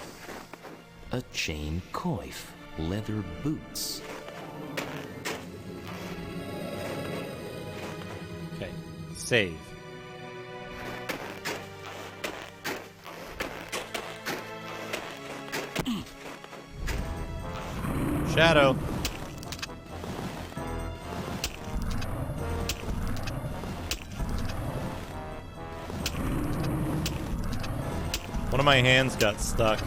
A chain coif, leather boots. Okay. Save. Shadow. One of my hands got stuck.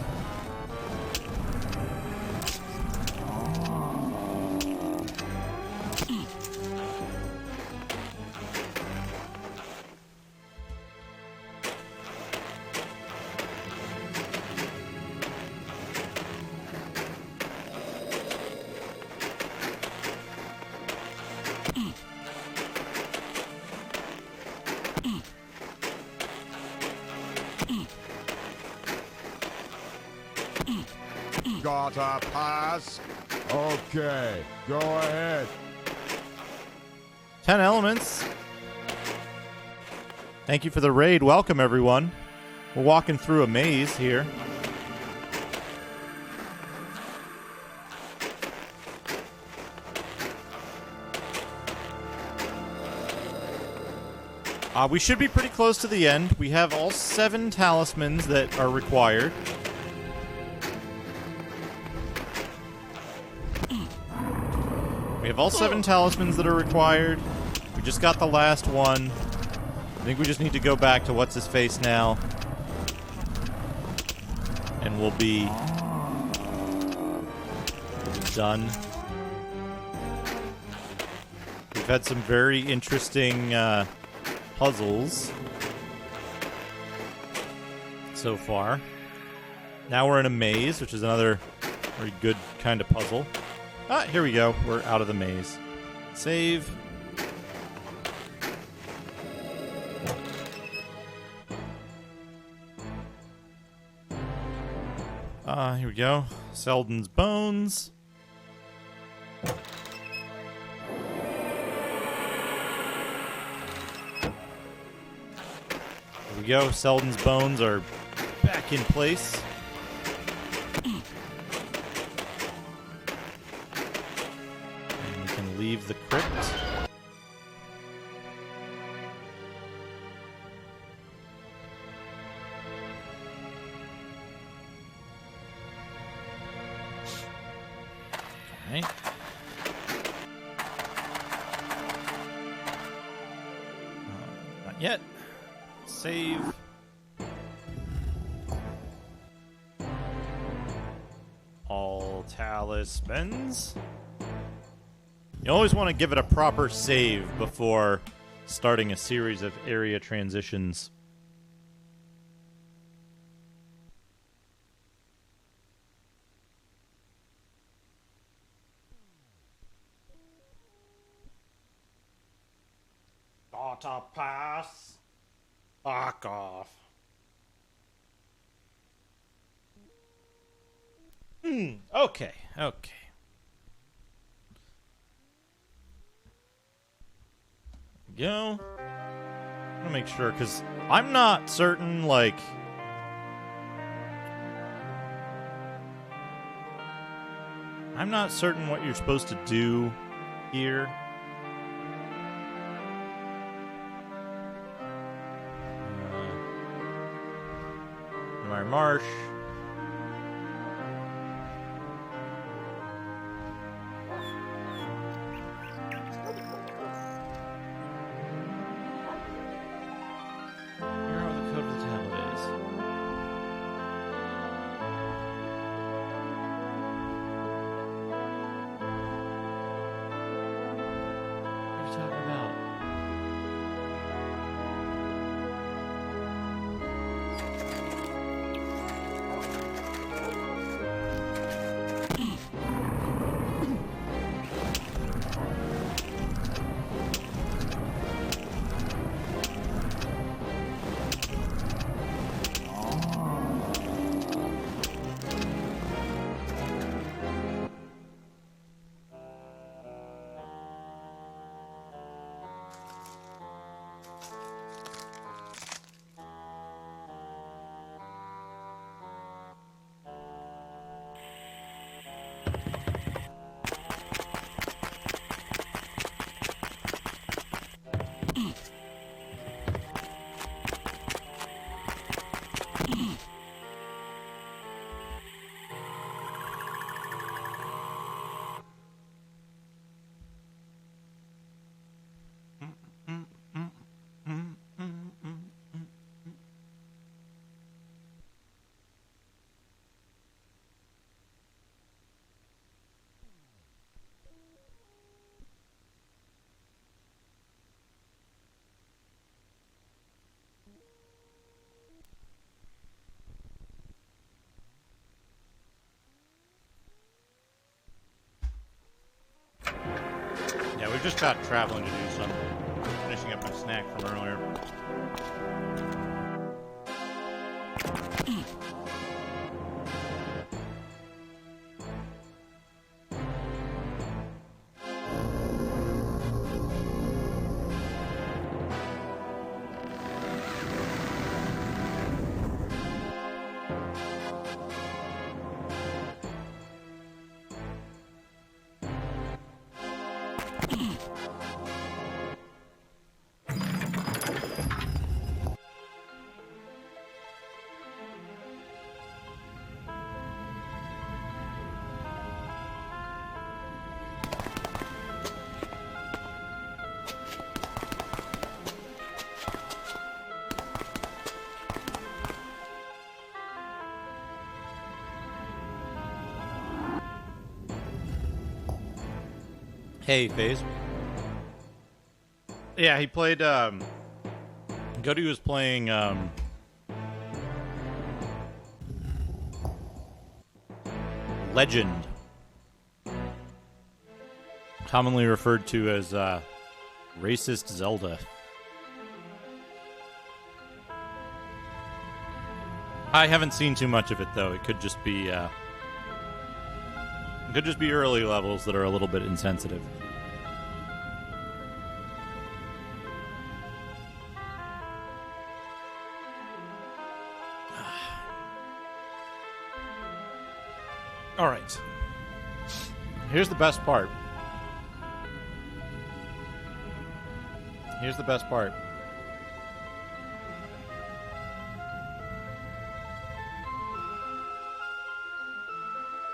Gotta pass. Okay, go ahead. 10 elements. Thank you for the raid. Welcome, everyone. We're walking through a maze here. We should be pretty close to the end. We have all 7 talismans that are required. We have all 7 talismans that are required. We just got the last one. I think we just need to go back to what's-his-face now. And we'll be done. We've had some very interesting puzzles so far. Now we're in a maze, which is another very good kind of puzzle. Ah, here we go. We're out of the maze. Save. Here we go. Selden's bones. Here we go. Selden's bones are back in place. And we can leave the crypt. Okay. Not yet. Save. All talismans. You always want to give it a proper save before starting a series of area transitions. Gotta pass. Fuck off. Okay. Go. I'm gonna make sure, because I'm not certain, like... I'm not certain what you're supposed to do here. Mire Marsh. Figure out what the code of the tablet is. What are you talking about? Yeah, we just got traveling to do some. Finishing up my snack from earlier. Hey, FaZe. Yeah, he played, Cody was playing, Legend. Commonly referred to as, Racist Zelda. I haven't seen too much of it, though. It could just be, early levels that are a little bit insensitive. All right. Here's the best part.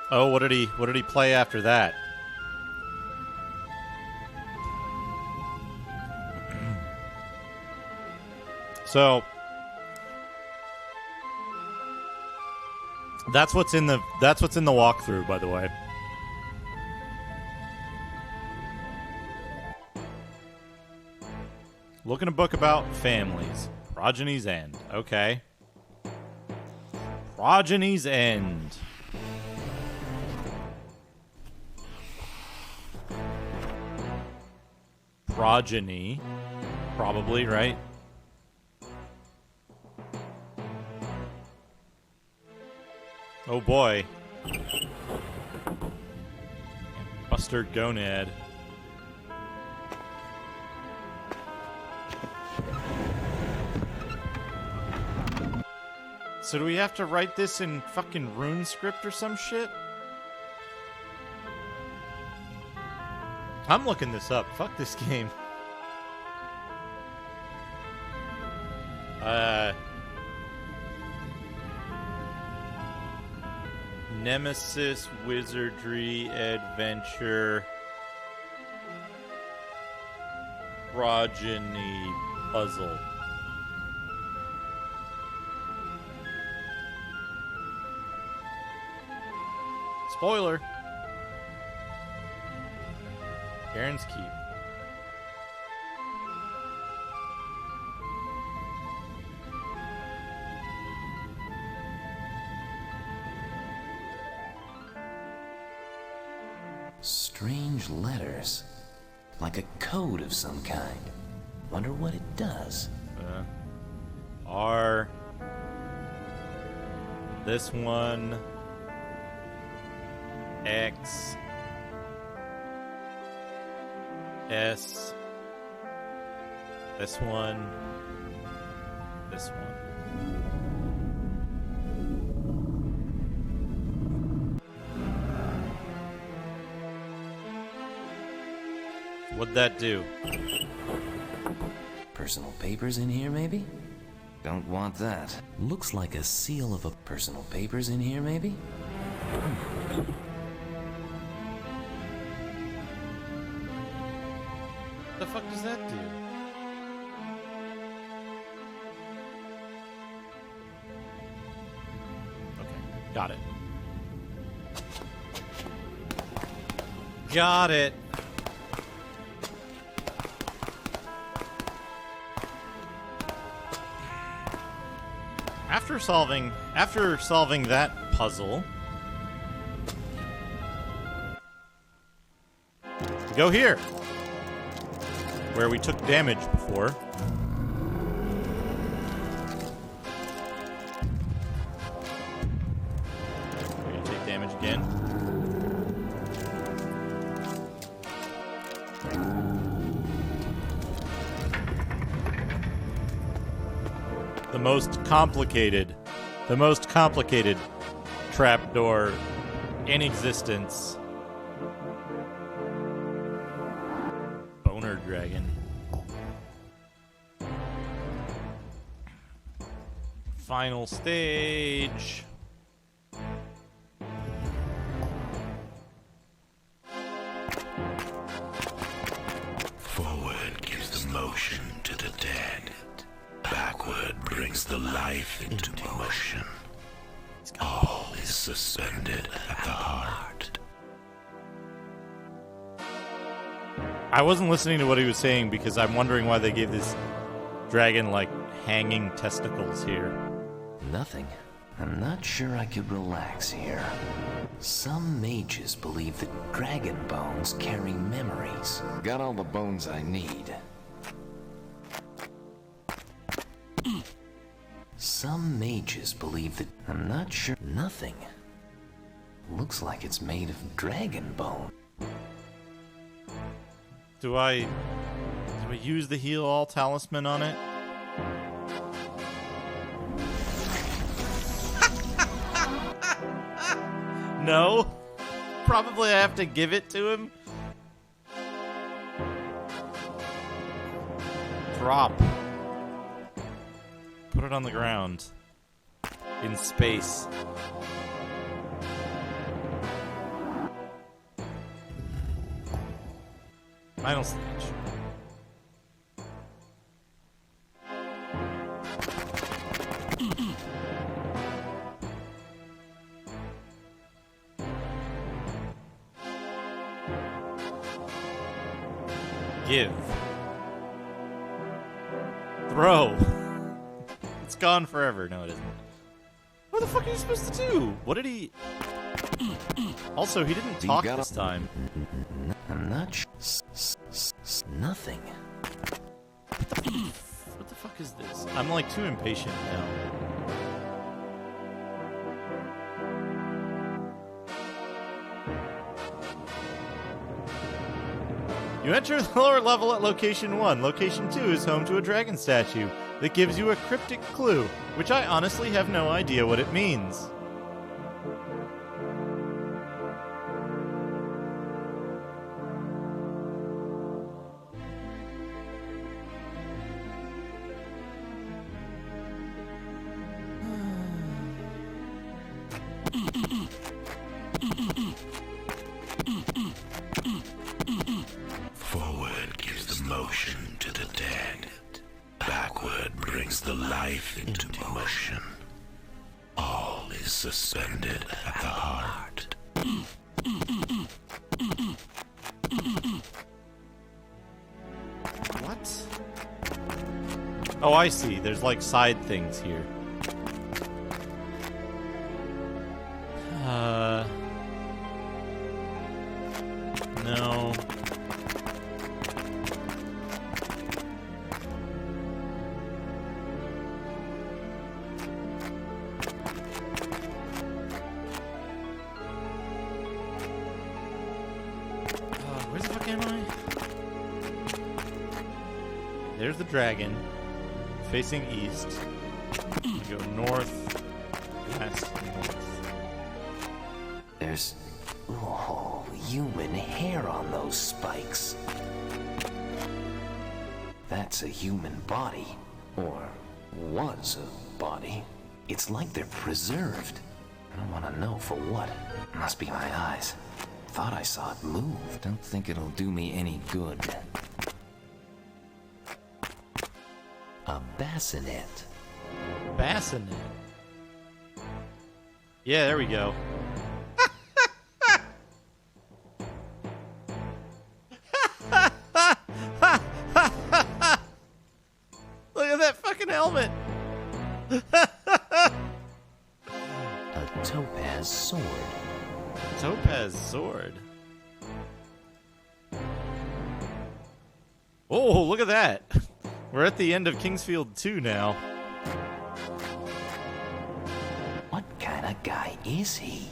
Oh, what did he play after that? So that's what's in the walkthrough, by the way. Look in a book about families. Progeny's End. Okay. Progeny's End. Progeny. Probably, right? Oh boy. Buster Gonad. So do we have to write this in fucking rune script or some shit? I'm looking this up. Fuck this game. Nemesis Wizardry Adventure Progeny Puzzle. Spoiler. Baron's Keep. Strange letters. Like a code of some kind. Wonder what it does. R. This one. X. S. This one. This one. What'd that do? Personal papers in here, maybe? Don't want that. Looks like a seal of a personal papers in here, maybe? What the fuck does that do? Okay, got it. Got it. After solving that puzzle, we go here, where we took damage before. We're gonna take damage again. The most complicated trapdoor in existence. Boner dragon. Final stage. Forward gives the motion to the dead. Backward brings the life into motion. All is suspended at the heart. I wasn't listening to what he was saying because I'm wondering why they gave this dragon, like, hanging testicles here. Nothing. I'm not sure I could relax here. Some mages believe that dragon bones carry memories. Got all the bones I need. Some mages believe that... I'm not sure... Nothing. Looks like it's made of dragon bone. Do I use the heal all talisman on it? No. Probably I have to give it to him. Drop. Put it on the ground. In space. Final stage. Give. Throw. It's gone forever. No, it isn't. What the fuck are you supposed to do? What did he... Also, he didn't talk this time. I'm not sure. Nothing. What the fuck is this? I'm like too impatient now. You enter the lower level at Location 1. Location 2 is home to a dragon statue that gives you a cryptic clue, which I honestly have no idea what it means. life into motion. All is suspended at the heart. What? Oh, I see. There's like side things here. No. Where the fuck am I? There's the dragon. Facing east. You go north, west, north. There's human hair on those spikes. That's a human body. Or was a body. It's like they're preserved. I don't want to know for what. Must be my eyes. Thought I saw it move. Don't think it'll do me any good. A bassinet. Bassinet. Yeah, there we go. Look at that fucking helmet. A topaz sword. Topaz sword. Oh, look at that. We're at the end of Kingsfield 2 now. What kind of guy is he?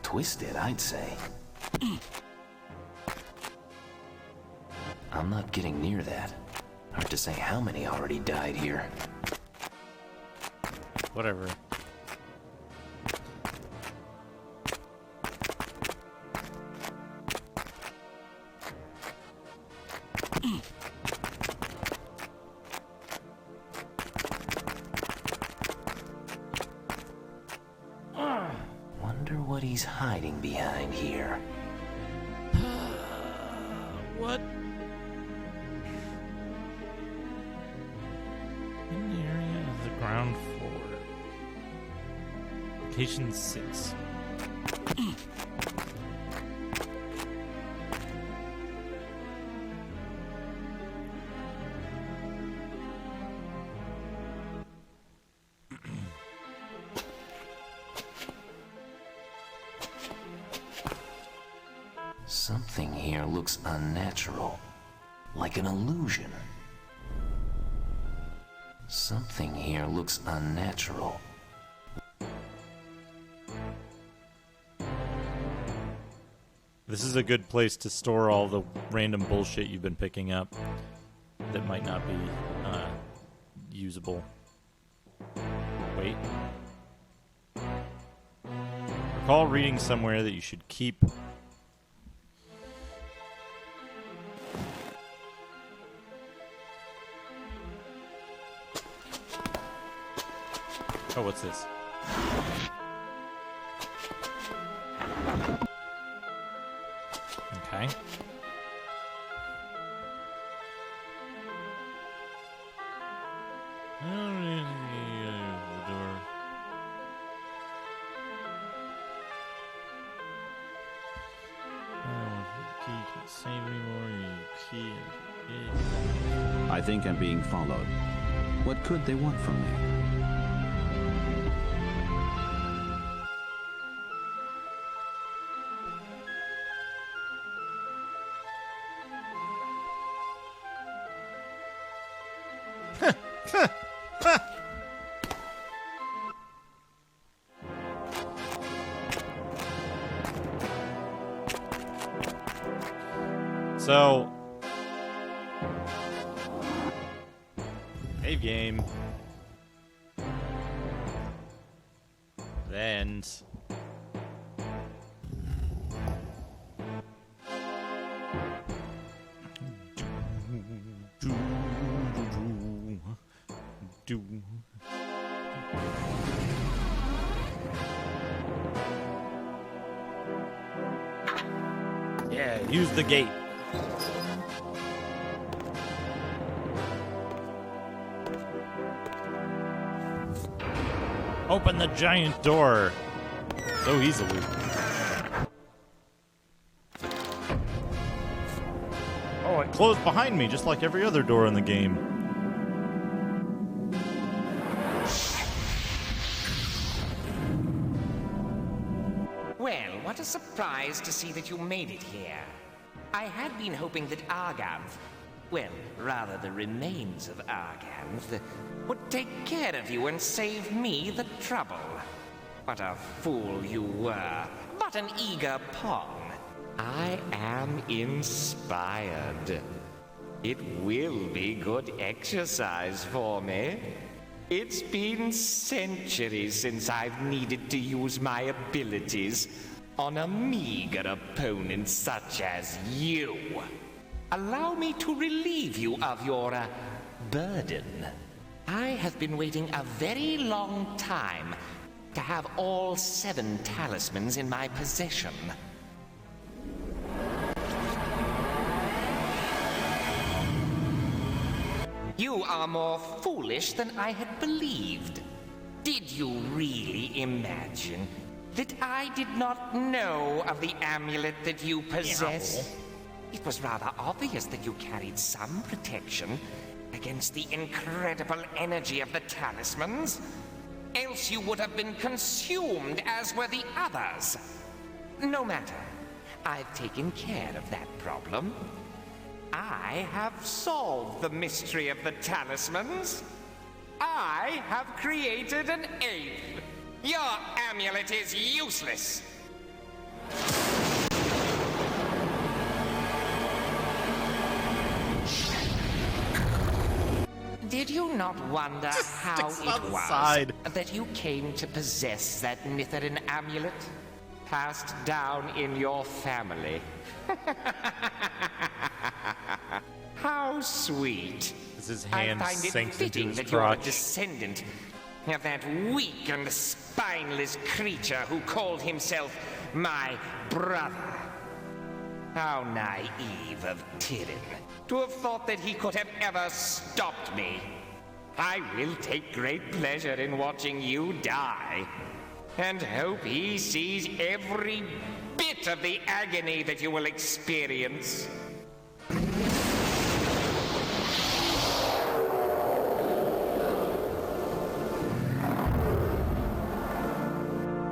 Twisted, I'd say. I'm not getting near that. Hard to say how many already died here. Whatever. Wonder what he's hiding behind here. What? In the area of the ground floor. Location 6. Something here looks unnatural, like an illusion. Something here looks unnatural. This is a good place to store all the random bullshit you've been picking up that might not be usable. Wait. Recall reading somewhere that you should keep... Oh, what's this? Okay. I think I'm being followed. What could they want from me? So, save game. Then yeah, use the gate. Open the giant door. So easily. Oh, it closed behind me just like every other door in the game. Well, what a surprise to see that you made it here. I had been hoping that Arganth, well, rather the remains of Arganth, would take care of you and save me the trouble. What a fool you were, but an eager pawn. I am inspired. It will be good exercise for me. It's been centuries since I've needed to use my abilities on a meager opponent such as you. Allow me to relieve you of your burden. I have been waiting a very long time to have all 7 talismans in my possession. You are more foolish than I had believed. Did you really imagine that I did not know of the amulet that you possess? It was rather obvious that you carried some protection against the incredible energy of the talismans. Else you would have been consumed as were the others. No matter. I've taken care of that problem. I have solved the mystery of the talismans. I have created an 8th. Your amulet is useless. Did you not wonder how it was that you came to possess that Nitherin amulet? Passed down in your family. How sweet. As his hand I find it sinks into fitting his that you're a crotch. descendant of that weak and spineless creature who called himself my brother. How naive of Tyrion to have thought that he could have ever stopped me. I will take great pleasure in watching you die, and hope he sees every bit of the agony that you will experience.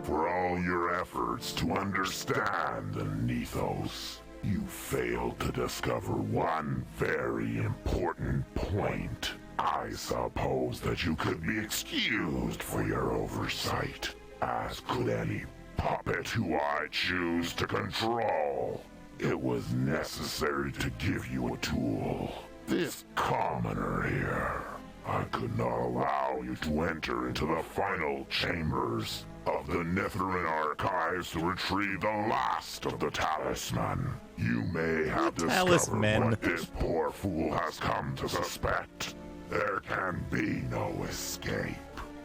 For all your efforts to understand the Nethos, you failed to discover one very important point. I suppose that you could be excused for your oversight, as could any puppet who I choose to control. It was necessary to give you a tool. This commoner here. I could not allow you to enter into the final chambers of the Nitherin archives to retrieve the last of the talisman. You may have discovered what this poor fool has come to suspect. There can be no escape.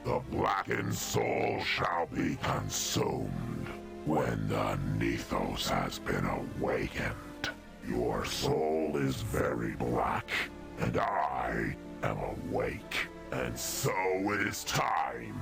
The blackened soul shall be consumed. When the Nethos has been awakened, your soul is very black, and I am awake, and so it is time.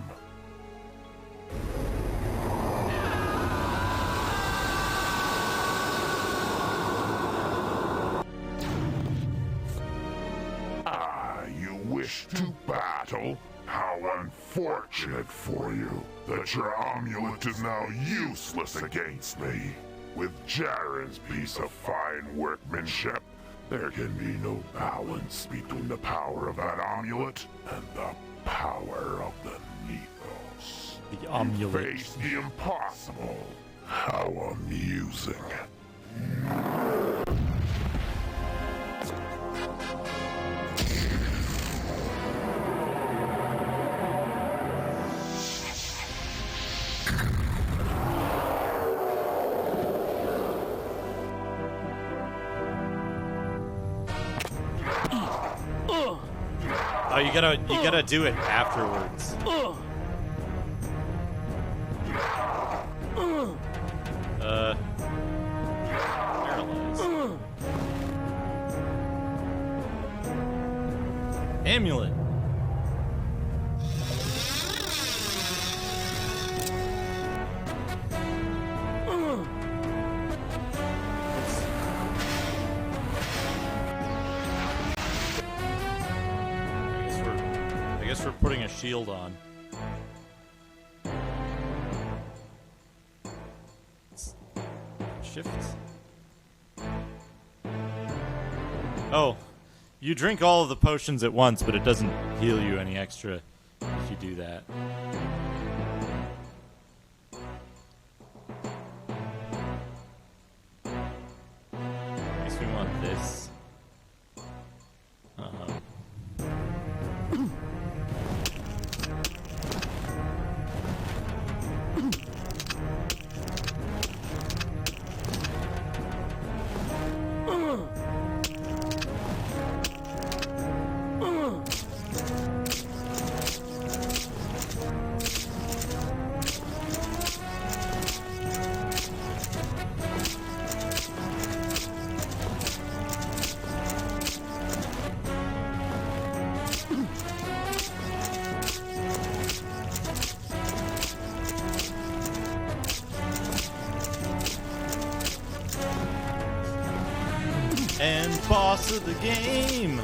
You wish to battle? How unfortunate for you that your amulet is now useless against me. With Jaren's piece of fine workmanship, there can be no balance between the power of that amulet and the power of the Nethos. The amulet. You face the impossible. How amusing. Oh, you gotta do it afterwards. Paralyzed. Amulet. just for putting a shield on. Shift. Oh, you drink all of the potions at once, but it doesn't heal you any extra if you do that. I guess we want this. And boss of the game.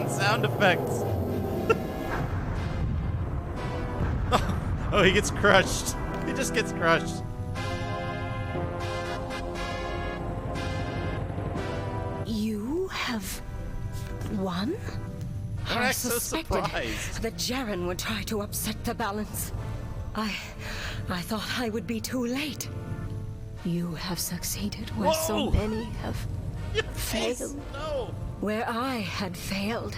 Sound effects. Oh, he gets crushed. He just gets crushed. You have won? Don't I act so surprised. that Jaren would try to upset the balance. I thought I would be too late. You have succeeded where so Whoa! many have failed. No. Where I had failed,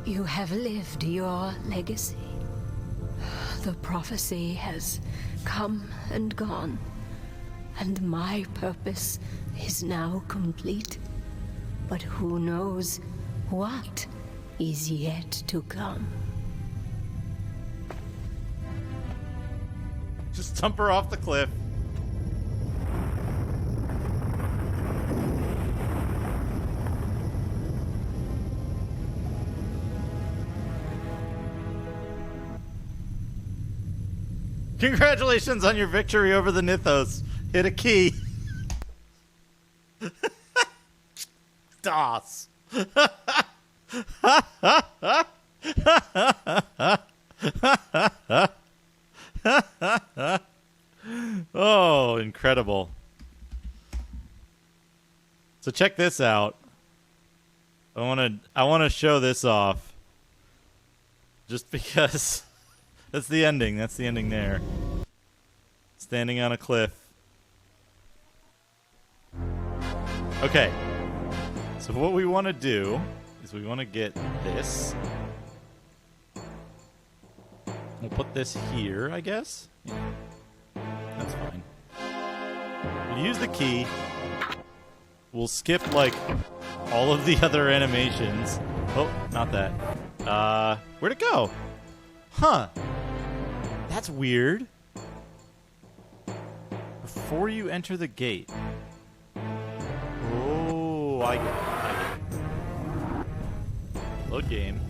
you have lived your legacy. The prophecy has come and gone, and my purpose is now complete. But who knows what is yet to come. Just dump her off the cliff. Congratulations on your victory over the Nithos. Hit a key. DOS. Oh, incredible. So check this out. I want to show this off. Just because that's the ending. That's the ending there. Standing on a cliff. Okay. So what we want to do is we want to get this. We'll put this here, I guess. Yeah. That's fine. We'll use the key. We'll skip, like, all of the other animations. Oh, not that. Where'd it go? Huh. That's weird. Before you enter the gate. Oh, I get it. Load game.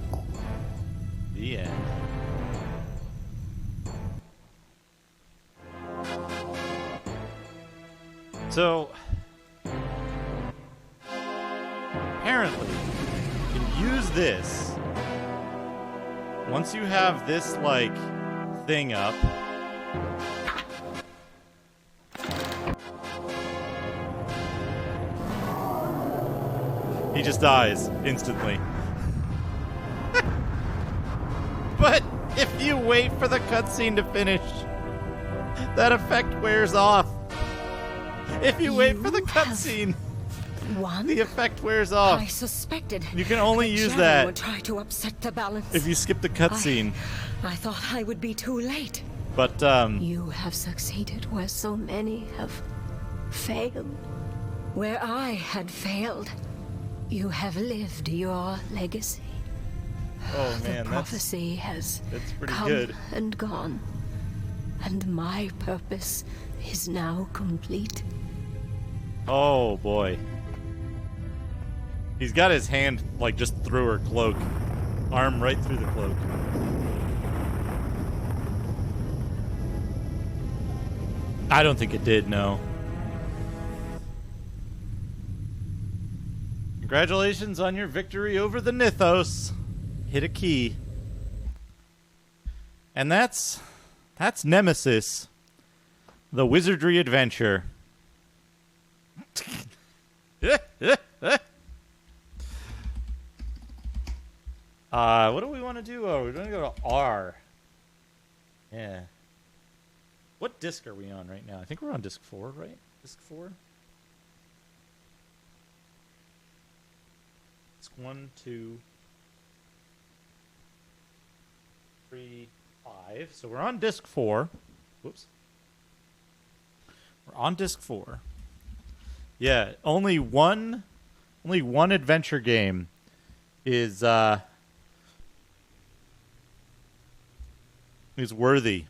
The end. So, apparently, you can use this once you have this, like, thing up. He just dies instantly. But if you wait for the cutscene to finish, that effect wears off. If you wait for the cutscene, the effect wears off. I suspected you can only use Jaren that would try to upset the balance. if you skip the cutscene. I thought I would be too late. But You have succeeded where so many have failed. Where I had failed, you have lived your legacy. oh The man, prophecy has that's pretty come good. and gone, and my purpose is now complete. Oh, boy. He's got his hand, like, just through her cloak. Arm right through the cloak. I don't think it did, no. Congratulations on your victory over the Nithos. Hit a key. And that's Nemesis, the Wizardry adventure. What do we want to do? Oh, we're going to go to R. Yeah. What disc are we on right now? I think we're on disc 4, right? Disc 4? Disc 1, 2, 3, 5. So we're on disc 4. Whoops. We're on disc 4. Yeah, only one adventure game is worthy.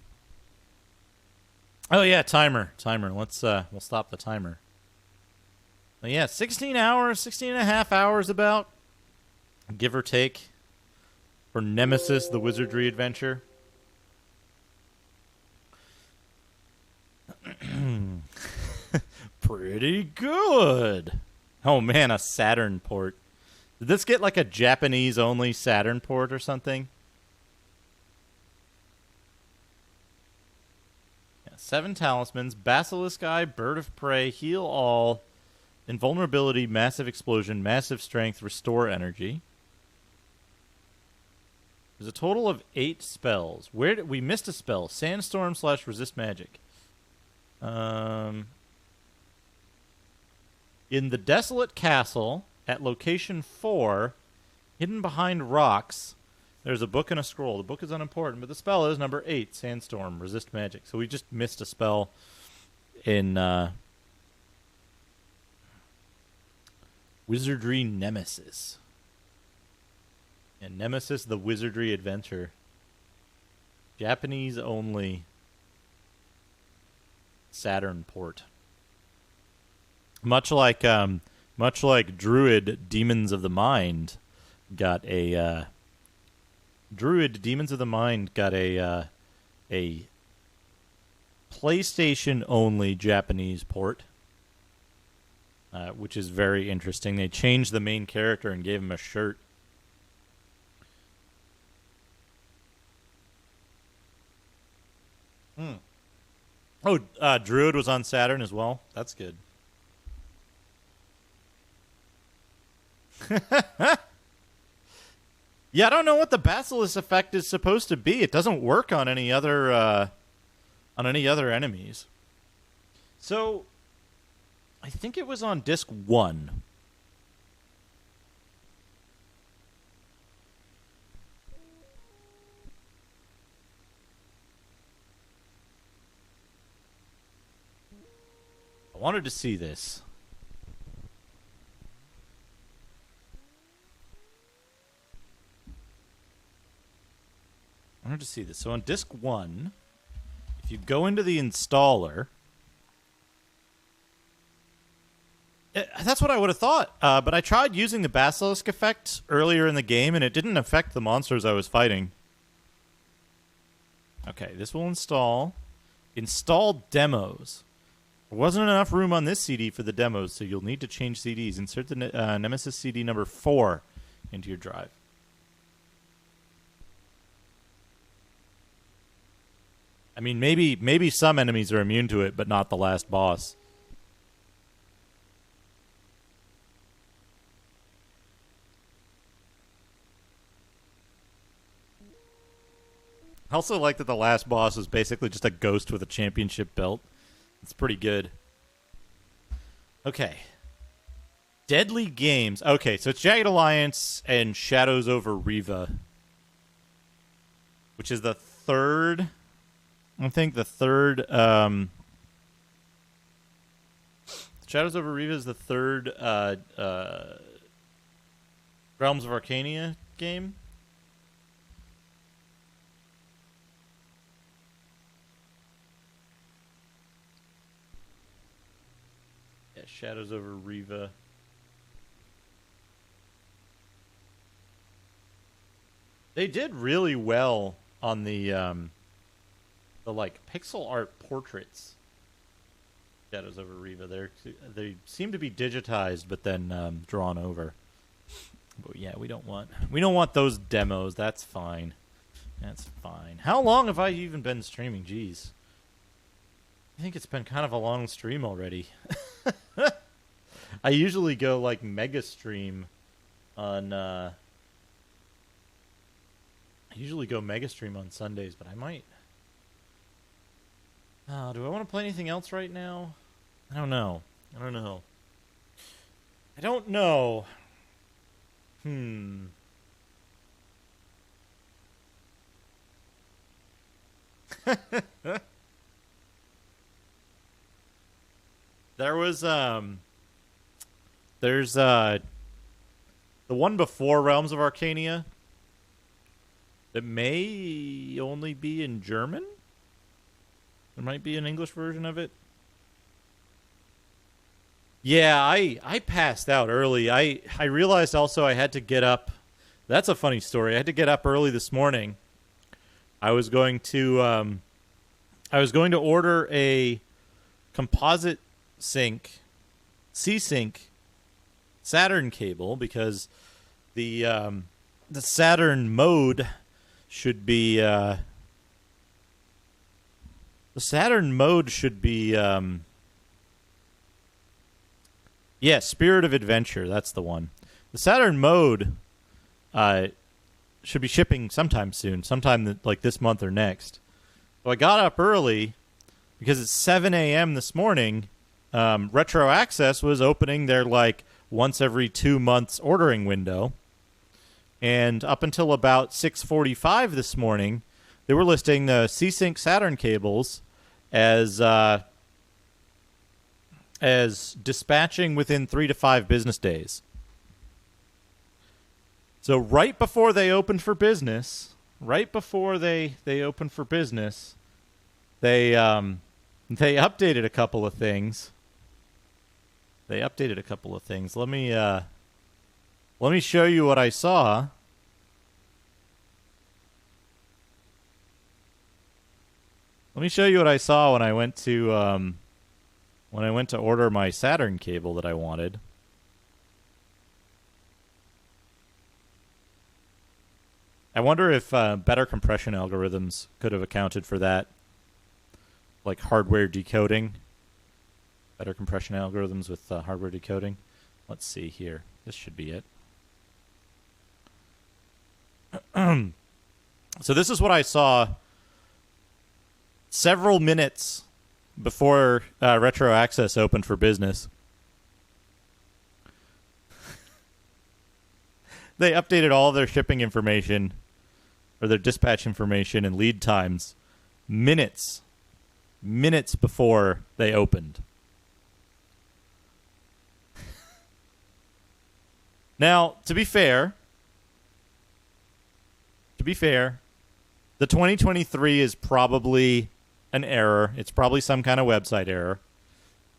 Oh yeah, timer. Let's we'll stop the timer. But yeah, 16 and a half hours about, give or take, for Nemesis, the Wizardry adventure. Pretty good. Oh man, a Saturn port. Did this get like a Japanese only Saturn port or something? 7 talismans, Basilisk Eye, Bird of Prey, Heal All, Invulnerability, Massive Explosion, Massive Strength, Restore Energy. There's a total of 8 spells. We missed a spell. Sandstorm / Resist Magic. In the Desolate Castle, at location 4, hidden behind rocks, there's a book and a scroll. The book is unimportant, but the spell is number 8, Sandstorm, Resist Magic. So we just missed a spell in Wizardry Nemesis. And Nemesis, the Wizardry Adventure. Japanese only Saturn port. Much like Druid Demons of the Mind got a PlayStation only Japanese port, which is very interesting. They changed the main character and gave him a shirt. Oh, Druid was on Saturn as well. That's good. Yeah, I don't know what the Basilisk effect is supposed to be. It doesn't work on any other enemies. So, I think it was on disc 1. I wanted to see this. So on disc 1, if you go into the installer, that's what I would have thought. But I tried using the Basilisk effect earlier in the game, and it didn't affect the monsters I was fighting. Okay, this will install. Install demos. There wasn't enough room on this CD for the demos, so you'll need to change CDs. Insert the Nemesis CD number 4 into your drive. I mean, maybe some enemies are immune to it, but not the last boss. I also like that the last boss is basically just a ghost with a championship belt. It's pretty good. Okay. Deadly Games. Okay, so it's Jagged Alliance and Shadows over Riva, which is the third... I think the third... Shadows over Riva is the third Realms of Arcania game. Shadows over Riva. They did really well on the like pixel art portraits. Shadows over Riva. They seem to be digitized, but then drawn over. But yeah, we don't want those demos. That's fine. That's fine. How long have I even been streaming? Jeez. I think it's been kind of a long stream already. I usually go like mega stream on Sundays, but I might. Do I want to play anything else right now? I don't know. There's the one before Realms of Arcania that may only be in German. There might be an English version of it. Yeah, I passed out early. I realized also I had to get up. That's a funny story. I had to get up early this morning. I was going to order a composite sync, C-Sync Saturn cable because the Saturn mode should be Spirit of Adventure. That's the one. The Saturn mode should be shipping sometime soon, like this month or next. So I got up early because it's 7 a.m. this morning. Retro Access was opening their like once every 2 months ordering window. And up until about 6:45 this morning, they were listing the C-Sync Saturn cables as dispatching within 3 to 5 business days. So right before they opened for business, they updated a couple of things. Let me show you what I saw. Let me show you what I saw when I went to order my Saturn cable that I wanted. I wonder if better compression algorithms could have accounted for that, like hardware decoding. Better compression algorithms with hardware decoding. Let's see here. This should be it. So this is what I saw several minutes before Retro Access opened for business. They updated all their shipping information, or their dispatch information and lead times minutes before they opened. Now, to be fair, the 2023 is probably an error. It's probably some kind of website error.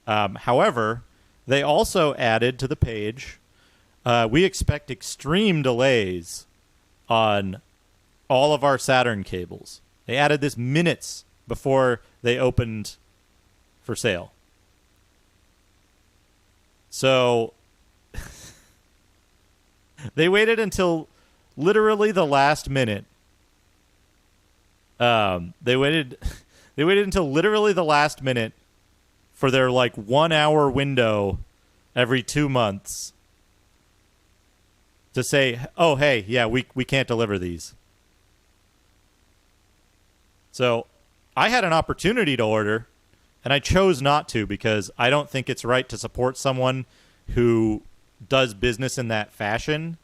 However, they also added to the page, we expect extreme delays on all of our Saturn cables. They added this minutes before they opened for sale. So they waited until literally the last minute. They waited until literally the last minute for their like 1 hour window every 2 months to say, "Oh, hey, yeah, we can't deliver these." So I had an opportunity to order, and I chose not to because I don't think it's right to support someone who does business in that fashion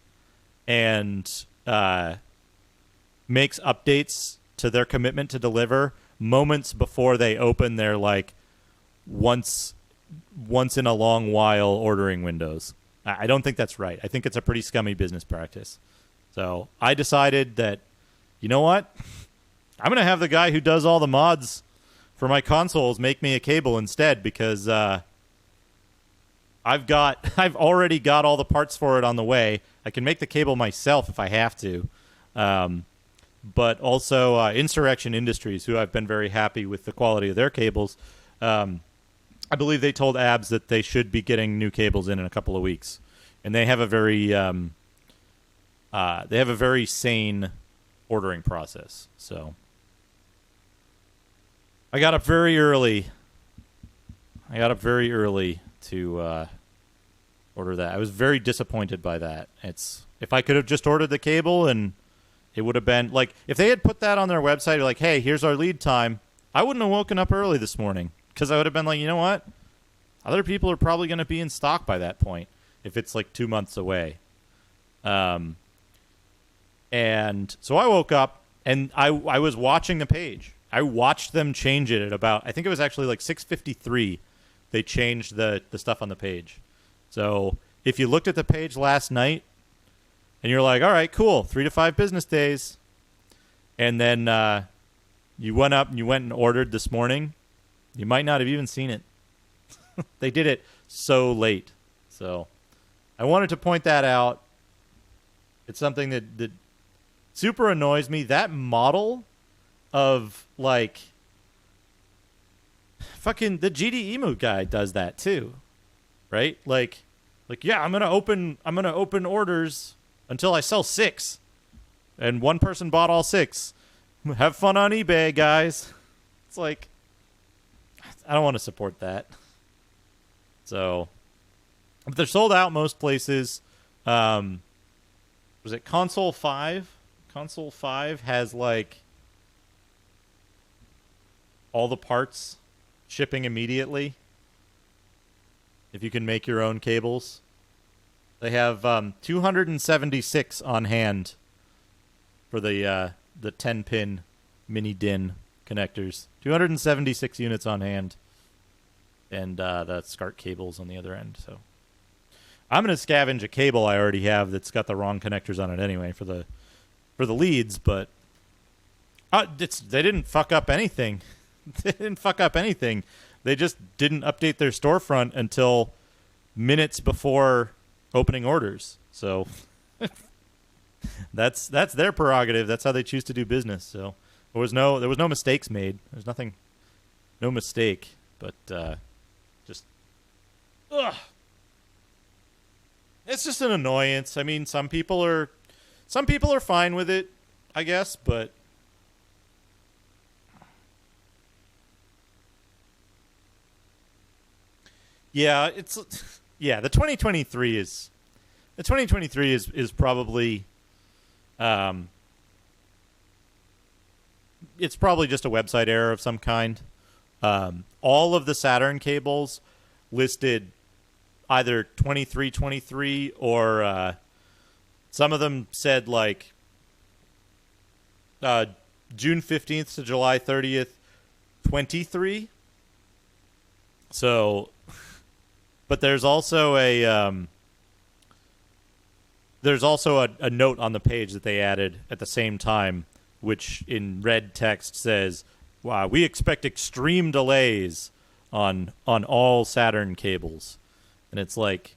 and makes updates to their commitment to deliver moments before they open their like once in a long while ordering windows. I don't think that's right. I think it's a pretty scummy business practice. So I decided that, you know what? I'm going to have the guy who does all the mods for my consoles make me a cable instead because I've already got all the parts for it on the way. I can make the cable myself if I have to. But also Insurrection Industries, who I've been very happy with the quality of their cables. I believe they told Abs that they should be getting new cables in a couple of weeks, and they have a very sane ordering process. So I got up very early. To order that. I was very disappointed by that. If I could have just ordered the cable and it would have been like if they had put that on their website, like, hey, here's our lead time, I wouldn't have woken up early this morning because I would have been like, you know what? Other people are probably going to be in stock by that point if it's like 2 months away. And so I woke up and I was watching the page. I watched them change it at about, I think it was actually like 6:53. They changed the stuff on the page. So if you looked at the page last night and you're like, all right, cool, 3 to 5 business days, and then you went up and you went and ordered this morning, you might not have even seen it. They did it so late. So I wanted to point that out. It's something that super annoys me. That model of like fucking the GD Emu guy does that too, right? Like yeah, I'm gonna open orders until I sell 6, and one person bought all 6. Have fun on eBay, guys. It's like I don't want to support that. So, but they're sold out most places. Was it Console 5? Console 5 has like all the parts shipping immediately. If you can make your own cables. They have 276 on hand for the 10-pin mini DIN connectors. 276 units on hand. And the SCART cables on the other end. So I'm going to scavenge a cable I already have that's got the wrong connectors on it anyway for the leads, but they didn't fuck up anything. They didn't fuck up anything. They just didn't update their storefront until minutes before opening orders. So that's their prerogative. That's how they choose to do business. So there was no mistakes made. There's nothing, no mistake. But just, ugh. It's just an annoyance. I mean, some people are fine with it, I guess, but yeah, the 2023 is probably it's probably just a website error of some kind. All of the Saturn cables listed either 2323 or some of them said like June 15th to July 30th, 23. So, but there's also a note on the page that they added at the same time, which in red text says, "Wow, we expect extreme delays on all Saturn cables," and it's like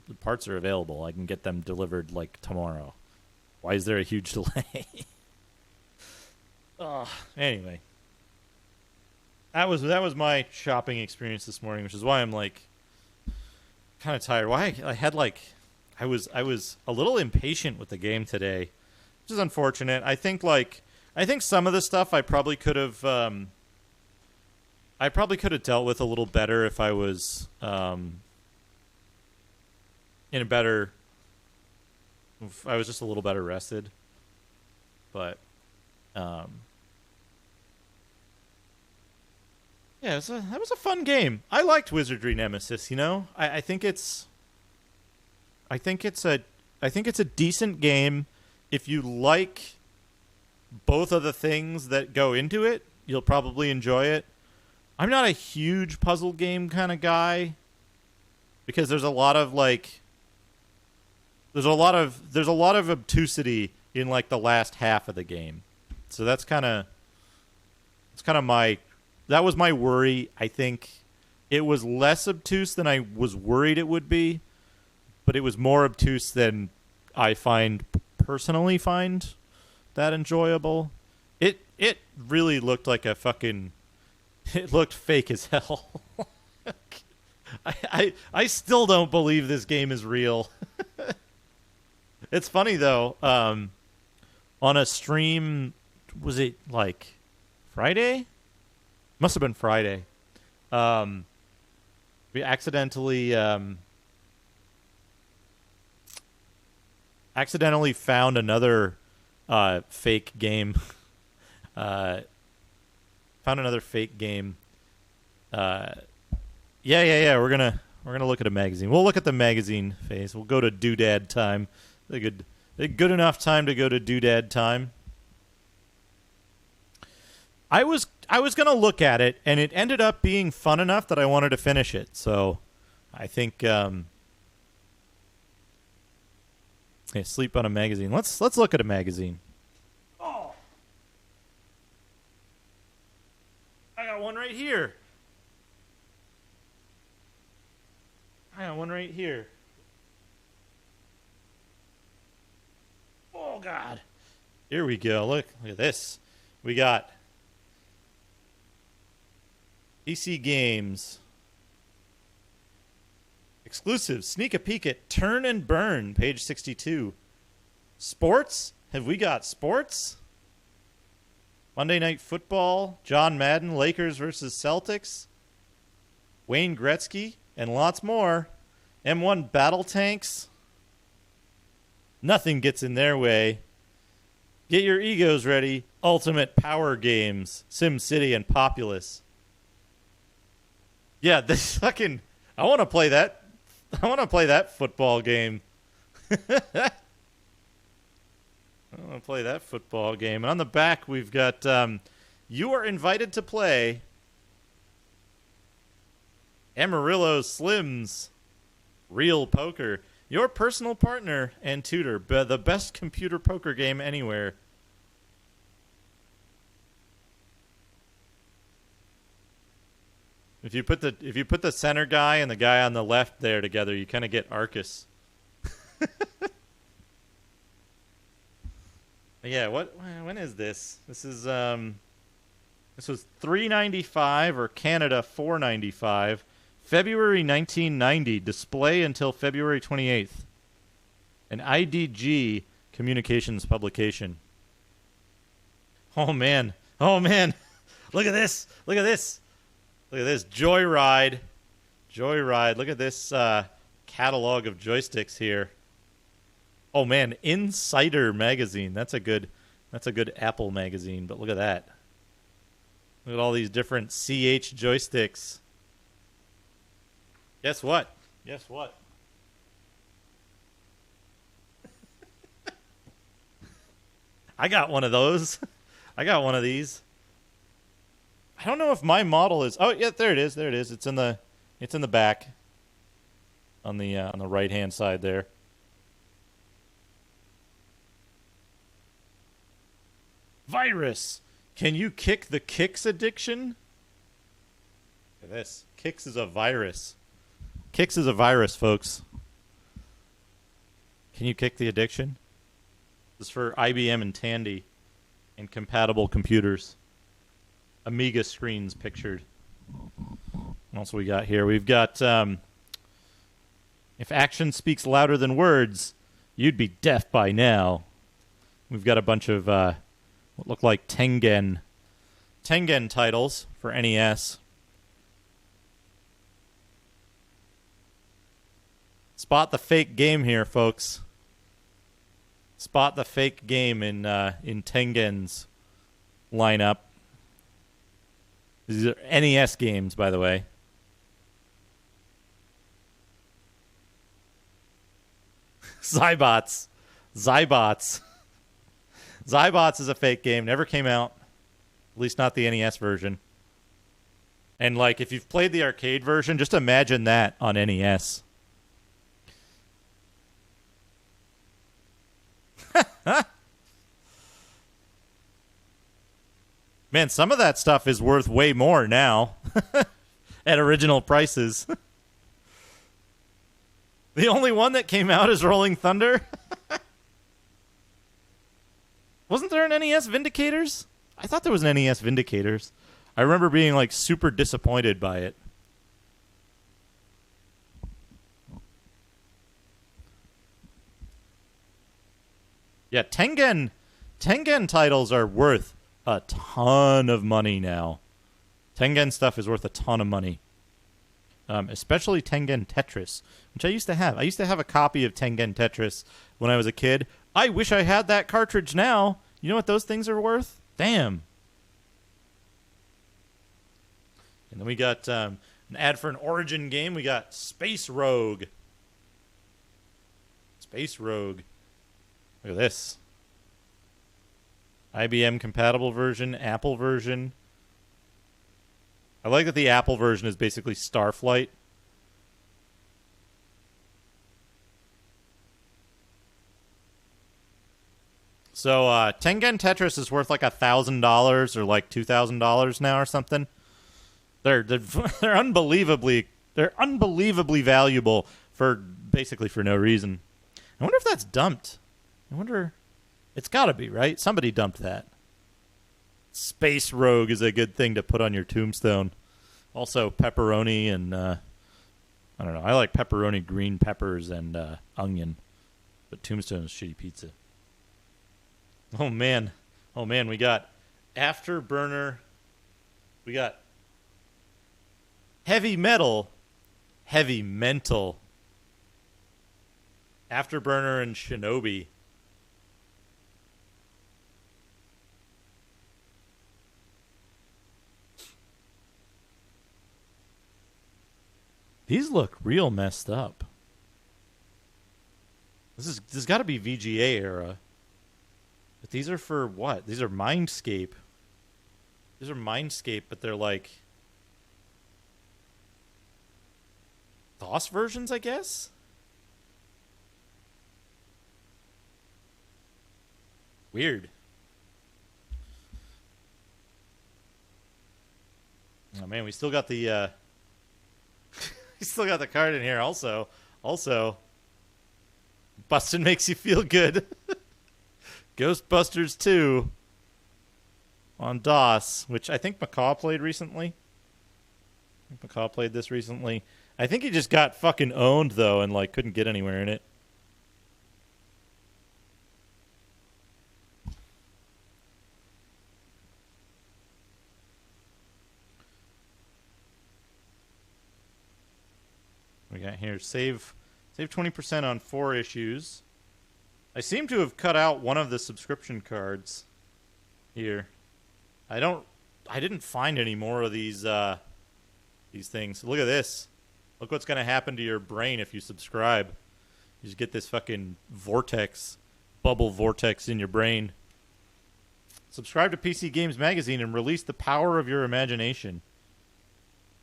the parts are available. I can get them delivered like tomorrow. Why is there a huge delay? Anyway, that was my shopping experience this morning, which is why I'm like kind of tired. Why I was a little impatient with the game today, which is unfortunate. I think some of the stuff I probably could have dealt with a little better if I was if I was just a little better rested. But yeah, that was a fun game. I liked Wizardry Nemesis. You know, I think it's a decent game. If you like both of the things that go into it, you'll probably enjoy it. I'm not a huge puzzle game kind of guy because there's a lot of obtusity in like the last half of the game. So that was my worry, I think, it was less obtuse than I was worried it would be, but it was more obtuse than I personally find that enjoyable. It really looked like a fucking... It looked fake as hell. I still don't believe this game is real. It's funny, though. On a stream, was it like Friday? Must have been Friday. We accidentally found another fake game. Found another fake game. Yeah. We're gonna look at a magazine. We'll look at the magazine phase. We'll go to Doodad time. A good enough time to go to Doodad time. I was gonna look at it, and it ended up being fun enough that I wanted to finish it. So, I think sleep on a magazine. Let's look at a magazine. Oh, I got one right here. Oh, God. Here we go. Look at this. We got PC Games. Exclusive. Sneak a peek at Turn and Burn, page 62. Sports? Have we got sports? Monday Night Football. John Madden. Lakers versus Celtics. Wayne Gretzky. And lots more. M1 battle tanks. Nothing gets in their way. Get your egos ready. Ultimate power games. Sim City and Populous. Yeah, this fucking... I want to play that. I want to play that football game. I want to play that football game. And on the back, we've got... you are invited to play... Amarillo Slim's Real Poker. Your personal partner and tutor. The best computer poker game anywhere. If you put the center guy and the guy on the left there together, you kind of get Arcus. Yeah, when is this? This is this was $3.95 or Canada $4.95. February 1990, display until February 28th. An IDG communications publication. Oh man. Look at this. Look at this. Joyride. Look at this catalog of joysticks here. Oh man, Insider magazine. That's a good Apple magazine, but look at that. Look at all these different CH joysticks. Guess what? I got one of those. I got one of these. I don't know if my model is... Oh, yeah, there it is. It's in the back. On the right-hand side there. Virus. Can you kick the Kix addiction? Look at this. Kix is a virus. Kix is a virus, folks. Can you kick the addiction? This is for IBM and Tandy and compatible computers. Amiga screens pictured. What else we got here? We've got if action speaks louder than words, you'd be deaf by now. We've got a bunch of what look like Tengen titles for NES. Spot the fake game here, folks. Spot the fake game in Tengen's lineup. These are NES games, by the way. Zybots. Zybots is a fake game. Never came out. At least not the NES version. And, like, if you've played the arcade version, just imagine that on NES. Man, some of that stuff is worth way more now. at original prices. The only one that came out is Rolling Thunder. Wasn't there an NES Vindicators? I thought there was an NES Vindicators. I remember being like super disappointed by it. Yeah, Tengen titles are worth a ton of money now. Tengen stuff is worth a ton of money. Especially Tengen Tetris, which I used to have. I used to have a copy of Tengen Tetris when I was a kid. I wish I had that cartridge now. You know what those things are worth? Damn. And then we got an ad for an Origin game. We got Space Rogue. Space Rogue. Look at this. IBM compatible version, Apple version. I like that the Apple version is basically Starflight. So Tengen Tetris is worth like $1,000 or like $2,000 now or something. They're unbelievably valuable for basically for no reason. I wonder if that's dumped. I wonder. It's got to be, right? Somebody dumped that. Space Rogue is a good thing to put on your tombstone. Also, pepperoni and, I don't know. I like pepperoni, green peppers, and onion. But tombstone is shitty pizza. Oh, man. Oh, man. We got Afterburner. We got Heavy Metal. Heavy Mental. Afterburner and Shinobi. These look real messed up. This has got to be VGA era. But these are for what? These are Mindscape. These are Mindscape, but they're like DOS versions, I guess? Weird. Oh man, we still got the we still got the card in here. Also, Bustin' makes you feel good. Ghostbusters 2 on DOS, which I think Macaw played recently. Macaw played this recently. I think he just got fucking owned though, and like couldn't get anywhere in it. We got here, save 20% on 4 issues. I seem to have cut out one of the subscription cards here. I didn't find any more of these things. Look at this. Look what's going to happen to your brain if you subscribe. You just get this fucking bubble vortex in your brain. Subscribe to PC Games Magazine and release the power of your imagination.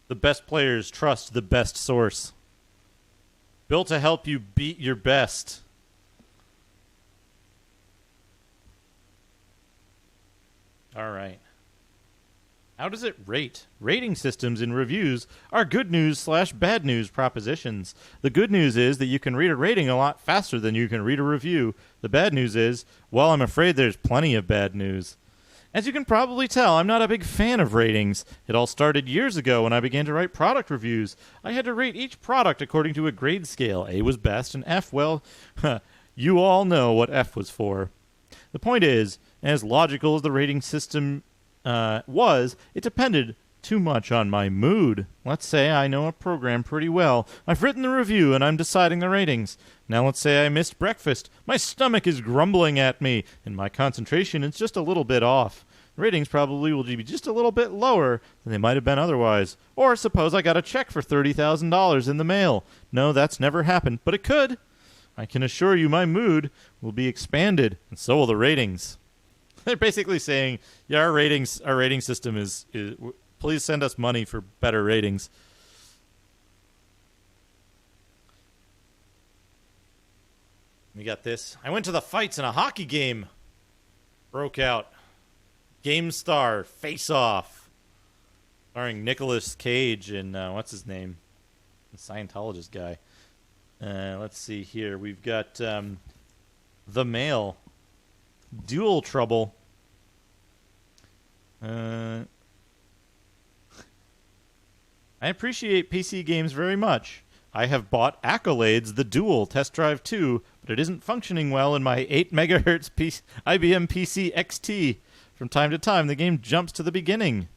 The best players trust the best source. Built to help you beat your best. All right. How does it rate? Rating systems in reviews are good news / bad news propositions. The good news is that you can read a rating a lot faster than you can read a review. The bad news is, well, I'm afraid there's plenty of bad news. As you can probably tell, I'm not a big fan of ratings. It all started years ago when I began to write product reviews. I had to rate each product according to a grade scale. A was best, and F, well, you all know what F was for. The point is, as logical as the rating system was, it depended too much on my mood. Let's say I know a program pretty well. I've written the review and I'm deciding the ratings. Now let's say I missed breakfast. My stomach is grumbling at me, and my concentration is just a little bit off. Ratings probably will be just a little bit lower than they might have been otherwise. Or suppose I got a check for $30,000 in the mail. No, that's never happened, but it could. I can assure you my mood will be expanded, and so will the ratings. They're basically saying, yeah, our rating system is please send us money for better ratings. We got this. I went to the fights in a hockey game. Broke out. Game Star, Face Off. Starring Nicolas Cage and what's his name? The Scientologist guy. Let's see here. We've got The Mail. Dual Trouble. I appreciate PC games very much. I have bought Accolades The Dual Test Drive 2, but it isn't functioning well in my 8 MHz IBM PC XT. From time to time, the game jumps to the beginning.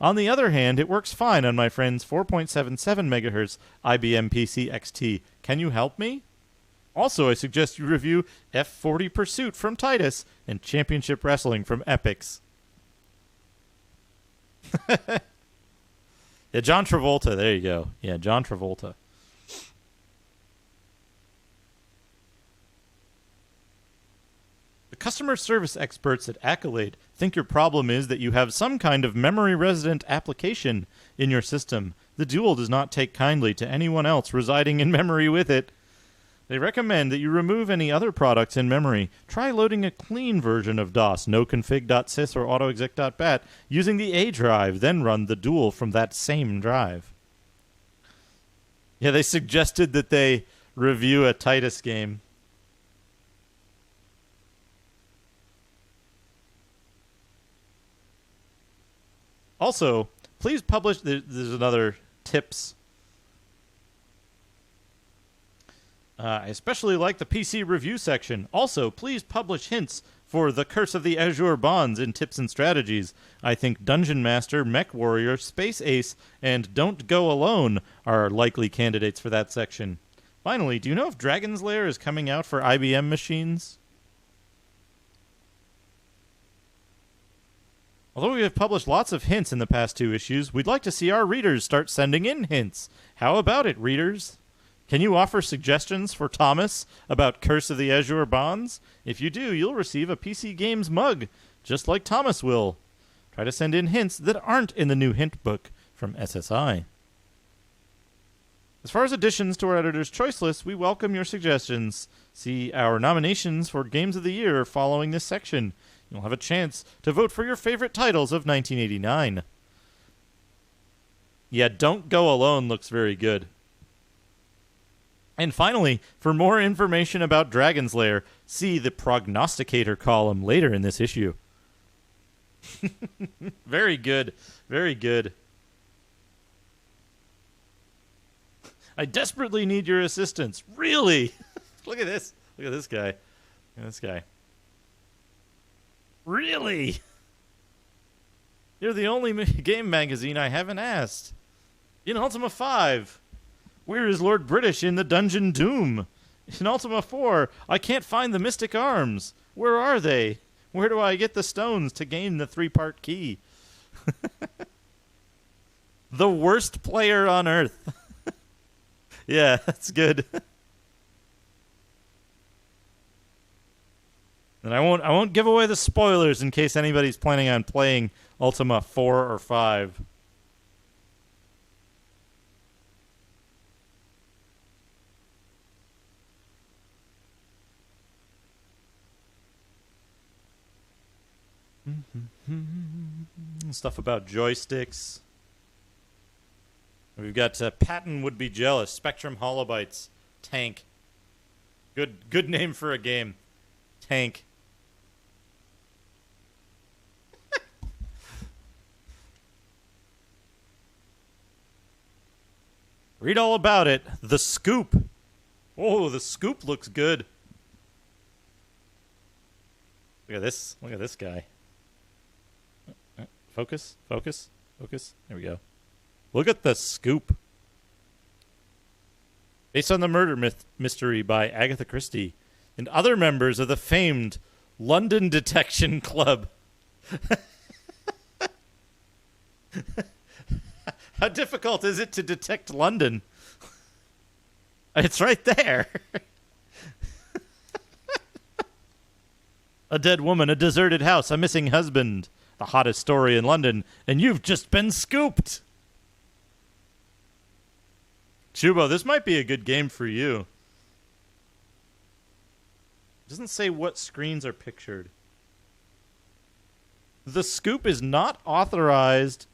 On the other hand, it works fine on my friend's 4.77 MHz IBM PC XT. Can you help me? Also, I suggest you review F40 Pursuit from Titus and Championship Wrestling from Epix. Yeah, John Travolta. There you go. Yeah, John Travolta. The customer service experts at Accolade think your problem is that you have some kind of memory-resident application in your system. The Dual does not take kindly to anyone else residing in memory with it. They recommend that you remove any other products in memory. Try loading a clean version of DOS, noconfig.sys or autoexec.bat, using the A drive, then run the Dual from that same drive. Yeah, they suggested that they review a Titus game. Also, please publish... There's another tips. I especially like the PC review section. Also, please publish hints for The Curse of the Azure Bonds in tips and strategies. I think Dungeon Master, Mech Warrior, Space Ace, and Don't Go Alone are likely candidates for that section. Finally, do you know if Dragon's Lair is coming out for IBM machines? Although we have published lots of hints in the past 2 issues, we'd like to see our readers start sending in hints. How about it, readers? Can you offer suggestions for Thomas about Curse of the Azure Bonds? If you do, you'll receive a PC Games mug, just like Thomas will. Try to send in hints that aren't in the new hint book from SSI. As far as additions to our editor's choice list, we welcome your suggestions. See our nominations for Games of the Year following this section. You'll have a chance to vote for your favorite titles of 1989. Yeah, Don't Go Alone looks very good. And finally, for more information about Dragon's Lair, see the Prognosticator column later in this issue. Very good. Very good. I desperately need your assistance. Really? Look at this. Look at this guy. Look at this guy. Really? You're the only game magazine I haven't asked. In Ultima 5. Where is Lord British in the Dungeon Doom? In Ultima 4, I can't find the Mystic Arms. Where are they? Where do I get the stones to gain the 3-part key? The worst player on Earth. Yeah, that's good. And I won't give away the spoilers in case anybody's planning on playing Ultima 4 or 5. Stuff about joysticks. We've got Patton Would Be Jealous, Spectrum Holobytes, Tank. Good name for a game. Tank. Read all about it. The Scoop. Oh, the Scoop looks good. Look at this. Look at this guy. Focus, focus, focus. There we go. Look at the Scoop. Based on the murder mystery by Agatha Christie and other members of the famed London Detection Club. How difficult is it to detect London? It's right there. A dead woman, a deserted house, a missing husband. The hottest story in London, and you've just been scooped. Chubo, this might be a good game for you. It doesn't say what screens are pictured. The Scoop is not authorized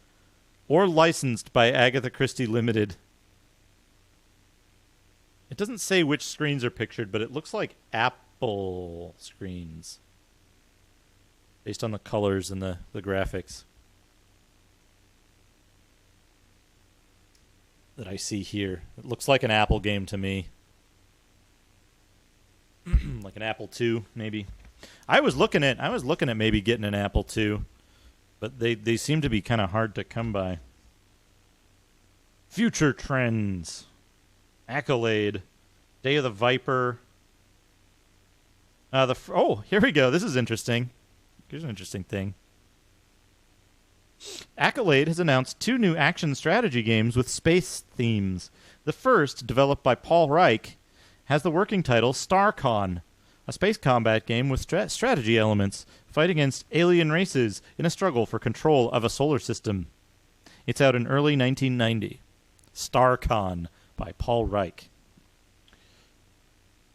or licensed by Agatha Christie Limited. It doesn't say which screens are pictured, but it looks like Apple screens based on the colors and the graphics that I see here. It looks like an Apple game to me. Like an Apple II, maybe. I was looking at maybe getting an Apple II, but they seem to be kind of hard to come by. Future trends. Accolade. Day of the Viper. Here we go. This is interesting. Here's an interesting thing. Accolade has announced 2 new action strategy games with space themes. The first, developed by Paul Reich, has the working title StarCon, a space combat game with strategy elements, fight against alien races in a struggle for control of a solar system. It's out in early 1990. StarCon by Paul Reich.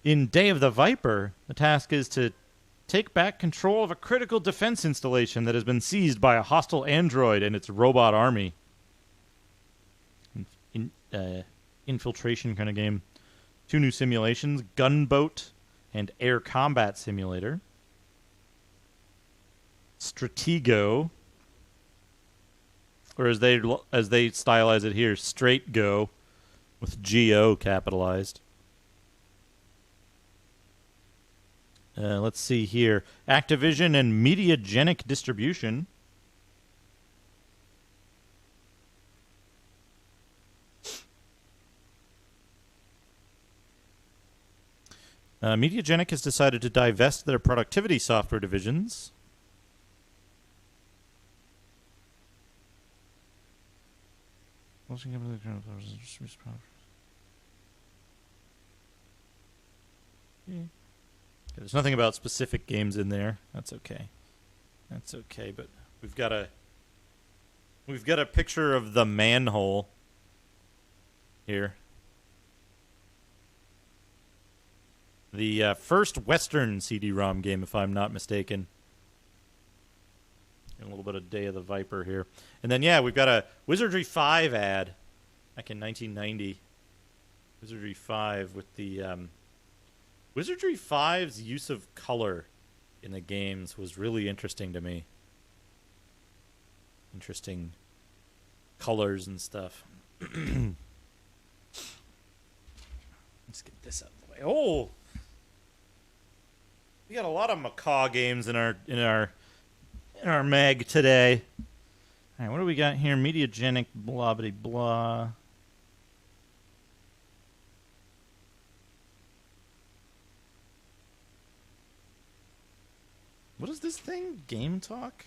In Day of the Viper, the task is to take back control of a critical defense installation that has been seized by a hostile android and its robot army. Infiltration kind of game. 2 new simulations, Gunboat and Air Combat Simulator. Stratego, or as they stylize it here, Straight Go, with G-O capitalized. Let's see here. Activision and Mediagenic Distribution. Mediagenic has decided to divest their productivity software divisions. There's nothing about specific games in there. That's okay. That's okay, but we've got a picture of the manhole here. The first Western CD-ROM game, if I'm not mistaken. And a little bit of Day of the Viper here. And then, yeah, we've got a Wizardry 5 ad back in 1990. Wizardry 5 with the... Wizardry 5's use of color in the games was really interesting to me. Interesting colors and stuff. Let's get this out of the way. Oh! We got a lot of macaw games in our mag today. All right, what do we got here? Mediagenic, blah blah blah. What is this thing? Game Talk?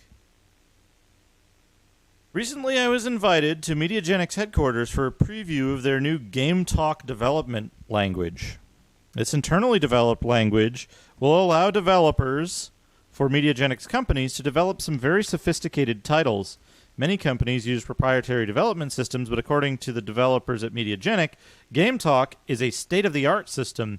Recently, I was invited to Mediagenic's headquarters for a preview of their new Game Talk development language. This internally developed language will allow developers for Mediagenic's companies to develop some very sophisticated titles. Many companies use proprietary development systems, but according to the developers at Mediagenic, Game Talk is a state-of-the-art system.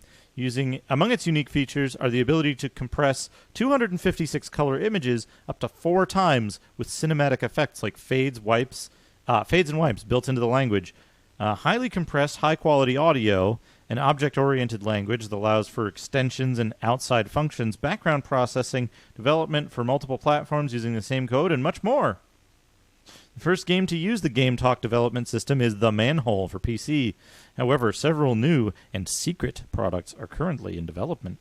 Among its unique features are the ability to compress 256 color images up to 4 times with cinematic effects like fades and wipes built into the language. Highly compressed, high-quality audio, an object-oriented language that allows for extensions and outside functions, background processing, development for multiple platforms using the same code, and much more. The first game to use the Game Talk development system is The Manhole for PC. However, several new and secret products are currently in development.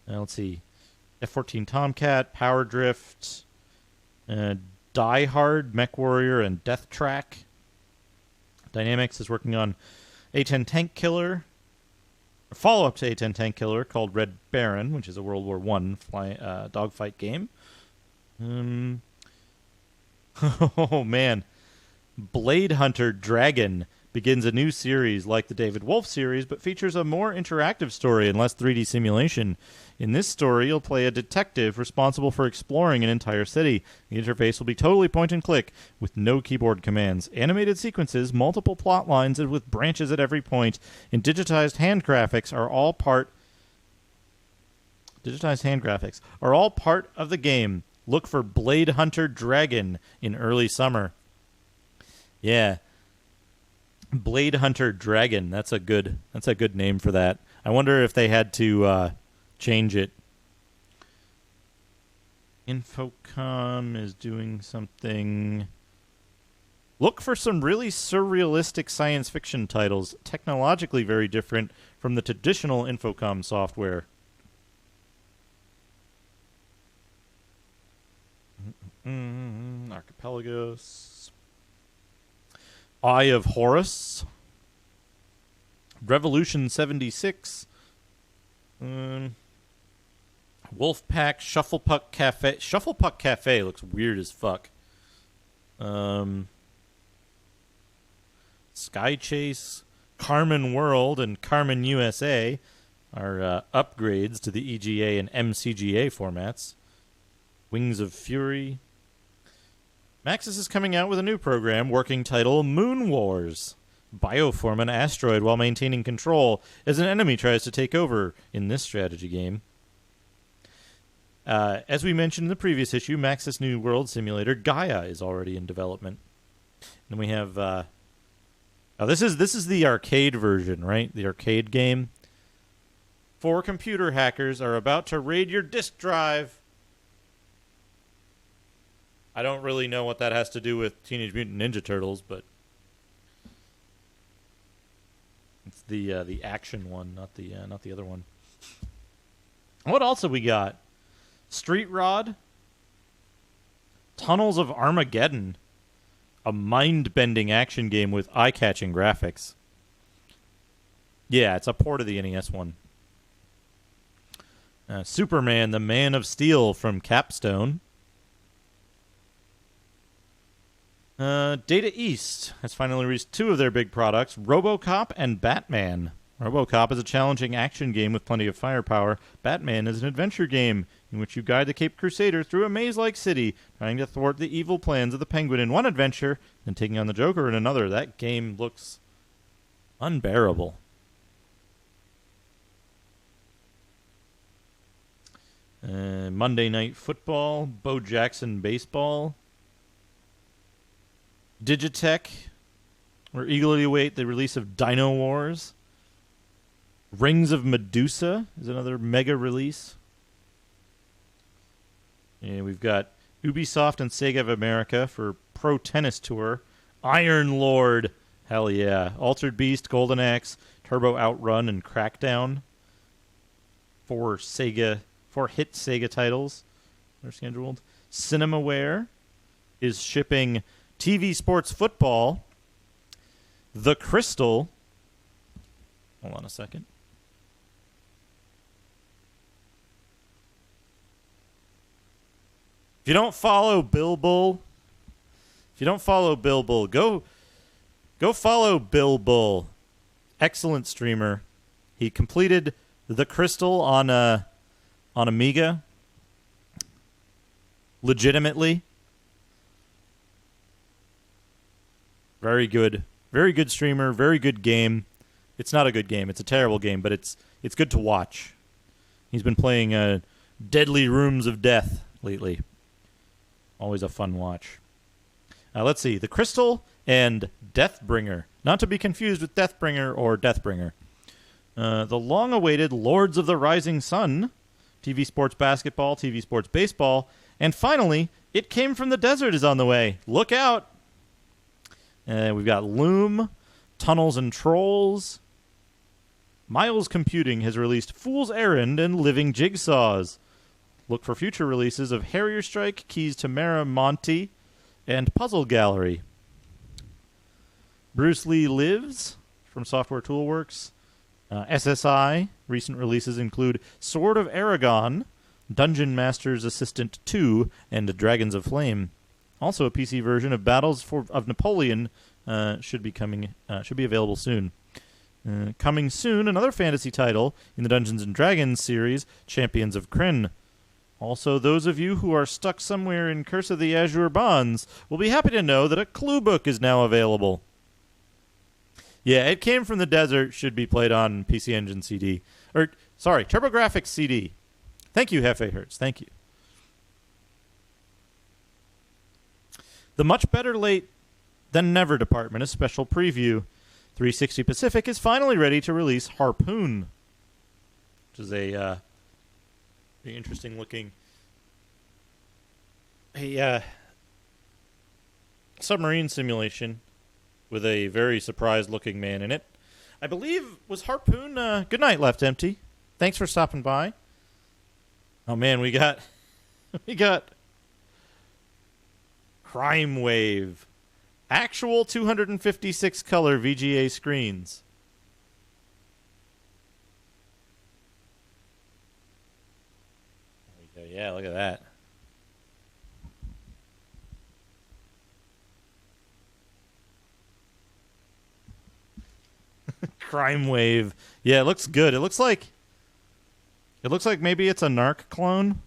Let's see. F-14 Tomcat, Power Drift, Die Hard, Mech Warrior, and Death Track. Dynamics is working on A-10 Tank Killer, a follow-up to A-10 Tank Killer called Red Baron, which is a World War I dogfight game. Oh, man. Blade Hunter Dragon begins a new series like the David Wolf series, but features a more interactive story and less 3D simulation. In this story, you'll play a detective responsible for exploring an entire city. The interface will be totally point-and-click with no keyboard commands. Animated sequences, multiple plot lines, and with branches at every point, and digitized hand graphics are all part of the game. Look for Blade Hunter Dragon in early summer. Yeah. Blade Hunter Dragon. That's a good name for that. I wonder if they had to change it. Infocom is doing something. Look for some really surrealistic science fiction titles, technologically very different from the traditional Infocom software. Archipelagos. Eye of Horus. Revolution 76. Wolfpack Shufflepuck Cafe. Shufflepuck Cafe looks weird as fuck. Sky Chase, Carmen World, and Carmen USA are upgrades to the EGA and MCGA formats. Wings of Fury. Maxis is coming out with a new program, working title Moon Wars. Bioform an asteroid while maintaining control as an enemy tries to take over in this strategy game. As we mentioned in the previous issue, Maxis New World Simulator Gaia is already in development. And we have... this is the arcade version, right? The arcade game. 4 computer hackers are about to raid your disk drive. I don't really know what that has to do with Teenage Mutant Ninja Turtles, but it's the action one, not the other one. What else have we got? Street Rod, Tunnels of Armageddon, a mind-bending action game with eye-catching graphics. Yeah, it's a port of the NES one. Superman, the Man of Steel from Capstone. Data East has finally released 2 of their big products, RoboCop and Batman. RoboCop is a challenging action game with plenty of firepower. Batman is an adventure game in which you guide the Caped Crusader through a maze-like city, trying to thwart the evil plans of the Penguin in one adventure and taking on the Joker in another. That game looks unbearable. Monday Night Football, Bo Jackson Baseball. Digitech, we eagerly await the release of Dino Wars. Rings of Medusa is another mega release. And we've got Ubisoft and Sega of America for Pro Tennis Tour. Iron Lord, hell yeah. Altered Beast, Golden Axe, Turbo Outrun, and Crackdown. 4 hit Sega titles are scheduled. Cinemaware is shipping TV Sports Football, The Crystal. Hold on a second. If you don't follow Bill Bull, go follow Bill Bull. Excellent streamer. He completed The Crystal on Amiga. Legitimately. Very good. Very good streamer. Very good game. It's not a good game. It's a terrible game, but it's good to watch. He's been playing Deadly Rooms of Death lately. Always a fun watch. Let's see. The Crystal and Deathbringer. Not to be confused with Deathbringer or Deathbringer. The long-awaited Lords of the Rising Sun. TV Sports Basketball, TV Sports Baseball. And finally, It Came from the Desert is on the way. Look out! We've got Loom, Tunnels and Trolls. Miles Computing has released Fool's Errand and Living Jigsaws. Look for future releases of Harrier Strike, Keys to Mara Monty, and Puzzle Gallery. Bruce Lee Lives from Software Toolworks. SSI. Recent releases include Sword of Aragon, Dungeon Master's Assistant 2, and Dragons of Flame. Also, a PC version of Battles of Napoleon should be available soon. Coming soon, another fantasy title in the Dungeons & Dragons series, Champions of Krynn. Also, those of you who are stuck somewhere in Curse of the Azure Bonds will be happy to know that a clue book is now available. Yeah, It Came from the Desert should be played on PC Engine CD. TurboGrafx CD. Thank you, Hefe Hertz. Thank you. The much better late than never department, a special preview. 360 Pacific is finally ready to release Harpoon, which is a very interesting looking submarine simulation with a very surprised looking man in it. I believe was Harpoon. Good night, Left Empty. Thanks for stopping by. Oh man, we got Crime Wave. Actual 256 color VGA screens. There we go. Yeah, look at that. Crime Wave. Yeah, it looks good. It looks like maybe it's a Narc clone.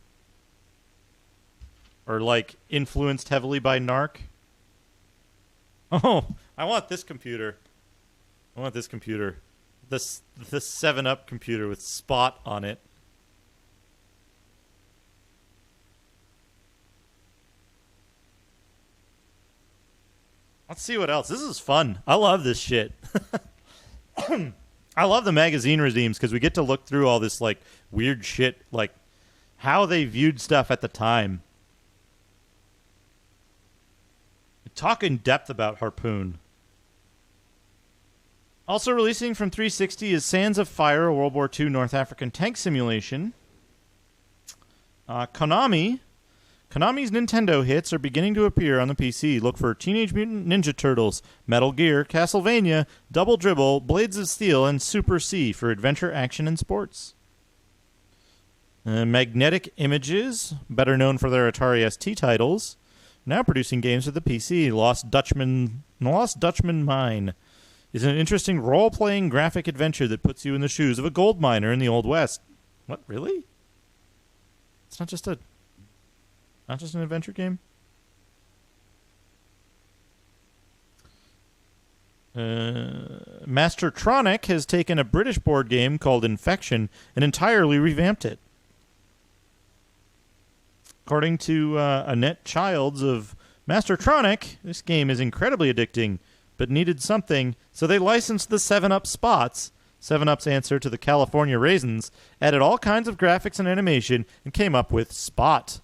Or like influenced heavily by Narc. Oh, I want this computer. This 7-Up computer with Spot on it. Let's see what else. This is fun. I love this shit. I love the magazine redeems because we get to look through all this like weird shit, like how they viewed stuff at the time. Talk in depth about Harpoon. Also releasing from 360 is Sands of Fire, a World War II North African tank simulation. Konami's Nintendo hits are beginning to appear on the PC. Look for Teenage Mutant Ninja Turtles, Metal Gear, Castlevania, Double Dribble, Blades of Steel, and Super C for adventure, action, and sports. Magnetic Images, better known for their Atari ST titles, now producing games for the PC. Lost Dutchman Mine is an interesting role-playing graphic adventure that puts you in the shoes of a gold miner in the Old West. What, really? It's not just an adventure game? Mastertronic has taken a British board game called Infection and entirely revamped it. According to Annette Childs of Mastertronic, this game is incredibly addicting, but needed something, so they licensed the 7-Up Spots, 7-Up's answer to the California Raisins, added all kinds of graphics and animation, and came up with Spot.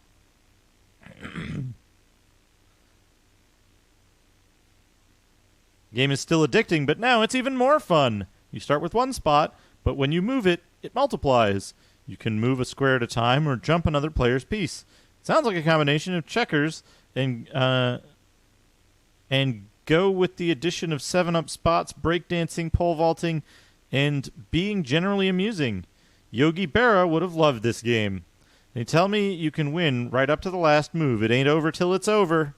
Game is still addicting, but now it's even more fun. You start with one spot, but when you move it, it multiplies. You can move a square at a time or jump another player's piece. Sounds like a combination of checkers and go with the addition of 7-Up Spots, breakdancing, pole vaulting, and being generally amusing. Yogi Berra would have loved this game. They tell me you can win right up to the last move. It ain't over till it's over.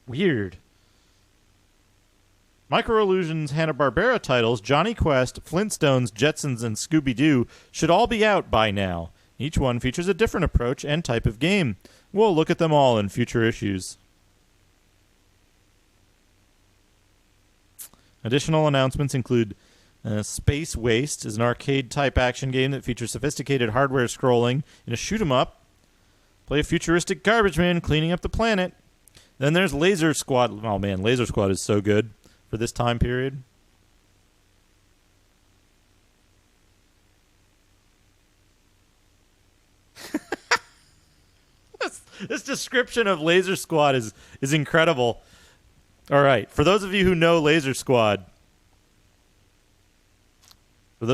Weird. Micro Illusions Hanna-Barbera titles, Johnny Quest, Flintstones, Jetsons, and Scooby-Doo should all be out by now. Each one features a different approach and type of game. We'll look at them all in future issues. Additional announcements include Space Waste is an arcade-type action game that features sophisticated hardware scrolling in a shoot-'em-up. Play a futuristic garbage man cleaning up the planet. Then there's Laser Squad. Oh, man, Laser Squad is so good for this time period. This description of Laser Squad is incredible. All right, for those of you who know Laser Squad, a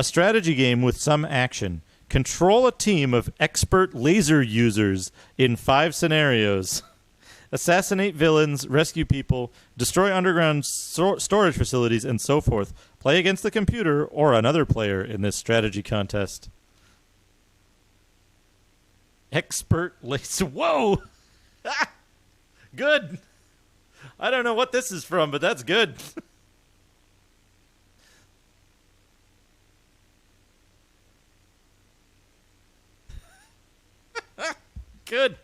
strategy game with some action. Control a team of expert laser users in 5 scenarios. Assassinate villains, rescue people, destroy underground storage facilities, and so forth. Play against the computer or another player in this strategy contest. Expert laser... Whoa! Good. I don't know what this is from, but that's good. Good.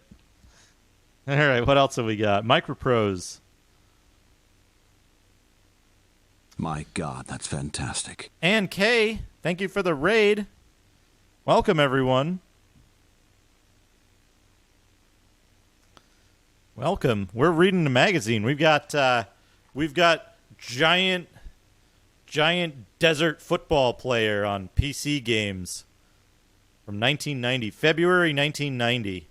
All right, what else have we got? Microprose. My God, that's fantastic. And Kay, thank you for the raid. Welcome, everyone. Welcome. We're reading the magazine. We've got giant desert football player on PC games from 1990, February 1990.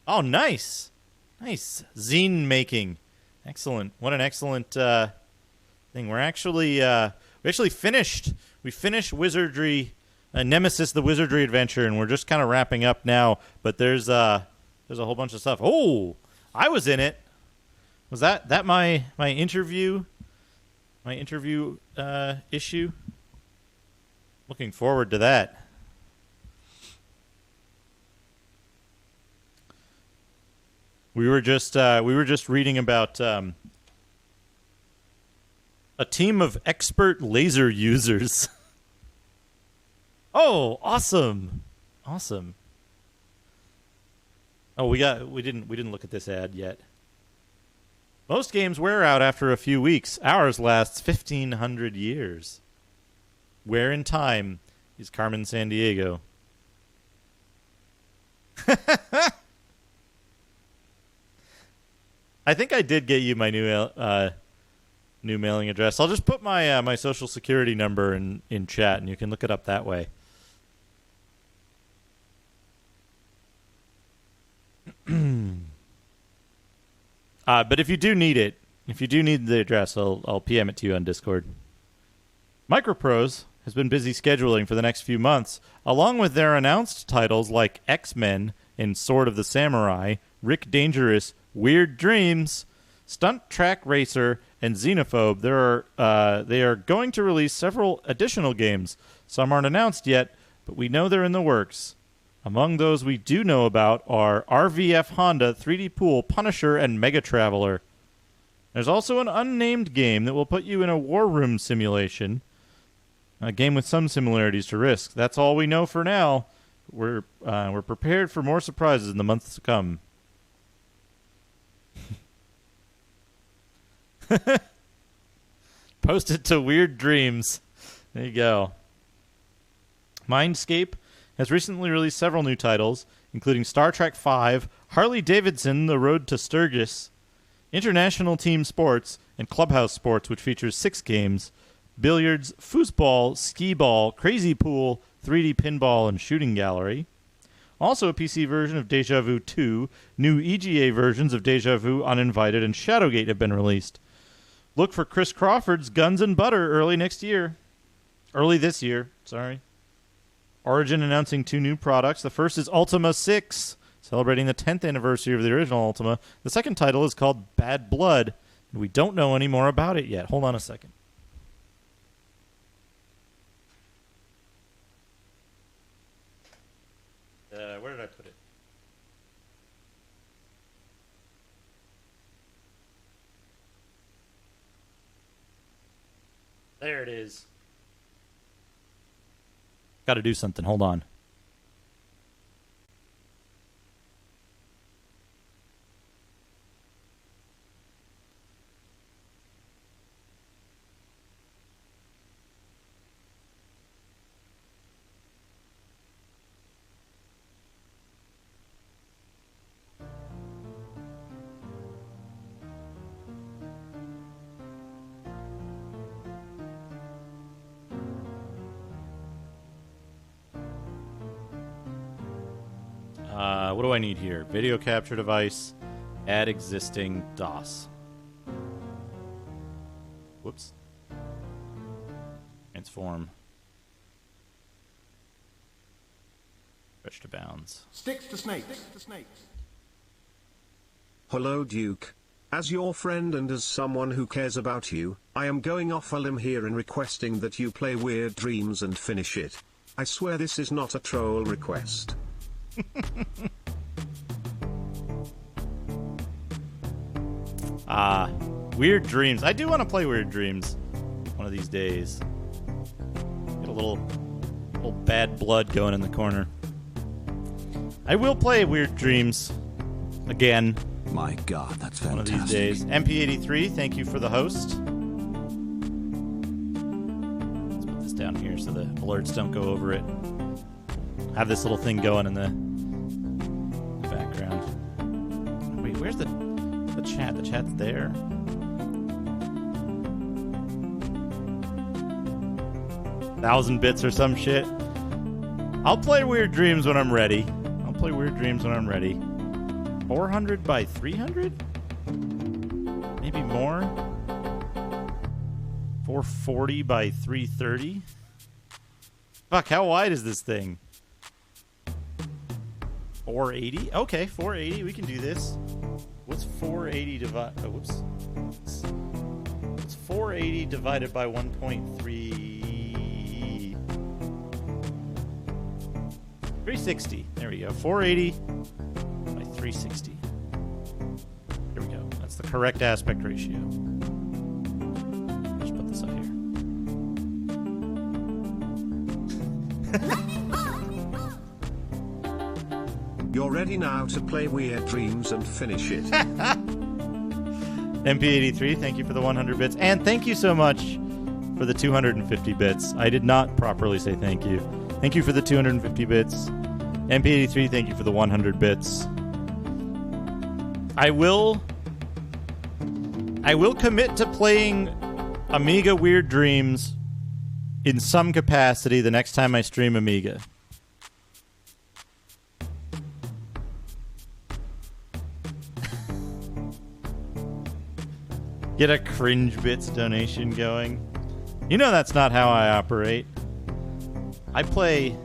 Oh, nice. Zine making. Excellent. What an excellent thing. We actually finished. We finished Wizardry, Nemesis, the Wizardry adventure, and we're just kind of wrapping up now. But there's a whole bunch of stuff. Oh, I was in it. Was that my interview? My interview issue. Looking forward to that. We were just reading about a team of expert laser users. Oh, awesome. Oh, we didn't look at this ad yet. Most games wear out after a few weeks. Ours lasts 1,500 years. Where in time is Carmen Sandiego? I think I did get you my new mailing address. I'll just put my my social security number in chat, and you can look it up that way. But if you do need it, if you do need the address, I'll PM it to you on Discord. Microprose has been busy scheduling for the next few months, along with their announced titles like X-Men and Sword of the Samurai, Rick Dangerous, Weird Dreams, Stunt Track Racer, and Xenophobe. They are going to release several additional games. Some aren't announced yet, but we know they're in the works. Among those we do know about are RVF Honda, 3D Pool, Punisher, and Mega Traveler. There's also an unnamed game that will put you in a war room simulation. A game with some similarities to Risk. That's all we know for now. We're prepared for more surprises in the months to come. Post it to Weird Dreams. There you go. Mindscape has recently released several new titles, including Star Trek V, Harley Davidson, The Road to Sturgis, International Team Sports, and Clubhouse Sports, which features 6 games, billiards, foosball, skee-ball, crazy pool, 3D pinball, and shooting gallery. Also a PC version of Deja Vu 2, new EGA versions of Deja Vu Uninvited, and Shadowgate have been released. Look for Chris Crawford's Guns and Butter early this year. Origin announcing 2 new products. The first is Ultima 6, celebrating the 10th anniversary of the original Ultima. The second title is called Bad Blood, and we don't know any more about it yet. Hold on a second. Where did I put it? There it is. Got to do something. Hold on. What do I need here? Video capture device. Add existing DOS. Whoops. Transform. Stretch to bounds. Sticks to snakes. Hello, Duke. As your friend and as someone who cares about you, I am going off a limb here in requesting that you play Weird Dreams and finish it. I swear this is not a troll request. Weird Dreams. I do want to play Weird Dreams one of these days. Get a little bad blood going in the corner. I will play Weird Dreams again. My God, that's fantastic. One of these days. MP83, thank you for the host. Let's put this down here so the alerts don't go over it. Have this little thing going in the background. Wait, Where's the chat? The chat's there. Thousand bits or some shit. I'll play Weird Dreams when I'm ready. 400 by 300? Maybe more? 440 by 330? Fuck, how wide is this thing? 480? Okay, 480. We can do this. What's 480 divided... Oh, whoops. What's 480 divided by 1.3... 360. There we go. 480 by 360. Here we go. That's the correct aspect ratio. Just put this up here. You're ready now to play Weird Dreams and finish it. MP83, thank you for the 100 bits. And thank you so much for the 250 bits. I did not properly say thank you. Thank you for the 250 bits. MP83, thank you for the 100 bits. I will commit to playing Amiga Weird Dreams in some capacity the next time I stream Amiga. Get a Cringe Bits donation going. You know that's not how I operate. I play...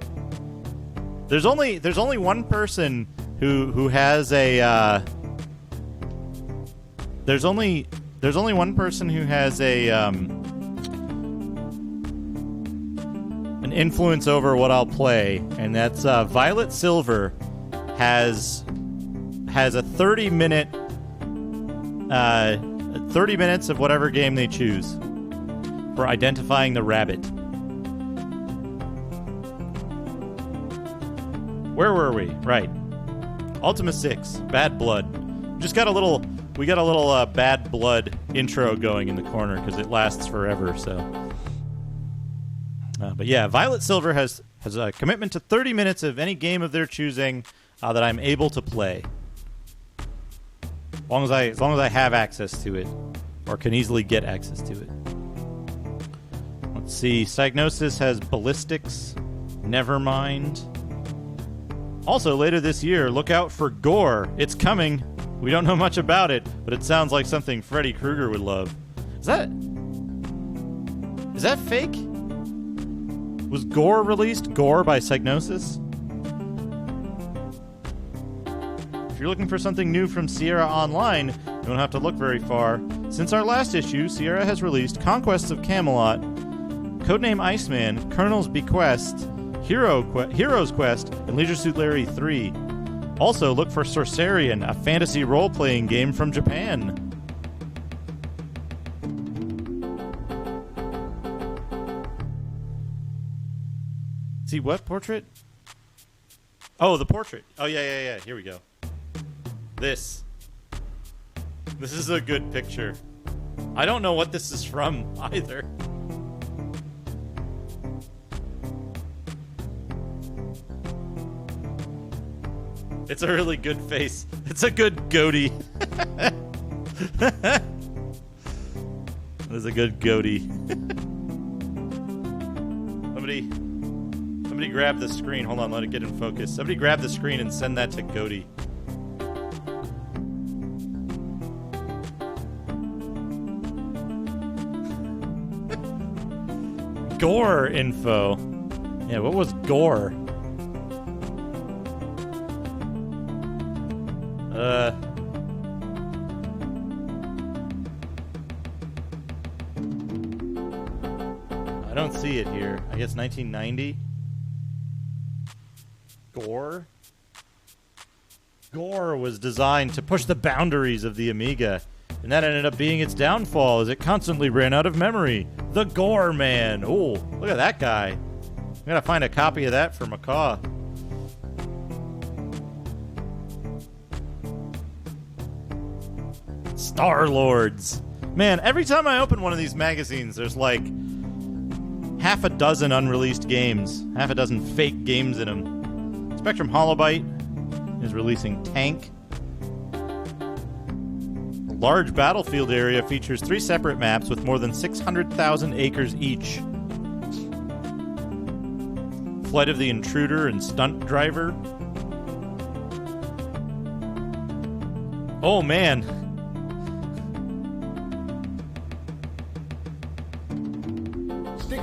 There's only one person who has a there's only one person who has a an influence over what I'll play, and that's Violet Silver has a 30 minutes of whatever game they choose for identifying the rabbit. Where were we? Right. Ultima 6, Bad Blood. We got a little Bad Blood intro going in the corner because it lasts forever. So, but yeah, Violet Silver has a commitment to 30 minutes of any game of their choosing that I'm able to play, as long as I have access to it or can easily get access to it. Let's see. Psygnosis has Ballistics. Nevermind. Also, later this year, look out for Gore. It's coming. We don't know much about it, but it sounds like something Freddy Krueger would love. Is that fake? Was Gore released? Gore by Psygnosis? If you're looking for something new from Sierra Online, you don't have to look very far. Since our last issue, Sierra has released Conquests of Camelot, Codename Iceman, Colonel's Bequest, Hero's Quest, and Leisure Suit Larry 3. Also, look for Sorcerian, a fantasy role-playing game from Japan. See what portrait? Oh, the portrait. Oh, yeah. Here we go. This is a good picture. I don't know what this is from either. It's a really good face. It's a good goatee. That is a good goatee. Somebody grab the screen. Hold on, let it get in focus. Somebody grab the screen and send that to Goaty. Gore info. Yeah, what was Gore? I don't see it here. I guess 1990. Gore? Gore was designed to push the boundaries of the Amiga, and that ended up being its downfall as it constantly ran out of memory. The Gore Man. Oh, look at that guy. I'm gonna find a copy of that for Macaw. Star-Lords. Man, every time I open one of these magazines, there's like half a dozen unreleased games, half a dozen fake games in them. Spectrum Holobyte is releasing Tank. large battlefield area features 3 separate maps with more than 600,000 acres each. Flight of the Intruder and Stunt Driver. Oh, man.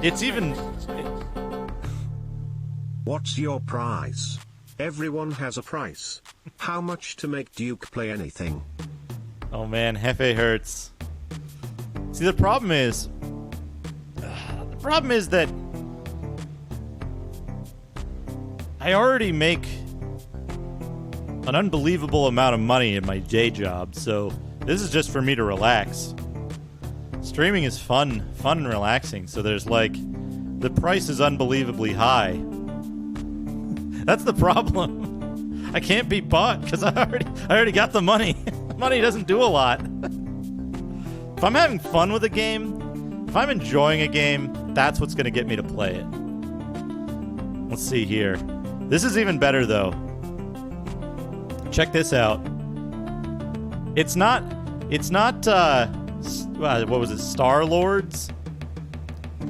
It's even... What's your price? Everyone has a price. How much to make Duke play anything? Oh man, Hefe hurts. See, the problem is that I already make an unbelievable amount of money in my day job, so this is just for me to relax. Streaming is fun and relaxing, so there's like, the price is unbelievably high. That's the problem. I can't be bought because I already got the money. Money doesn't do a lot. If I'm having fun with a game, if I'm enjoying a game, that's what's going to get me to play it. Let's see here. This is even better, though. Check this out. It's not, what was it, Star Lords?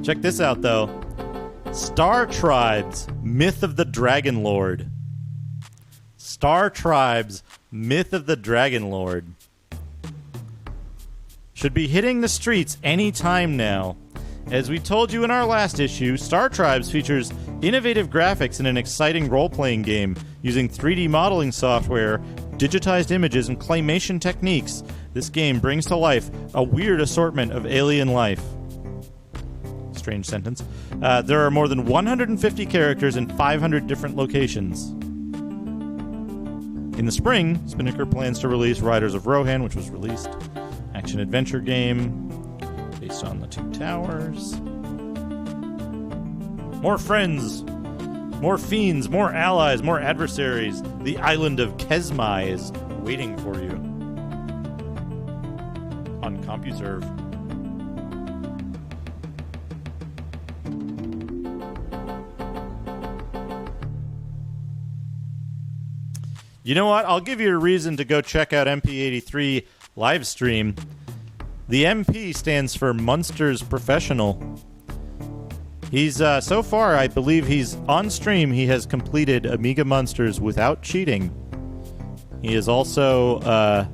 Check this out, though. Star Tribes, Myth of the Dragon Lord. Star Tribes, Myth of the Dragon Lord. Should be hitting the streets any time now. As we told you in our last issue, Star Tribes features innovative graphics in an exciting role-playing game using 3D modeling software, digitized images, and claymation techniques. This game brings to life a weird assortment of alien life. Strange sentence. There are more than 150 characters in 500 different locations. In the spring, Spinnaker plans to release Riders of Rohan, which was released. Action-adventure game based on the 2 towers. More friends, more fiends, more allies, more adversaries. The island of Kesmai is waiting for you on CompuServe. You know what? I'll give you a reason to go check out MP83 live stream. The MP stands for Munsters Professional. He's, so far, I believe he's on stream. He has completed Amiga Munsters without cheating. He is also,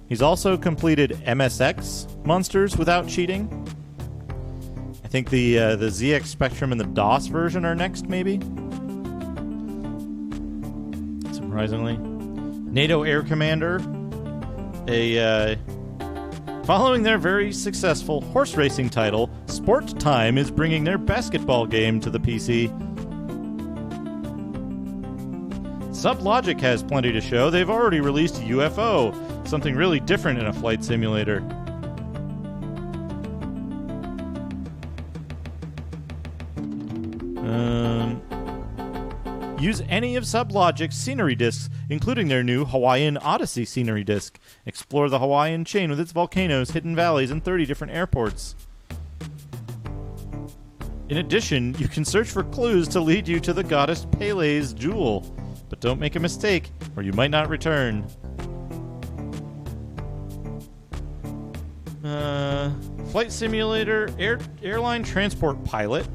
he's also completed MSX Munsters without cheating. I think the ZX Spectrum and the DOS version are next, maybe? Surprisingly. NATO Air Commander. Following their very successful horse racing title, Sport Time is bringing their basketball game to the PC. Sublogic has plenty to show. They've already released UFO, something really different in a flight simulator. Use any of Sublogic's scenery discs, including their new Hawaiian Odyssey scenery disc. Explore the Hawaiian chain with its volcanoes, hidden valleys, and 30 different airports. In addition, you can search for clues to lead you to the goddess Pele's jewel. But don't make a mistake, or you might not return. Flight simulator, airline transport pilot.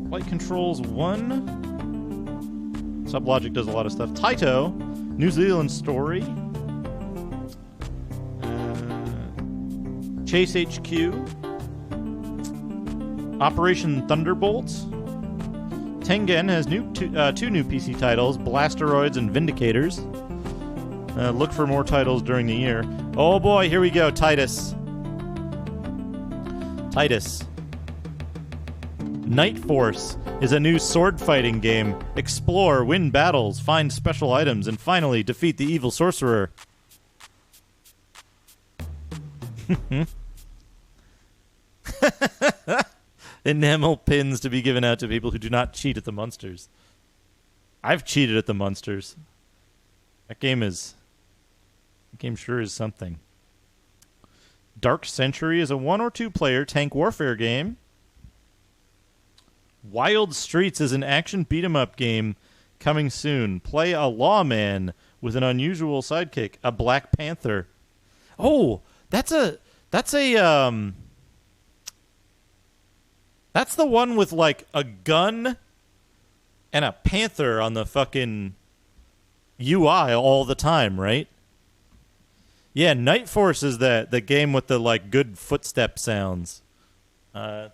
Flight Controls 1. Sublogic does a lot of stuff. Taito, New Zealand Story. Chase HQ. Operation Thunderbolt. Tengen has two new PC titles, Blasteroids and Vindicators. Look for more titles during the year. Oh boy, here we go, Titus. Night Force is a new sword-fighting game. Explore, win battles, find special items, and finally defeat the evil sorcerer. Enamel pins to be given out to people who do not cheat at the Munsters. I've cheated at the Munsters. That game sure is something. Dark Century is a 1 or 2 player tank warfare game. Wild Streets is an action beat-em-up game coming soon. Play a lawman with an unusual sidekick, a Black Panther. Oh, that's the one with like a gun and a panther on the fucking UI all the time, right? Yeah, Night Force is the game with the like good footstep sounds. In-game.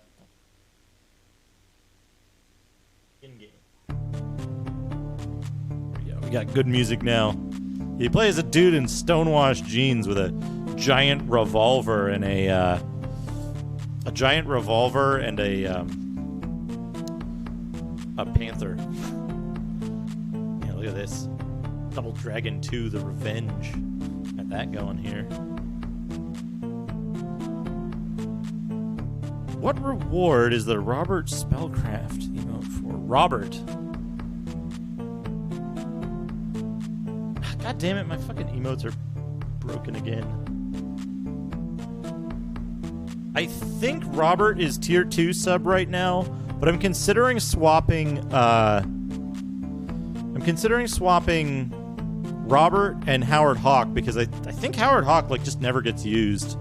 We got good music now. He plays a dude in stonewashed jeans with a giant revolver and a panther. Yeah, look at this. Double Dragon 2: The Revenge. Got that going here. What reward is the Robert Spellcraft emote for? Robert. God damn it, my fucking emotes are broken again. I think Robert is tier 2 sub right now, but I'm considering swapping Robert and Howard Hawk because I think Howard Hawk like just never gets used.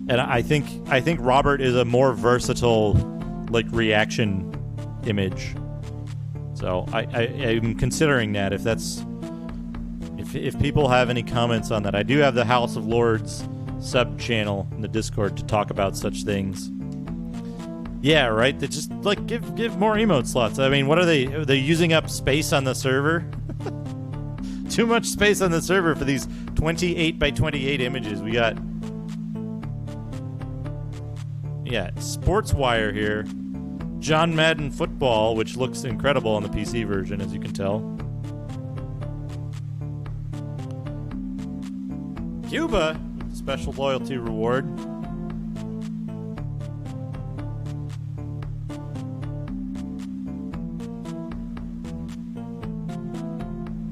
And I think Robert is a more versatile like reaction image. So I'm considering that if people have any comments on that. I do have the House of Lords sub channel in the Discord to talk about such things. Yeah, right? They just like give more emote slots. I mean, what are they? Are they using up space on the server? Too much space on the server for these 28 by 28 images. We got Sports Wire here. John Madden Football, which looks incredible on the PC version, as you can tell. Cuba, special loyalty reward.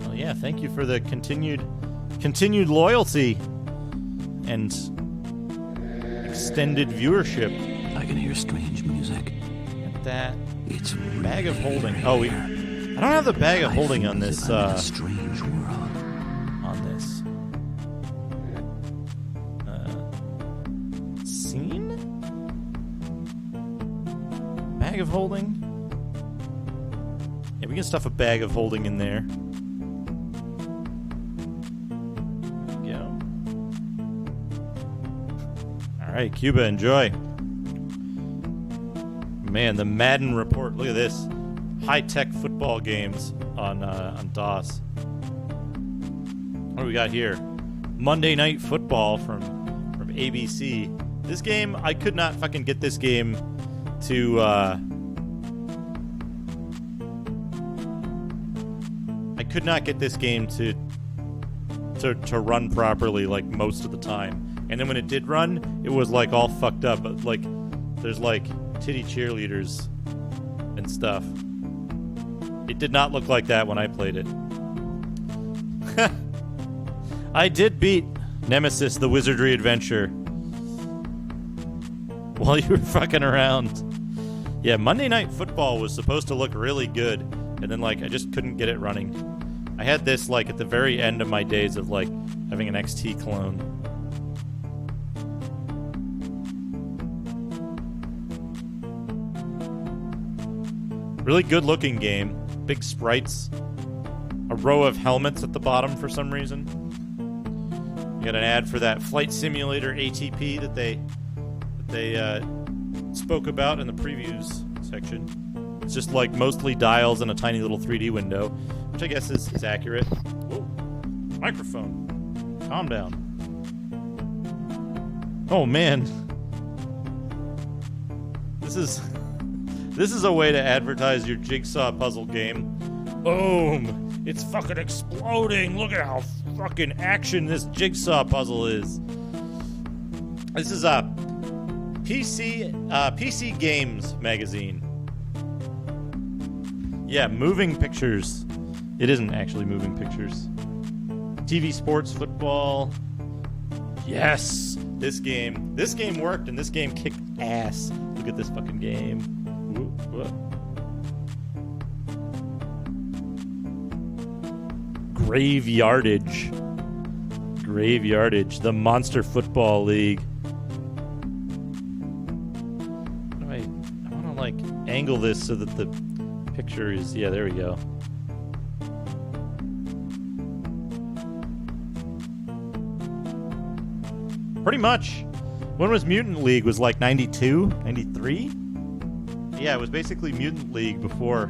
Well, yeah, thank you for the continued loyalty and extended viewership. I can hear strange music. Get that. It's bag of holding. Oh, I don't have the bag of holding on this. Strange world. On this scene. Bag of holding. Yeah, we can stuff a bag of holding in there. There we go. All right, Cuba, enjoy. Man, the Madden report. Look at this. High-tech football games on DOS. What do we got here? Monday Night Football from ABC. This game, I could not fucking get this game to to run properly like most of the time. And then when it did run, it was like all fucked up. But like there's like titty cheerleaders and stuff. It did not look like that when I played it. I did beat Nemesis, the Wizardry adventure, while you were fucking around. Yeah, Monday Night Football was supposed to look really good, and then like I just couldn't get it running. I had this like at the very end of my days of like having an XT clone. Really good looking game. Big sprites. A row of helmets at the bottom for some reason. You got an ad for that Flight Simulator ATP that they spoke about in the previews section. It's just like mostly dials and a tiny little 3D window, which I guess is accurate. Whoa. Microphone. Calm down. Oh man. This is a way to advertise your jigsaw puzzle game. Boom! It's fucking exploding! Look at how fucking action this jigsaw puzzle is. This is a PC Games magazine. Yeah, moving pictures. It isn't actually moving pictures. TV sports, football. Yes! This game worked and this game kicked ass. Look at this fucking game. Whoa. Graveyardage. Graveyardage, the Monster Football League. I want to, like, angle this so that the picture is... Yeah, there we go. Pretty much. When was Mutant League? Was like 92? 93? Yeah, it was basically Mutant League before.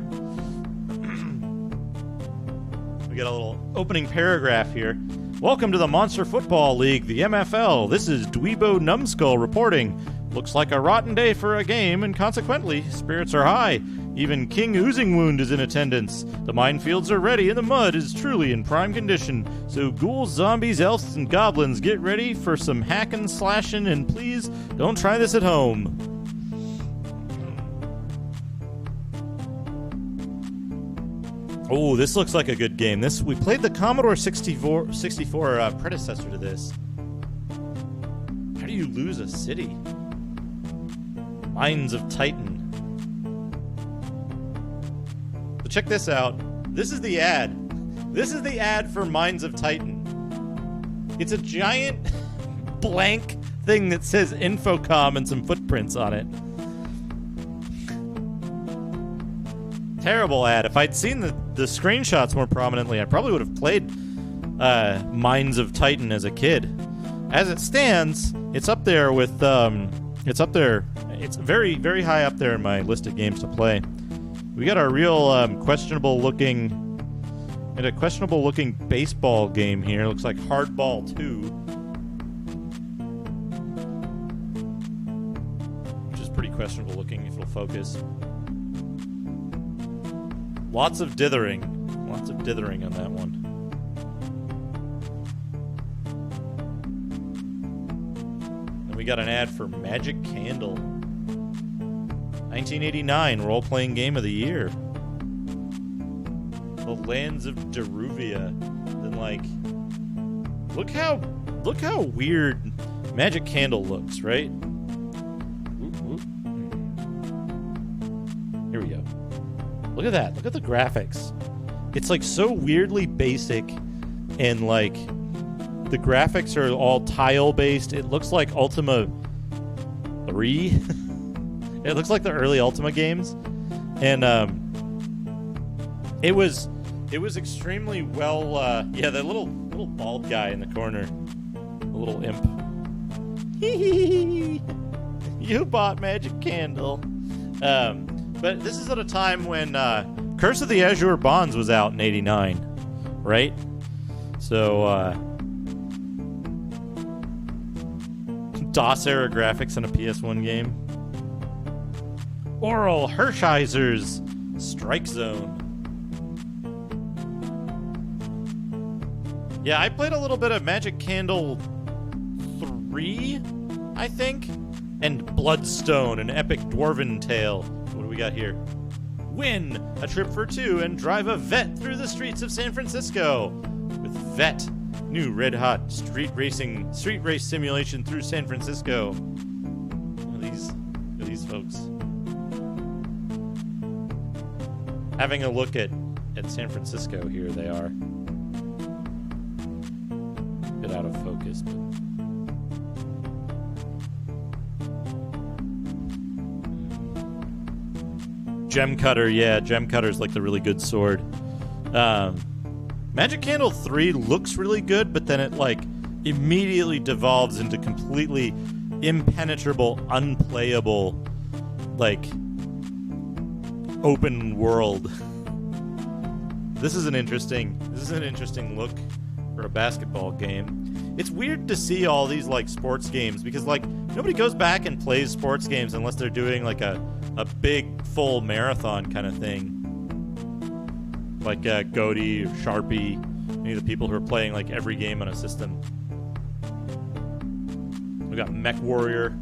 We got a little opening paragraph here. Welcome to the Monster Football League, the MFL. This is Dweebo Numbskull reporting. Looks like a rotten day for a game, and consequently, spirits are high. Even King Oozing Wound is in attendance. The minefields are ready, and the mud is truly in prime condition. So ghouls, zombies, elves, and goblins, get ready for some hacking, slashing, and please don't try this at home. Oh, this looks like a good game. We played the Commodore 64 predecessor to this. How do you lose a city? Mines of Titan. So check this out. This is the ad. This is the ad for Mines of Titan. It's a giant blank thing that says Infocom and some footprints on it. Terrible ad. If I'd seen the screenshots more prominently, I probably would have played Mines of Titan as a kid. As it stands, it's up there with it's very, very high up there in my list of games to play. We got a real questionable looking baseball game here. Looks like Hardball 2, which is pretty questionable looking if it'll focus. Lots of dithering on that one. And we got an ad for Magic Candle. 1989 role-playing game of the year. The Lands of Deruvia. Then, like, look how weird Magic Candle looks, right? Here we go. Look at that. Look at the graphics. It's like so weirdly basic, and like the graphics are all tile based. It looks like Ultima 3. It looks like the early Ultima games. And it was extremely well yeah, the little bald guy in the corner. The little imp. You bought Magic Candle. But this is at a time when Curse of the Azure Bonds was out in 89, right? So, DOS-era graphics in a PS1 game. Oral Hershiser's Strike Zone. Yeah, I played a little bit of Magic Candle 3, I think, and Bloodstone, an epic dwarven tale. What do we got here? Win a trip for two and drive a vet through the streets of San Francisco. With Vet, new red-hot street race simulation through San Francisco. Look at these folks. Having a look at San Francisco here, they are. A bit out of focus, but... Gem Cutter, yeah, Gem Cutter's like the really good sword. Magic Candle 3 looks really good, but then it like immediately devolves into completely impenetrable, unplayable, like open world. This is an interesting look for a basketball game. It's weird to see all these like sports games because like nobody goes back and plays sports games unless they're doing like a big full marathon kind of thing. Like Goaty or Sharpie, any of the people who are playing like every game on a system. We got Mech Warrior.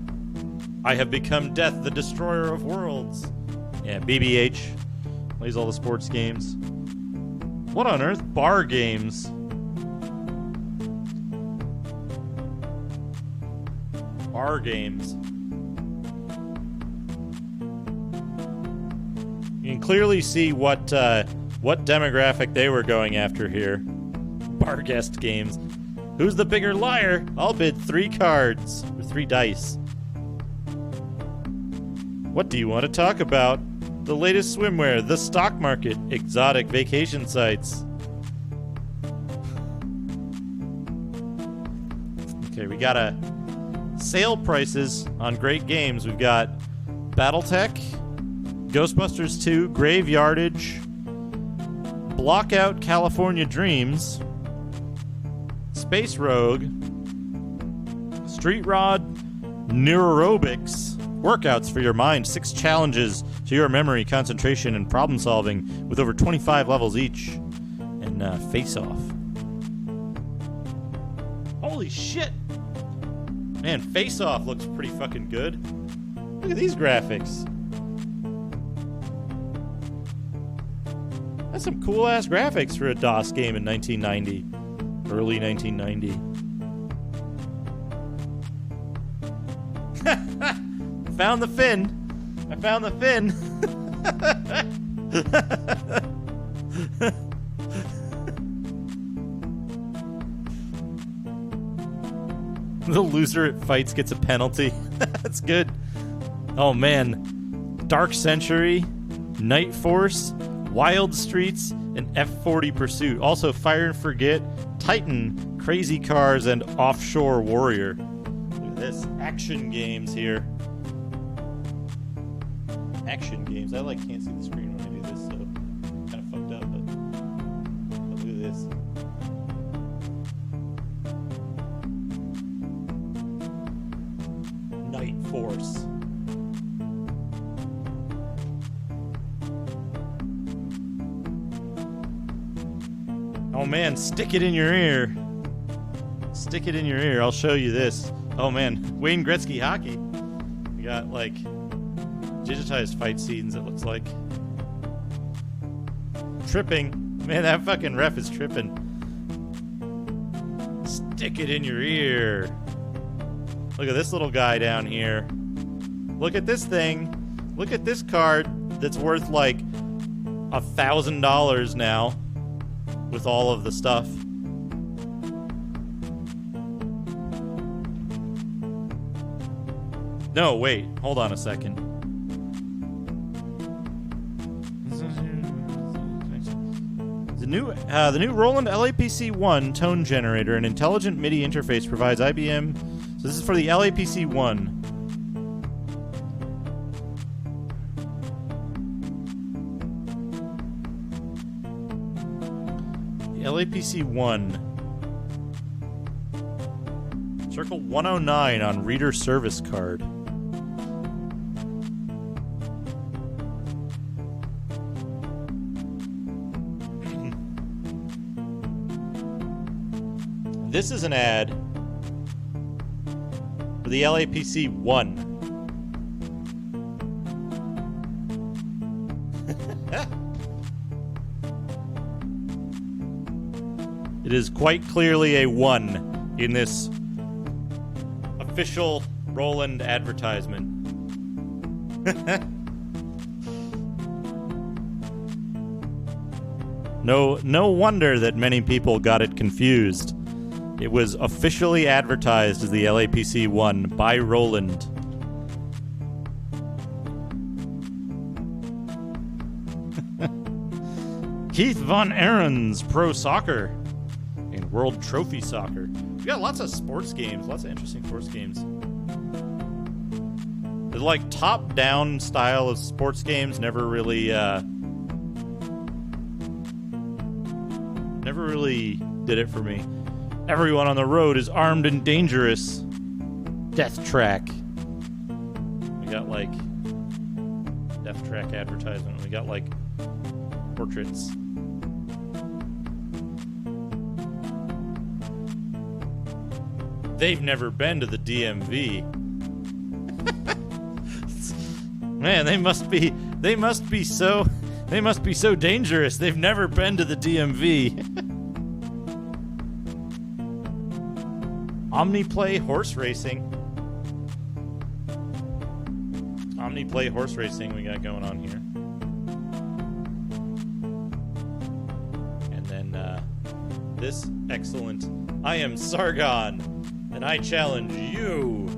I have become Death, the Destroyer of Worlds. Yeah, BBH plays all the sports games. What on earth? Bar games. Bar games. You can clearly see what demographic they were going after here. Barguest games. Who's the bigger liar? I'll bid 3 cards. Or 3 dice. What do you want to talk about? The latest swimwear, the stock market, exotic vacation sites. Okay, we got sale prices on great games. We've got Battletech, Ghostbusters 2, Graveyardage, Blockout California Dreams, Space Rogue, Street Rod, Neuroaerobics, workouts for your mind, 6 challenges to your memory, concentration, and problem solving with over 25 levels each, and Face Off. Holy shit! Man, Face Off looks pretty fucking good. Look at these graphics. That's some cool ass graphics for a DOS game in 1990. Early 1990. Found the fin. I found the fin. The loser at fights gets a penalty. That's good. Oh man. Dark Century, Night Force, Wild Streets, and F40 Pursuit. Also Fire and Forget, Titan, Crazy Cars, and Offshore Warrior. Look at this. Action games here. Action games. I can't see the screen when I do this, so kind of fucked up, but look at this. Night Force. Oh man, stick it in your ear. Stick it in your ear. I'll show you this. Oh man, Wayne Gretzky hockey. We got digitized fight scenes, it looks like. Tripping. Man, that fucking ref is tripping. Stick it in your ear. Look at this little guy down here. Look at this thing. Look at this card that's worth $1,000 now with all of the stuff. No, wait. Hold on a second. The new Roland LAPC-1 tone generator and intelligent MIDI interface provides IBM. So this is for the LAPC-1. The LAPC-1. Circle 109 on reader service card. This is an ad for the LAPC-1. It is quite clearly a 1 in this official Roland advertisement. No wonder that many people got it confused. It was officially advertised as the LAPC-1 by Roland. Keith Von Ahrens, Pro Soccer, and World Trophy Soccer. We got lots of sports games, lots of interesting sports games. The top-down style of sports games never really did it for me. Everyone on the road is armed and dangerous. Death Track. We got Death Track advertisement. We got portraits. They've never been to the DMV. Man, they must be so dangerous. They've never been to the DMV. Omniplay Horse Racing. Omniplay Horse Racing we got going on here. And then this excellent. I am Sargon, and I challenge you.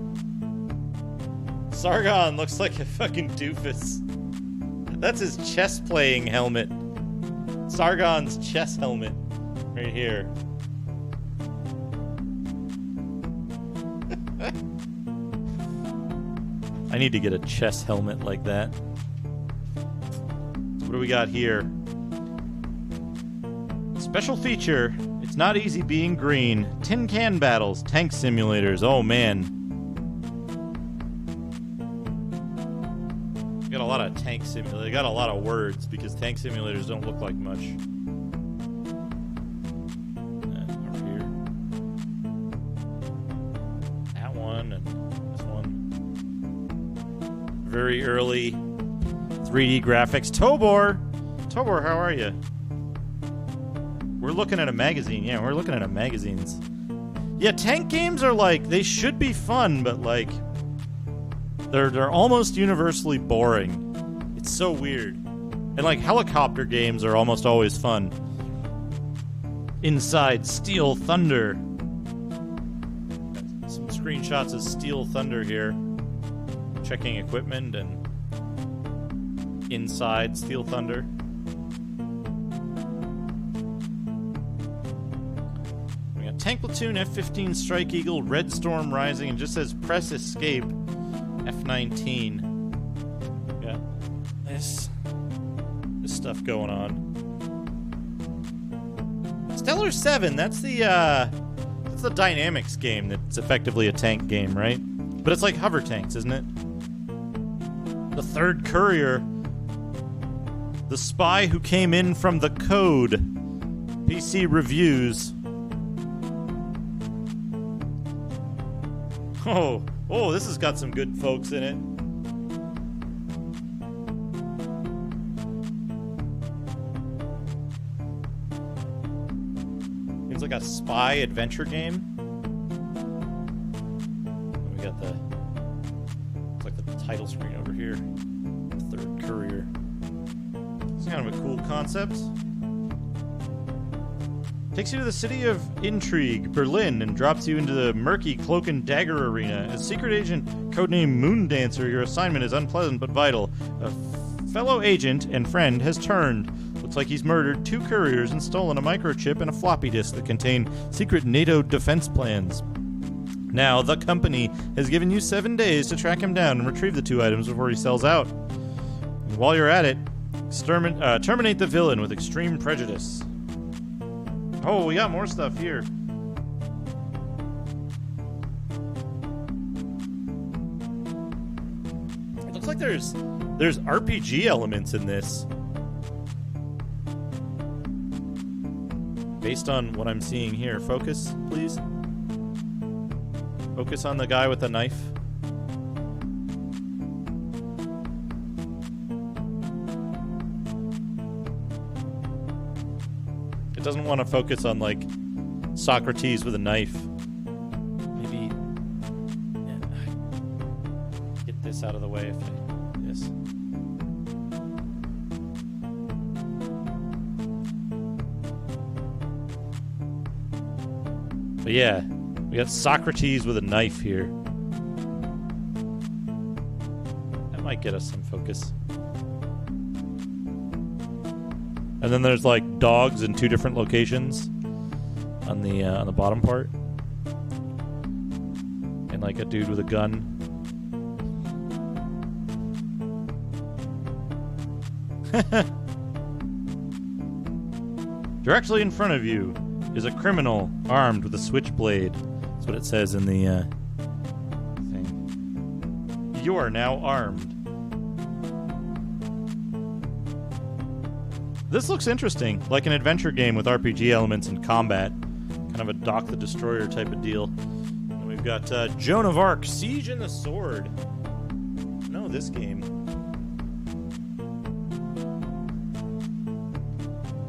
Sargon looks like a fucking doofus. That's his chess playing helmet. Sargon's chess helmet. Right here. I need to get a chess helmet like that. So what do we got here? Special feature. It's not easy being green. Tin can battles. Tank simulators. Oh, man. Got a lot of tank simulators. They got a lot of words because tank simulators don't look like much. Over here. That one and this one. Very early 3D graphics. Tobor! Tobor, how are you? We're looking at a magazine. Yeah, we're looking at a magazines. Yeah, tank games are like, they should be fun, but like, they're almost universally boring. It's so weird. And like, helicopter games are almost always fun. Inside Steel Thunder. Got some screenshots of Steel Thunder here. Checking equipment and inside Steel Thunder. Tank Platoon, F-15 Strike Eagle, Red Storm Rising, and just says press escape, F-19. Got this stuff going on. Stellar 7, that's the Dynamics game that's effectively a tank game, right? But it's like hover tanks, isn't it? The Third Courier, the spy who came in from the code, PC reviews. Oh, this has got some good folks in it. Seems like a spy adventure game. We got it's like the title screen over here. The Third Courier. It's kind of a cool concept. Takes you to the city of intrigue, Berlin, and drops you into the murky Cloak and Dagger arena. As secret agent, codenamed Moondancer, your assignment is unpleasant but vital. A fellow agent and friend has turned. Looks like he's murdered 2 couriers and stolen a microchip and a floppy disk that contain secret NATO defense plans. Now, the company has given you 7 days to track him down and retrieve the 2 items before he sells out. And while you're at it, terminate the villain with extreme prejudice. Oh, we got more stuff here. It looks like there's RPG elements in this. Based on what I'm seeing here. Focus, please. Focus on the guy with the knife. It doesn't want to focus on, like, Socrates with a knife. Maybe... Yeah, get this out of the way if I... Yes. But yeah, we got Socrates with a knife here. That might get us some focus. And then there's like dogs in 2 different locations on the bottom part, and like a dude with a gun. Directly in front of you is a criminal armed with a switchblade. That's what it says in the thing. You are now armed. This looks interesting, like an adventure game with RPG elements and combat. Kind of a Doc the Destroyer type of deal. And we've got Joan of Arc, Siege and the Sword. No, this game.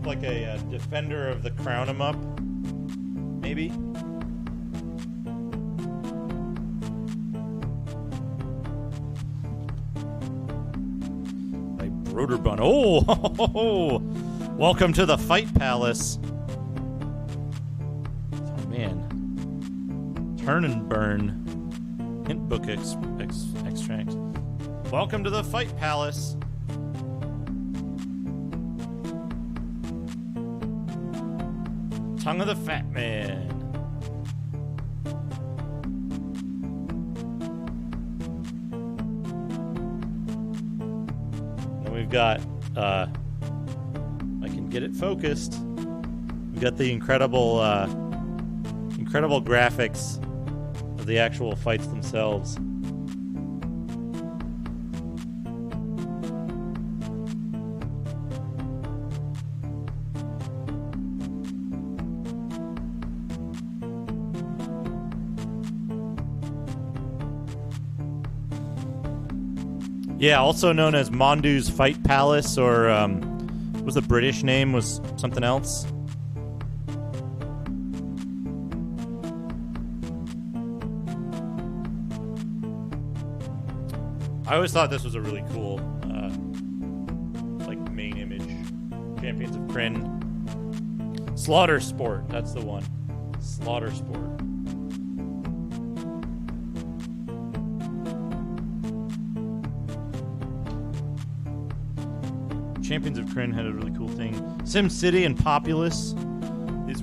Like a Defender of the Crown 'em up, maybe? Like Broderbund. Oh! Welcome to the Fight Palace. Turn and burn. Hint book extract. Welcome to the Fight Palace. Tongue of the Fat Man. And we've got, I can get it focused. We've got the incredible graphics of the actual fights themselves. Yeah, also known as Mondu's Fight Palace, or was the British name was something else. I always thought this was a really cool, like, main image. Champions of Krynn. Slaughter Sport, that's the one. Slaughter Sport. Champions of Krynn had a really cool thing. SimCity and Populous. These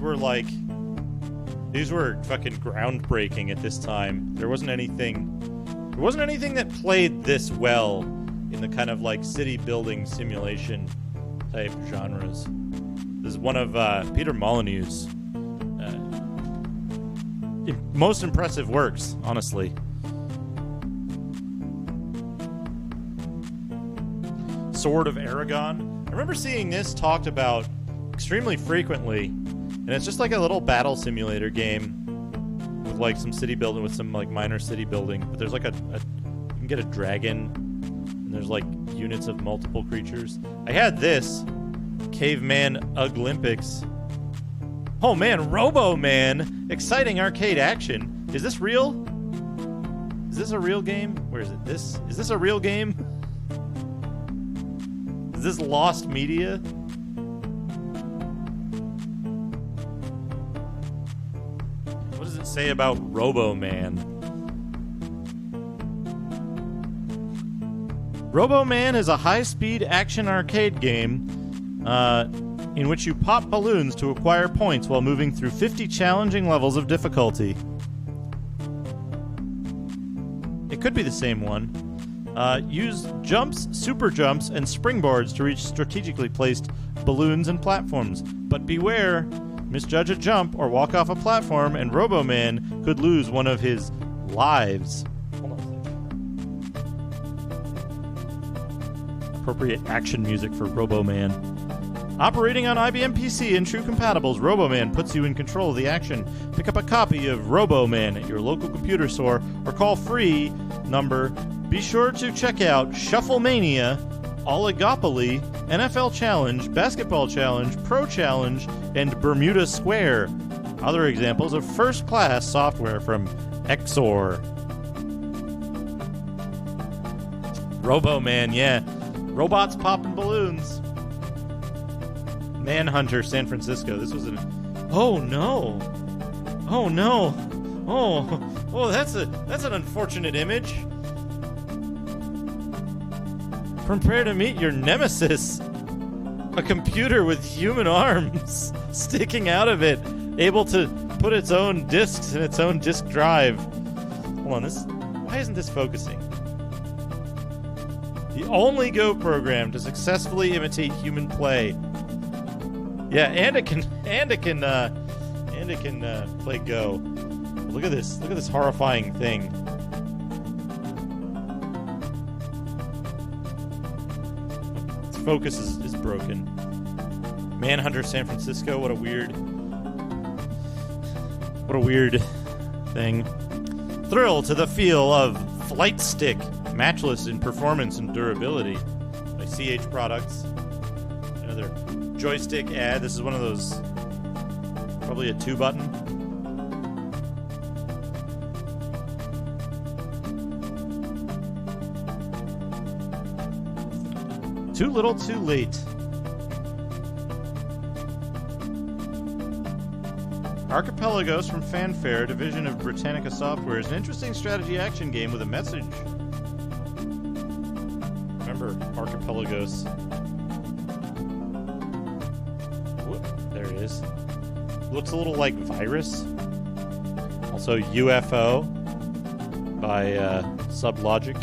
were fucking groundbreaking at this time. There wasn't anything that played this well in the kind of like city building simulation type genres. This is one of Peter Molyneux's most impressive works, honestly. Sword of Aragon. I remember seeing this talked about extremely frequently, and it's just like a little battle simulator game with like some city building, with some like minor city building. But there's like you can get a dragon, and there's like units of multiple creatures. I had this Caveman Uglympics. Oh man, Robo Man! Exciting arcade action. Is this real? Is this a real game? Where is it? Is this a real game? Is this lost media? What does it say about Robo Man? Robo Man is a high-speed action arcade game in which you pop balloons to acquire points while moving through 50 challenging levels of difficulty. It could be the same one. Use jumps, super jumps, and springboards to reach strategically placed balloons and platforms. But beware, misjudge a jump or walk off a platform, and Robo-Man could lose one of his lives. Hold on a second. Appropriate action music for Robo-Man. Operating on IBM PC and true compatibles, Robo-Man puts you in control of the action. Pick up a copy of Robo-Man at your local computer store or call free number. Be sure to check out Shufflemania, Oligopoly, NFL Challenge, Basketball Challenge, Pro Challenge, and Bermuda Square. Other examples of first-class software from Exor. Robo-Man, yeah. Robots popping balloons. Manhunter, San Francisco. This was an... Oh, no. Oh, no. Oh, that's an unfortunate image. Prepare to meet your nemesis. A computer with human arms sticking out of it, able to put its own disks in its own disk drive. Hold on, why isn't this focusing? The only Go program to successfully imitate human play. Yeah, and it can play Go. Look at this horrifying thing. Its focus is broken. Manhunter San Francisco, what a weird thing. Thrill to the feel of Flight Stick, matchless in performance and durability, by CH Products. Another joystick ad. This is one of those, probably a 2-button. Too little, too late. Archipelagos from Fanfare, division of Britannica Software, is an interesting strategy action game with a message. Remember Archipelagos. Whoop, there it is. Looks a little like Virus. Also UFO by Sublogic.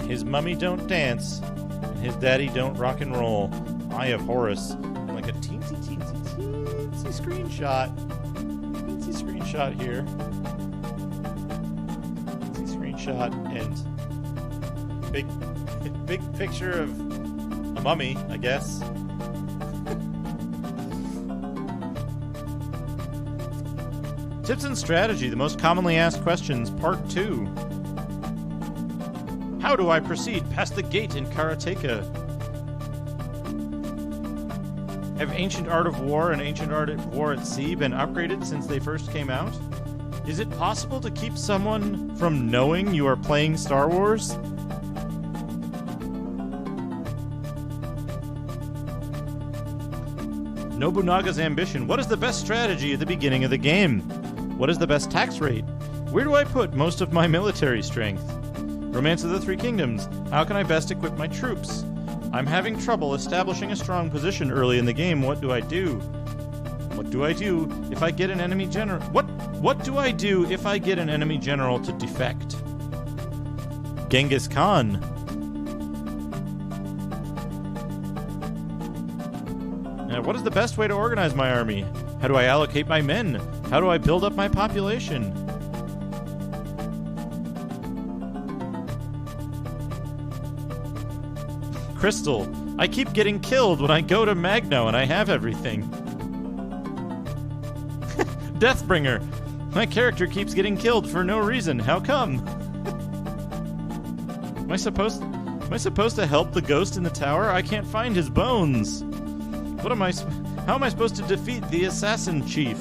His mummy don't dance, and his daddy don't rock and roll. Eye of Horus. And like a teensy screenshot. Teensy screenshot here. Teensy screenshot and big picture of a mummy, I guess. Tips and strategy, the most commonly asked questions, part 2. How do I proceed past the gate in Karateka? Have Ancient Art of War and Ancient Art of War at Sea been upgraded since they first came out? Is it possible to keep someone from knowing you are playing Star Wars? Nobunaga's Ambition. What is the best strategy at the beginning of the game? What is the best tax rate? Where do I put most of my military strength? Romance of the Three Kingdoms. How can I best equip my troops? I'm having trouble establishing a strong position early in the game. What do I do? What do I do if I get an enemy general? What do I do if I get an enemy general to defect? Genghis Khan. Now, what is the best way to organize my army? How do I allocate my men? How do I build up my population? Crystal. I keep getting killed when I go to Magno and I have everything. Deathbringer. My character keeps getting killed for no reason. How come? Am I supposed to help the ghost in the tower? I can't find his bones. How am I supposed to defeat the assassin chief?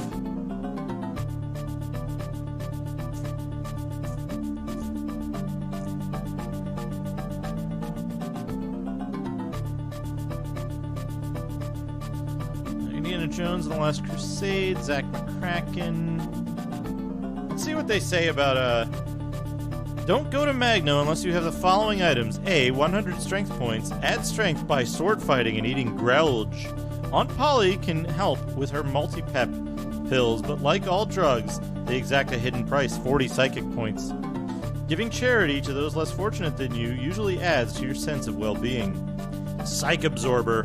Indiana Jones and the Last Crusade, Zach McCracken. Let's see what they say about don't go to Magno unless you have the following items. A, 100 strength points. Add strength by sword fighting and eating Grelge. Aunt Polly can help with her multi-pep pills, but like all drugs, they exact a hidden price, 40 psychic points. Giving charity to those less fortunate than you usually adds to your sense of well-being. Psych Absorber.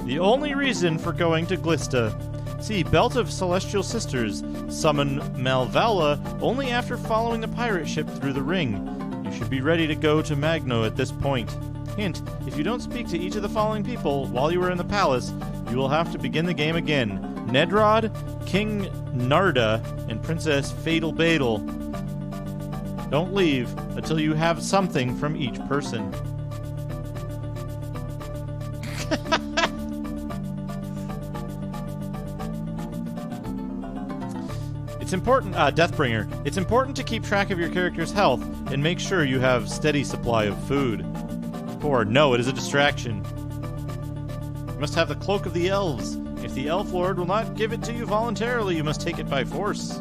The only reason for going to Glista. See, Belt of Celestial Sisters. Summon Malvala only after following the pirate ship through the ring. You should be ready to go to Magno at this point. Hint, if you don't speak to each of the following people while you are in the palace, you will have to begin the game again. Nedrod, King Narda, and Princess Fatal Badel. Don't leave until you have something from each person. It's important, Deathbringer. It's important to keep track of your character's health and make sure you have steady supply of food. Or, no, it is a distraction. You must have the Cloak of the Elves. If the Elf Lord will not give it to you voluntarily, you must take it by force.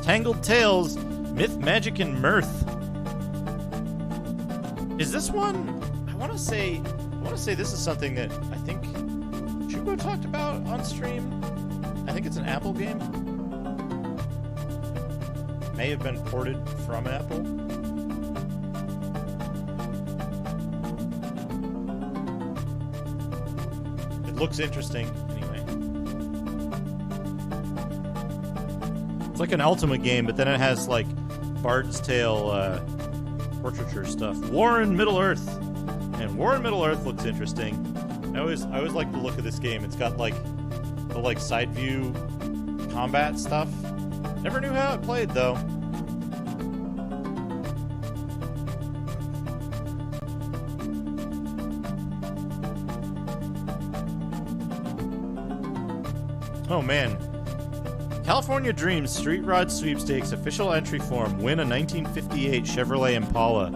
Tangled Tales, Myth, Magic, and Mirth. Is this one? I want to say this is something that I think Chubo talked about on stream. I think it's an Apple game. May have been ported from Apple. It looks interesting, anyway. It's like an Ultima game, but then it has like Bard's Tale portraiture stuff. War in Middle Earth. And War in Middle Earth looks interesting. I always like the look of this game. It's got like the side view combat stuff. Never knew how it played though. Oh man. California Dreams Street Rod Sweepstakes official entry form. Win a 1958 Chevrolet Impala.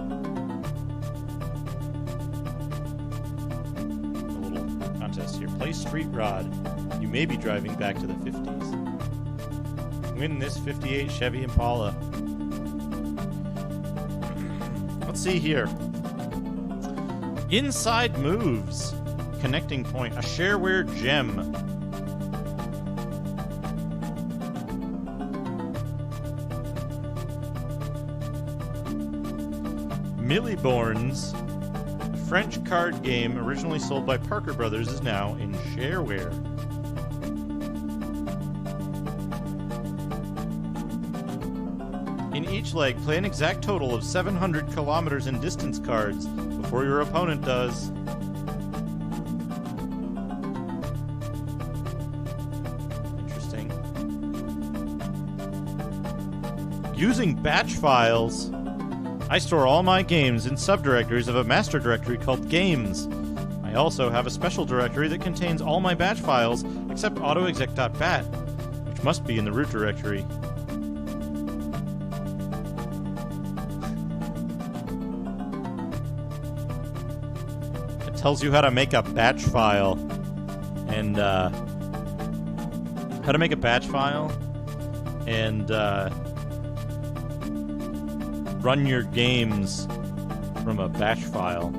street rod, you may be driving back to the 50s. Win this 58 Chevy Impala. Let's see here. Inside Moves. Connecting point. A shareware gem. Milliborns. A French card game originally sold by Parker Brothers is now in shareware. In each leg, play an exact total of 700 kilometers in distance cards before your opponent does. Interesting. Using batch files. I store all my games in subdirectories of a master directory called Games. I also have a special directory that contains all my batch files except autoexec.bat, which must be in the root directory. It tells you how to make a batch file and run your games from a batch file.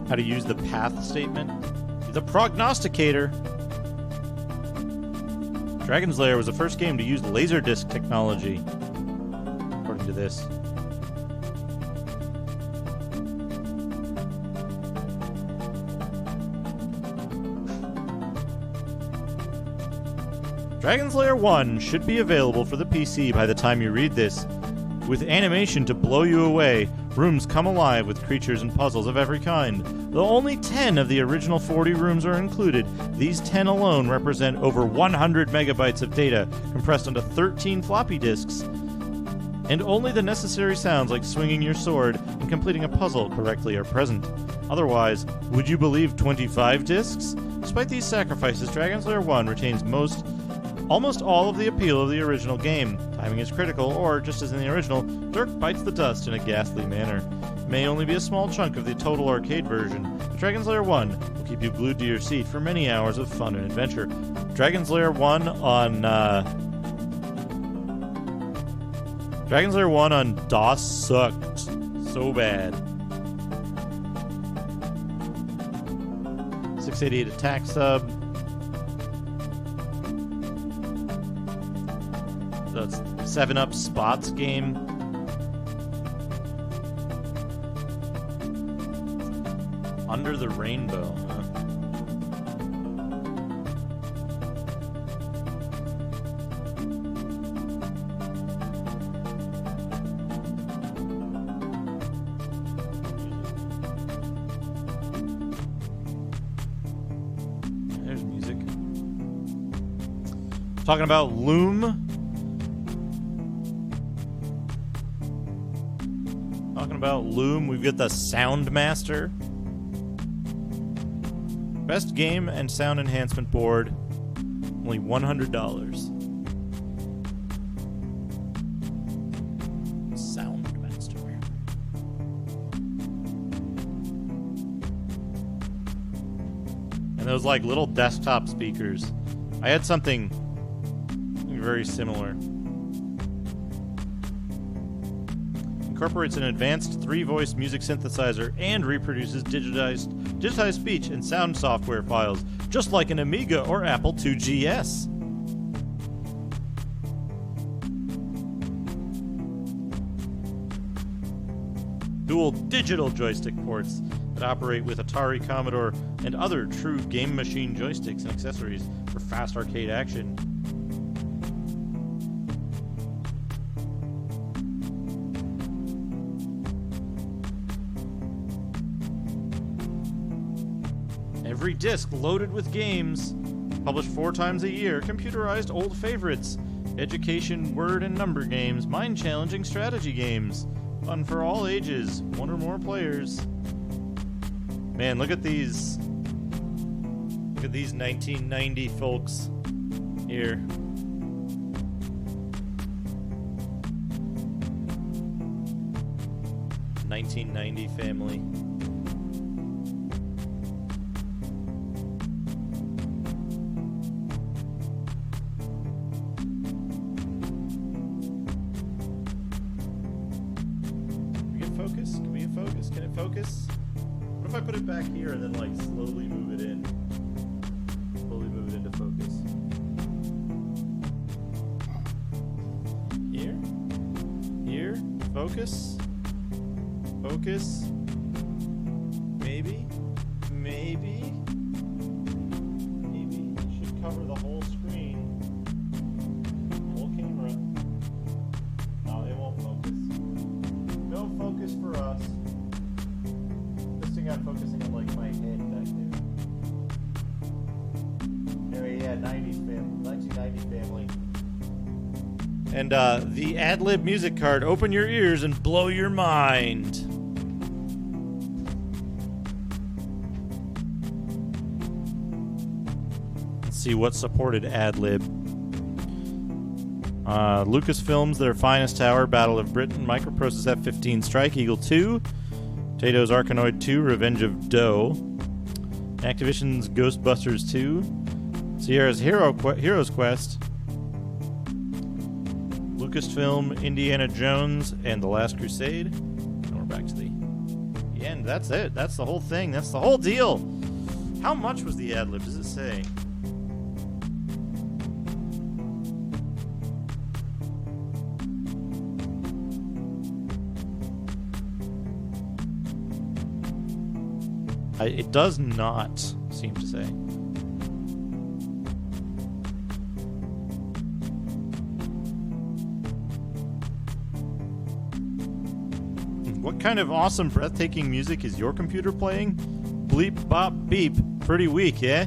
How to use the path statement. The prognosticator. Dragon's Lair was the first game to use Laserdisc technology, according to this. Dragon's Lair 1 should be available for the PC by the time you read this. With animation to blow you away, rooms come alive with creatures and puzzles of every kind. Though only 10 of the original 40 rooms are included, these 10 alone represent over 100 megabytes of data compressed onto 13 floppy disks. And only the necessary sounds like swinging your sword and completing a puzzle correctly are present. Otherwise, would you believe 25 disks? Despite these sacrifices, Dragon's Lair 1 retains almost all of the appeal of the original game. Timing is critical, or, just as in the original, Dirk bites the dust in a ghastly manner. It may only be a small chunk of the total arcade version, but Dragon's Lair 1 will keep you glued to your seat for many hours of fun and adventure. Dragon's Lair 1 on DOS sucked so bad. 688 attack sub. That's 7-Up Spots game. Under the Rainbow, huh? There's music. Talking about Loom. About Loom, we've got the Soundmaster. Best game and sound enhancement board, only $100. Soundmaster. And those like little desktop speakers. I had something very similar. Incorporates an advanced 3-voice music synthesizer and reproduces digitized speech and sound software files, just like an Amiga or Apple IIgs. Dual digital joystick ports that operate with Atari, Commodore, and other true game machine joysticks and accessories for fast arcade action. Every disc loaded with games. Published 4 times a year. Computerized old favorites. Education, word and number games. Mind-challenging strategy games. Fun for all ages. 1 or more players. Man, look at these. Look at these 1990 folks here. 1990 family. Can we get focus? Can we get focus? Can it focus? What if I put it back here and then like slowly move it in? Slowly move it into focus. Here? Here? Focus? Focus? Maybe? Maybe? Maybe it should cover the whole screen. The whole camera. No, it won't focus. No focus for us. This thing I'm focusing on like my head back there. Anyway, yeah, 90s family. 1990 family. And the ad-lib music card, open your ears and blow your mind. Let's see what supported ad-lib. Lucasfilms, Their Finest Tower, Battle of Britain, Microprocess F-15, Strike Eagle 2, Tato's Arkanoid 2, Revenge of Doe, Activision's Ghostbusters 2, Sierra's Heroes Quest, Lucasfilm, Indiana Jones, and The Last Crusade. And we're back to the end. That's it. That's the whole thing. That's the whole deal. How much was the ad-lib? Does it say? It does not seem to say. What kind of awesome, breathtaking music is your computer playing? Bleep, bop, beep. Pretty weak, yeah?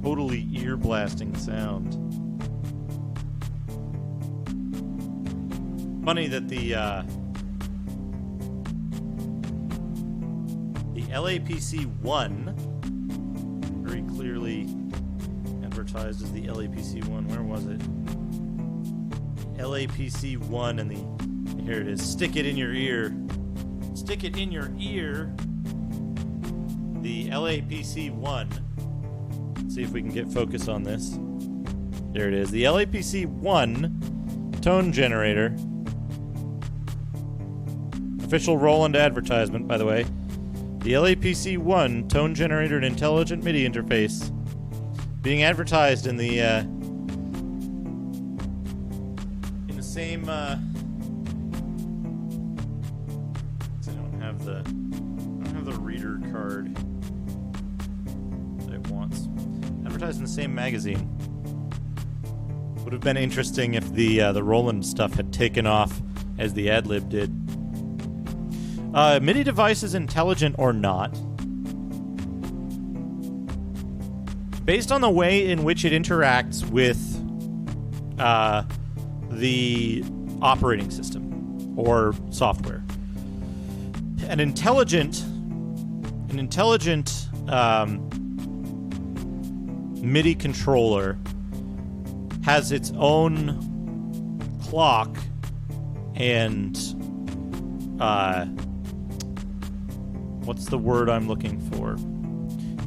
Totally ear-blasting sound. Funny that the LAPC-1, very clearly advertised as the LAPC-1. Where was it? LAPC-1 and the... Here it is. Stick it in your ear. Stick it in your ear. The LAPC-1. Let's see if we can get focus on this. There it is. The LAPC-1 tone generator. Official Roland advertisement, by the way. The LAPC-1 tone generator and intelligent MIDI interface being advertised in the same I don't have the reader card that it wants. Advertised in the same magazine. Would have been interesting if the Roland stuff had taken off as the ad-lib did. MIDI device is intelligent or not. Based on the way in which it interacts with the operating system or software. An intelligent MIDI controller has its own clock and what's the word I'm looking for?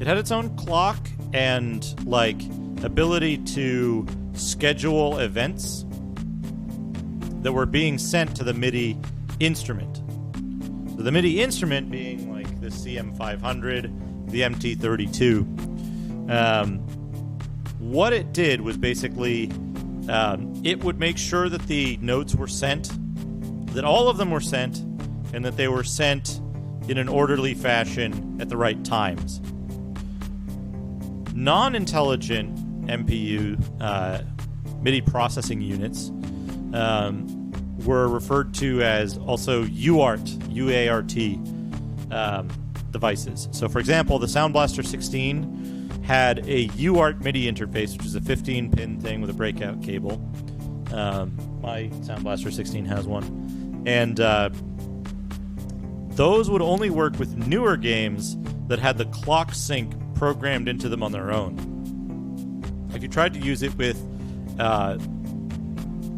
It had its own clock and like ability to schedule events that were being sent to the MIDI instrument. So the MIDI instrument being like the CM500, the MT32. What it did was basically it would make sure that the notes were sent, that all of them were sent, and that they were sent in an orderly fashion at the right times. Non-intelligent MPU MIDI processing units were referred to as also UART devices. So, for example, the Sound Blaster 16 had a UART MIDI interface, which is a 15-pin thing with a breakout cable. My Sound Blaster 16 has one. And those would only work with newer games that had the clock sync programmed into them on their own. If you tried to use it with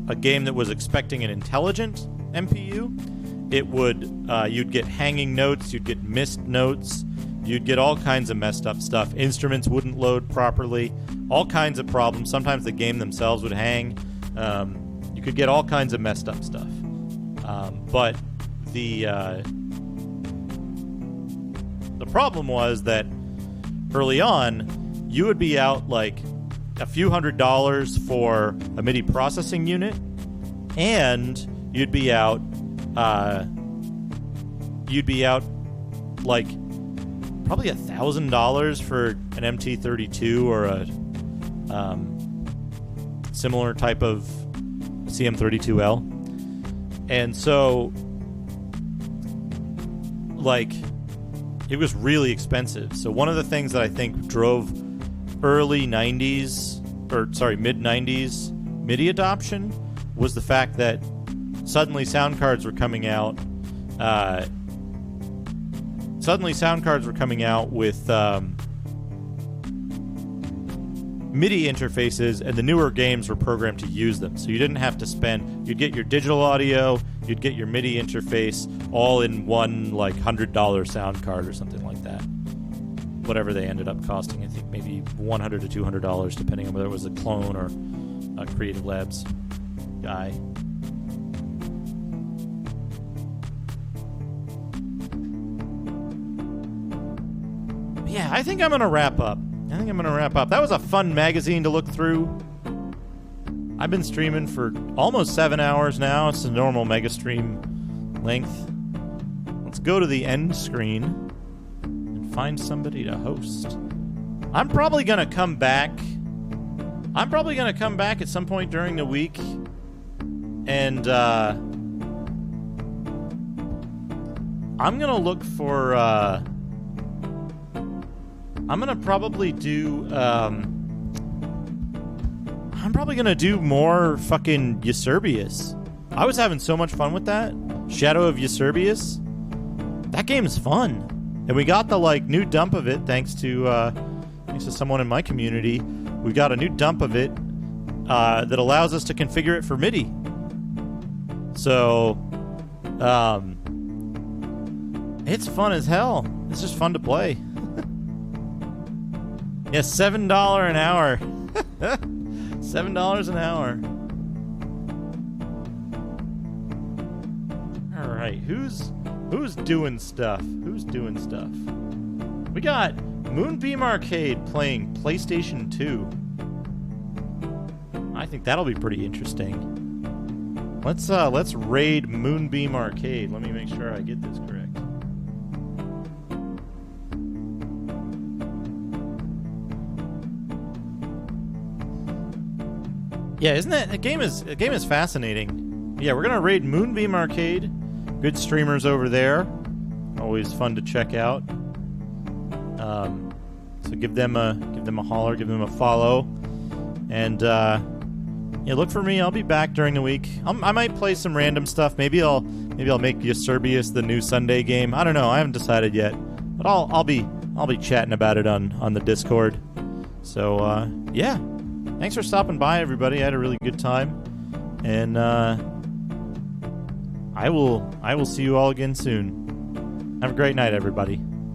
a game that was expecting an intelligent MPU, it would you'd get hanging notes, you'd get missed notes, you'd get all kinds of messed up stuff. Instruments wouldn't load properly, all kinds of problems. Sometimes the game themselves would hang. You could get all kinds of messed up stuff. But the problem was that early on, you would be out like a few $100s for a MIDI processing unit, and you'd be out like probably $1,000 for an MT32 or a similar type of CM32L. And so, like, it was really expensive. So one of the things that I think drove mid 90s MIDI adoption was the fact that suddenly sound cards were coming out. With MIDI interfaces, and the newer games were programmed to use them. So you didn't have to spend. You'd get your digital audio, you'd get your MIDI interface, all in one like $100 sound card or something like that. Whatever they ended up costing, I think maybe $100 to $200, depending on whether it was a clone or a Creative Labs guy. Yeah, I think I'm going to wrap up. That was a fun magazine to look through. I've been streaming for almost 7 hours now. It's a normal mega stream length. Let's go to the end screen and find somebody to host. I'm probably going to come back at some point during the week, and I'm going to look for... I'm going to probably do... I'm probably going to do more fucking Eusebius. I was having so much fun with that. Shadow of Eusebius. That game is fun. And we got the new dump of it thanks to someone in my community. We got a new dump of it that allows us to configure it for MIDI. So, it's fun as hell. It's just fun to play. Yeah, $7 an hour. $7 an hour. All right, who's doing stuff? We got Moonbeam Arcade playing PlayStation 2. I think that'll be pretty interesting. Let's raid Moonbeam Arcade. Let me make sure I get this correct. Yeah, isn't that the game is fascinating? Yeah, we're gonna raid Moonbeam Arcade. Good streamers over there. Always fun to check out. So give them a holler, give them a follow, and yeah, look for me. I'll be back during the week. I might play some random stuff. Maybe I'll make Eusebius the new Sunday game. I don't know. I haven't decided yet, but I'll be chatting about it on the Discord. So yeah. Thanks for stopping by, everybody. I had a really good time, and I will see you all again soon. Have a great night, everybody.